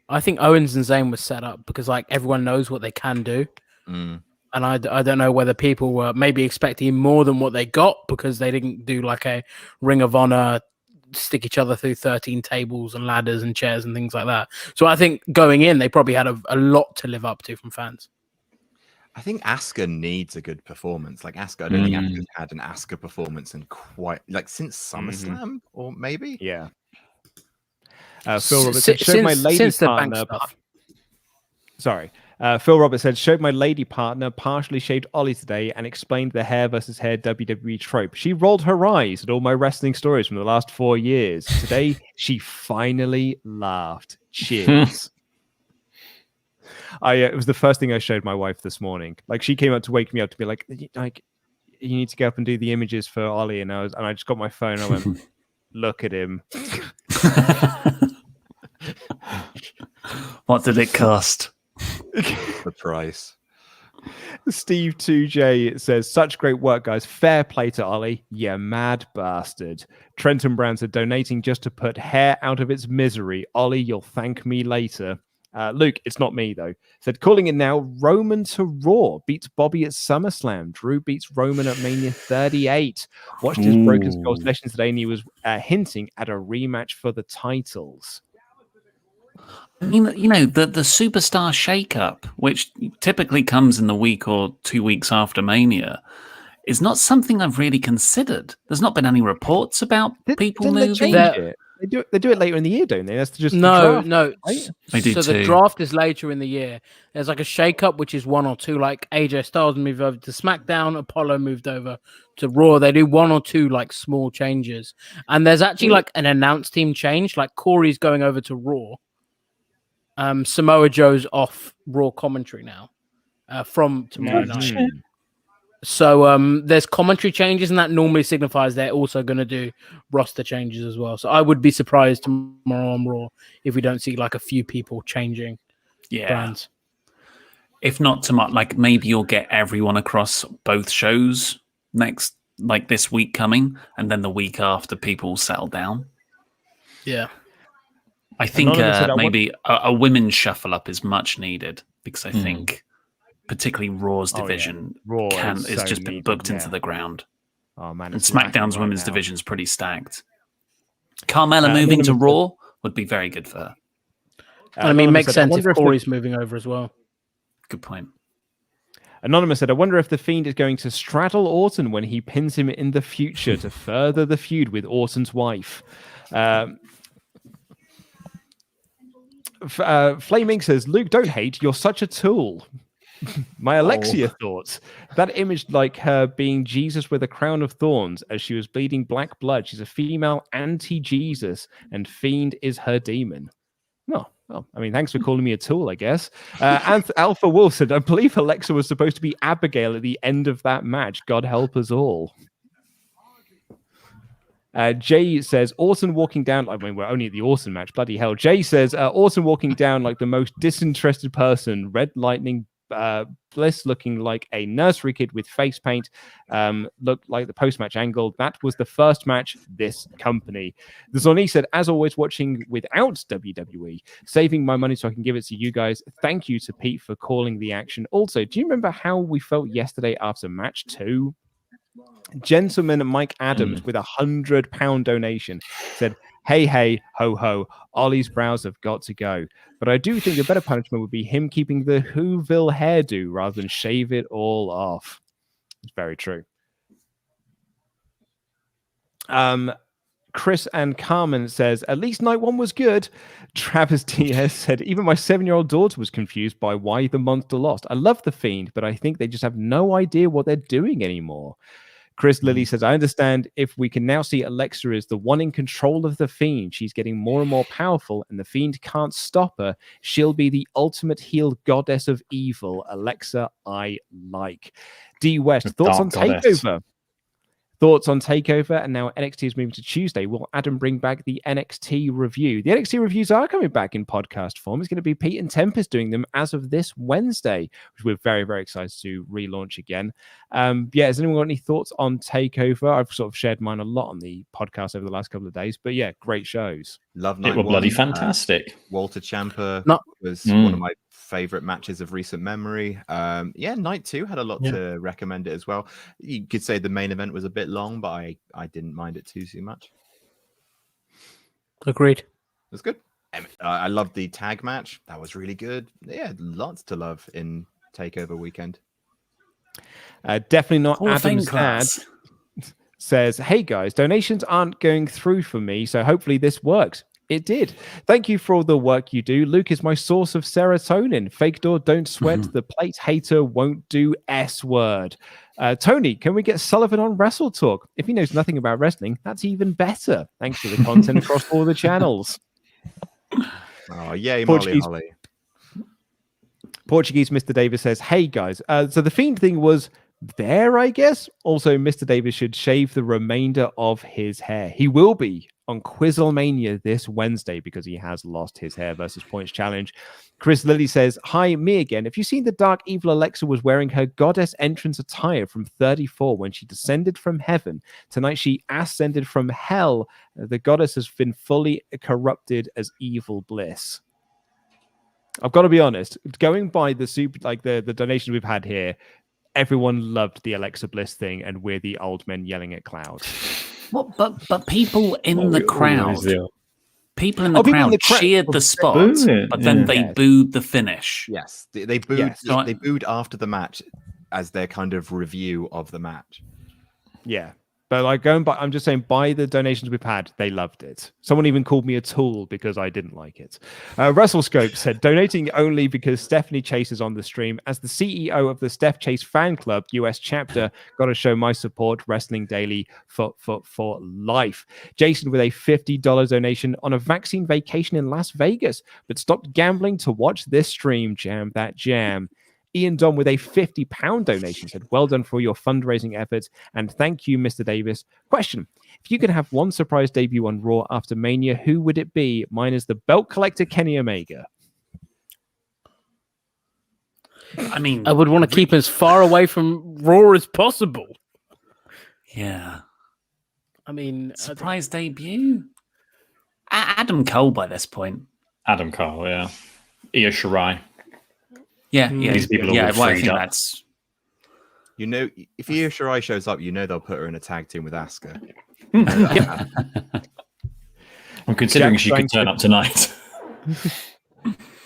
I think Owens and Zayn was set up because like everyone knows what they can do, and I don't know whether people were maybe expecting more than what they got because they didn't do like a Ring of Honor. Stick each other through 13 tables and ladders and chairs and things like that. So I think going in, they probably had a lot to live up to from fans. I think Asuka needs a good performance. Like Asuka, I don't think Asuka's had an Asuka performance in quite like since SummerSlam or maybe. Yeah. Phil Roberts showed my lady partner. Sorry. Phil Roberts said, showed my lady partner partially shaved Ollie today and explained the hair versus hair WWE trope. She rolled her eyes at all my wrestling stories from the last 4 years. Today, she finally laughed. Cheers. It was the first thing I showed my wife this morning. Like, she came up to wake me up to be like, you need to get up and do the images for Ollie. And I just got my phone and I went, look at him. What did it cost? The price. Steve 2J says, such great work, guys. Fair play to Ollie. Yeah, mad bastard. Trenton Brown said, donating just to put hair out of its misery. Ollie, you'll thank me later. Luke, it's not me, though. Said, calling it now, Roman to Raw. Beats Bobby at SummerSlam. Drew beats Roman at Mania 38. Watched his Broken Skull sessions today, and he was hinting at a rematch for the titles. I mean, the superstar shakeup, which typically comes in the week or 2 weeks after Mania, is not something I've really considered. There's not been any reports about people moving. They do it later in the year, don't they? That's just no. Right? They do so too. The draft is later in the year. There's like a shakeup, which is 1 or 2. Like AJ Styles moved over to SmackDown, Apollo moved over to Raw. They do 1 or 2 like small changes, and there's actually like an announced team change. Like Corey's going over to Raw. Samoa Joe's off Raw commentary now from tomorrow night. So there's commentary changes, and that normally signifies they're also going to do roster changes as well. So I would be surprised tomorrow on Raw if we don't see like a few people changing brands. If not tomorrow, like maybe you'll get everyone across both shows next, like this week coming, and then the week after people settle down. Yeah. I think maybe a women's shuffle up is much needed because I think particularly Raw's division is just been booked into the ground. Oh man, and SmackDown's women's division is pretty stacked. Carmella moving to Raw would be very good for her. I mean, makes sense if Corey's moving over as well. Good point. Anonymous said, I wonder if The Fiend is going to straddle Orton when he pins him in the future to further the feud with Orton's wife. Flaming says, Luke, don't hate. You're such a tool. My Alexia thoughts. That image, like her being Jesus with a crown of thorns as she was bleeding black blood. She's a female anti-Jesus, and Fiend is her demon. No. Well, I mean, thanks for calling me a tool, I guess. Alpha Wolf said, I believe Alexa was supposed to be Abigail at the end of that match. God help us all. Jay says, Orton walking down. I mean, we're only at the Orton match. Bloody hell. Jay says, Orton walking down like the most disinterested person. Red Lightning Bliss looking like a nursery kid with face paint. Looked like the post-match angle. That was the first match this company. The Zoni said, as always, watching without WWE, saving my money so I can give it to you guys. Thank you to Pete for calling the action. Also, do you remember how we felt yesterday after match 2? Gentleman Mike Adams with £100 donation said, hey, ho, ho, Ollie's brows have got to go. But I do think a better punishment would be him keeping the Whoville hairdo rather than shave it all off. It's very true. Chris and Carmen says, at least night 1 was good. Travis Diaz said, even my 7-year-old daughter was confused by why the monster lost. I love The Fiend, but I think they just have no idea what they're doing anymore. Chris Lilly says, I understand if we can now see Alexa as the one in control of The Fiend. She's getting more and more powerful, and The Fiend can't stop her. She'll be the ultimate heel goddess of evil. Alexa, I like. D West, thoughts on TakeOver? Thoughts on TakeOver, and now NXT is moving to Tuesday. Will Adam bring back the NXT review? The NXT reviews are coming back in podcast form. It's going to be Pete and Tempest doing them as of this Wednesday, which we're very, very excited to relaunch again. Has anyone got any thoughts on TakeOver? I've sort of shared mine a lot on the podcast over the last couple of days, but yeah, great shows. Love It were bloody fantastic. Walter Ciampa was one of my favorite matches of recent memory. Night 2 had a lot to recommend it as well. You could say the main event was a bit long, but I didn't mind it too much. Agreed. It was good. I loved the tag match. That was really good. Yeah, lots to love in TakeOver weekend. Definitely not Adam's dad. Says, hey guys, donations aren't going through for me, so hopefully this works. It did. Thank you for all the work you do. Luke is my source of serotonin. Fakidor, don't sweat. The plate hater won't do S word. Tony, can we get Sullivan on WrestleTalk? If he knows nothing about wrestling, that's even better. Thanks for the content across all the channels. Oh, yay, Molly Holly. Portuguese Mr. Davis says, hey, guys. So the Fiend thing was there, I guess. Also, Mr. Davis should shave the remainder of his hair. He will be on Quizzlemania this Wednesday because he has lost his hair versus points challenge. Chris Lilly says, hi, me again. If you've seen the Dark Evil Alexa was wearing her goddess entrance attire from 34 when she descended from heaven, tonight she ascended from hell. The goddess has been fully corrupted as evil bliss. I've got to be honest, going by the donations we've had here, everyone loved the Alexa Bliss thing, and we're the old men yelling at clouds. What? But people in the crowd, cheered the spot, but then they booed the finish. Yes, they booed. Yes. They booed after the match as their kind of review of the match. Yeah. But I'm just saying, by the donations we've had, they loved it. Someone even called me a tool because I didn't like it. WrestleScope said, donating only because Stephanie Chase is on the stream. As the CEO of the Steph Chase Fan Club US chapter, got to show my support, Wrestling Daily for life. Jason with a $50 donation on a vaccine vacation in Las Vegas, but stopped gambling to watch this stream, Jam That Jam. Ian Don with a £50 donation said, well done for your fundraising efforts, and thank you, Mr. Davis. Question: if you could have one surprise debut on Raw after Mania, who would it be? Mine is the belt collector Kenny Omega. I mean, I would want to keep as far away from Raw as possible. Yeah. I mean, surprise debut? Adam Cole by this point. Adam Cole, yeah. Io Shirai. Yeah, These people are all freed up. That's... You know, if Io Shirai shows up, you know they'll put her in a tag team with Asuka. I'm considering she could turn up tonight.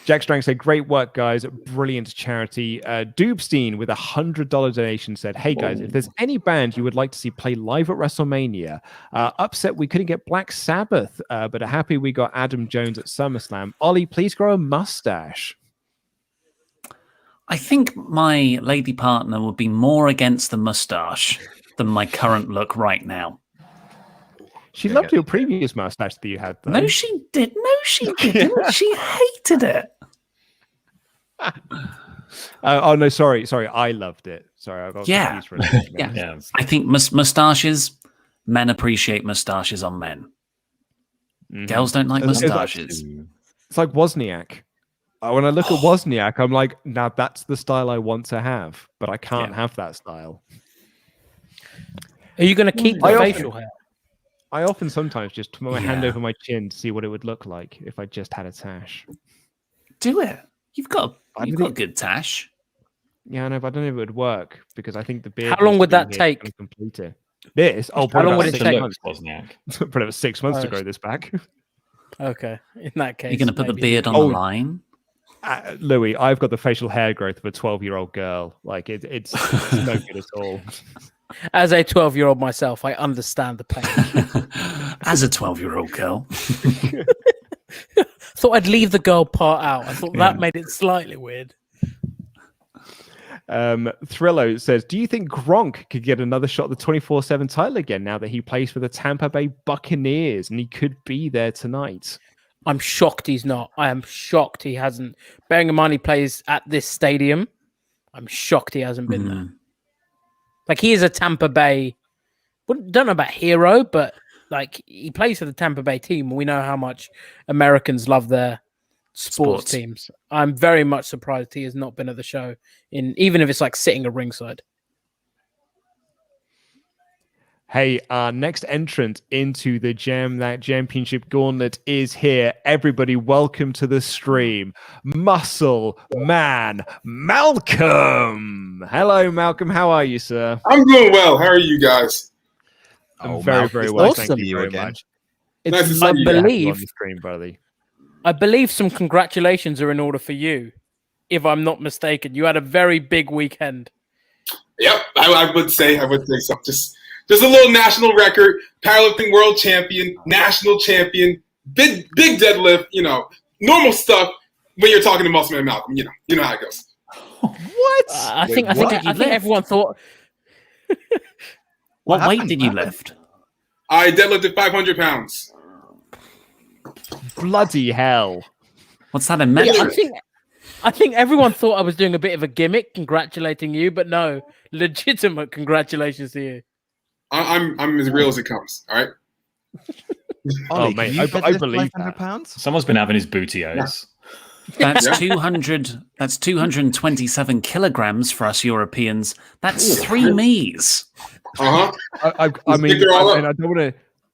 Jack Strang said, great work, guys. Brilliant charity. Doobstein with a $100 donation said, hey, guys, if there's any band you would like to see play live at WrestleMania, upset we couldn't get Black Sabbath, but happy we got Adam Jones at SummerSlam. Ollie, please grow a mustache. I think my lady partner would be more against the mustache than my current look right now. She loved your previous mustache that you had, though. No, she did. No, she didn't. She hated it. Oh, no, sorry. I loved it. Sorry, I got confused for a second. Yeah. I think mustaches, men appreciate mustaches on men. Mm-hmm. Girls don't like mustaches. It's like Wozniak. When I look at Wozniak, I'm like, now that's the style I want to have, but I can't have that style. Are you going to keep the facial hair? I often sometimes just put my hand over my chin to see what it would look like if I just had a tash. Do it. You've got a good tash. Yeah, I know, but I don't know if it would work because I think the beard. How long would that take? To complete it. This? How long would it take? Probably about 6 months to grow this back. Okay, in that case, you're going to put the beard on the line. Louis, I've got the facial hair growth of a 12-year-old girl. Like it's no good at all. As a 12-year-old myself, I understand the pain. As a 12-year-old girl, thought I'd leave the girl part out. I thought that made it slightly weird. Thrillo says, do you think Gronk could get another shot at the 24/7 title again now that he plays for the Tampa Bay Buccaneers and he could be there tonight? I'm shocked he's not. I am shocked he hasn't. Bearing in mind he plays at this stadium, I'm shocked he hasn't been there. Like, he is a Tampa Bay, don't know about hero, but like, he plays for the Tampa Bay team. We know how much Americans love their sports teams. I'm very much surprised he has not been at the show, even if it's like sitting at ringside. Hey, our next entrant into the Jam That Championship Gauntlet is here. Everybody, welcome to the stream. Muscle Man Malcolm. Hello, Malcolm. How are you, sir? I'm doing well. How are you guys? I'm very, very well. Awesome. Thank you very much. Nice to see you on the screen, buddy. I believe some congratulations are in order for you, if I'm not mistaken. You had a very big weekend. Yep, I would say so. Just a little national record, powerlifting world champion, national champion, big deadlift, normal stuff when you're talking to Muscle Man Malcolm. You know how it goes. What? I think everyone thought. What weight did you lift? I deadlifted 500 pounds. Bloody hell! What's that in metric? I think everyone thought I was doing a bit of a gimmick, congratulating you, but no, legitimate congratulations to you. I'm as real as it comes. All right. Ollie, mate, I believe that. Pounds? Someone's been having his bootios. That's 200. That's 227 kilograms for us Europeans. That's 3 me's. Uh-huh. I mean,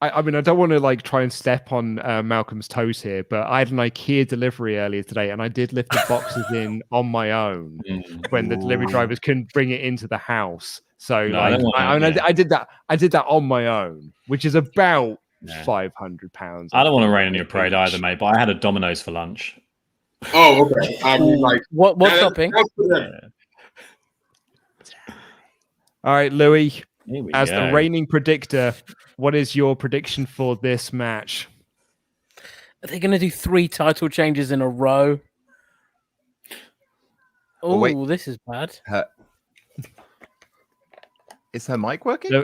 I don't want to like try and step on Malcolm's toes here, but I had an IKEA delivery earlier today, and I did lift the boxes in on my own when the delivery drivers couldn't bring it into the house. So I did that on my own, which is about 500 pounds. I don't want to rain on your parade either, mate. But I had a Domino's for lunch. Oh, okay. I mean, like what topping? All right, Louis. As go. the reigning predictor, what is your prediction for this match? Are they going to do 3 title changes in a row? Oh, this is bad. Is her mic working?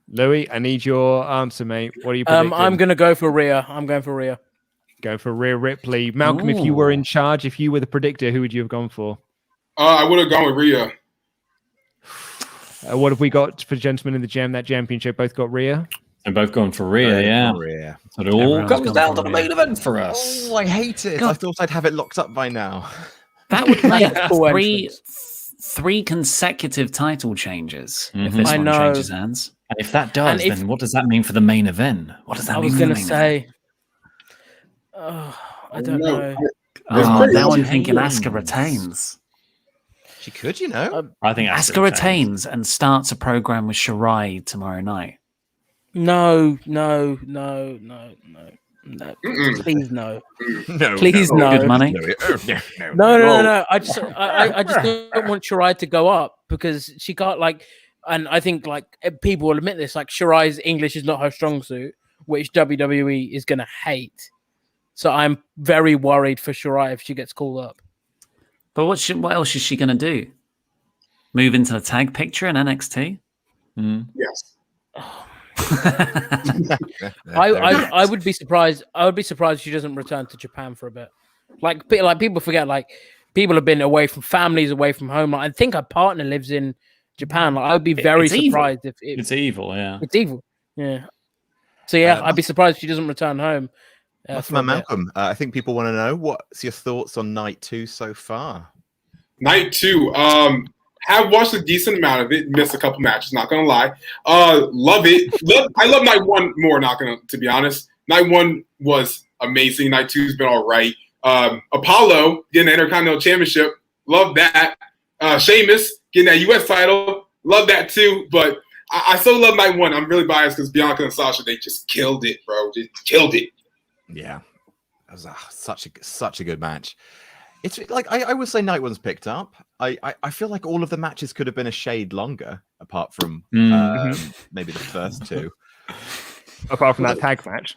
Louis, I need your answer, mate. What are you predicting? I'm going to go for Rhea. I'm going for Rhea. Go for Rhea Ripley. Malcolm, if you were in charge, if you were the predictor, who would you have gone for? I would have gone with Rhea. What have we got for gentlemen in the Jam That Championship? Both got Rhea? They're both going for Rhea, yeah. Rhea. So it all comes down to the main event for us. Oh, I hate it. I thought I'd have it locked up by now. That would make three consecutive title changes if this one changes hands. And if that does, then what does that mean for the main event? What does that mean? I was going to say, I don't know. Now I'm thinking Asuka retains. She could, I think Asuka retains and starts a program with Shirai tomorrow night. No. Please no. Please no. Good money. No. I just don't want Shirai to go up because she can't and I think people will admit this. Shirai's English is not her strong suit, which WWE is going to hate. So I'm very worried for Shirai if she gets called up. But what else is she going to do? Move into the tag picture in NXT? Yes. I would be surprised. I would be surprised if she doesn't return to Japan for a bit. People forget. People have been away from families, away from home. I think her partner lives in Japan. I would be very surprised if it's evil. Yeah, it's evil. Yeah. So I'd be surprised if she doesn't return home. Malcolm, I think people want to know what's your thoughts on night 2 so far. Night 2, have watched a decent amount of it. Missed a couple matches, not gonna lie. Love it. I love night 1 more. Not gonna, to be honest. Night 1 was amazing. Night 2's been all right. Apollo getting the Intercontinental Championship. Love that. Sheamus getting that US title. Love that too. But I still love night 1. I'm really biased because Bianca and Sasha, they just killed it, bro. Just killed it. Yeah, that was such a good match. It's I would say night 1's picked up. I feel like all of the matches could have been a shade longer, apart from maybe the first 2. Apart from that tag match,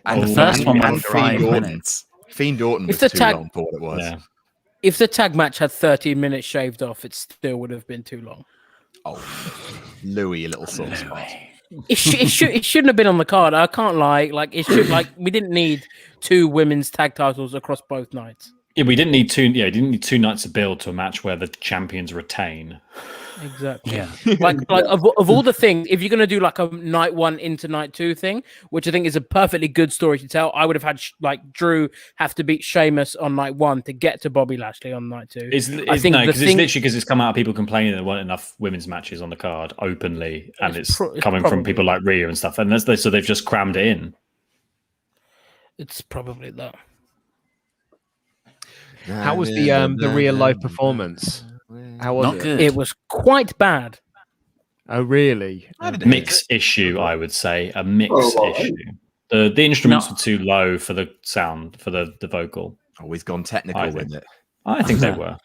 and the first one went 5 minutes. Fiend Orton was too long for what it was. Yeah. If the tag match had 13 minutes shaved off, it still would have been too long. Oh, Louis, a little sore spot. It shouldn't have been on the card. I can't lie. We didn't need 2 women's tag titles across both nights. Yeah, we didn't need 2. Yeah, didn't need 2 nights to build to a match where the champions retain. Exactly. Yeah. Of all the things, if you're gonna do a night 1 into night 2 thing, which I think is a perfectly good story to tell, I would have had Drew have to beat Sheamus on night 1 to get to Bobby Lashley on night 2. It's literally because it's come out of people complaining there weren't enough women's matches on the card openly, and it's coming from people like Rhea and stuff, and so they've just crammed it in. It's probably that. How was the real life performance? How was it? Good. It was quite bad. Oh, really? Mix issue, I would say. A mix issue. The instruments were too low for the sound, for the vocal. Oh, he's gone technical with it. I think they were.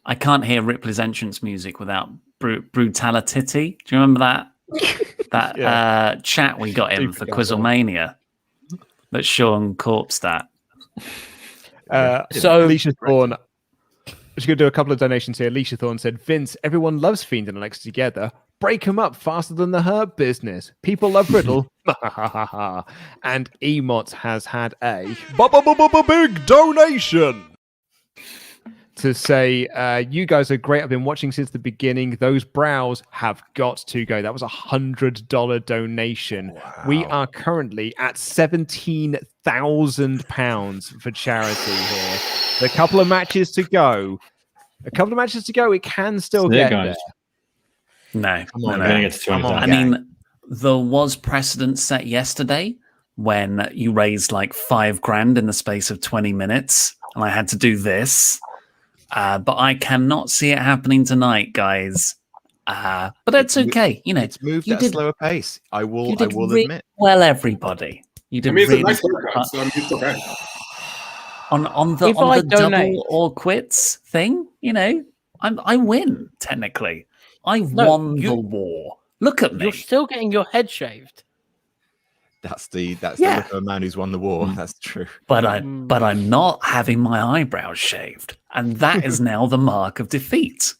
I can't hear Ripley's entrance music without brutality. Do you remember that? that chat we got in for Quizzlemania that Sean corpsed that. So Alicia Thorne, she's going to do a couple of donations here. Alicia Thorne said, Vince, everyone loves Fiend and Alex together. Break them up faster than the Hurt Business. People love Riddle. And Emot has had a big donation to say, you guys are great. I've been watching since the beginning. Those brows have got to go. That was $100 donation. Wow. We are currently at £17,000 for charity here. A couple of matches to go. It can still get there. No. I mean, there was precedent set yesterday when you raised like $5,000 in the space of 20 minutes, and I had to do this. But I cannot see it happening tonight, guys. But that's okay. You know, it's moved at a slower pace. I will admit. Well, everybody, you did it's really a nice haircut, so it's okay. On the double or quits thing. You know, I win technically. I won the war. Look at me. You're still getting your head shaved. That's the look of a man who's won the war. That's true. But I'm not having my eyebrows shaved, and that is now the mark of defeat.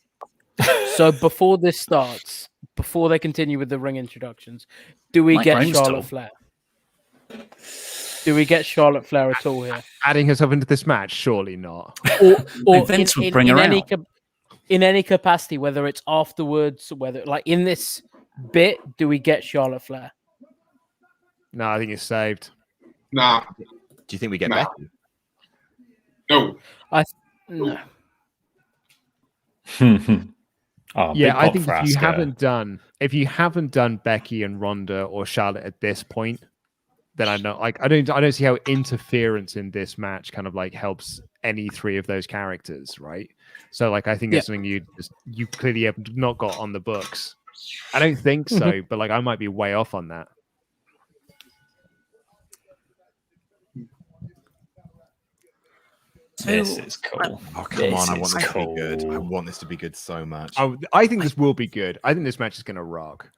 So before this starts, before they continue with the ring introductions, do we get Charlotte Flair? Do we get Charlotte Flair at all here? Adding herself into this match? Surely not. Or Vince would bring her out. In any capacity, whether it's afterwards, whether like in this bit, do we get Charlotte Flair? No, I think it's saved. Nah. Do you think we get Becky? No. No. Yeah, I think if you haven't done Becky and Ronda or Charlotte at this point, then I don't see how interference in this match kind of like helps any three of those characters, right? So like I think that's something you clearly have not got on the books. I don't think so, but like I might be way off on that. This is cool. Oh, come on. I want this to be good. I want this to be good so much. I think this will be good. I think this match is going to rock.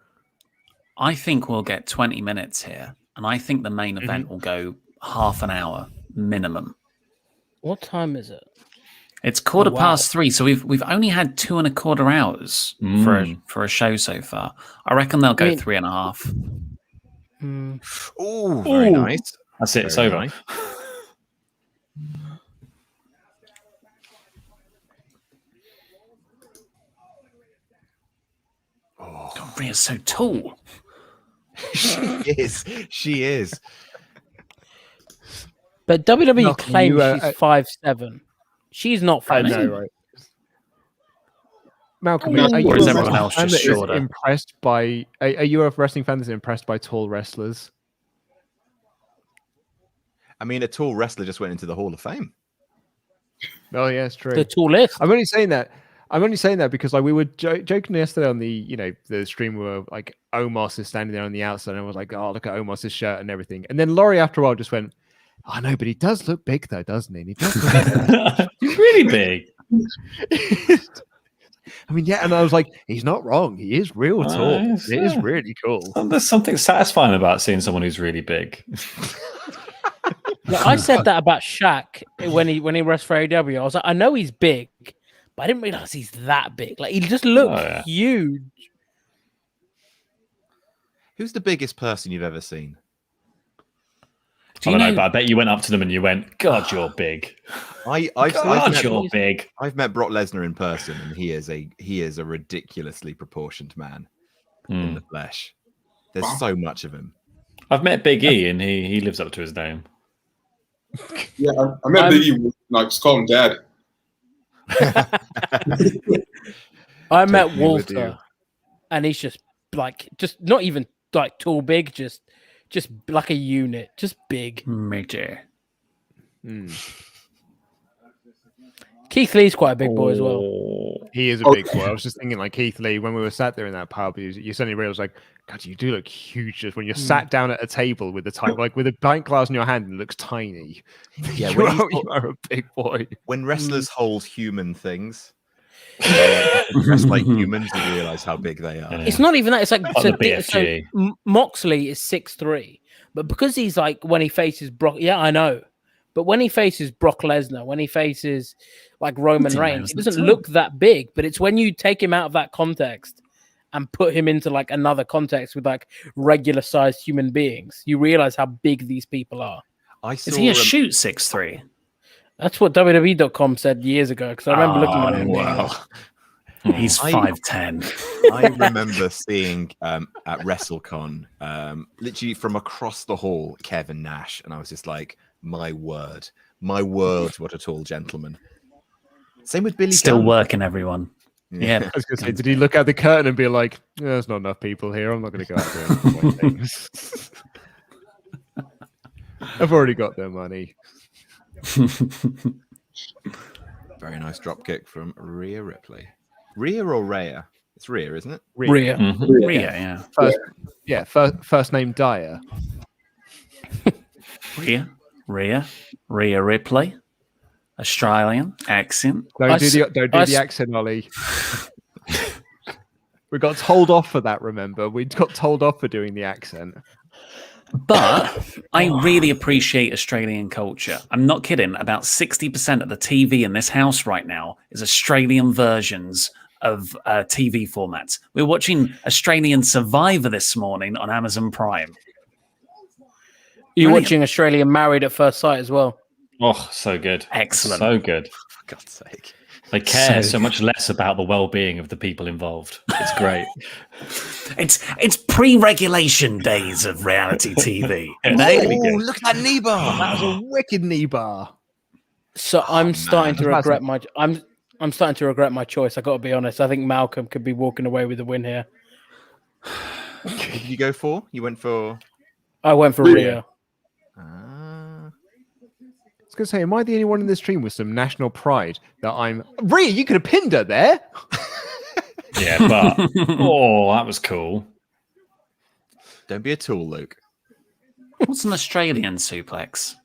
I think we'll get 20 minutes here, and I think the main event will go half an hour minimum. What time is it? It's 3:15, so we've only had 2.25 hours for a show so far. I reckon they'll go 3.5. Oh, very nice. That's it. It's over. Nice. God, Rhea's so tall. She is. But WWE claims she's 5'7". She's not 5'7". I know, right? Malcolm, are you everyone else just shorter? Impressed by? Are you a wrestling fan that's impressed by tall wrestlers? I mean, a tall wrestler just went into the Hall of Fame. Oh yeah, it's true. The tallest. I'm only saying that because like we were joking yesterday on the the stream where like Omos is standing there on the outside and I was like, oh, look at Omos's shirt and everything. And then Laurie after a while just went, oh no, but he does look big though, doesn't he? And he does look he's really big. I mean, yeah, and I was like, he's not wrong. He is real tall. It is really cool. There's something satisfying about seeing someone who's really big. Yeah, I said that about Shaq when he wrestled for AEW. I was like, I know he's big, but I didn't realize he's that big. Like he just looks huge. Who's the biggest person you've ever seen? I don't know, but I bet you went up to them and you went, God, you're big. You're big. I've met Brock Lesnar in person, and he is a ridiculously proportioned man in the flesh. There's so much of him. I've met Big E, and he lives up to his name. Yeah, I met Big E. Like, just call him Dad. I met Walter, and he's just not even like tall, big, just like a unit, just big. Major. Keith Lee's quite a big boy as well. He is a big boy. I was just thinking, like Keith Lee, when we were sat there in that pub, you suddenly realized, like, God, you do look huge. Just when you're sat down at a table with with a pint glass in your hand and it looks tiny. Yeah, you are a big boy. When wrestlers hold human things, Dressed like humans, you realize how big they are. It's not even that. It's like so BFG. Moxley is 6'3", but because he's like when he faces Brock, yeah, I know. But when he faces Brock Lesnar, when he faces like Roman Reigns, it doesn't look that big. But it's when you take him out of that context and put him into like another context with like regular sized human beings, you realize how big these people are. Is he a shoot 6'3"? That's what WWE.com said years ago. Because I remember looking at him. Wow. He's 5'10". I remember seeing at WrestleCon, literally from across the hall, Kevin Nash, and I was just like, my word, what a tall gentleman. Same with Billy Still Gunn. working, everyone. Yeah. I was going to say, did he look at the curtain and be like, there's not enough people here. I'm not going to go out there and do my things. I've already got their money. Very nice drop kick from Rhea Ripley. Rhea or Rhea? It's Rhea, isn't it? Rhea. Rhea, yeah. First name Dyer. Rhea Ripley, Australian accent. Don't do the accent, Ollie. We got told off for that. Remember, we got told off for doing the accent. But I really appreciate Australian culture. I'm not kidding. About 60% of the TV in this house right now is Australian versions of TV formats. We're watching Australian Survivor this morning on Amazon Prime. You're watching Australian Married at First Sight as well. Oh, so good. Excellent. So good. For God's sake. They care so much less about the well-being of the people involved. It's great. It's pre-regulation days of reality TV. Look at that knee bar. That was a wicked knee bar. So I'm starting to regret my I'm starting to regret my choice. I got to be honest. I think Malcolm could be walking away with the win here. What did you go for? You went for? I went for Rhea. I was going to say, am I the only one in this stream with some national pride that I'm... Rhea, you could have pinned her there. Yeah, but... oh, that was cool. Don't be a tool, Luke. What's an Australian suplex?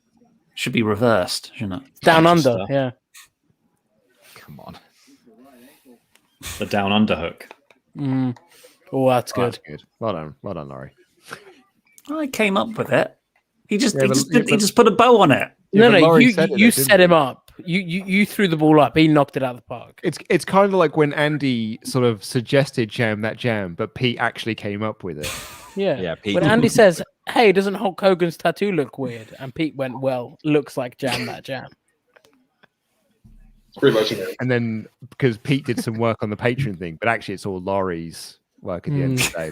Should be reversed, shouldn't it? Down under, yeah. Come on. The down under hook. Oh, that's good. That's good. Well done, Laurie. I came up with it. He just put a bow on it. No, you set him up. You threw the ball up. He knocked it out of the park. It's kind of like when Andy sort of suggested Jam That Jam, but Pete actually came up with it. Yeah. Pete. When Andy says, "Hey, doesn't Hulk Hogan's tattoo look weird?" and Pete went, "Well, looks like Jam That Jam." It's pretty legendary. And then because Pete did some work on the Patreon thing, but actually it's all Laurie's work at the end of the day.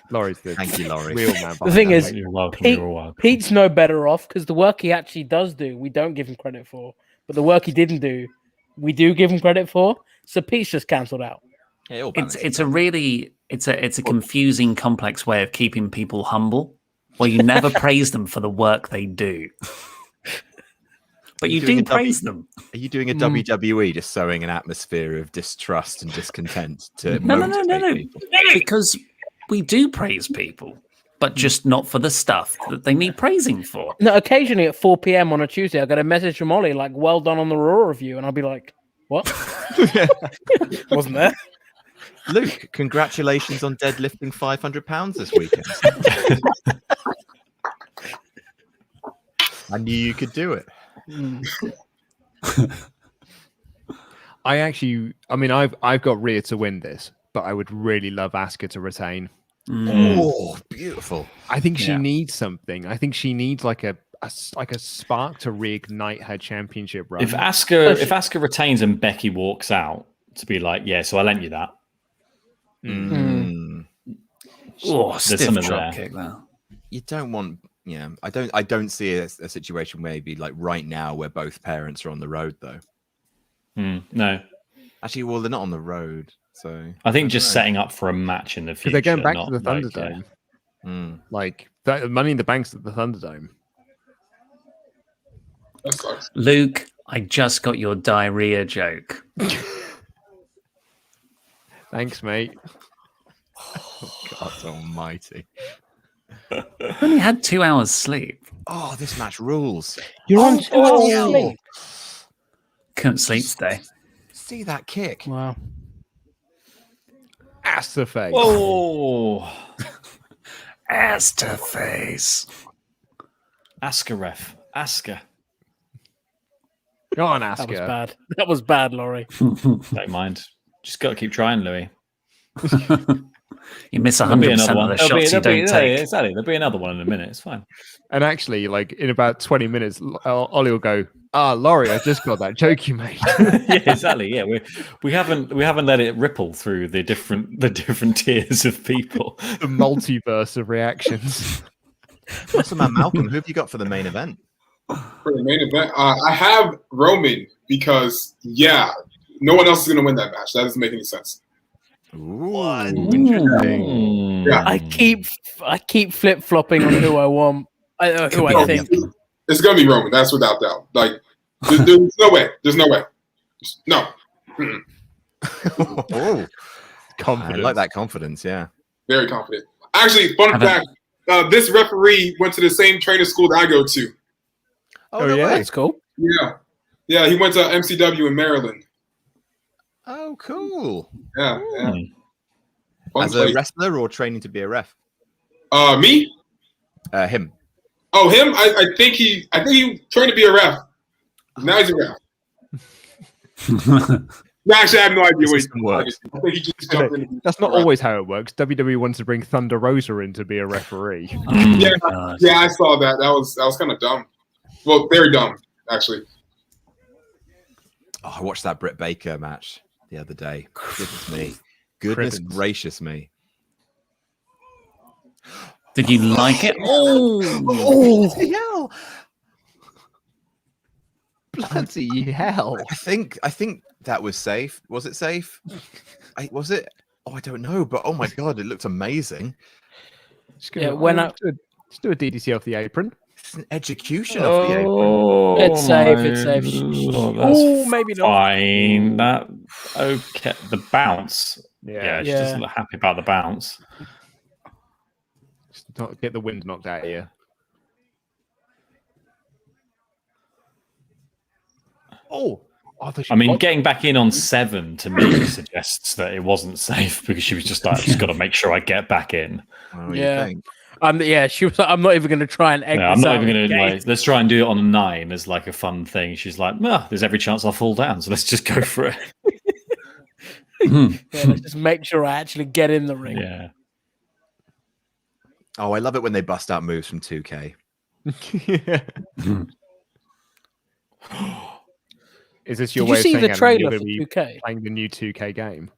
Laurie's the Thank you, Laurie. real man. The thing is, You're welcome. Pete's no better off because the work he actually does do, we don't give him credit for. But the work he didn't do, we do give him credit for. So Pete's just cancelled out. Yeah, it's a confusing, complex way of keeping people humble, where you never praise them for the work they do. But you do praise them. Are you doing a WWE just sowing an atmosphere of distrust and discontent to No. people? Because we do praise people, but just not for the stuff that they need praising for. No, occasionally at 4 p.m. on a Tuesday, I get a message from Ollie like, "Well done on the Raw review," and I'll be like, "What?" Wasn't there? Luke, congratulations on deadlifting 500 pounds this weekend. I knew you could do it. I've got Rhea to win this, but I would really love Asuka to retain. Oh, beautiful. I think she needs something. I think she needs like a spark to reignite her championship run. If Asuka retains and Becky walks out, to be like, yeah, so I lent you that. Oh, There's stiff some drop there. kick there. You don't want, I don't see a situation maybe like right now where both parents are on the road though. No. Actually, well, they're not on the road, so I think just setting up for a match in the future. Because they're going back not to the Thunderdome. Like Money in the Bank's at the Thunderdome. That sucks. Luke, I just got your diarrhea joke. Thanks, mate. Oh, God almighty. I only had 2 hours sleep. Oh, this match rules. You're on 2 hours sleep. Couldn't sleep today. See that kick? Wow. Ass to face. Oh, Ass to face. Asuka ref. Asuka. Go on, That was Asuka. bad. That was bad, Laurie. Don't mind. Just got to keep trying, Louis. You miss There'll be 100% another of one. the There'll be- shots you there'll be- don't yeah, take. Exactly. There'll be another one in a minute. It's fine. And actually, like in about 20 minutes, Ollie will go, Laurie, I just got that joke you made. Yeah, exactly. Yeah, we haven't let it ripple through the different tiers of people. The multiverse of reactions. Muscle Man Malcolm, who have you got for the main event? For the main event, I have Roman because, no one else is going to win that match. That doesn't make any sense. Ooh, interesting. Yeah. I keep flip flopping on who I want. Who I think. It's going to be Roman. That's without doubt. Like, there's no way. There's no way. No. Oh, confidence. I like that confidence. Yeah, very confident. Actually, fun fact: this referee went to the same training school that I go to. Oh, yeah, that's cool. Yeah, he went to MCW in Maryland. Oh, cool. Yeah. Fun As place. a wrestler or training to be a ref? Me? Him. Oh, him? I think he trained to be a ref. Now he's a ref. No, actually, I have no idea what he works. I think he just jumped in. That's not always how it works. WWE wants to bring Thunder Rosa in to be a referee. Yeah, I saw that. That was kind of dumb. Well, very dumb, actually. Oh, I watched that Britt Baker match the other day. Goodness me. Goodness gracious me. Did you like it? Bloody hell. Bloody hell. I think that was safe. Was it safe? Was it? Oh, I don't know, but oh my god, it looked amazing. Just do a DDC off the apron. It's an execution off the apron. It's safe. It's safe. Oh, maybe not. Fine. That okay. The bounce. Yeah. She doesn't look happy about the bounce. Just not get the wind knocked out of you. I mean, getting back in on 7 to me suggests that it wasn't safe because she was just like, I've just got to make sure I get back in. She was like, I'm not even going to try and exit. I'm not even going to let's try and do it on a 9 as like a fun thing. She's like, there's every chance I'll fall down, so let's just go for it. Let's just make sure I actually get in the ring. Yeah. Oh, I love it when they bust out moves from 2K. Is this your Did way you see of the saying trailer you're for gonna be 2K? playing the new 2K game?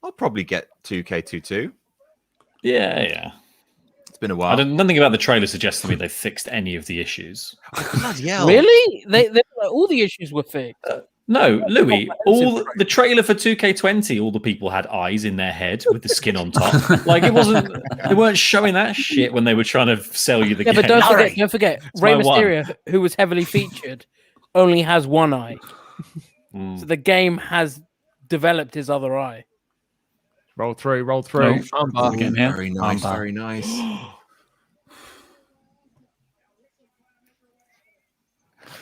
I'll probably get 2K22. Yeah. It's been a while. Nothing about the trailer suggests to me they've fixed any of the issues. Bloody hell. Really? They all the issues were fixed. No, Louis, the trailer for 2K20, all the people had eyes in their head with the skin on top. Like, they weren't showing that shit when they were trying to sell you the game. But don't forget, Rey Mysterio, who was heavily featured, only has one eye. So the game has developed his other eye. Roll through. Very nice, very nice.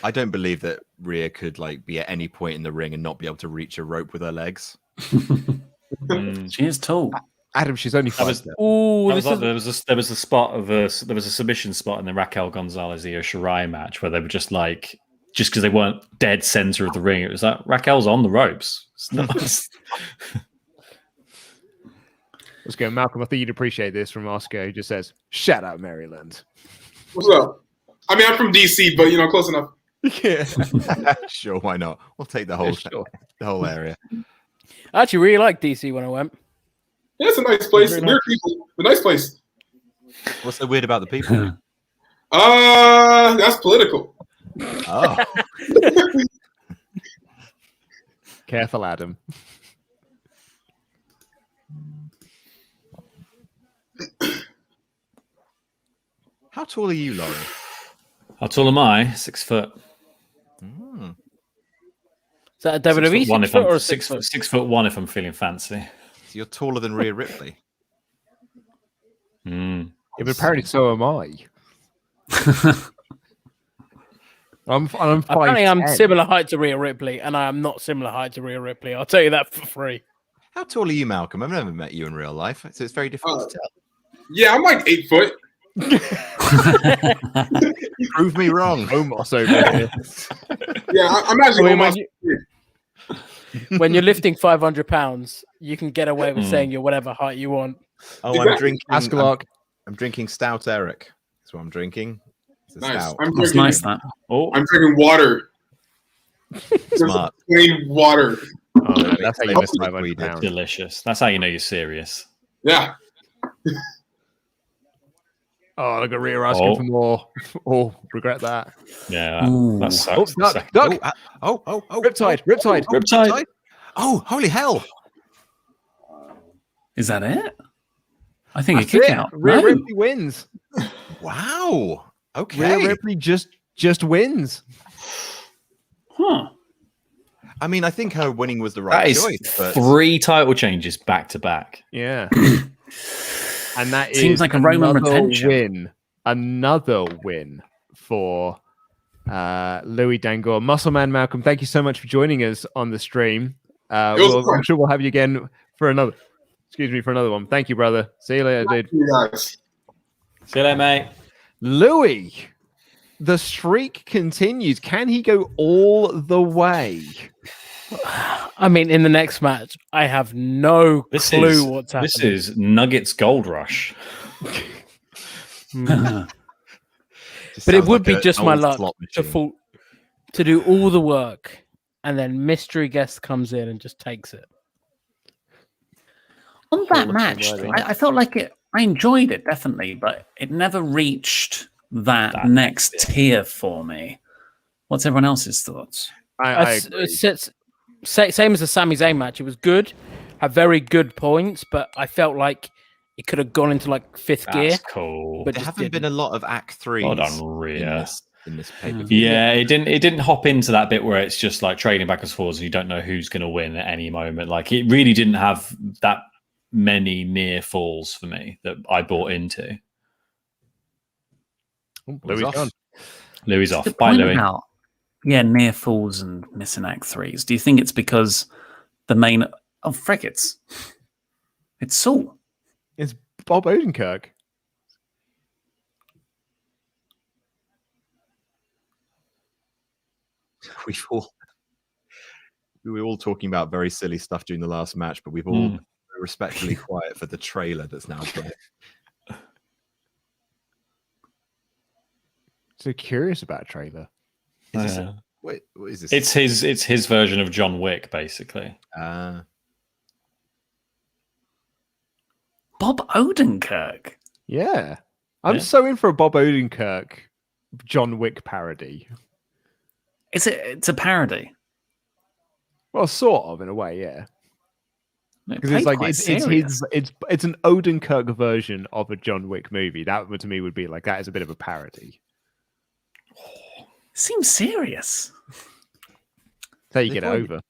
I don't believe that Rhea could be at any point in the ring and not be able to reach a rope with her legs. She is tall. Adam, she's only 5. There was a submission spot in the Raquel Gonzalez Io Shirai match where they were just because they weren't dead center of the ring, it was like Raquel's on the ropes. Let's go, Malcolm. I think you'd appreciate this from Oscar, who just says, "Shout out Maryland." What's up? I mean, I'm from DC, but close enough. Yeah, sure. Why not? We'll take the whole area. I actually really liked DC when I went. Yeah, it's a nice place. Weird people, but nice place. What's so weird about the people? That's political. Oh, careful, Adam. How tall are you, Laurie? How tall am I? 6 foot. Is that a WWE 6'1" 6 foot or a 6 foot? foot? 6'1" if I'm feeling fancy. So you're taller than Rhea Ripley. Yeah, but apparently so am I. I'm Apparently, 5'10". I'm similar height to Rhea Ripley, and I am not similar height to Rhea Ripley. I'll tell you that for free. How tall are you, Malcolm? I've never met you in real life, so it's very difficult to tell. Yeah, I'm like 8 foot. Prove me wrong. Omos over here. Yeah, I'm actually When you're lifting 500 pounds, you can get away with saying you're whatever height you want. Oh, I'm drinking. Askalok. I'm drinking Stout Eric. That's what I'm drinking. It's a Nice. stout. That's nice, that. I'm drinking water. Smart. Plain water. Oh, that's how you miss 500 pounds. Delicious. That's how you know you're serious. Yeah. Oh, look at Rhea asking for more. Oh, regret that. Yeah, that sucks. Duck. Oh. Riptide. Oh, holy hell. Is that it? I think That's a kick it. out. Rhea No. Ripley wins. Wow. Okay. Rhea Ripley just wins. Huh. I mean, I think her winning was the That right is choice. But 3 title changes back to back. Yeah. And that Seems is like a Roman another retention. win. Another win for Louis Dangoor. Muscleman Malcolm, thank you so much for joining us on the stream. I'm sure we'll have you again for another. Excuse me, for another one. Thank you, brother. See you later, dude. See you guys. See you later, mate. Louis, the streak continues. Can he go all the way? I mean, in the next match, I have no clue what's happening. This is Nuggets Gold Rush. But it would be just my luck to do all the work, and then mystery guest comes in and just takes it. On that match, I felt like it. I enjoyed it definitely, but it never reached that next tier for me. What's everyone else's thoughts? I agree. Same as the Sami Zayn match. It was good, had very good points, but I felt like it could have gone into like fifth gear. That's cool. But there haven't been a lot of Act 3s Well done, Rhea. in this pay-per-view. Yeah, it didn't hop into that bit where it's just like trading back and forth and you don't know who's going to win at any moment. Like it really didn't have that many near falls for me that I bought into. Louis off. Louis off. The Bye, point Louis. about, near falls and missing act 3s. Do you think it's because the main frigates? It's Saul. It's Bob Odenkirk. We were all talking about very silly stuff during the last match, but we've all been respectfully quiet for the trailer that's now playing. So curious about a trailer. What is this? It's his version of John Wick, basically. Bob Odenkirk. Yeah. I'm so in for a Bob Odenkirk John Wick parody. It's a parody. Well, sort of in a way, yeah. Because it's played like it's an Odenkirk version of a John Wick movie. That to me would be like that is a bit of a parody. Seems serious. That's how you get it over.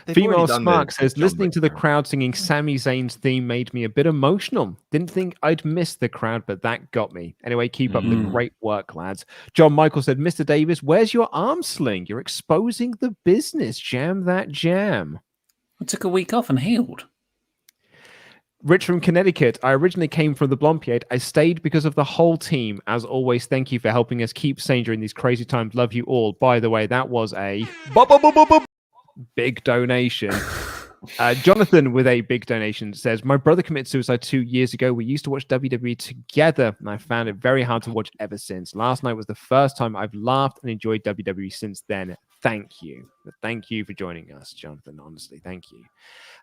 Female Spark says, listening to the crowd singing Sami Zayn's theme made me a bit emotional. Didn't think I'd miss the crowd, but that got me. Anyway, keep up the great work, lads. John Michael said, Mr. Davis, where's your arm sling? You're exposing the business. Jam that jam. I took a week off and healed. Rich from Connecticut. I originally came from the Blampied. I stayed because of the whole team. As always, thank you for helping us keep sane during these crazy times. Love you all. By the way, that was a big donation. Jonathan with a big donation says, my brother committed suicide 2 years ago. We used to watch WWE together, and I found it very hard to watch ever since. Last night was the first time I've laughed and enjoyed WWE since then. Thank you. Thank you for joining us, Jonathan. Honestly, thank you.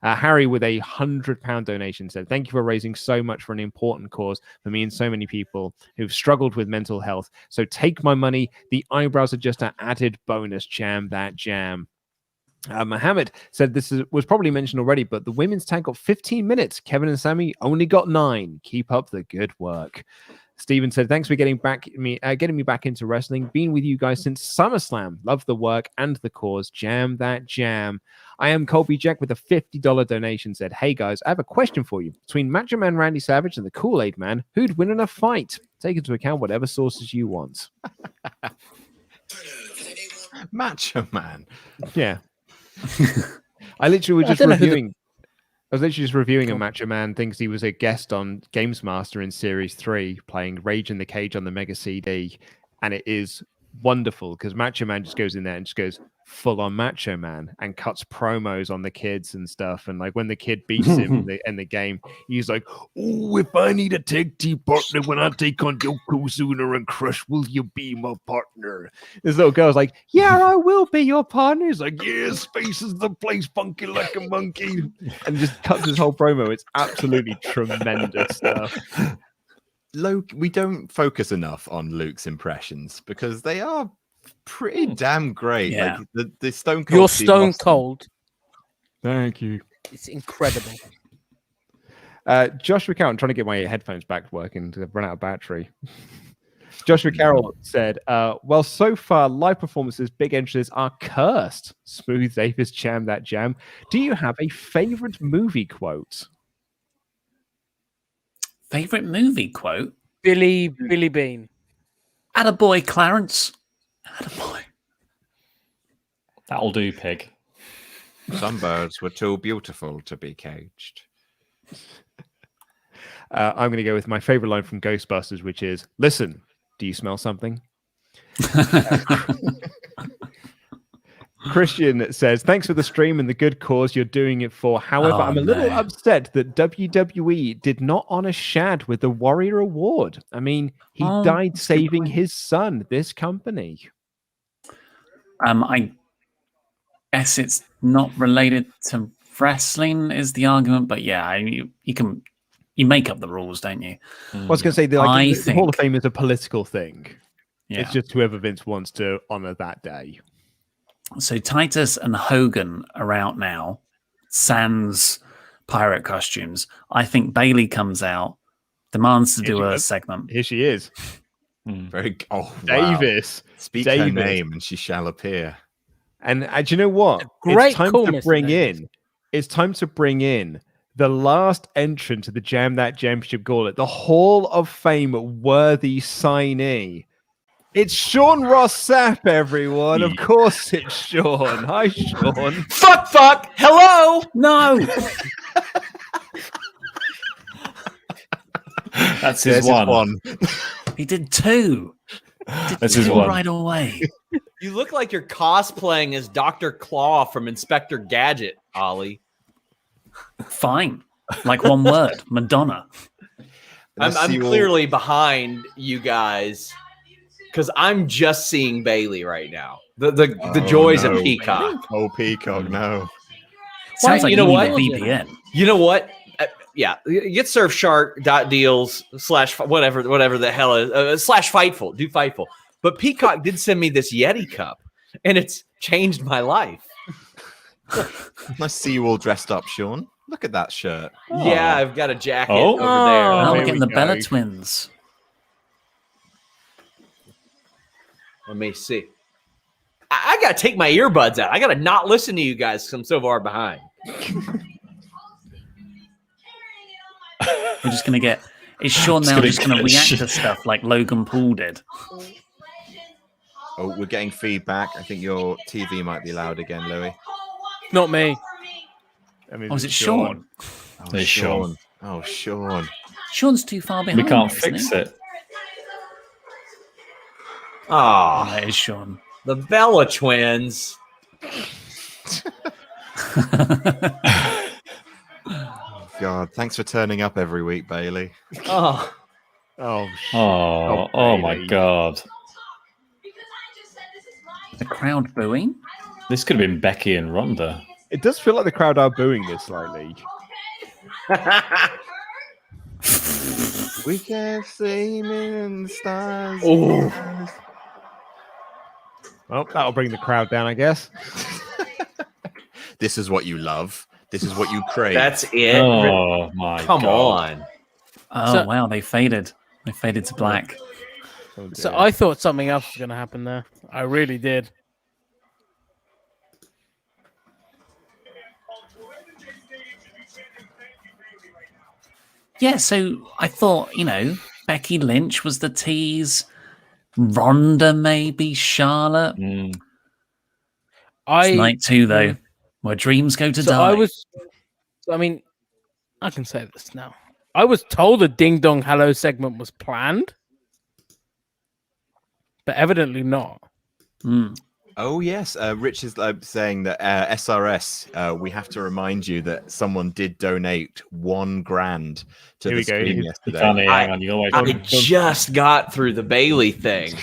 Harry with a £100 donation said, thank you for raising so much for an important cause for me and so many people who've struggled with mental health. So take my money. The eyebrows are just an added bonus. Jam that jam. Mohammed said this was probably mentioned already, but the women's tag got 15 minutes. Kevin and Sammy only got 9. Keep up the good work. Steven said, thanks for getting me back into wrestling. Been with you guys since SummerSlam. Love the work and the cause. Jam that jam. I am Colby Jack with a $50 donation. Said, hey guys, I have a question for you. Between Macho Man Randy Savage and the Kool-Aid Man, who'd win in a fight? Take into account whatever sources you want. Macho Man. Yeah. I literally was just reviewing. I was literally just reviewing a Macho Man thinks he was a guest on Games Master in Series 3 playing Rage in the Cage on the Mega CD, and it is wonderful because Macho Man just goes in there and just goes full on Macho Man and cuts promos on the kids and stuff. And like when the kid beats him in the game, he's like, "Oh, if I need a tag team partner when I take on Yokozuna and Crush, will you be my partner?" This little girl's like, "Yeah, I will be your partner." He's like, "Yeah, space is the place, funky like a monkey," and just cuts his whole promo. It's absolutely tremendous stuff. Luke, we don't focus enough on Luke's impressions because they are pretty damn great. Yeah. Like the Stone Cold. You're Stone Cold. Thank you. It's incredible. Joshua Carroll, I'm trying to get my headphones back working to run out of battery. Joshua Carroll said, well, so far, live performances, big entrances are cursed. Smooth Davis, Jam That Jam. Do you have a favorite movie quote? Favorite movie quote? Billy Bean. Attaboy, Clarence. Attaboy. That'll do, pig. Some birds were too beautiful to be caged. I'm going to go with my favorite line from Ghostbusters, which is, "Listen, do you smell something?" Christian says, "Thanks for the stream and the good cause you're doing it for. However, I'm a little upset that WWE did not honor Shad with the Warrior Award. I mean, he died saving his son, this company." I guess it's not related to wrestling, is the argument, but yeah, you make up the rules, don't you? I was going to say, the Hall of Fame is a political thing. Yeah. It's just whoever Vince wants to honor that day. So Titus and Hogan are out now, sans pirate costumes. I think Bailey comes out, demands to do a segment. Here she is. Very Davis. Wow. Speak her name and she shall appear. And do you know what? Great It's time to bring in the last entrant to the Jam That Championship Gauntlet, the Hall of Fame worthy signee. It's Sean Ross Sapp, everyone. Of course it's Sean. Hi, Sean. Fuck. Hello. No. That's his one. He did two. That's his one. Right away. You look like you're cosplaying as Dr. Claw from Inspector Gadget, Ollie. Fine. Like one word. Madonna. I'm clearly behind you guys because I'm just seeing Bailey right now. The joys of Peacock. Oh, Peacock, no. Sounds like you know what? VPN. You know what? Yeah, get Surfshark.deals / whatever the hell is / Fightful. Do Fightful. But Peacock did send me this Yeti cup, and it's changed my life. Nice to see you all dressed up, Sean. Look at that shirt. Yeah, I've got a jacket over there. Oh, we're getting the Bella twins. Let me see. I got to take my earbuds out. I got to not listen to you guys because I'm so far behind. We're just going to get... Is Sean now just going to react to stuff like Logan Paul did? Oh, we're getting feedback. I think your TV might be loud again, Louis. Not me. Is it Sean? Oh, It's Sean. Oh, Sean. Sean's too far behind. We can't isn't fix he? it. Oh, that is Sean. The Bella twins. God, thanks for turning up every week, Bailey. Oh my God. The crowd booing? This could have been Becky and Ronda. It does feel like the crowd are booing this slightly. We can't see me in the stars. Oh. Well, that'll bring the crowd down, I guess. This is what you love. This is what you crave. That's it. Oh my Come God. on. Oh, wow, they faded. They faded to black. So I thought something else was going to happen there. I really did. Yeah, so I thought, Becky Lynch was the tease. Ronda, maybe. Charlotte. It's night 2 though, where dreams go to die. I can say this now. I was told a Ding Dong Hello segment was planned, but evidently not. Oh yes, Rich is saying that SRS. We have to remind you that someone did donate $1,000 to the stream yesterday. I just got through the Bailey thing.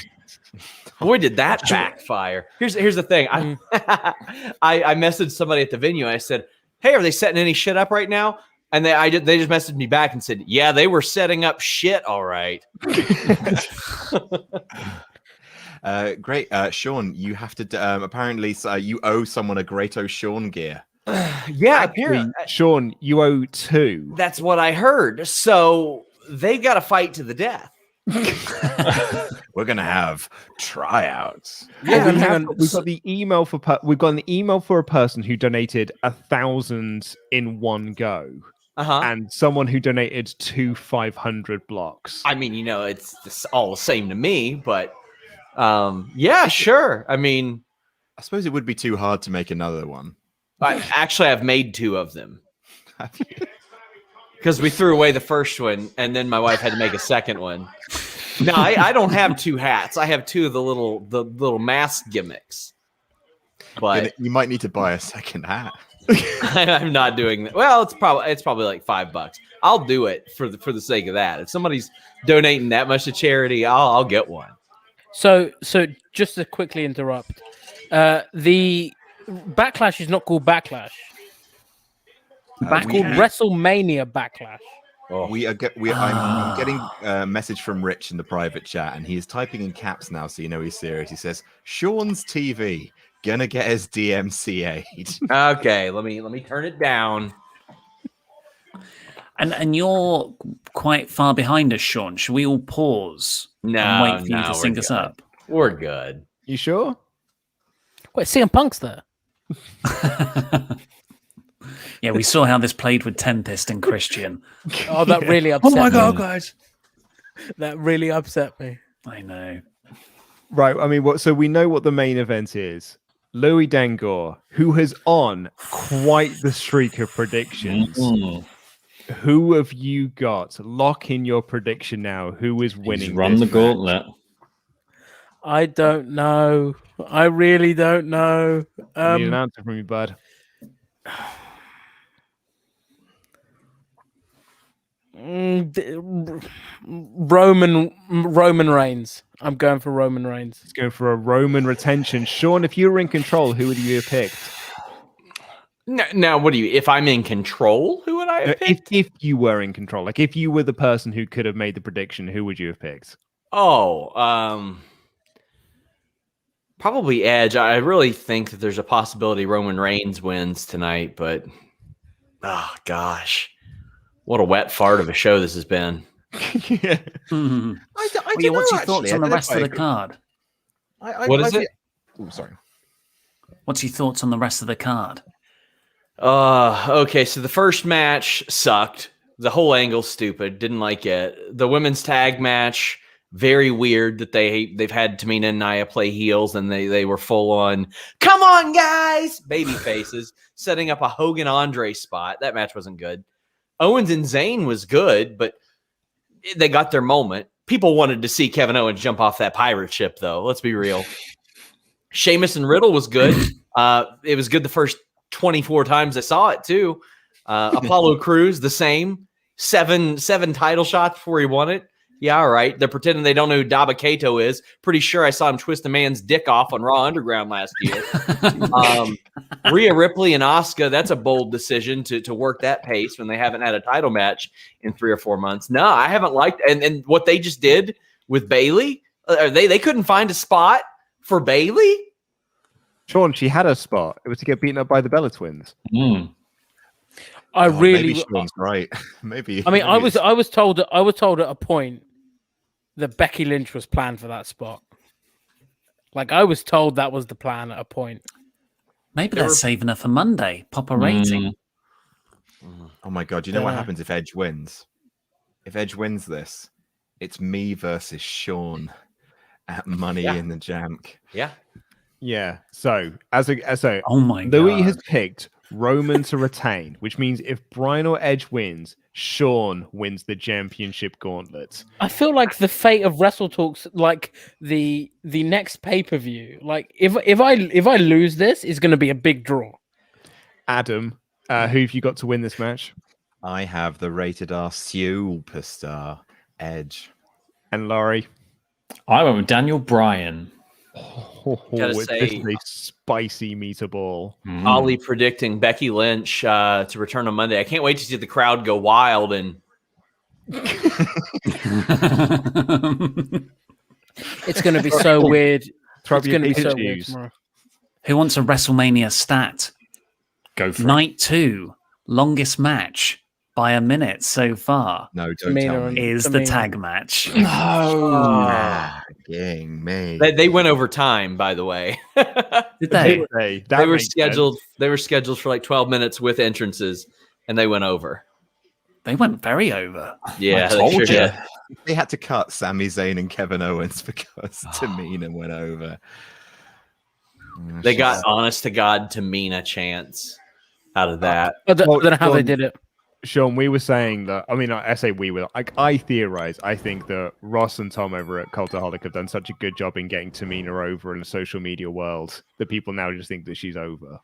Boy, did that backfire! Here's the thing. I messaged somebody at the venue. I said, "Hey, are they setting any shit up right now?" And they just messaged me back and said, "Yeah, they were setting up shit. All right." Great, Sean. You have to apparently you owe someone a Great O'Sean gear. Yeah, apparently, Sean, you owe 2. That's what I heard. So they've got to fight to the death. We're gonna have tryouts. Yeah, we've got the email for we've got an email for a person who donated 1,000 in one go, and someone who donated 2 500 blocks. I mean, it's all the same to me, but yeah, sure. I mean, I suppose it would be too hard to make another one. I've made 2 of them. Because we threw away the first one, and then my wife had to make a second one. No, I don't have 2 hats. I have 2 of the little mask gimmicks. But you might need to buy a second hat. I'm not doing that. Well, it's probably like $5. I'll do it for the sake of that. If somebody's donating that much to charity, I'll get one. So just to quickly interrupt, the Backlash is not called Backlash. It's called WrestleMania Backlash. I'm getting a message from Rich in the private chat, and he is typing in caps now, so you know he's serious. He says, "Sean's TV gonna get his DMCA'd." Okay, let me turn it down. And you're quite far behind us, Sean. Should we all pause and wait for you to sync us up? We're good. You sure? Wait, CM Punk's there. Yeah, we saw how this played with Tempest and Christian. Oh, that really upset me. Oh my god, guys. That really upset me. I know. Right, I mean, so we know what the main event is. Louis Dangor, who has on quite the streak of predictions. Who have you got? Lock in your prediction now. Who is winning? He's run the gauntlet. I don't know. I really don't know. I need an answer from you, bud. Roman Reigns. I'm going for Roman Reigns. Let's go for a Roman retention. Sean, if you were in control, who would you have picked? Now, what do you? If I'm in control, who would I have picked? If you were in control, like if you were the person who could have made the prediction, who would you have picked? Oh, probably Edge. I really think that there's a possibility Roman Reigns wins tonight, but oh gosh, what a wet fart of a show this has been. Yeah. What's your thoughts on the rest of the card? What is it? Oh, sorry. What's your thoughts on the rest of the card? Okay, so the first match sucked. The whole angle's stupid. Didn't like it. The women's tag match, very weird that they've had Tamina and Nia play heels and they were full on, come on, guys, baby faces, setting up a Hogan Andre spot. That match wasn't good. Owens and Zayn was good, but they got their moment. People wanted to see Kevin Owens jump off that pirate ship, though. Let's be real. Sheamus and Riddle was good. It was good the first 24 times I saw it, too. Apollo Crews, the same. Seven title shots before he won it. Yeah, all right. They're pretending they don't know who Daba Kato is. Pretty sure I saw him twist a man's dick off on Raw Underground last year. Rhea Ripley and Asuka, that's a bold decision to work that pace when they haven't had a title match in 3 or 4 months. No, I haven't liked and what they just did with Bayley, they couldn't find a spot for Bayley. Sean, she had a spot. It was to get beaten up by the Bella Twins. Maybe Sean's right. Maybe. I mean, I was told at a point that Becky Lynch was planned for that spot. Like I was told that was the plan at a point. Maybe they're saving her for Monday. Pop a rating. Oh my god! You know what happens if Edge wins? If Edge wins this, it's me versus Sean at Money in the Jamk. Yeah. Yeah. So oh my Louis God. has picked Roman to retain, which means if Bryan or Edge wins, Sean wins the championship gauntlet. I feel like the fate of WrestleTalk's like the next pay-per-view. Like if I lose this, it's going to be a big draw. Adam, who have you got to win this match? I have the rated R superstar Edge. And Laurie? I went with Daniel Bryan. This is a spicy meatball. Ollie predicting Becky Lynch to return on Monday. I can't wait to see the crowd go wild and It's going to be so weird. Throw It's your going to be so Pikachu's. weird tomorrow. Who wants a WrestleMania stat? Go for Night 2, longest match by a minute so far. No, don't tell me. Is the tag match. Dang me. they went over time, by the way. Did they? They were scheduled. They were scheduled for like 12 minutes with entrances, and they went over. They went very over. Yeah, I told sure you. did. They had to cut Sami Zayn and Kevin Owens because Tamina went over. They got honest to God Tamina chance out of that. I don't know how they did it. Sean, we were saying that. I mean, I say we were. Like, I theorize. I think that Ross and Tom over at Cultaholic have done such a good job in getting Tamina over in the social media world that people now just think that she's over.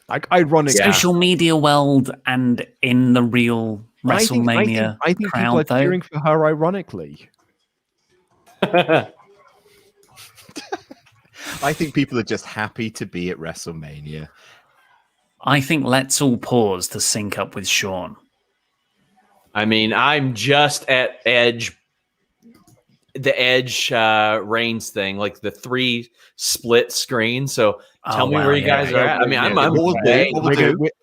Like, ironically, Social media world and in the real WrestleMania I think crowd, people are though. cheering for her ironically. I think people are just happy to be at WrestleMania. I think let's all pause to sync up with Sean. I mean, I'm just at Edge, the Edge Reigns thing, like the 3 split screen. So tell me where you guys are at. I mean, I'm okay.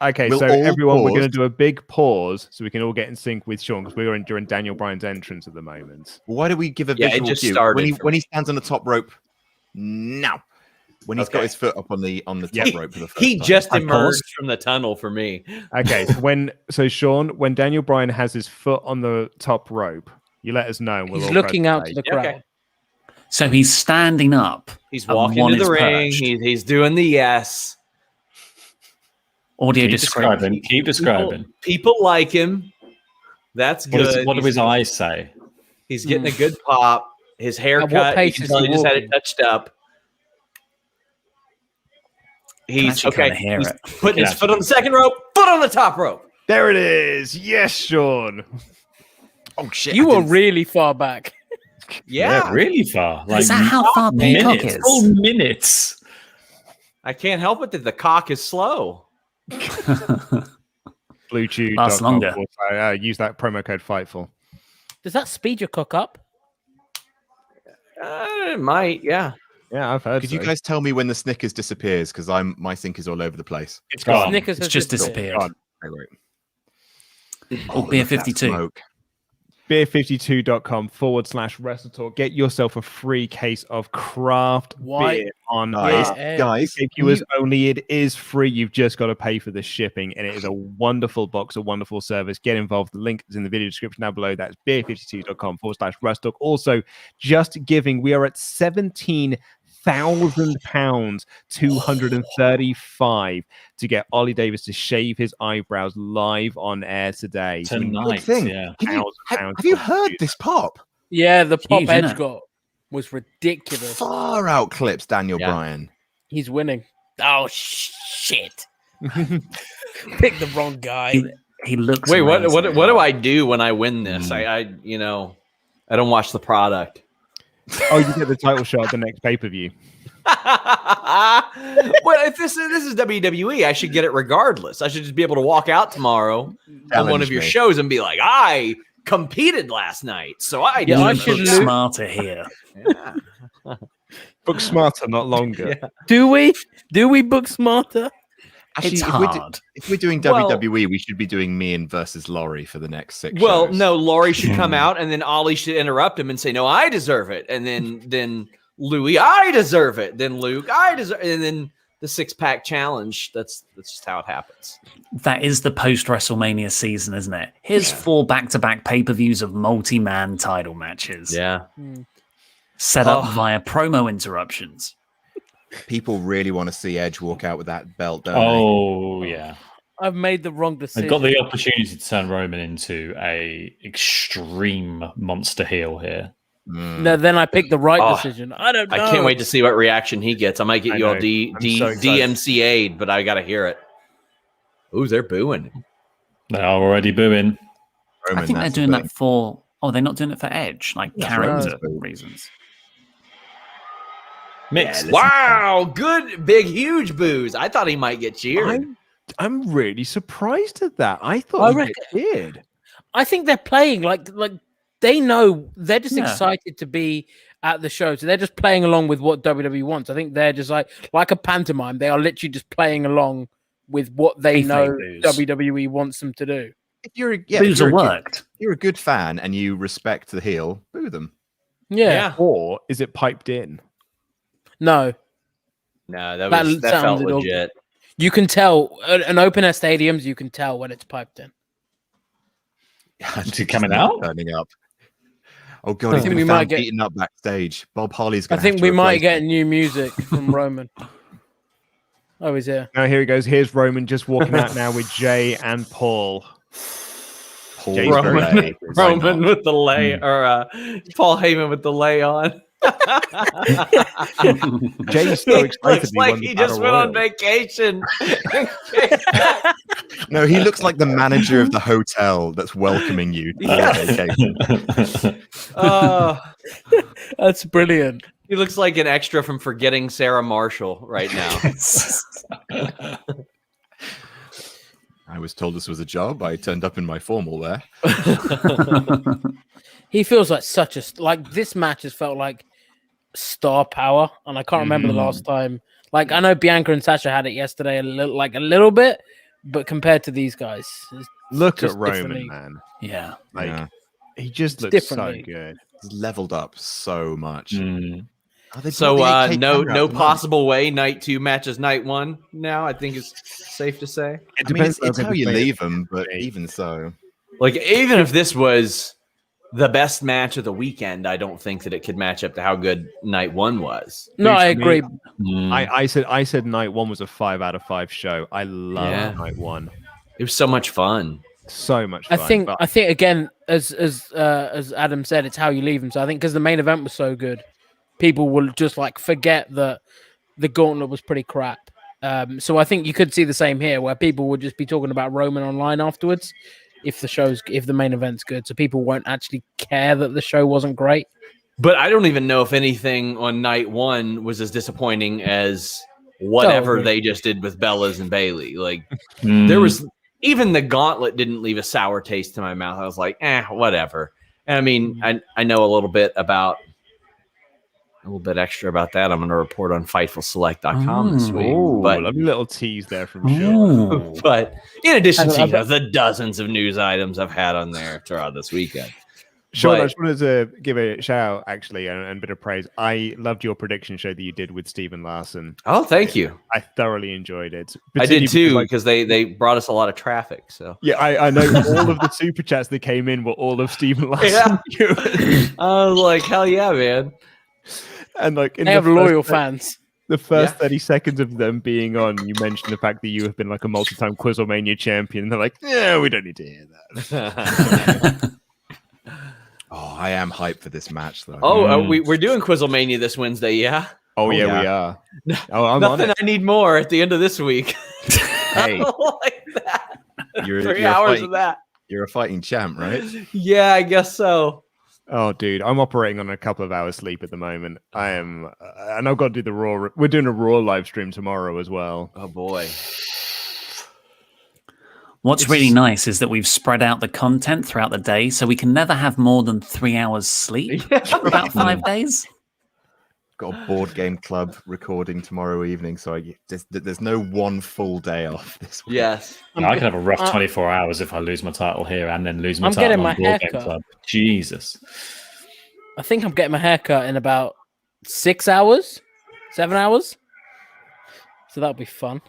Okay, We'll so all everyone, we're pause. going to do a big pause so we can all get in sync with Sean because we're during Daniel Bryan's entrance at the moment. Why do we give a Yeah, it visual just cue? started When he stands on the top rope now? When he's got his foot up on the top rope for the first He time. just emerged from the tunnel for me. Okay, so Sean, when Daniel Bryan has his foot on the top rope, you let us know. And we'll He's all looking press out play. to the crowd. Okay. So he's standing up. He's and walking one to the is ring. perched. He's doing the yes. Audio Keep description. describing. Keep describing. People like him. That's good. What do his eyes say? He's getting a good pop. His haircut, pace you can is tell he he just had it walking? touched up. He's actually okay. kinda hear He's it. putting his Can foot on the second rope, foot on the top rope. There it is. Yes, Sean. Oh shit! You I were didn't- really far back. Yeah. Really far. Like Is that how far Peacock minutes. is? Full minutes. I can't help it that the cock is slow. BlueChew. Lasts longer. Use that promo code Fightful. Does that speed your cock up? It might, yeah. Yeah, I've heard. Could you guys tell me when the Snickers disappears? Because my sink is all over the place. It's gone. Snickers It's has just disappeared. disappeared. Right. Oh, Beer 52. Beer52.com/WrestleTalk. Get yourself a free case of craft White beer on Guys, Yeah. guys, viewers only. It is free. You've just got to pay for the shipping, and it is a wonderful box, a wonderful service. Get involved. The link is in the video description down below. That's beer52.com/WrestleTalk. Also, just giving. We are at £17,000, 235 to get Ollie Davis to shave his eyebrows live on air today. Tonight, thing. yeah. Have you heard this pop? Yeah, the pop Huge, Edge innit? got was ridiculous. Far out clips Daniel Yeah. Bryan. He's winning. Oh shit! Pick the wrong guy. He looks. Wait, what amazing. do I do when I win this? I don't watch the product. Oh, you get the title shot at the next pay-per-view. Well, if this is WWE, I should get it regardless. I should just be able to walk out tomorrow on one Challenge of your me. shows and be like, I competed last night, so I Yeah, I did should it." look smarter here. Book smarter, not longer. Yeah. Do we book smarter? Actually, It's hard. if we're doing Well- WWE, we should be doing me and versus Laurie for the next 6 Well, shows. no, Laurie should come out, and then Ollie should interrupt him and say, "No, I deserve it," and then Louis, "I deserve it," then Luke, "I deserve," and then the 6-pack challenge. That's just how it happens. That is the post WrestleMania season, isn't it? Here's 4 back-to-back pay-per-views of multi-man title matches. Yeah. Set up via promo interruptions. People really want to see Edge walk out with that belt, don't Oh yeah. I've made the wrong decision. They've got the opportunity to turn Roman into a extreme monster heel here. No, then I picked the right Oh, decision. I don't know. I can't wait to see what reaction he gets. I might get I you all know. I'm so excited. DMCA'd, but I got to hear it. Ooh, they're booing. They are already booing. I think they're doing that for. Oh, they're not doing it for Edge, like That's character right. reasons. Mixed. Wow, good, big, huge boos. I thought he might get cheered. I'm really surprised at that. I I thought reckon- he did. I think they're playing like they know they're just Yeah. excited to be at the show, so they're just playing along with what WWE wants. I think they're just like a pantomime. They are literally just playing along with what they Kayfabe know boos. WWE wants them to do. If you're Boos if you're are a good- worked. if you're a good fan and you respect the heel, boo them. Yeah. Or is it piped in? No, No, that felt sounded all- legit. You can tell an open air stadiums. You can tell when it's piped in. Is it coming out? Turning up. Oh god, I he's think been we might found get- beaten up backstage. Bob Holly's I going think we might get new music from Roman. Oh, he's here. Now here he goes. Here's Roman just walking out now with Jay and Paul. Jay's very Roman, late. Why Roman with the lay, or Paul Heyman with the lay on. Jay's so He excited looks he like won the he just Battle went on Royal. vacation. No, he looks like the manager of the hotel that's welcoming you to your vacation. Oh, that's brilliant. He looks like an extra from Forgetting Sarah Marshall right now. I was told this was a job. I turned up in my formal wear. He feels like such a like this match has felt like star power, and I can't remember the last time. Like I know Bianca and Sasha had it yesterday, a little bit, but compared to these guys, it's Look at just Roman, differently. man. Yeah. Like he just It's looks differently. so good. He's leveled up so much. Oh, they So brought the 8K no camera no out tonight. possible way night 2 matches night 1 now. I think is safe to say. I mean, it's how you leave them, but even so. Like even if this was the best match of the weekend, I don't think that it could match up to how good night 1 was. No, I agree. I said night 1 was a 5 out of 5 show. I love night 1. It was so much fun. So much I fun. think again, as Adam said, it's how you leave them. So I think because the main event was so good, people will just like forget that the Gauntlet was pretty crap. So I think you could see the same here, where people would just be talking about Roman online afterwards if the main event's good. So people won't actually care that the show wasn't great. But I don't even know if anything on night 1 was as disappointing as whatever Oh, they just did with Bellas and Bailey. Like there was even the Gauntlet didn't leave a sour taste in my mouth. I was like, whatever. And I mean, I know a little bit extra about that. I'm going to report on FightfulSelect.com this week. Ooh, But lovely little tease there from Sean. but in addition to I bet- the dozens of news items I've had on there throughout this weekend. Sean, I But- just wanted to give a shout out actually and a bit of praise. I loved your prediction show that you did with Stephen Larson. Oh, thank you. I thoroughly enjoyed it. I did Particularly too because, because they brought us a lot of traffic. So yeah, I know all of the super chats that came in were all of Stephen Larson. I was like, hell yeah, man. And like in They the have first loyal thir- fans. The first 30 seconds of them being on, you mentioned the fact that you have been like a multi-time Quizzlemania champion. And they're like, yeah, we don't need to hear that. Oh, I am hyped for this match, though. Oh, we're doing Quizzlemania this Wednesday, yeah? Oh, yeah, we are. Oh, I'm on Nothing it. I need more at the end of this week. Hey, like that. you're, 3 you're a hours fighting- of that. You're a fighting champ, right? Yeah, I guess so. Oh, dude, I'm operating on a couple of hours sleep at the moment. I am, and I've got to do the Raw. We're doing a Raw live stream tomorrow as well. Oh boy. What's really nice is that we've spread out the content throughout the day, so we can never have more than 3 hours sleep for about 5 days. Got a board game club recording tomorrow evening, so there's no one full day off this week. Yes. I could have a rough 24 hours if I lose my title here and then lose my I'm title getting on my Board hair Game cut. Club. Jesus. I think I'm getting my hair cut in about 6 hours, 7 hours. So that'll be fun.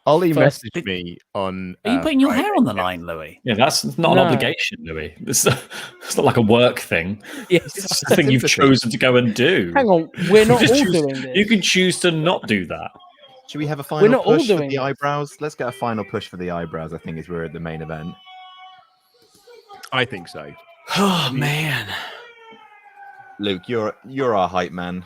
Ollie First- messaged me on. Are you putting your Friday. hair on the line, Louis? Yeah, that's not an No. obligation, Louis. It's not like a work thing. Yes. It's just a thing you've chosen to go and do. Hang on, we're not You all choose- doing this. You can choose to not do that. Should we have a We're final not all push for doing the this. eyebrows? Let's get a final push for the eyebrows. I think as we're at the main event. I think so. Oh man, Luke, you're our hype man.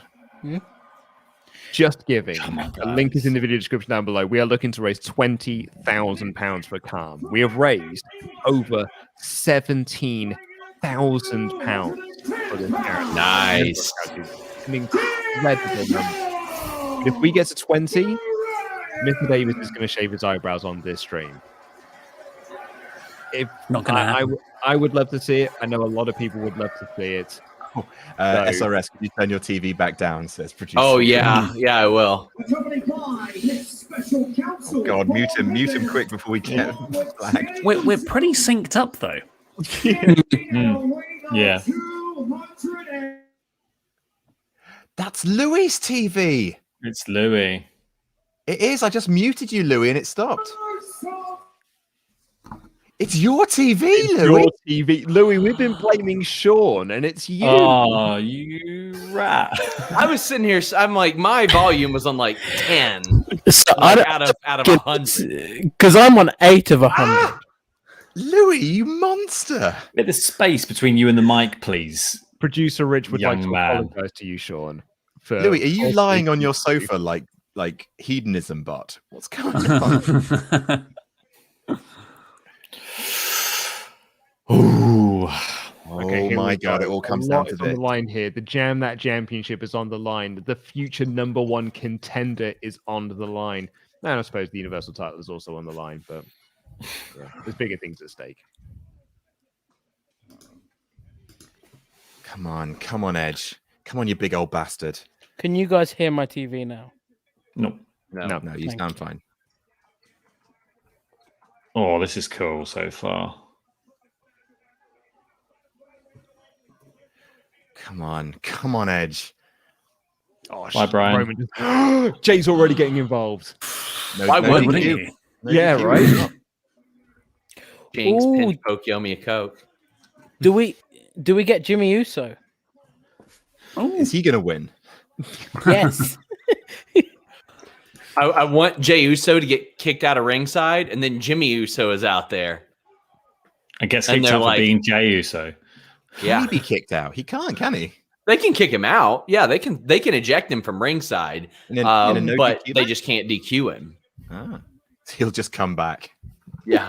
Just giving. Come on, A link is in the video description down below. We are looking to raise £20,000 for Calm. We have raised over £17,000 for this charity. nice. An incredible number. If we get to 20, Mr. Davis is going to shave his eyebrows on this stream. If Not gonna happen. I would love to see it. I know a lot of people would love to see it. SRS, can you turn your TV back down? Says producer. Oh yeah, I will. Oh, God, mute him quick before we get flagged. We're pretty synced up though. Yeah. That's Louis' TV. It's Louis. It is. I just muted you, Louis, and it stopped. It's your TV, Louis. Your TV. Louis, we've been blaming Sean, and it's you. Oh, you rat. I was sitting here. I'm like, my volume was on like 10. So Like, out of 100. Because I'm on 8 of 100. Louis, you monster. Bit of space between you and the mic, please. Producer Rich would like Young to man. apologize to you, Sean. For Louis, are you falsely lying on your accusing you. sofa like hedonism bot? What's going on? Ooh. Oh here my we God, go. it all comes A down lot to is on this. the line here. The Jam That Championship is on the line. The future #1 contender is on the line. And I suppose the Universal title is also on the line, but there's bigger things at stake. Come on, Edge. Come on, you big old bastard. Can you guys hear my TV now? No. No, you Thank sound you. fine. Oh, this is cool so far. Come on, Edge. Oh, Bye, Brian. Roman Jay's already getting involved. Why wouldn't DQ. you? No Yeah, DQ. right? Jinx, Ooh. pinch poke, yell me a Coke. Do we get Jimmy Uso? Is he gonna win? Yes. I want Jey Uso to get kicked out of ringside, and then Jimmy Uso is out there. I guess And kicked they're out like- for being Jey Uso. Can he be kicked out? He can't, can he? They can kick him out. Yeah, they can eject him from ringside, In a no but DQ they match? just can't DQ him. Ah, he'll just come back. Yeah.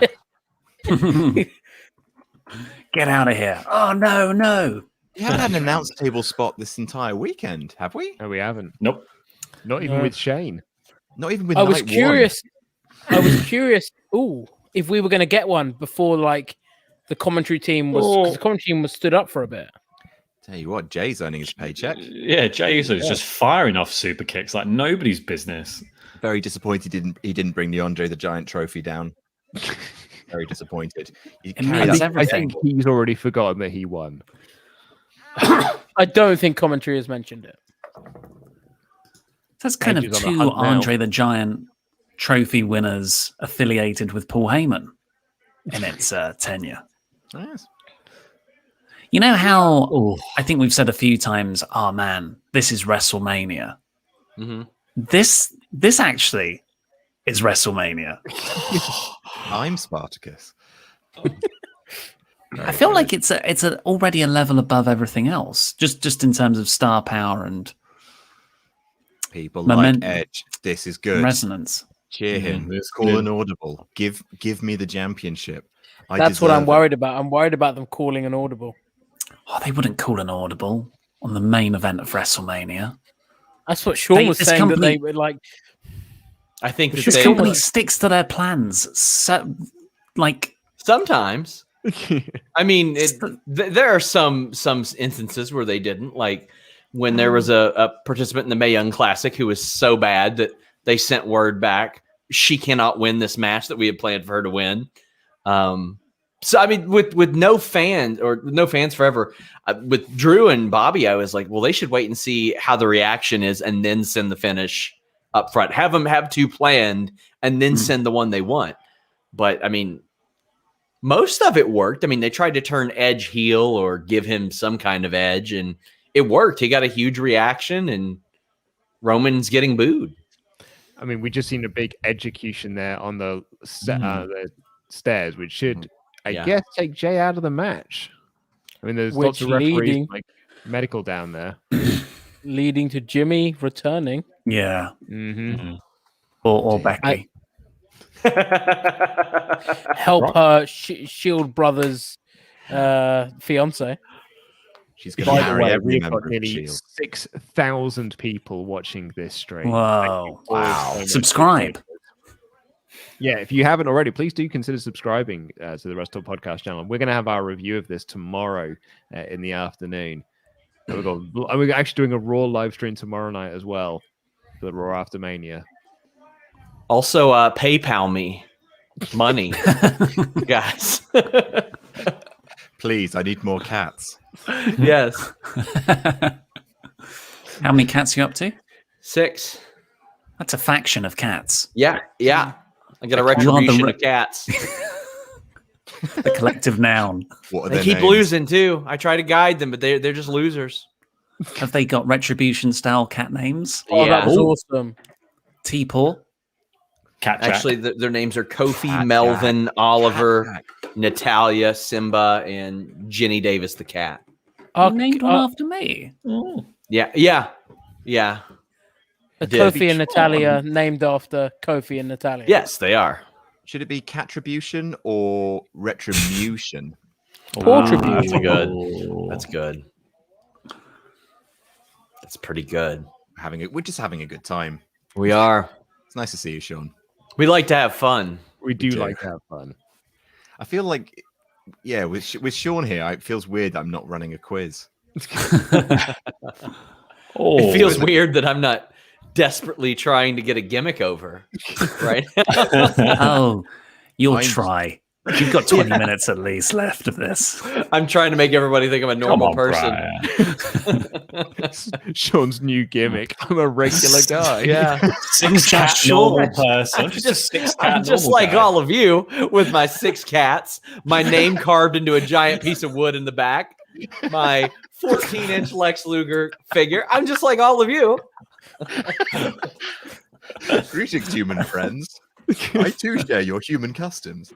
Get out of here. Oh no. We haven't had an announce table spot this entire weekend, have we? No, we haven't. Nope. Not even No. with Shane. Not even with I was night curious. I was curious. Ooh, if we were going to get one before, like the commentary team was. 'Cause the commentary team was stood up for a bit. Tell you what, Jay's earning his paycheck. Yeah, Jey Uso's just firing off super kicks like nobody's business. Very disappointed he didn't bring the Andre the Giant trophy down. Very disappointed. He It carried means that- I think he's already forgotten that he won. I don't think commentary has mentioned it. That's kind of Edge is on the two hunt now. Andre the Giant trophy winners affiliated with Paul Heyman in its tenure. Yes. You know how I think we've said a few times, oh man, this is WrestleMania. Mm-hmm. This actually is WrestleMania. I'm Spartacus. I feel like it's already a level above everything else, just in terms of star power and People Moment- like Edge. This is good. resonance. Cheer him. it's Call good. an audible. Give me the championship. That's what I'm worried about. I'm worried about them calling an audible. Oh, they wouldn't call an audible on the main event of WrestleMania. That's what Sean was This saying. That they company- were like. I think that This they company sticks to their plans. So, like sometimes. I mean, there are some instances where they didn't. Like when there was a participant in the Mae Young Classic who was so bad that they sent word back, she cannot win this match that we had planned for her to win. So I mean, with no fans or no fans forever, with Drew and Bobby, I was like, well, they should wait and see how the reaction is and then send the finish up front. Have them have 2 planned and then send the one they want. But I mean, most of it worked. I mean, they tried to turn Edge heel or give him some kind of edge, and it worked. He got a huge reaction, and Roman's getting booed. I mean, we just seen a big execution there on the stairs, which should, I guess, take Jay out of the match. I mean, there's lots of referees, like medical down there. Leading to Jimmy returning. Yeah. Mm-hmm. Or Becky. Help her Shield Brothers fiance. She's going to marry every we've member got of nearly Shield. 6,000 people watching this stream. Whoa. Wow. Subscribe. Yeah, if you haven't already, please do consider subscribing to the WrestleTalk Podcast channel. We're going to have our review of this tomorrow in the afternoon. And we're actually doing a Raw live stream tomorrow night as well for the Raw After Mania. Also, PayPal me money, guys. Please, I need more cats. Yes. How many cats are you up to? 6. That's a faction of cats. Yeah. I got a retribution of cats. The collective noun. They keep losing too. I try to guide them, but they're just losers. Have they got retribution style cat names? Oh, that was awesome. T-Paw. Actually, their names are Kofi, Melvin, Oliver, Natalia, Simba, and Jenny Davis the cat. You named one after me. Yeah. Kofi and Natalia named after Kofi and Natalia. Yes, they are. Should it be Catribution or Retribution? That's good. That's good. That's pretty good. We're just having a good time. We are. It's nice to see you, Sean. We like to have fun. We do like to have fun. I feel like, with Sean here, it feels weird that I'm not running a quiz. It feels weird that I'm not desperately trying to get a gimmick over right now. You'll try. You've got 20 minutes at least left of this. I'm trying to make everybody think I'm a normal person. Sean's new gimmick. I'm a regular guy. Yeah. 6 cat normal person. I'm just like guy. all of you with my 6 cats, my name carved into a giant piece of wood in the back, my 14-inch Lex Luger figure. I'm just like all of you. Greetings, human friends. I too share your human customs.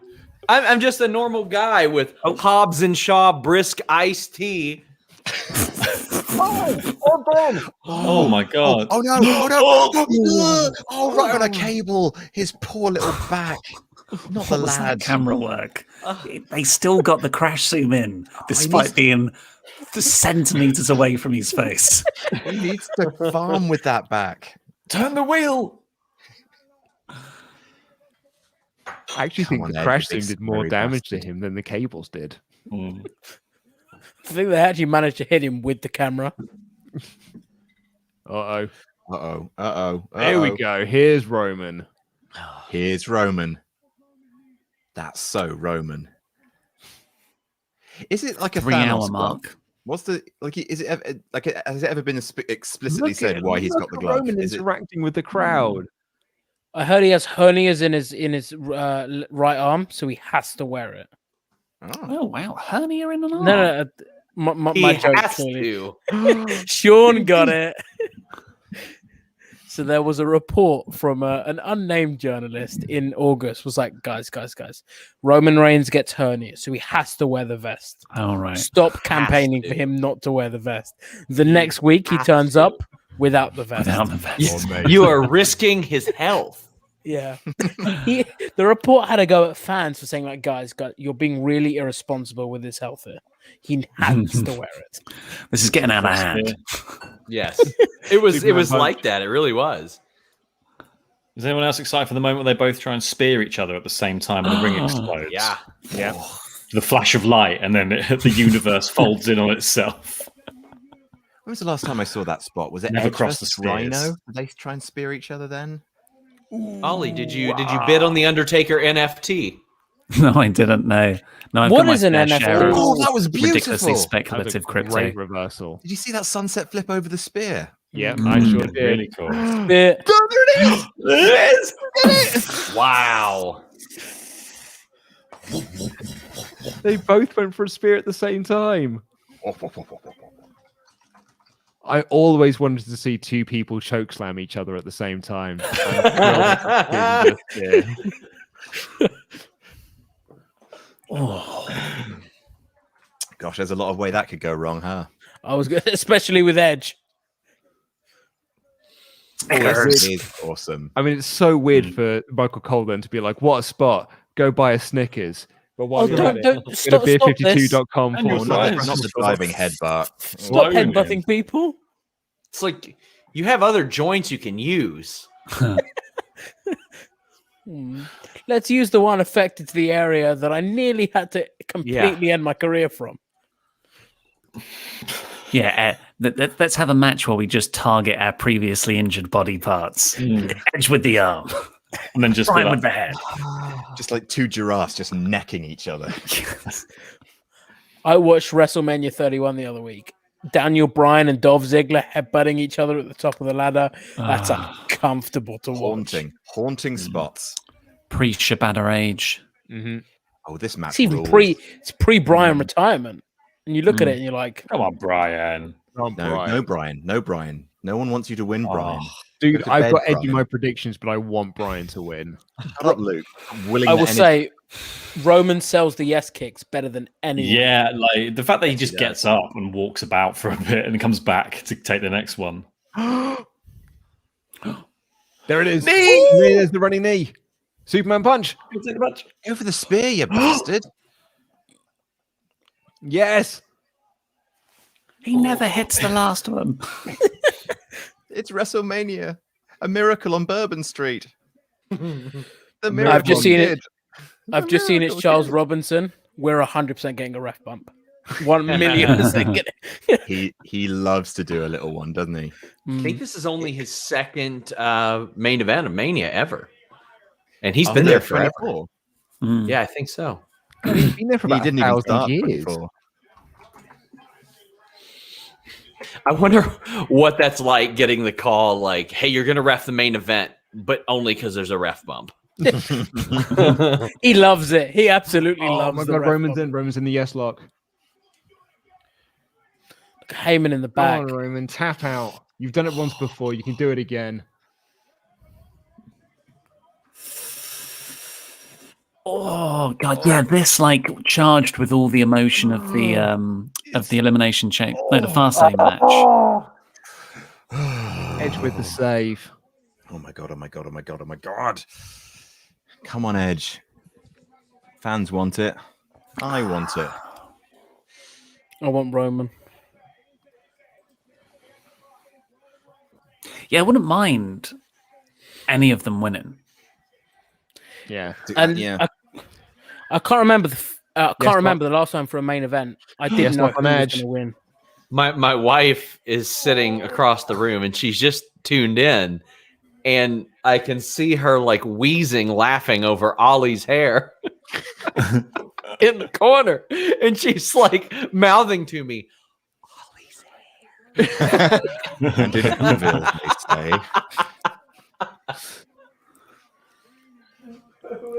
I'm just a normal guy with Hobbs and Shaw brisk iced tea. Oh my god! Oh no! Oh, right on a cable. His poor little back. Not the lad. Camera work. They still got the crash zoom in, despite being centimeters away from his face. He needs to farm with that back. Turn the wheel. I actually think the crash zoom did more damage to him than the cables did. I think they actually managed to hit him with the camera. Uh-oh. Uh-oh. Here we go. Here's Roman. That's so Roman. Is it like a 3-hour mark? What's the is it ever, has it ever been explicitly said why he's got the glove? Roman interacting with the crowd. I heard he has hernias in his right arm, so he has to wear it. Oh wow, hernia in an arm. No, my joke. Has to. Sean got it. So there was a report from an unnamed journalist in August. Was like, guys, Roman Reigns gets hernia, so he has to wear the vest. All right. Stop campaigning for him not to wear the vest. The next week he turns up without the vest. You are risking his health. Yeah. The report had to go at fans for saying, like, guys, you're being really irresponsible with his health here. He has to wear it. This is getting out of hand. Yes. It was like that. It really was. Is anyone else excited for the moment where they both try and spear each other at the same time and the ring explodes? Yeah. The flash of light, and then the universe folds in on itself. When was the last time I saw that spot? Was it Never Edge crossed versus the spears. Rhino? Did they try and spear each other then? Ollie, did you bid on the Undertaker NFT? No, I didn't know. No, I've What got my is an fair NFT? share of Oh, that was ridiculously beautiful. speculative crypto. Great reversal. Did you see that sunset flip over the spear? Yeah, I sure did. Really cool. There it is. Wow. They both went for a spear at the same time. I always wanted to see two people chokeslam each other at the same time. Gosh, there's a lot of way that could go wrong, huh? I was good, especially with Edge. It is awesome. I mean, it's so weird for Michael Cole then to be like, "What a spot! Go buy a Snickers." But while you're at it, go to beer52.com. Not the diving headbutt. Stop headbutting people. It's like you have other joints you can use. Let's use the one affected to the area that I nearly had to completely end my career from. Yeah, let's have a match where we just target our previously injured body parts. Edge with the arm. And then just Brian with the head. Just like two giraffes just necking each other. I watched WrestleMania 31 the other week. Daniel Bryan and Dolph Ziggler headbutting each other at the top of the ladder. That's uncomfortable to watch. Haunting spots. Pre-Shibata age. Oh, this match. It's even pre-Bryan retirement. And you look at it and you're like, come on, Brian. No, Brian. No one wants you to win, Brian. Dude, I've got Edge in my predictions, but I want Brian to win. Shut up, Luke. I will say Roman sells the yes kicks better than anyone. Yeah, like the fact that he just gets up and walks about for a bit and comes back to take the next one. There it is. There's the running knee. Superman punch. Go for the spear, you bastard. Yes. He never hits the last one. It's WrestleMania. A miracle on Bourbon Street. I've just seen it. I've just seen it's Charles Robinson. We're 100% getting a ref bump. 1,000,000% getting. He loves to do a little one, doesn't he? I think this is only his second main event of Mania ever. And he's been there forever. Yeah, I think so. He's been there for about 1,000 years. I wonder what that's like getting the call like, hey, you're going to ref the main event, but only because there's a ref bump. He loves it. He absolutely loves it. Roman's in the yes lock. Heyman in the back. Come on, Roman, tap out. You've done it once before. You can do it again. Oh god, yeah, this like charged with all the emotion of the elimination check. No, the Fastlane match. Edge with the save. Oh my god. Come on, Edge. Fans want it. I want it. I want Roman. Yeah, I wouldn't mind any of them winning. Yeah, and I can't remember the last time for a main event. I didn't know who was going to win. My wife is sitting across the room and she's just tuned in, and I can see her like wheezing, laughing over Ollie's hair in the corner, and she's like mouthing to me, "Ollie's hair." And in evil, they say.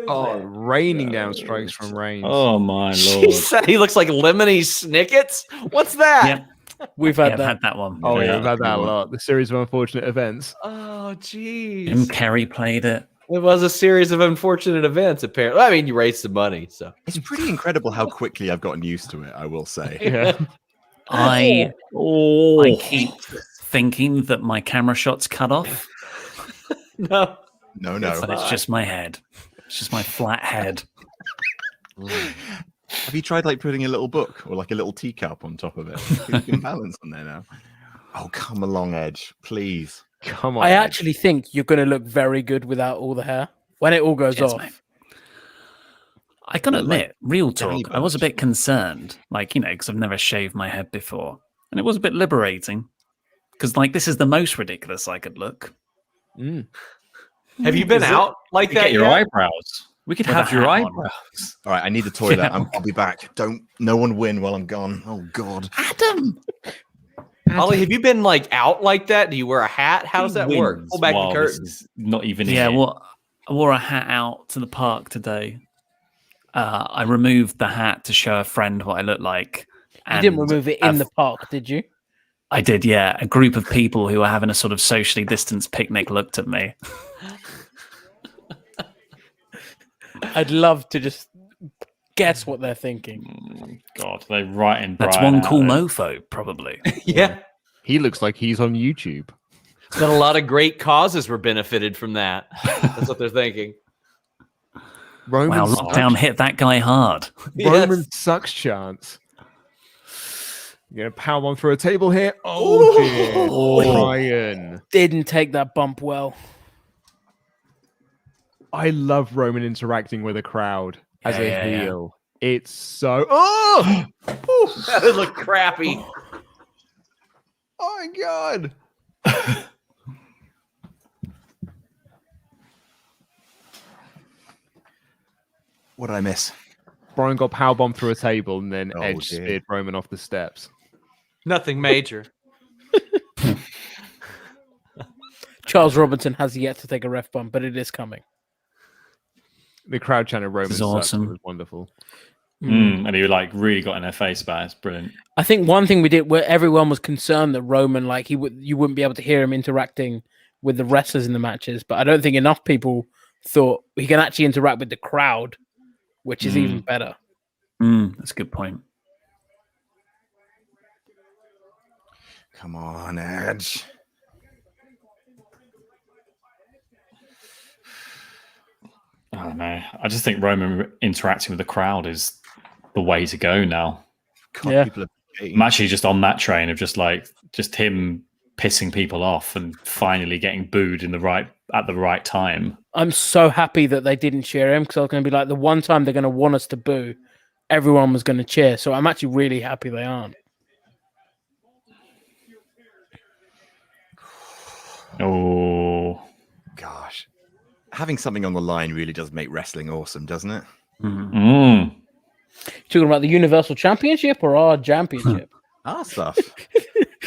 Oh, raining down strikes from Reigns. Oh my lord! She said he looks like Lemony Snickets. What's that? Yep. We've had that one. Oh yeah, we've had that a lot. The series of unfortunate events. Oh jeez. Jim Carrey played it. It was a series of unfortunate events, apparently. I mean, you raised some money, so it's pretty incredible how quickly I've gotten used to it. I will say. Yeah. I keep thinking that my camera shot's cut off. No. But it's just my head. It's just my flat head. Have you tried like putting a little book or like a little teacup on top of it? You can balance on there now. Oh, come along, Edge, please. Come on. I actually think you're going to look very good without all the hair when it all goes off. Mate. I gotta admit, real talk, I was a bit concerned, because I've never shaved my head before, and it was a bit liberating because, this is the most ridiculous I could look. Have you been out like that? Get your eyebrows. We could have your eyebrows. All right, I need the toilet. I'll be back. No one win while I'm gone. Oh God, Adam. Ollie, have you been like out like that? Do you wear a hat? How does that work? Pull back the curtains. Not even. Yeah, well, I wore a hat out to the park today. I removed the hat to show a friend what I look like. You didn't remove it in the park, did you? I did, yeah. A group of people who were having a sort of socially distanced picnic looked at me. I'd love to just guess what they're thinking. God, they writing. That's Brian one cool out there. mofo, probably. Yeah. He looks like he's on YouTube. Got a lot of great causes were benefited from that. That's what they're thinking. Roman wow, lockdown hit that guy hard. Roman sucks chance. You're gonna powerbomb through a table here. Oh dear. Brian. Didn't take that bump well. I love Roman interacting with a crowd as a Yeah. heel. It's so oh That would look crappy. oh my god. What did I miss? Brian got powerbombed through a table and then Oh, Edge dear. speared Roman off the steps. Nothing major. Charles Robinson has yet to take a ref bump, but it is coming. The crowd chanted Roman is sucks. awesome. It was wonderful. And he like really got in their face about it. It's brilliant. I think one thing we did where everyone was concerned that Roman, like you wouldn't be able to hear him interacting with the wrestlers in the matches, but I don't think enough people thought he can actually interact with the crowd, which is even better. That's a good point. Come on, Edge. I don't know. I just think Roman interacting with the crowd is the way to go now. God, Yeah. people are I'm actually just on that train of just him pissing people off and finally getting booed at the right time. I'm so happy that they didn't cheer him because I was going to be like, the one time they're going to want us to boo, everyone was going to cheer. So I'm actually really happy they aren't. Oh, Gosh. Having something on the line really does make wrestling awesome, doesn't it? Mm. Talking about the Universal Championship or our championship? Our stuff.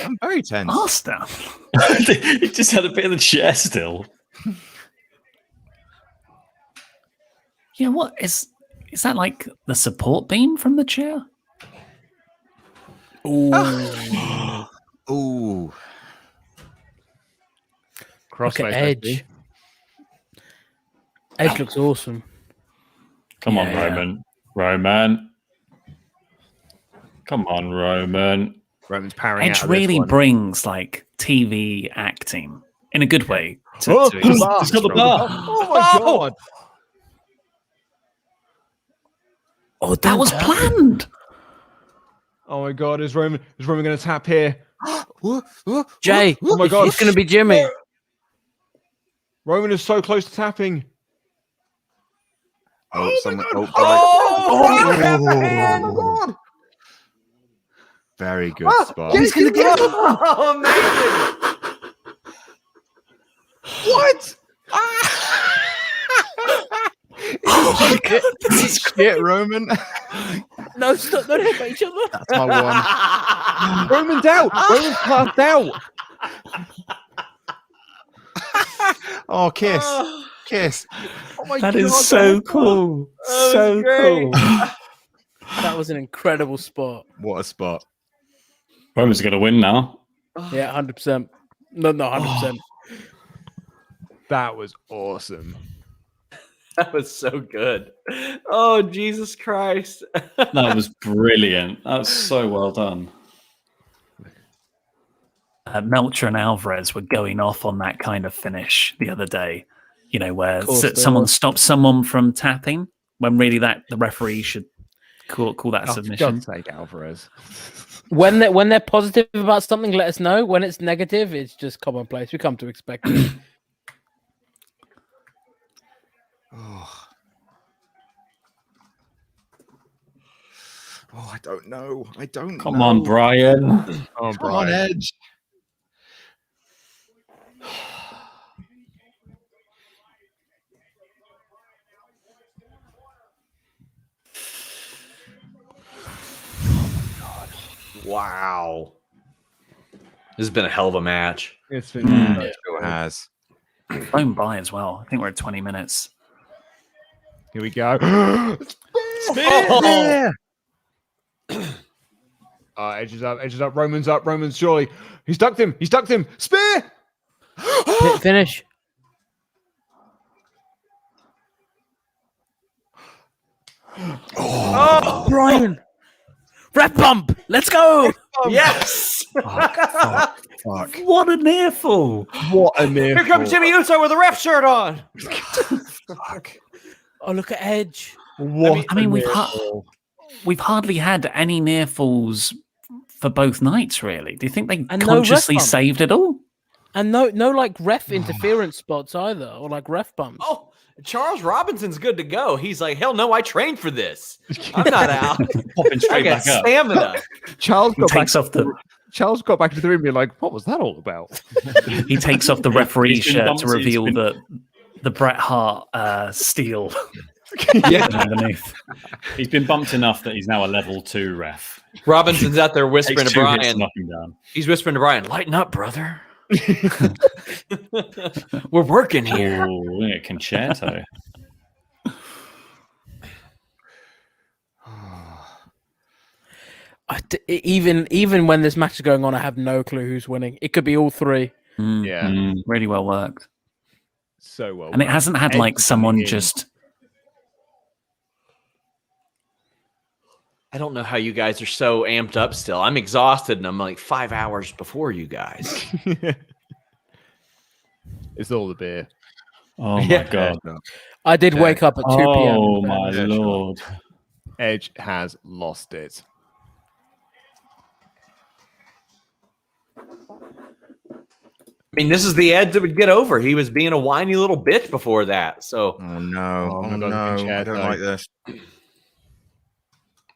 I'm very tense. Our stuff. He just had a bit of the chair still. Yeah, what is that like the support beam from the chair? Ooh. Ooh. Cross Look at Edge. Edge looks awesome. Come on, Yeah. Roman. Roman. Come on, Roman. Roman's powering Edge out of really this one. brings like TV acting in a good way. To Oh, it. the bar. He's got the bar. Oh my god. Oh, that was planned. Oh my god, is Roman going to tap here? Jay, Oh my god. it's going to be Jimmy. Roman is so close to tapping. Oh, someone. Oh, Oh, god. Very good spot. He's gonna get it. Oh, amazing. What? Shit, Roman. No, stop. Don't hit by each other. That's my one. Roman's out. Roman's passed out. Oh, kiss. Kiss. Oh my That god. is so cool. So cool. That was an incredible spot. What a spot. Roman's going to win now. Yeah, 100%. No, 100%. That was awesome. That was so good. Oh, Jesus Christ. That was brilliant. That was so well done. Melcher and Alvarez were going off on that kind of finish the other day. You know, where course they someone were. stops someone from tapping when really that the referee should call that Oh, submission. God's sake, Alvarez. When they're positive about something, let us know. When it's negative, it's just commonplace. We come to expect it. Oh, I don't know. I don't know. Come on, Brian. Oh, Come on, Edge. Wow. This has been a hell of a match. It's been It sure has. Flown by as well. I think we're at 20 minutes. Here we go. Oh. Edge is up, Roman's up, Roman's surely. He's ducked him, spear! Finish. Oh, Brian. Ref bump. Let's go. Yes. Fuck. What a near fall. Here comes Jimmy Uso with a ref shirt on. Fuck. Oh, look at Edge. I mean we've hardly had any near falls for both nights, really. Do you think they And no consciously ref bump. saved it all? And no like ref interference spots either, or like ref bumps. Oh, Charles Robinson's good to go. He's like, hell no, I trained for this. I'm not out. Popping I straight got back up. stamina. Charles got back Takes to the room and be like, what was that all about? He takes off the referee He's been shirt bumped, to he's reveal been- the Bret Hart steel Yeah. underneath. He's been bumped enough that he's now a level 2 ref. Robinson's out there whispering Takes to 2 hits Brian. to knock him down. He's whispering to Brian, lighten up, brother. We're working here. Oh, look at Concerto. Even when this match is going on, I have no clue who's winning. It could be all three. Yeah. Really well worked. So well. And it hasn't had like someone just. I don't know how you guys are so amped up still. I'm exhausted and I'm like 5 hours before you guys. It's all the beer. Oh my god. I did wake up at 2 p.m. Oh my lord. Edge has lost it. I mean, this is the Edge that would get over. He was being a whiny little bitch before that. So, Oh no! Oh, Oh my no! God, I don't like this.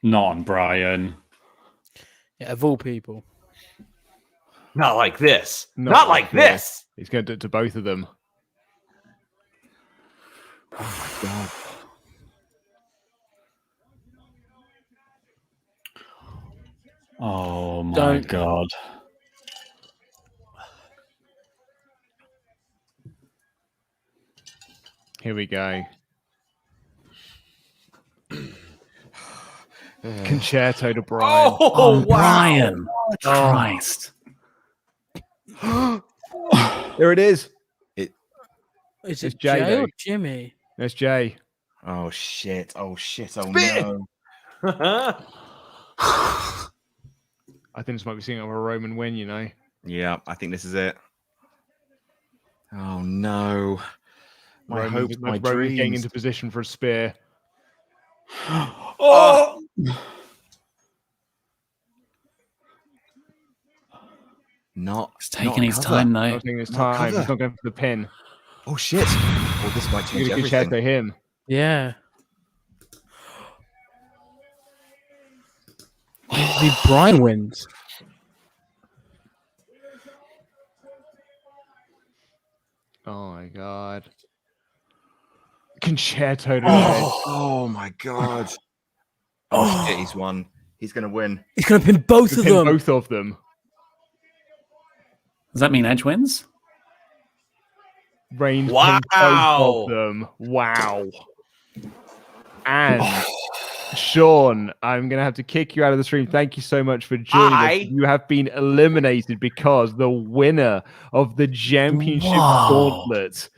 Not on Brian. Yeah, of all people. not like this. Not like this. He's going to do it to both of them. Oh my god! Oh my Don't. god. Here we go. Concerto to Brian. Oh, wow. Brian. Christ. There it is. Is It's it Jay, Jay or though. Jimmy? There's Jay. Oh shit! Oh shit! Oh Spit! no! I think this might be seeing a Roman win, you know. Yeah, I think this is it. Oh no! My hopes, my Roman getting dreams. into position for a spear. Oh! He's taking his time, though. Not taking his Not time. He's cover. not going for the pin. Oh shit! Oh, this might change You're going to everything. Concerto him. Yeah. Maybe Brian wins. Oh my god. Concerto to Edge. Oh my god! Oh shit! He's won. He's going to win. He's going to pin both To of pin them. both of them. Does that mean Edge wins? Reigns Wow. pinned both of them. Wow. And Sean, I'm going to have to kick you out of the stream. Thank you so much for joining us. You have been eliminated because the winner of the championship gauntlet,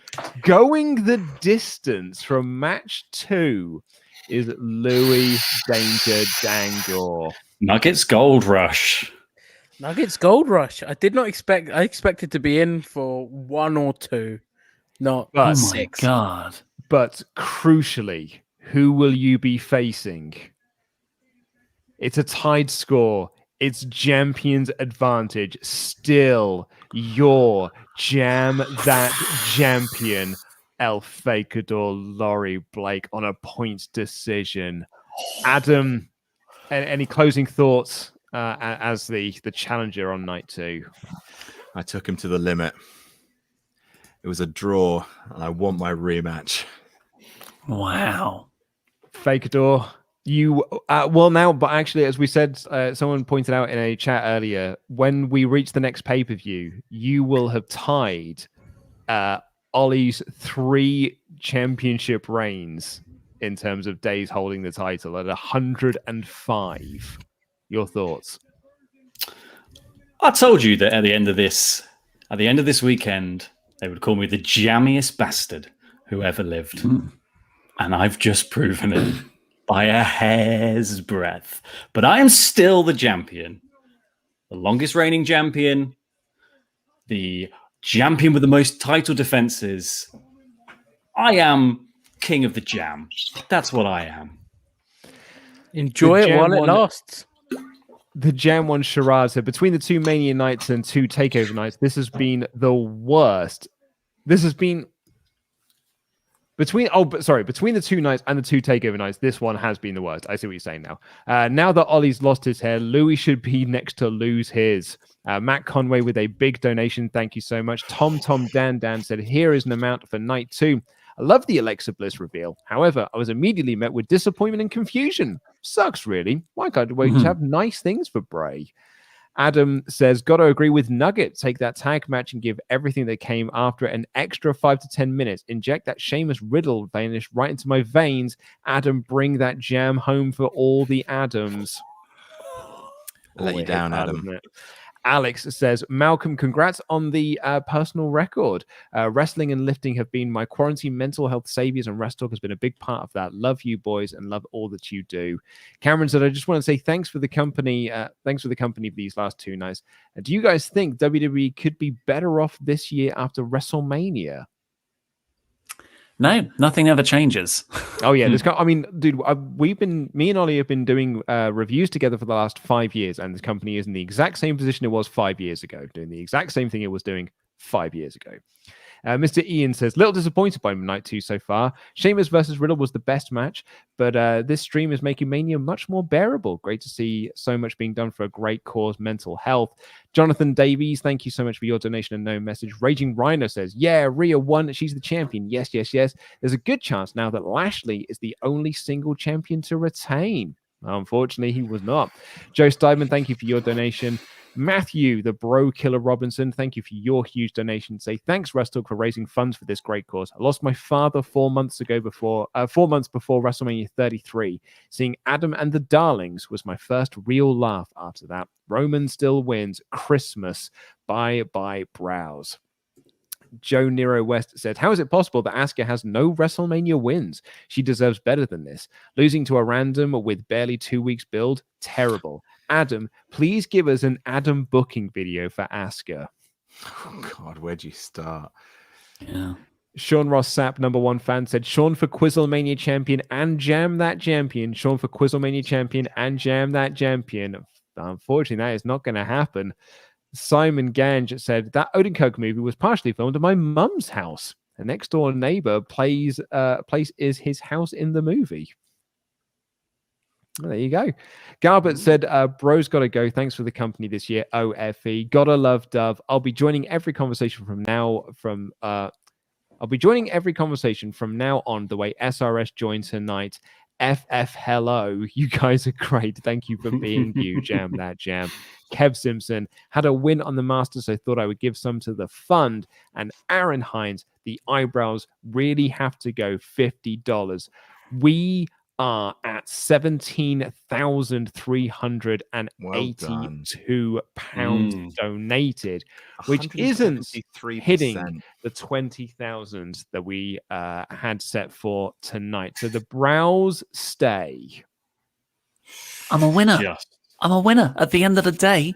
going the distance from match 2, is Louis Danger Dangle. Nuggets Gold Rush. Nuggets Gold Rush. I did not expect. I expected to be in for 1 or 2, not But, 6. God. But crucially, who will you be facing? It's a tied score. It's champion's advantage. Still, your Jam That Champion, El Fakidor Laurie Blake, on a points decision. Adam, any closing thoughts as the challenger on night 2? I took him to the limit. It was a draw, and I want my rematch. Wow. Fakidor, But actually, as we said, someone pointed out in a chat earlier, when we reach the next pay-per-view, you will have tied Ollie's 3 championship reigns in terms of days holding the title at 105. Your thoughts? I told you that at the end of this weekend, they would call me the jammiest bastard who ever lived. And I've just proven it by a hair's breadth. But I am still the champion. The longest reigning champion. The champion with the most title defenses. I am king of the jam. That's what I am. Enjoy it while it lasts. The Jam 1 Shiraz said, between the 2 Mania nights and 2 Takeover nights, this has been the worst. This has been between the 2 nights and the 2 Takeover nights, this one has been the worst. I see what you're saying now. Now that Ollie's lost his hair, Louis should be next to lose his. Matt Conway with a big donation. Thank you so much. Tom Dan said, here is an amount for night 2. I love the Alexa Bliss reveal. However, I was immediately met with disappointment and confusion. Sucks, really. Why can't we just have nice things for Bray? Adam says, got to agree with Nugget. Take that tag match and give everything that came after it an extra 5 to 10 minutes. Inject that Sheamus Riddle vanish right into my veins. Adam, bring that jam home for all the Adams. Let you down, Adam. Alex says, Malcolm, congrats on the personal record. Wrestling and lifting have been my quarantine mental health saviors, and WrestleTalk has been a big part of that. Love you, boys, and love all that you do. Cameron said, I just want to say thanks for the company. Thanks for the company for these last 2 nights. Do you guys think WWE could be better off this year after WrestleMania? No, nothing ever changes. Oh yeah, dude, me and Ollie have been doing reviews together for the last 5 years, and this company is in the exact same position it was 5 years ago, doing the exact same thing it was doing 5 years ago. Mr. Ian says, little disappointed by night 2 so far. Sheamus versus Riddle was the best match, but this stream is making Mania much more bearable. Great to see so much being done for a great cause, mental health. Jonathan Davies, thank you so much for your donation and no message. Raging Rhino says, yeah, Rhea won. She's the champion. Yes. There's a good chance now that Lashley is the only single champion to retain. Unfortunately, he was not. Joe Steinman, thank you for your donation. Matthew, the Bro Killer Robinson, thank you for your huge donation. Say thanks, WrestleTalk, for raising funds for this great cause. I lost my father 4 months before WrestleMania 33. Seeing Adam and the Darlings was my first real laugh after that. Roman still wins. Christmas. Bye brows. Joe Nero West said, how is it possible that Asuka has no WrestleMania wins? She deserves better than this. Losing to a random with barely 2 weeks build? Terrible. Adam, please give us an Adam booking video for Asuka. Oh, God, where'd you start? Yeah. Sean Ross Sapp, #1 fan, said, Sean for Quizzlemania champion and Jam That Champion. Sean for Quizzlemania champion and Jam That Champion. Unfortunately, that is not going to happen. Simon Gange said, that Odenkirk movie was partially filmed at my mum's house. A next door neighbor place is his house in the movie. Well, there you go. Garbett said, bro's got to go. Thanks for the company this year. OFE. Gotta love Dove. I'll be joining every conversation from now on the way SRS joined tonight. FF hello. You guys are great. Thank you for being you. Jam That Jam. Kev Simpson had a win on the Masters, so I thought I would give some to the fund. And Aaron Hines, the eyebrows really have to go $50. We are at £17,382 donated, which isn't hitting the 20,000 that we had set for tonight. So the brows stay. I'm a winner. I'm a winner. At the end of the day,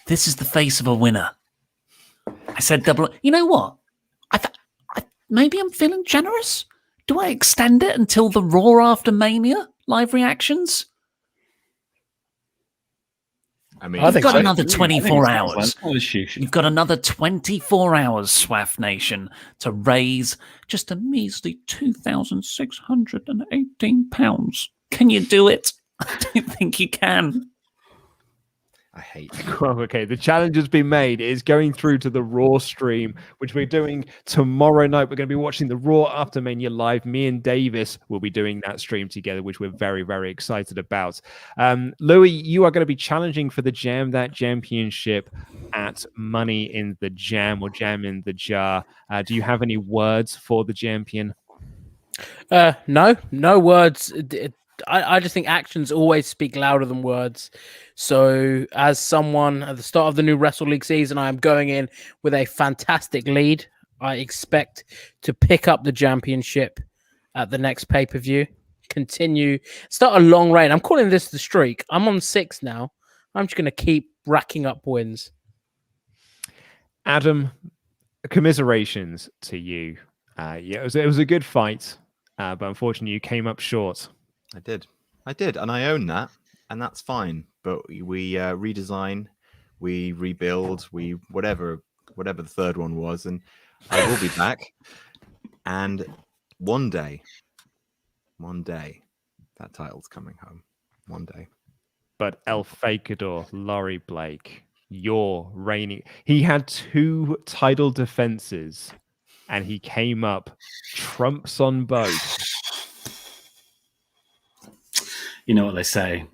this is the face of a winner. I said double. You know what? Maybe I'm feeling generous. Do I extend it until the Raw after Mania live reactions? I mean, you've got another 24 hours. You've got another 24 hours, Swaff Nation, to raise just a measly £2,618. Can you do it? I don't think you can. I hate. Well, okay, the challenge has been made. It is going through to the Raw stream, which we're doing tomorrow night. We're going to be watching the Raw After Mania live. Me and Davis will be doing that stream together, which we're very, very excited about. Louis, you are going to be challenging for the Jam That Championship at Money in the Jam or Jam in the Jar. Do you have any words for the champion? No words. I just think actions always speak louder than words. So, as someone at the start of the new Wrestle League season, I am going in with a fantastic lead. I expect to pick up the championship at the next pay-per-view. Start a long reign. I'm calling this the streak. I'm on 6 now. I'm just going to keep racking up wins. Adam, commiserations to you. It was a good fight, but unfortunately, you came up short. I did, and I own that, and that's fine. But we redesign, we rebuild, we whatever the third one was, and I will be back. And one day, that title's coming home. One day. But El Fakidor, Laurie Blake, you're reigning. He had 2 title defenses, and he came up trumps on both. You know what they say?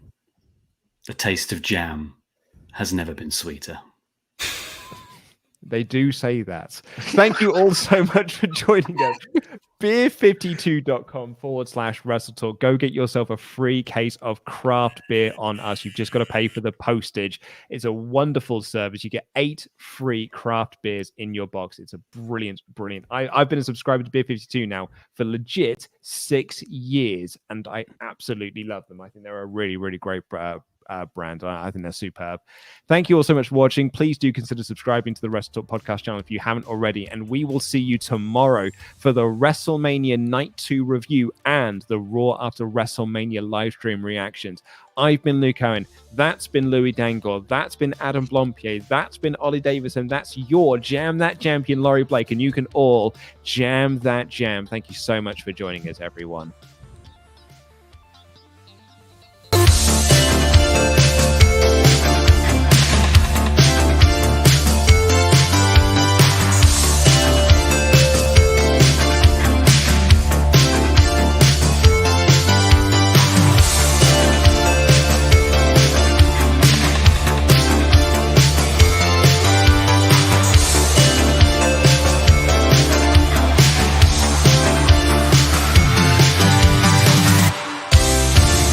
The taste of jam has never been sweeter. They do say that. Thank you all so much for joining us. Beer52.com/WrestleTalk. Go get yourself a free case of craft beer on us. You've just got to pay for the postage. It's a wonderful service. You get 8 free craft beers in your box. It's a brilliant. I've been a subscriber to Beer52 now for legit 6 years, and I absolutely love them. I think they're a really, really great brand. I think they're superb. Thank you all so much for watching. Please do consider subscribing to the WrestleTalk podcast channel if you haven't already, and we will see you tomorrow for the WrestleMania Night 2 review and the Raw After WrestleMania live stream reactions. I've been Luke Owen. That's been Louis Dangle. That's been Adam Blampied. That's been Ollie Davis, and that's your Jam That Champion, Laurie Blake, and you can all jam that jam. Thank you so much for joining us, everyone.